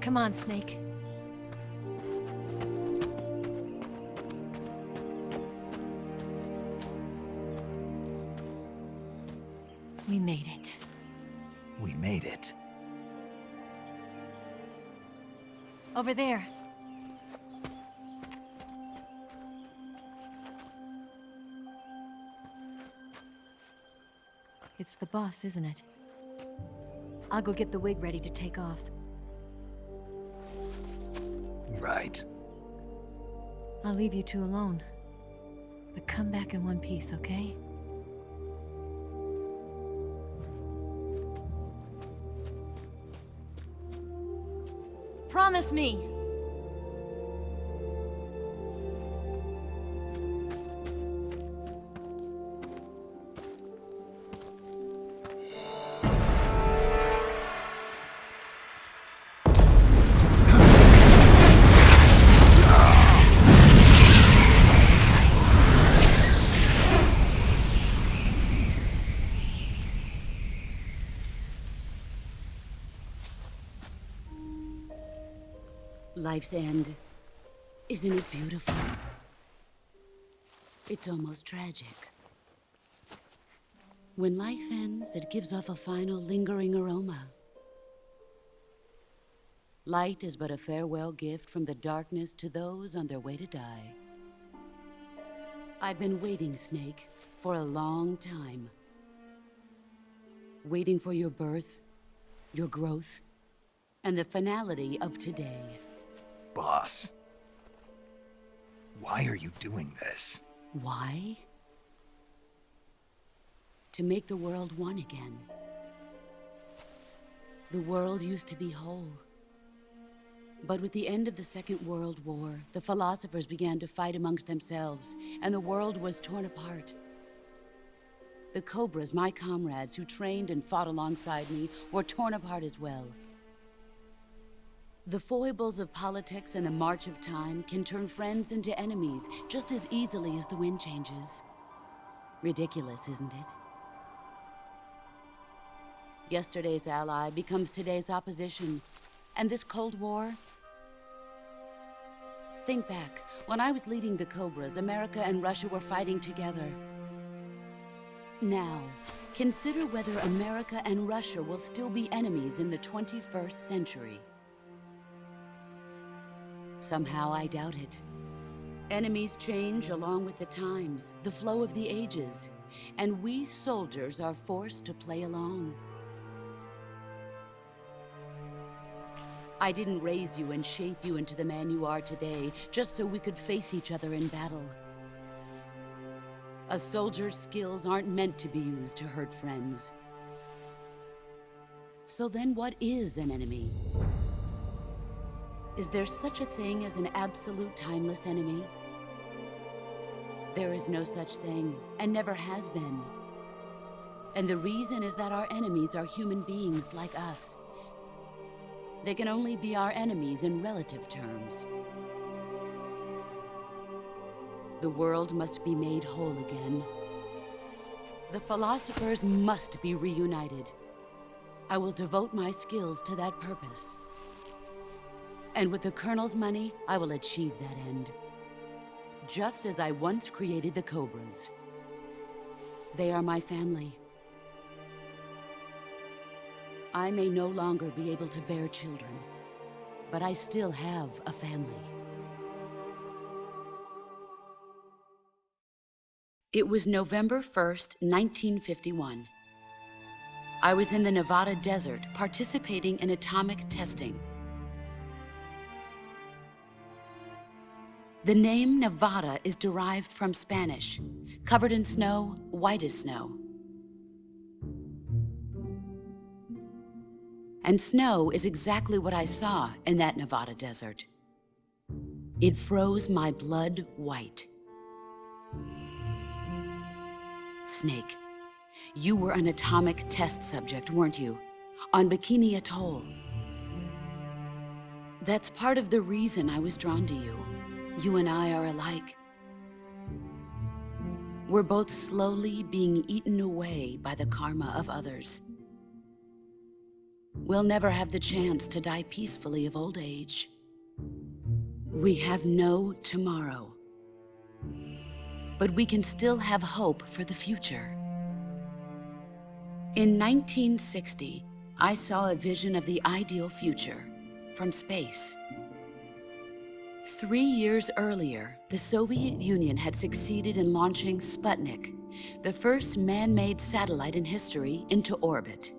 Come on, Snake. We made it. We made it. Over there. It's the boss, isn't it? I'll go get the wig ready to take off. Right. I'll leave you two alone. But come back in one piece, okay? Promise me! Life's end. Isn't it beautiful? It's almost tragic. When life ends, it gives off a final lingering aroma. Light is but a farewell gift from the darkness to those on their way to die. I've been waiting, Snake, for a long time. Waiting for your birth, your growth, and the finality of today. Boss, why are you doing this? Why? To make the world one again. The world used to be whole. But with the end of the Second World War, the philosophers began to fight amongst themselves, and the world was torn apart. The Cobras, my comrades who trained and fought alongside me, were torn apart as well. The foibles of politics and the march of time can turn friends into enemies just as easily as the wind changes. Ridiculous, isn't it? Yesterday's ally becomes today's opposition. And this Cold War? Think back. When I was leading the Cobras, America and Russia were fighting together. Now, consider whether America and Russia will still be enemies in the 21st century. Somehow I doubt it. Enemies change along with the times, the flow of the ages, and we soldiers are forced to play along. I didn't raise you and shape you into the man you are today just so we could face each other in battle. A soldier's skills aren't meant to be used to hurt friends. So then what is an enemy? Is there such a thing as an absolute timeless enemy? There is no such thing, and never has been. And the reason is that our enemies are human beings like us. They can only be our enemies in relative terms. The world must be made whole again. The philosophers must be reunited. I will devote my skills to that purpose. And with the Colonel's money, I will achieve that end. Just as I once created the Cobras. They are my family. I may no longer be able to bear children, but I still have a family. It was November 1st, 1951. I was in the Nevada desert participating in atomic testing. The name Nevada is derived from Spanish, covered in snow, white as snow. And snow is exactly what I saw in that Nevada desert. It froze my blood white. Snake, you were an atomic test subject, weren't you? On Bikini Atoll. That's part of the reason I was drawn to you. You and I are alike. We're both slowly being eaten away by the karma of others. We'll never have the chance to die peacefully of old age. We have no tomorrow. But we can still have hope for the future. In 1960, I saw a vision of the ideal future from space. 3 years earlier, the Soviet Union had succeeded in launching Sputnik, the first man-made satellite in history, into orbit.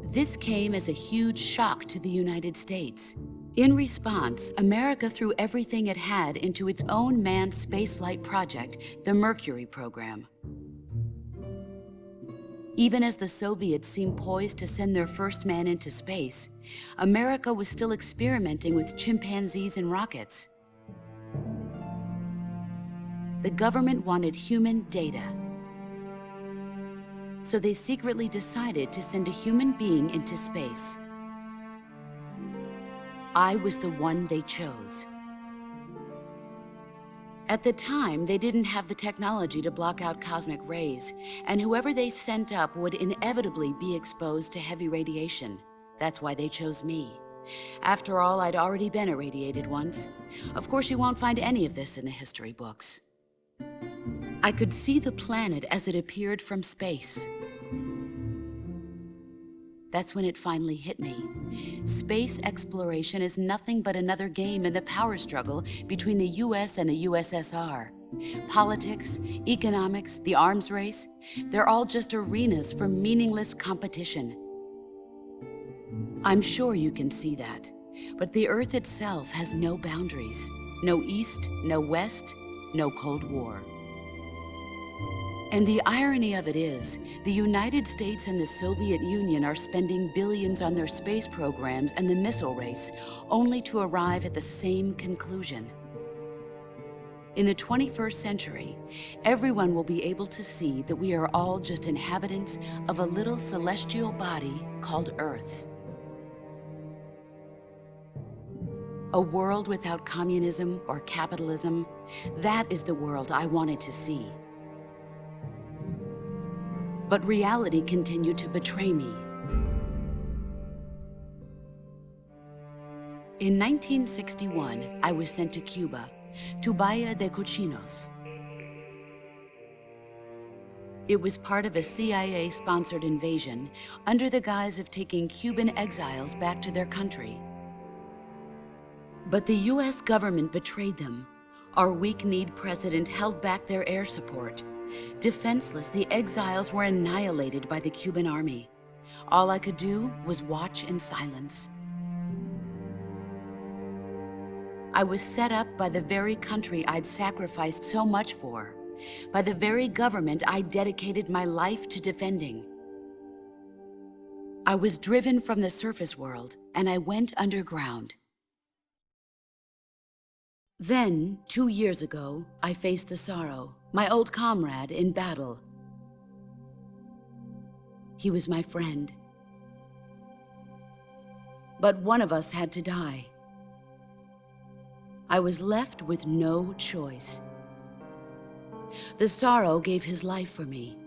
This came as a huge shock to the United States. In response, America threw everything it had into its own manned spaceflight project, the Mercury program. Even as the Soviets seemed poised to send their first man into space, America was still experimenting with chimpanzees and rockets. The government wanted human data. So they secretly decided to send a human being into space. I was the one they chose. At the time, they didn't have the technology to block out cosmic rays, and whoever they sent up would inevitably be exposed to heavy radiation. That's why they chose me. After all, I'd already been irradiated once. Of course, you won't find any of this in the history books. I could see the planet as it appeared from space. That's when it finally hit me. Space exploration is nothing but another game in the power struggle between the US and the USSR. Politics, economics, the arms race, they're all just arenas for meaningless competition. I'm sure you can see that, but the Earth itself has no boundaries. No East, no West, no Cold War. And the irony of it is, the United States and the Soviet Union are spending billions on their space programs and the missile race, only to arrive at the same conclusion. In the 21st century, everyone will be able to see that we are all just inhabitants of a little celestial body called Earth. A world without communism or capitalism, that is the world I wanted to see. But reality continued to betray me. In 1961, I was sent to Cuba, to Bahia de Cochinos. It was part of a CIA-sponsored invasion under the guise of taking Cuban exiles back to their country. But the US government betrayed them. Our weak-kneed president held back their air support. Defenseless, the exiles were annihilated by the Cuban army. All I could do was watch in silence. I was set up by the very country I'd sacrificed so much for, by the very government I dedicated my life to defending. I was driven from the surface world, and I went underground. Then, 2 years ago, I faced the Sorrow, my old comrade in battle. He was my friend. But one of us had to die. I was left with no choice. The Sorrow gave his life for me.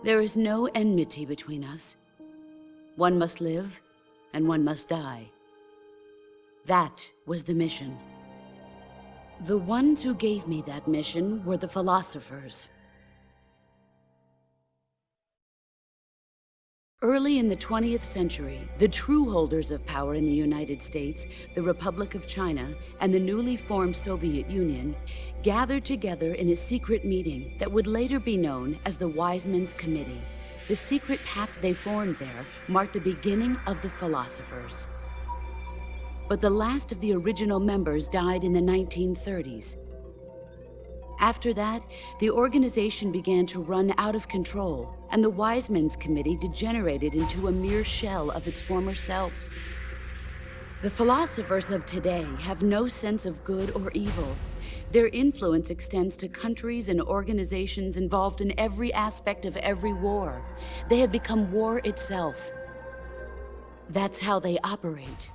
There is no enmity between us. One must live, and one must die. That was the mission. The ones who gave me that mission were the philosophers. Early in the 20th century, the true holders of power in the United States, the Republic of China, and the newly formed Soviet Union gathered together in a secret meeting that would later be known as the Wise Men's Committee. The secret pact they formed there marked the beginning of the philosophers. But the last of the original members died in the 1930s. After that, the organization began to run out of control, and the Wise Men's Committee degenerated into a mere shell of its former self. The philosophers of today have no sense of good or evil. Their influence extends to countries and organizations involved in every aspect of every war. They have become war itself. That's how they operate.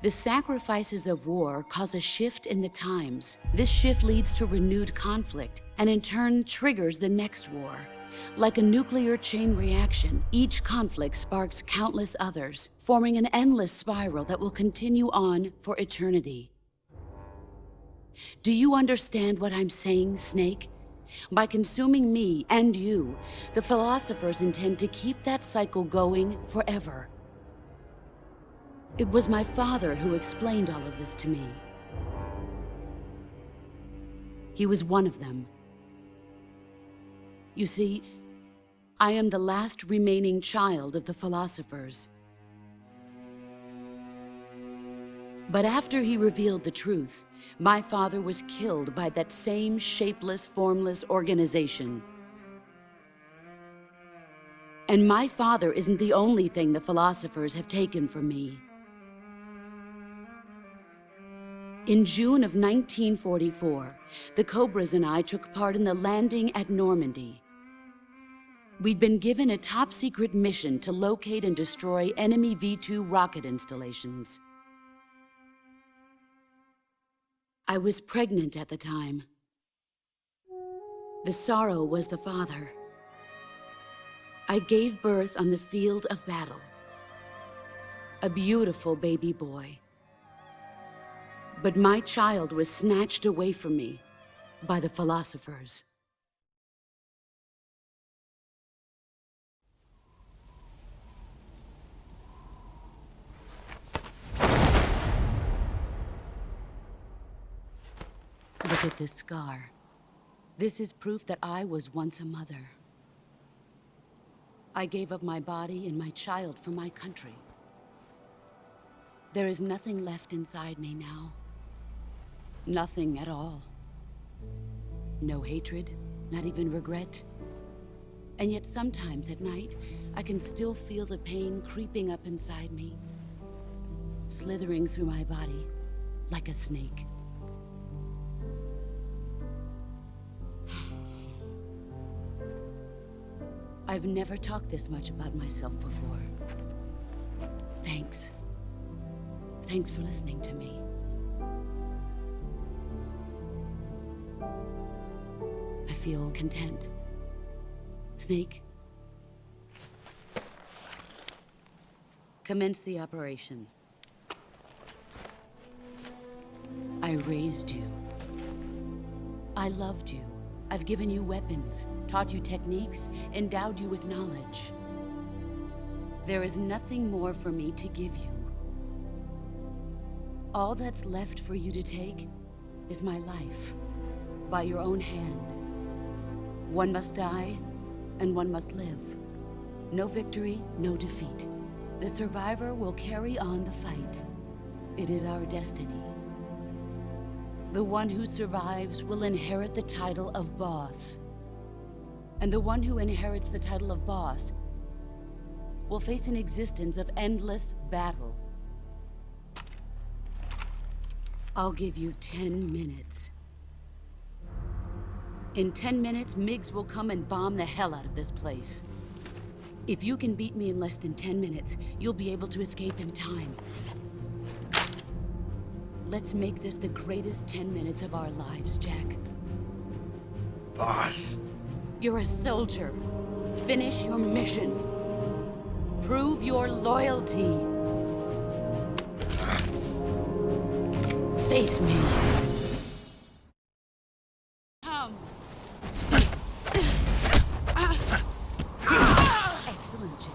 The sacrifices of war cause a shift in the times. This shift leads to renewed conflict, and in turn triggers the next war. Like a nuclear chain reaction, each conflict sparks countless others, forming an endless spiral that will continue on for eternity. Do you understand what I'm saying, Snake? By consuming me and you, the philosophers intend to keep that cycle going forever. It was my father who explained all of this to me. He was one of them. You see, I am the last remaining child of the philosophers. But after he revealed the truth, my father was killed by that same shapeless, formless organization. And my father isn't the only thing the philosophers have taken from me. In June of 1944, the Cobras and I took part in the landing at Normandy. We'd been given a top-secret mission to locate and destroy enemy V-2 rocket installations. I was pregnant at the time. The Sorrow was the father. I gave birth on the field of battle. A beautiful baby boy. But my child was snatched away from me by the philosophers. Look at this scar. This is proof that I was once a mother. I gave up my body and my child for my country. There is nothing left inside me now. Nothing at all. No hatred, not even regret. And yet sometimes at night, I can still feel the pain creeping up inside me, slithering through my body like a snake. I've never talked this much about myself before. Thanks. Thanks for listening to me. I feel content. Snake, commence the operation. I raised you. I loved you. I've given you weapons, taught you techniques, endowed you with knowledge. There is nothing more for me to give you. All that's left for you to take is my life, by your own hand. One must die, and one must live. No victory, no defeat. The survivor will carry on the fight. It is our destiny. The one who survives will inherit the title of boss. And the one who inherits the title of boss will face an existence of endless battle. I'll give you 10 minutes. In 10 minutes, MiGs will come and bomb the hell out of this place. If you can beat me in less than 10 minutes, you'll be able to escape in time. Let's make this the greatest 10 minutes of our lives, Jack. Boss. You're a soldier. Finish your mission. Prove your loyalty. Face me. Come. Excellent, Jack.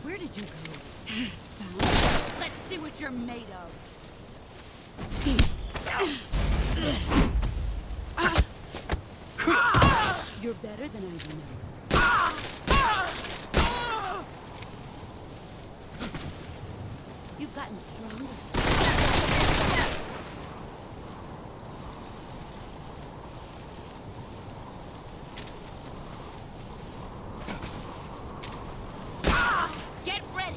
Where did you go? Let's see what you're made of. You're better than I remember. You've gotten stronger. Get ready!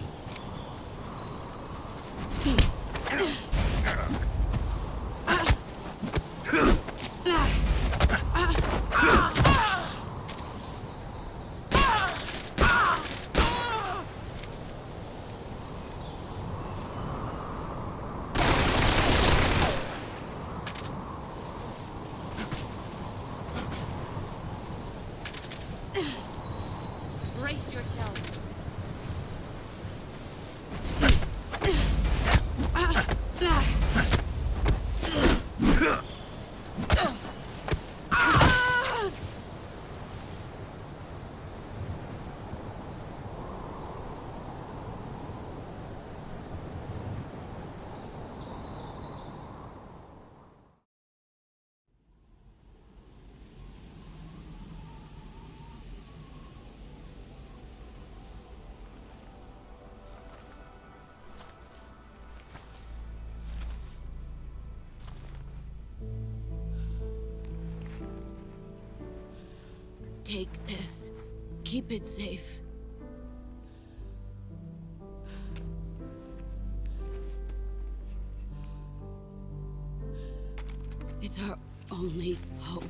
Brace yourself. Take this. Keep it safe. It's our only hope.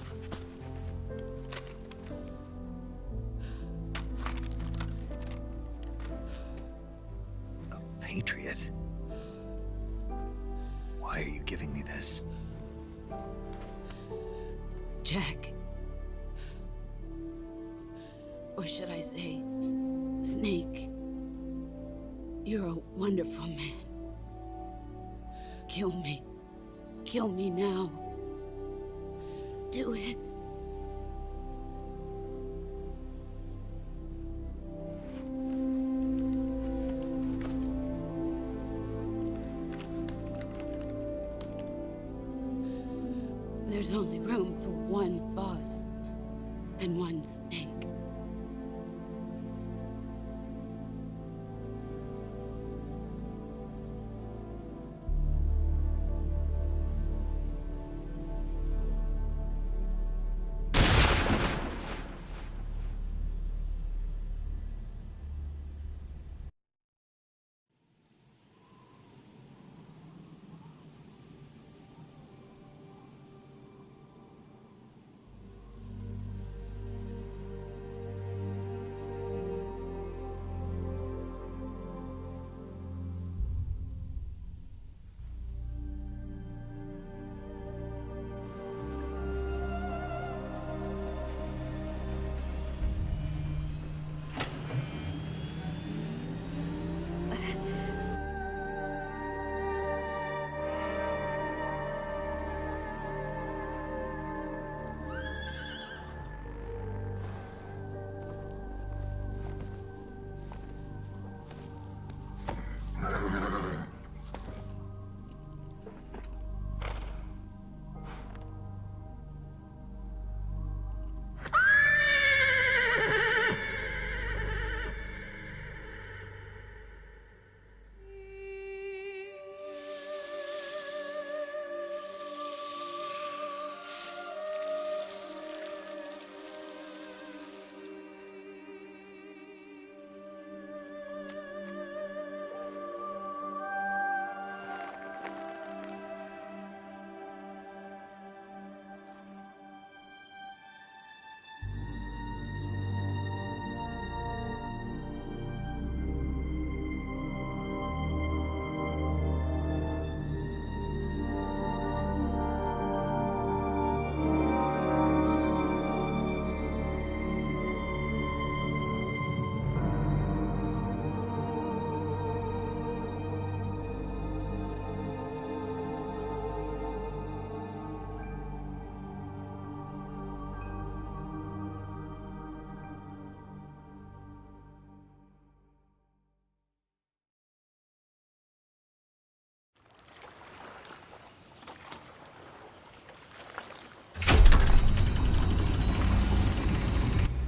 Patriot. Why are you giving me this? Jack. Or should I say, Snake. You're a wonderful man. Kill me. Kill me now. Do it. There's only room for one boss and one Snake.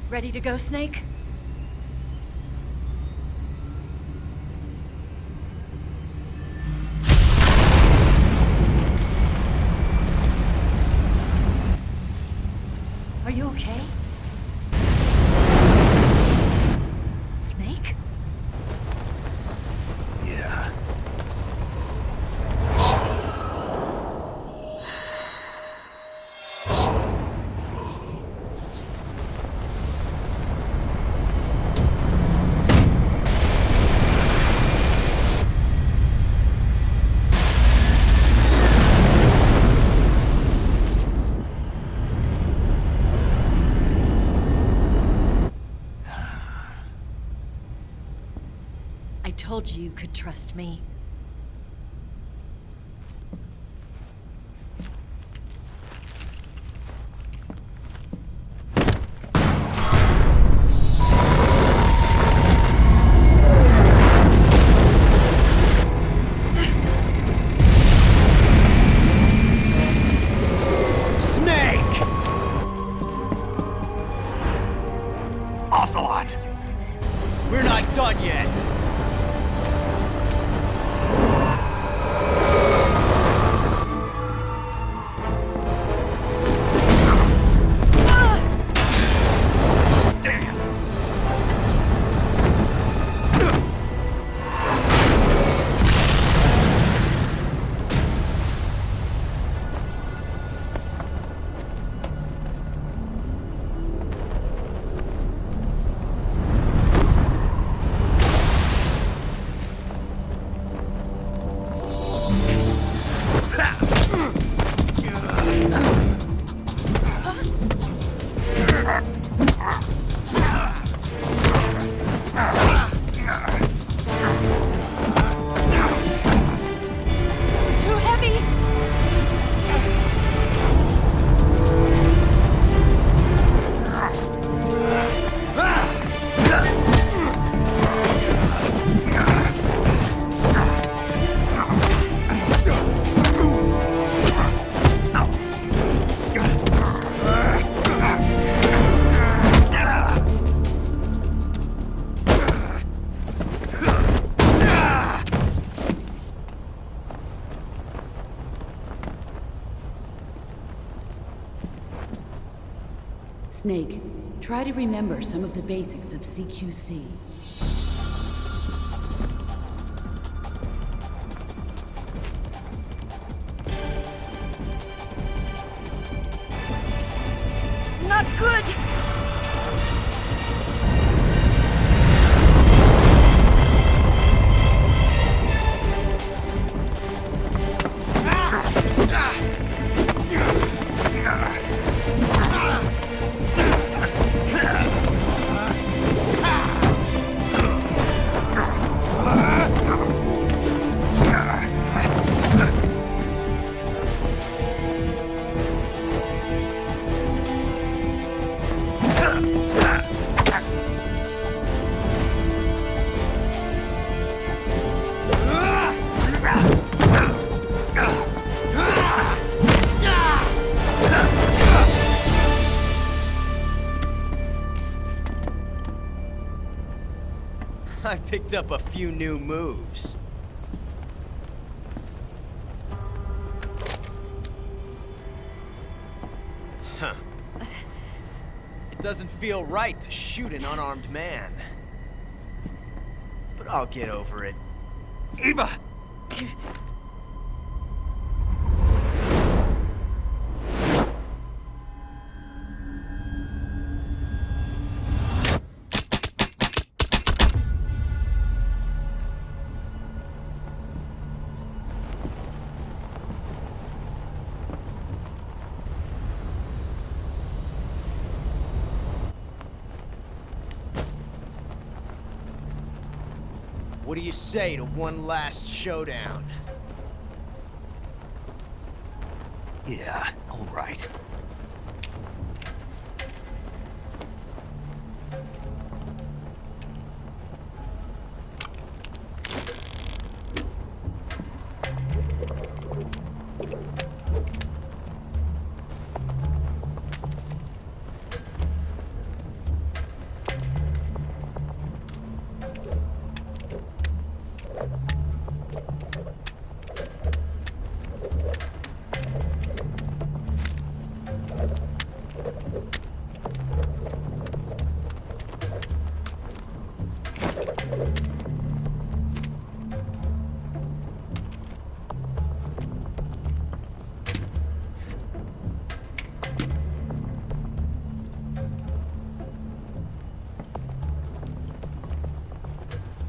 Ready to go, Snake? Are you okay? Snake? Yeah. I told you you could trust me. Snake! Ocelot! We're not done yet! Snake, try to remember some of the basics of CQC. Not good! I picked up a few new moves. Huh. It doesn't feel right to shoot an unarmed man. But I'll get over it. Eva! What do you say to one last showdown? Yeah, all right.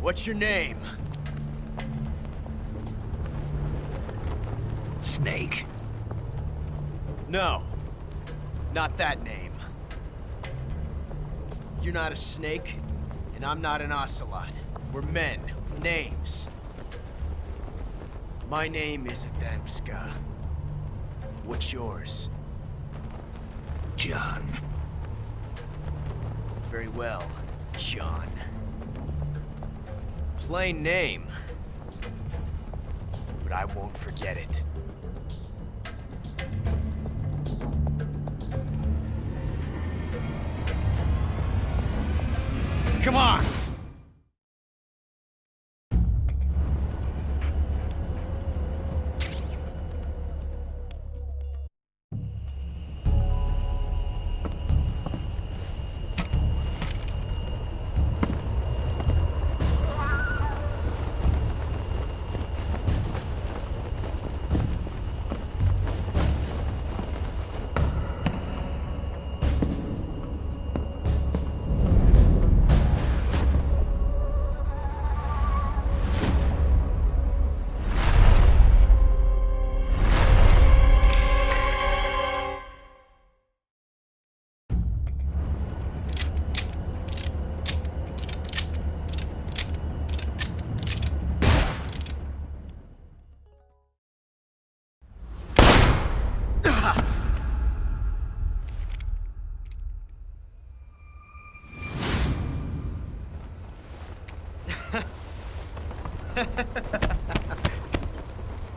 What's your name? Snake. No. Not that name. You're not a snake, and I'm not an ocelot. We're men with names. My name is Adamska. What's yours? John. Very well, John. Plain name. But I won't forget it. Come on!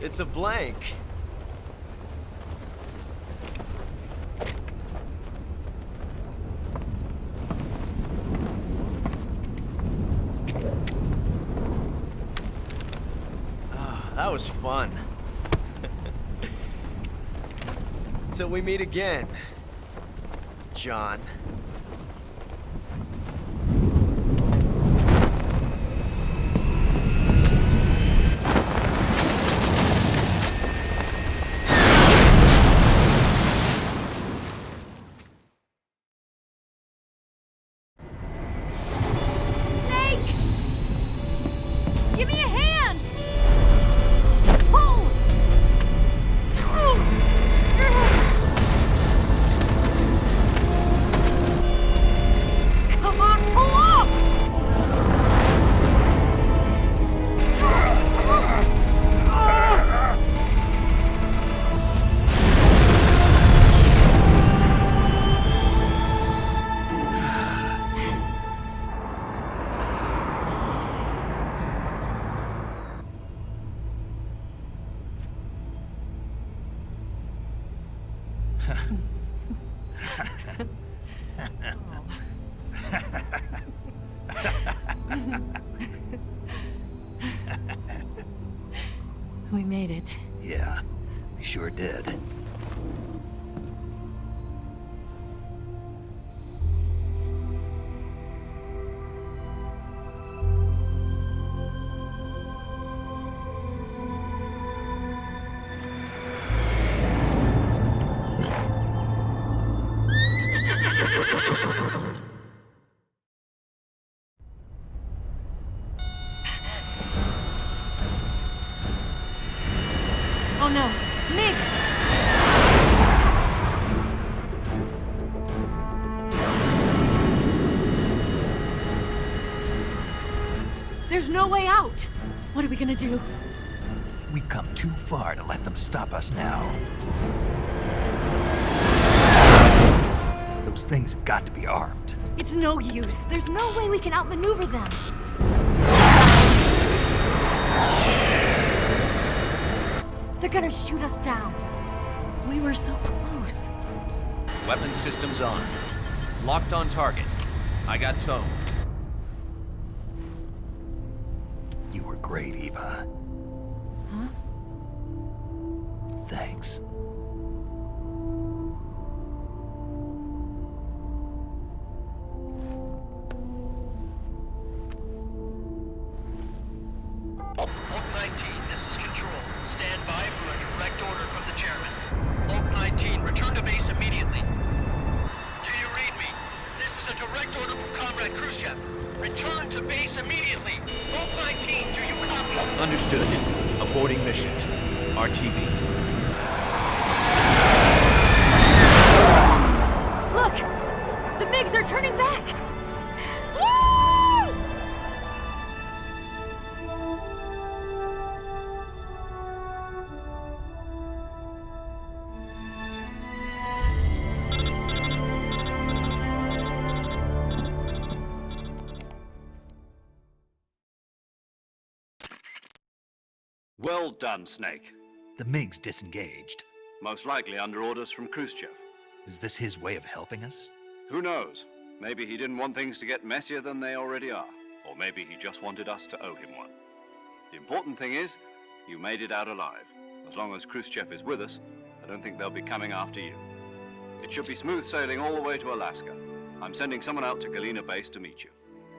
It's a blank. That was fun. Till we meet again, John. We made it. Yeah, we sure did. Oh no, Mix! There's no way out! What are we gonna do? We've come too far to let them stop us now. Those things have got to be armed. It's no use. There's no way we can outmaneuver them. They're gonna shoot us down. We were so close. Weapon systems on. Locked on target. I got towed. You were great, Eva. Huh? Thanks. Hulk 19, this is Control. Stand by for a direct order from the chairman. Hulk 19, return to base immediately. Do you read me? This is a direct order from Comrade Khrushchev. Return to base immediately. Hulk 19, do you copy? Understood. Aborting mission. RTB. Look! The MiGs are turning back! Woo! Well done, Snake. The MiGs disengaged. Most likely under orders from Khrushchev. Is this his way of helping us? Who knows? Maybe he didn't want things to get messier than they already are. Or maybe he just wanted us to owe him one. The important thing is, you made it out alive. As long as Khrushchev is with us, I don't think they'll be coming after you. It should be smooth sailing all the way to Alaska. I'm sending someone out to Galena Base to meet you.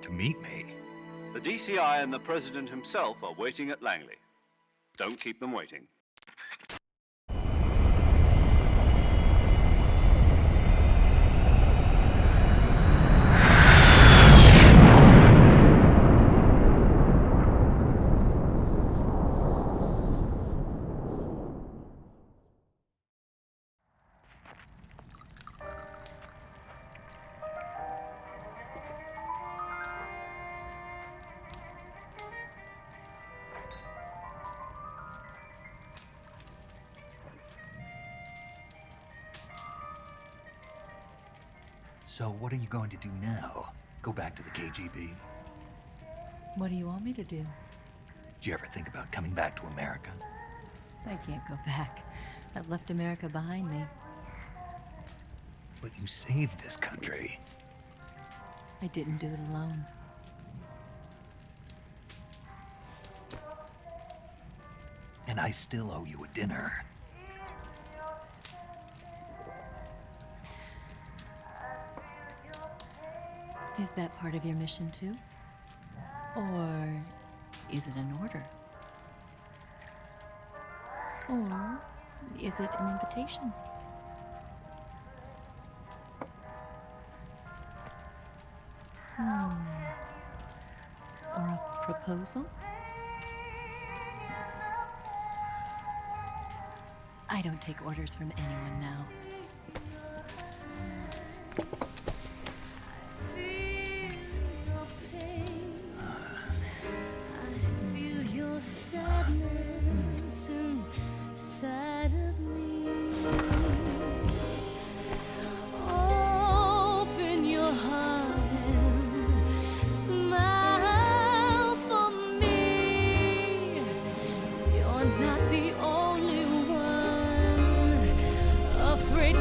To meet me? The DCI and the President himself are waiting at Langley. Don't keep them waiting. So what are you going to do now? Go back to the KGB? What do you want me to do? Did you ever think about coming back to America? I can't go back. I've left America behind me. But you saved this country. I didn't do it alone. And I still owe you a dinner. Is that part of your mission too? Or is it an order? Or is it an invitation? Or a proposal? I don't take orders from anyone now. Sadness inside of me. Open your heart and smile for me. You're not the only one afraid.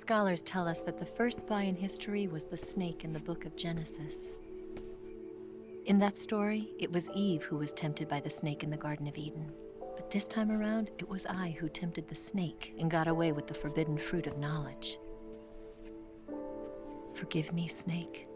Scholars tell us that the first spy in history was the snake in the book of Genesis. In that story, it was Eve who was tempted by the snake in the Garden of Eden. But this time around, it was I who tempted the snake and got away with the forbidden fruit of knowledge. Forgive me, Snake.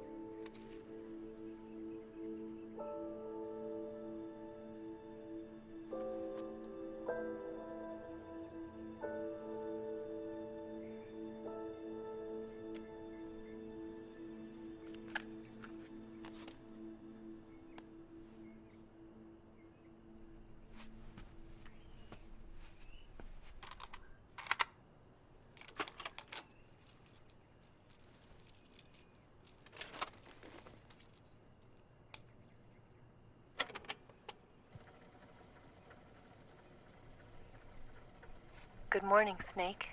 Good morning, Snake.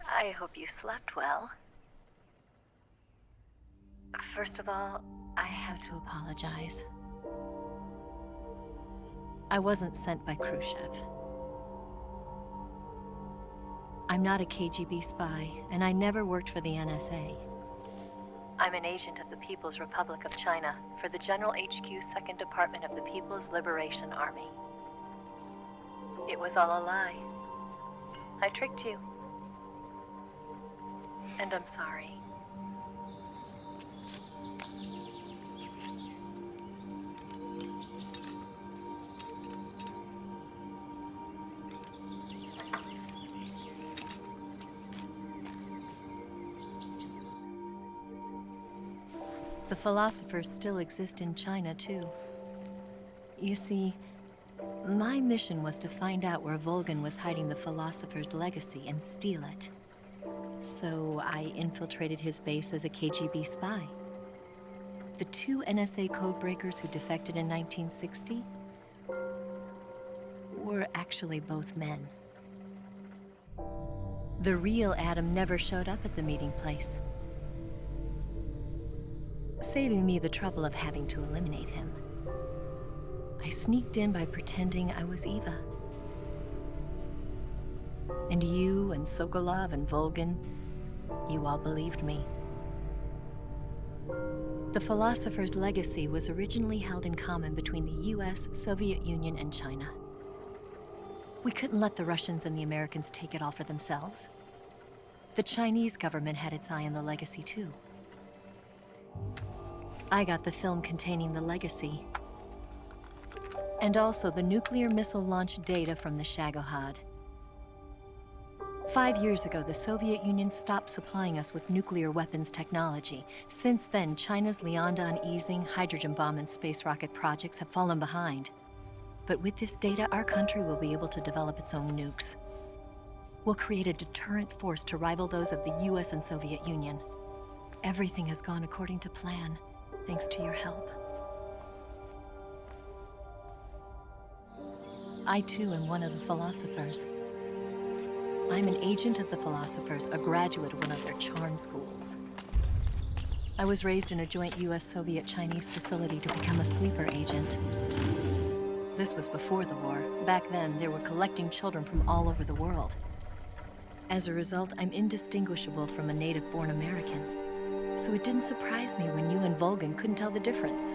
I hope you slept well. First of all, I have to apologize. I wasn't sent by Khrushchev. I'm not a KGB spy, and I never worked for the NSA. I'm an agent of the People's Republic of China for the General HQ 2nd Department of the People's Liberation Army. It was all a lie. I tricked you. And I'm sorry. The philosophers still exist in China, too. You see, my mission was to find out where Volgin was hiding the philosopher's legacy and steal it. So I infiltrated his base as a KGB spy. The 2 NSA codebreakers who defected in 1960 were actually both men. The real Adam never showed up at the meeting place, saving me the trouble of having to eliminate him. I sneaked in by pretending I was Eva. And you and Sokolov and Volgin, you all believed me. The philosopher's legacy was originally held in common between the US, Soviet Union, and China. We couldn't let the Russians and the Americans take it all for themselves. The Chinese government had its eye on the legacy too. I got the film containing the legacy, and also the nuclear missile launch data from the Shagohod. 5 years ago, the Soviet Union stopped supplying us with nuclear weapons technology. Since then, China's Liaodong easing, hydrogen bomb, and space rocket projects have fallen behind. But with this data, our country will be able to develop its own nukes. We'll create a deterrent force to rival those of the US and Soviet Union. Everything has gone according to plan, thanks to your help. I too am one of the philosophers. I'm an agent of the philosophers, a graduate of one of their charm schools. I was raised in a joint US-Soviet-Chinese facility to become a sleeper agent. This was before the war. Back then, they were collecting children from all over the world. As a result, I'm indistinguishable from a native-born American. So it didn't surprise me when you and Volgin couldn't tell the difference.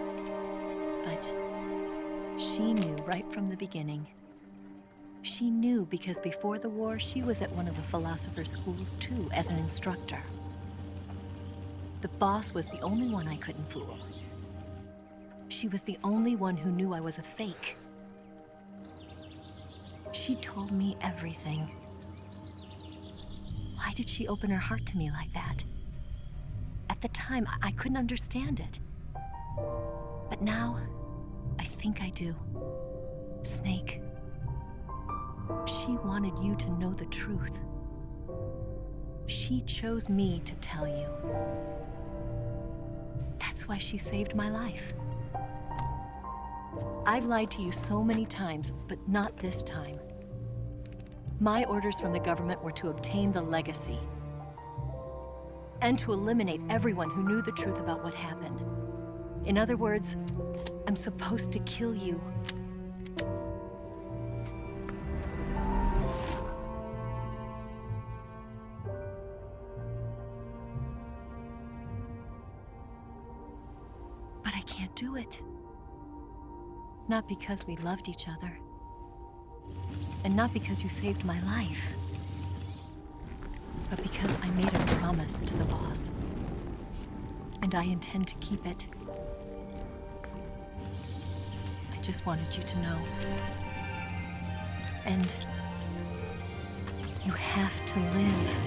But she knew right from the beginning. She knew because before the war, she was at one of the philosopher's schools too, as an instructor. The boss was the only one I couldn't fool. She was the only one who knew I was a fake. She told me everything. Why did she open her heart to me like that? At the time, I couldn't understand it. But now, I think I do. Snake. She wanted you to know the truth. She chose me to tell you. That's why she saved my life. I've lied to you so many times, but not this time. My orders from the government were to obtain the legacy and to eliminate everyone who knew the truth about what happened. In other words, I'm supposed to kill you. do it. Not because we loved each other. And not because you saved my life. But because I made a promise to the boss. And I intend to keep it. I just wanted you to know. And you have to live.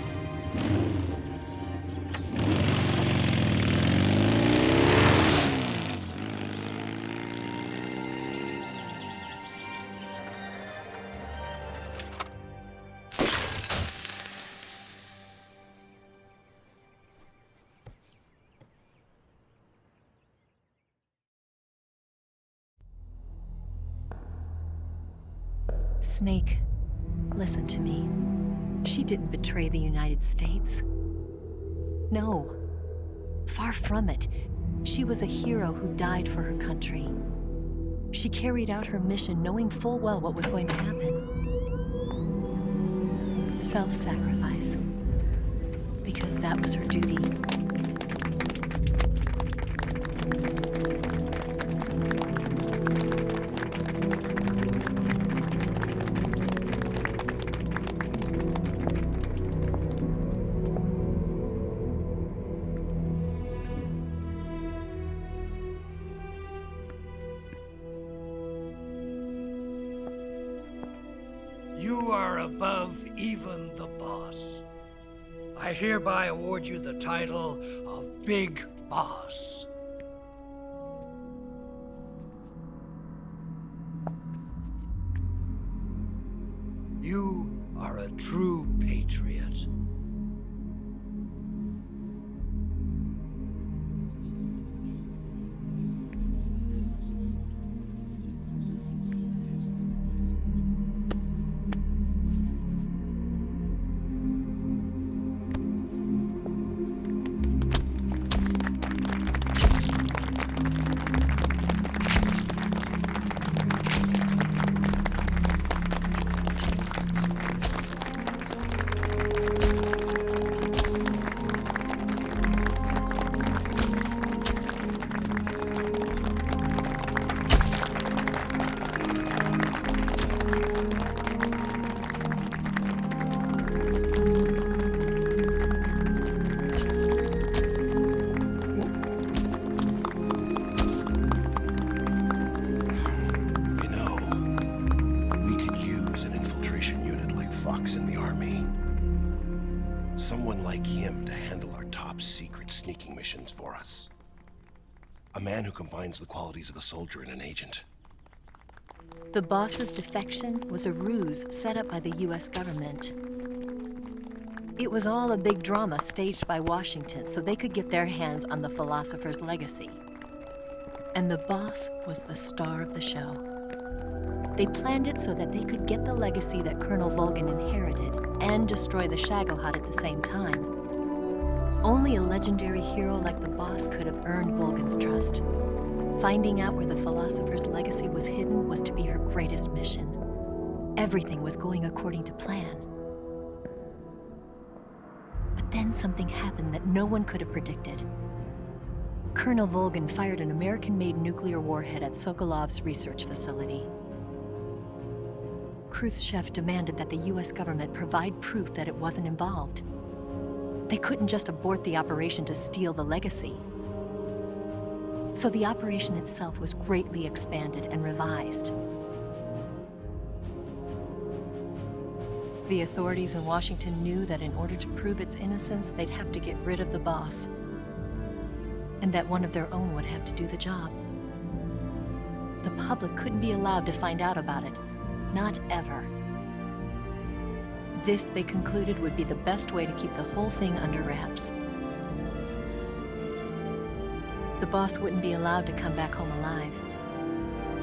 Snake, listen to me. She didn't betray the United States. No. Far from it. She was a hero who died for her country. She carried out her mission knowing full well what was going to happen. Self-sacrifice. Because that was her duty. You are above even the boss. I hereby award you the title of Big Boss. You are a true patriot. In the Army. Someone like him to handle our top secret sneaking missions for us. A man who combines the qualities of a soldier and an agent. The boss's defection was a ruse set up by the US government. It was all a big drama staged by Washington so they could get their hands on the philosopher's legacy. And the boss was the star of the show. They planned it so that they could get the legacy that Colonel Volgin inherited and destroy the Shagohod at the same time. Only a legendary hero like the boss could have earned Volgin's trust. Finding out where the philosopher's legacy was hidden was to be her greatest mission. Everything was going according to plan. But then something happened that no one could have predicted. Colonel Volgin fired an American-made nuclear warhead at Sokolov's research facility. Khrushchev demanded that the US government provide proof that it wasn't involved. They couldn't just abort the operation to steal the legacy. So the operation itself was greatly expanded and revised. The authorities in Washington knew that in order to prove its innocence, they'd have to get rid of the boss. And that one of their own would have to do the job. The public couldn't be allowed to find out about it. Not ever. This, they concluded, would be the best way to keep the whole thing under wraps. The boss wouldn't be allowed to come back home alive.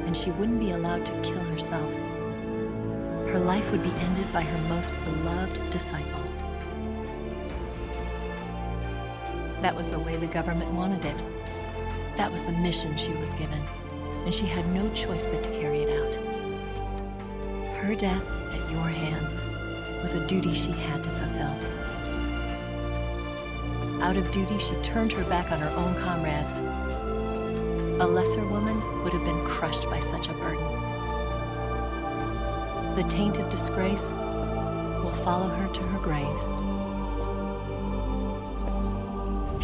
And she wouldn't be allowed to kill herself. Her life would be ended by her most beloved disciple. That was the way the government wanted it. That was the mission she was given. And she had no choice but to carry it out. Her death at your hands was a duty she had to fulfill. Out of duty, she turned her back on her own comrades. A lesser woman would have been crushed by such a burden. The taint of disgrace will follow her to her grave.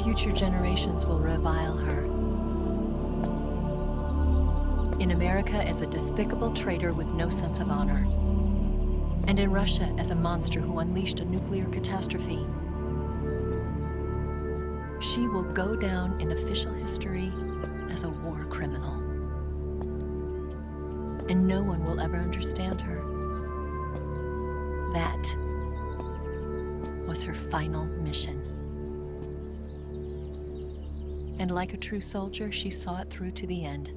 Future generations will revile her. In America as a despicable traitor with no sense of honor. And in Russia as a monster who unleashed a nuclear catastrophe. She will go down in official history as a war criminal. And no one will ever understand her. That was her final mission. And like a true soldier, she saw it through to the end.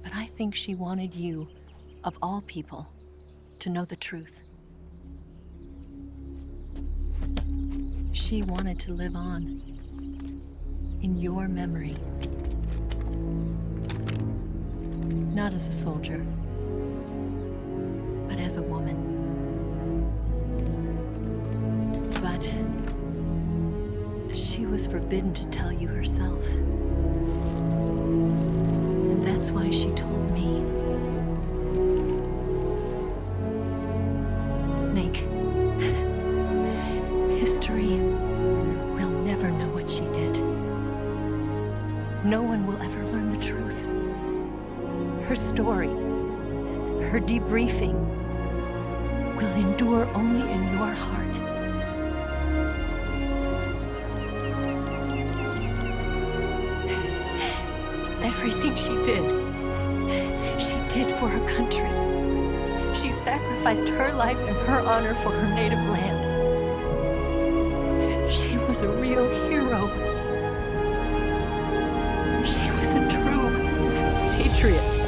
But I think she wanted you, of all people, to know the truth. She wanted to live on in your memory. Not as a soldier, but as a woman. But she was forbidden to tell you herself. And that's why she told me. Snake, history will never know what she did. No one will ever learn the truth. Her story, her debriefing, will endure only in your heart. Everything she did for her country. She sacrificed her life and her honor for her native land. She was a real hero. She was a true patriot.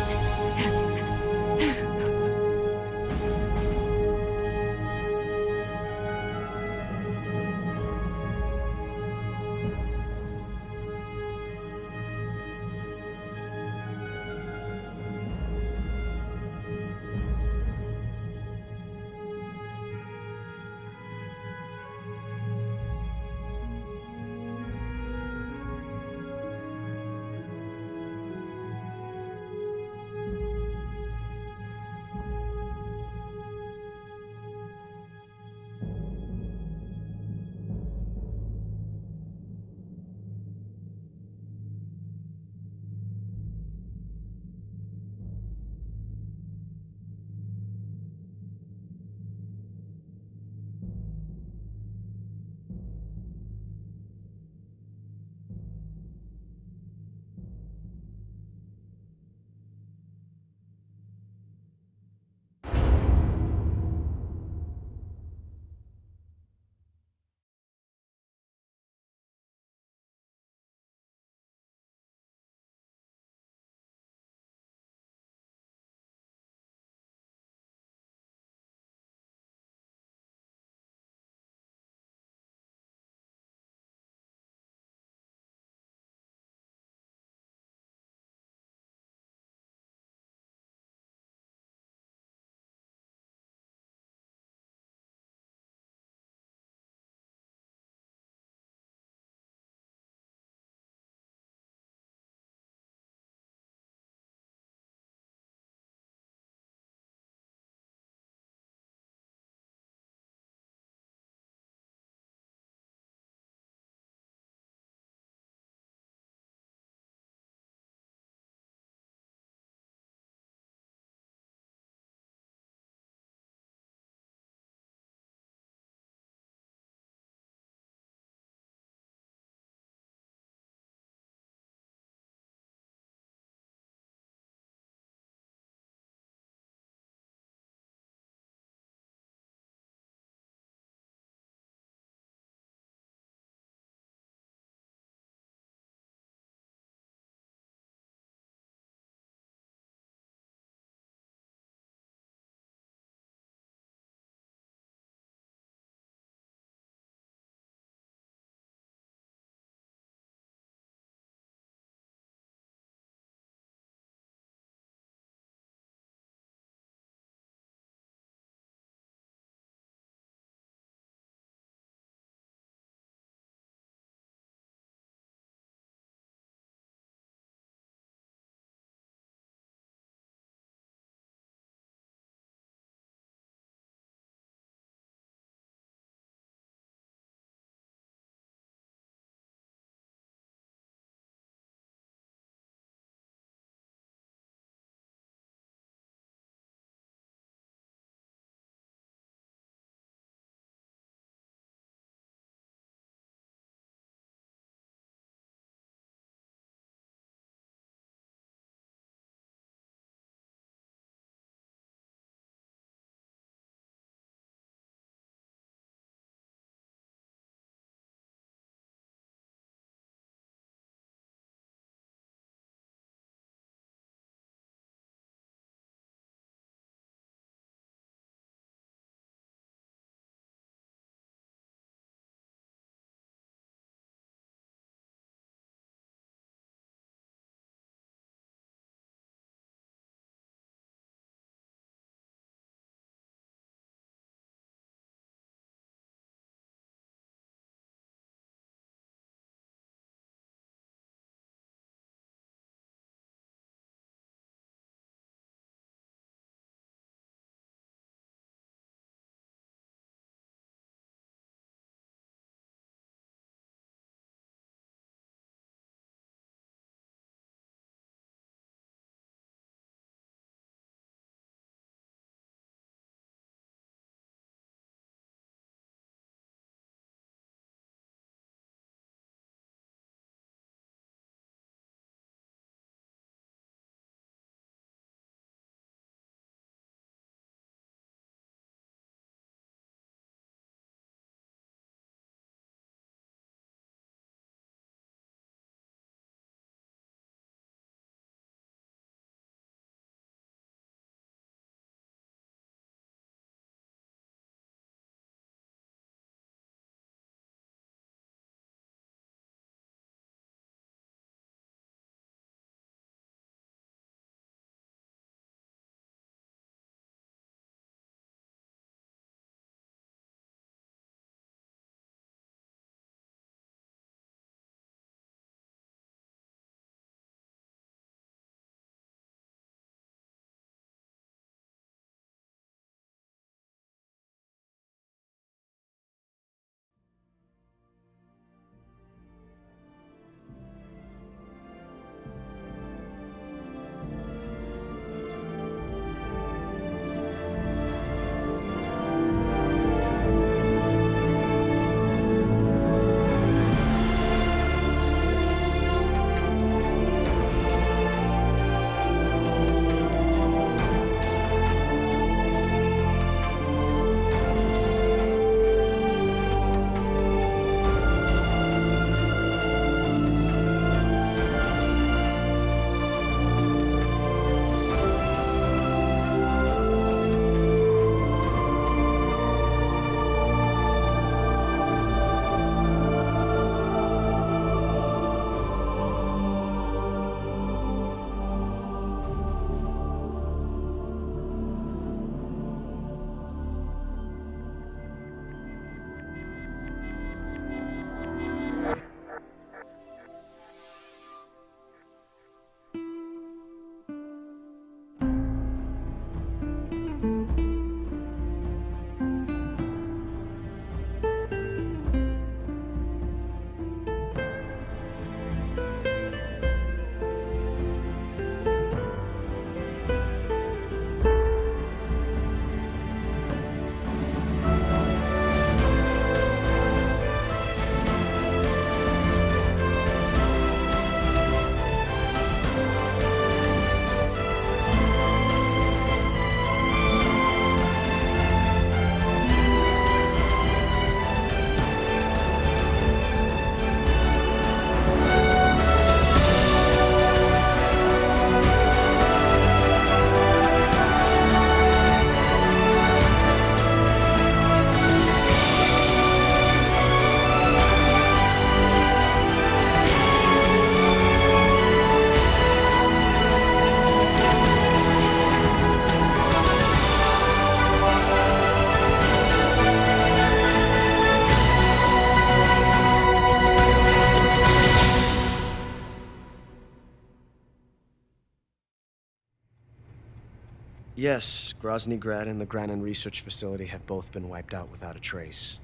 Yes, Grozny Grad and the Granin Research Facility have both been wiped out without a trace.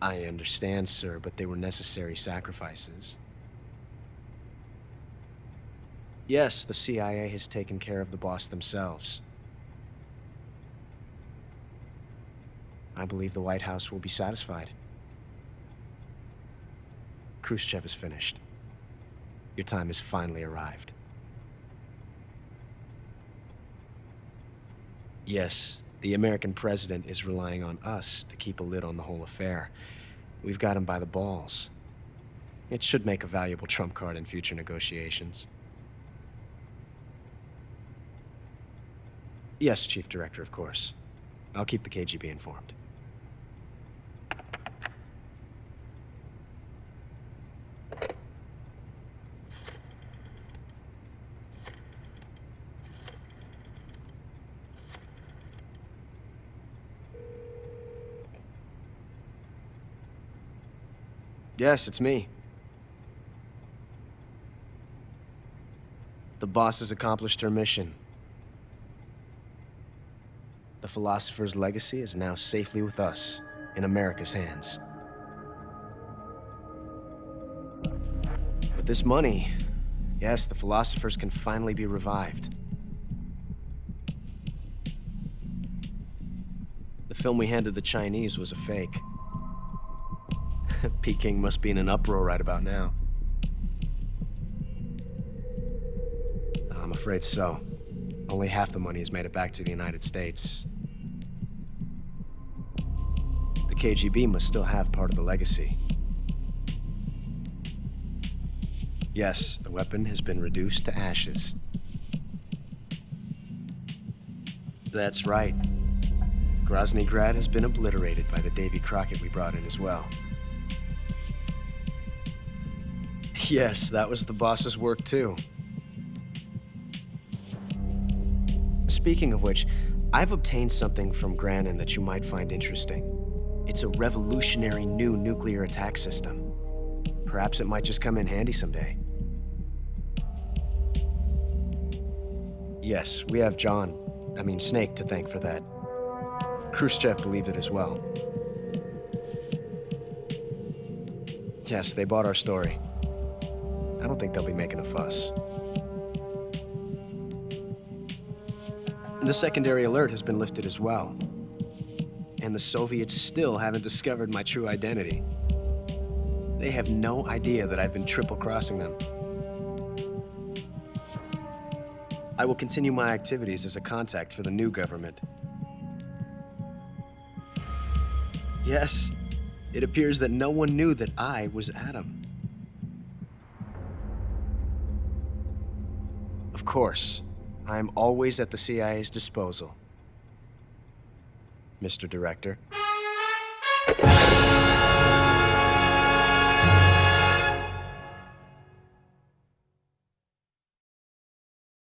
I understand, sir, but they were necessary sacrifices. Yes, the CIA has taken care of the boss themselves. I believe the White House will be satisfied. Khrushchev is finished. Your time has finally arrived. Yes, the American president is relying on us to keep a lid on the whole affair. We've got him by the balls. It should make a valuable trump card in future negotiations. Yes, Chief Director, of course. I'll keep the KGB informed. Yes, it's me. The boss has accomplished her mission. The philosopher's legacy is now safely with us, in America's hands. With this money, yes, the philosophers can finally be revived. The film we handed the Chinese was a fake. Peking must be in an uproar right about now. I'm afraid so. Only half the money has made it back to the United States. The KGB must still have part of the legacy. Yes, the weapon has been reduced to ashes. That's right. Grozny Grad has been obliterated by the Davy Crockett we brought in as well. Yes, that was the boss's work too. Speaking of which, I've obtained something from Granin that you might find interesting. It's a revolutionary new nuclear attack system. Perhaps it might just come in handy someday. Yes, we have Snake to thank for that. Khrushchev believed it as well. Yes, they bought our story. I don't think they'll be making a fuss. The secondary alert has been lifted as well. And the Soviets still haven't discovered my true identity. They have no idea that I've been triple-crossing them. I will continue my activities as a contact for the new government. Yes, it appears that no one knew that I was Adam. Of course, I'm always at the CIA's disposal, Mr. Director.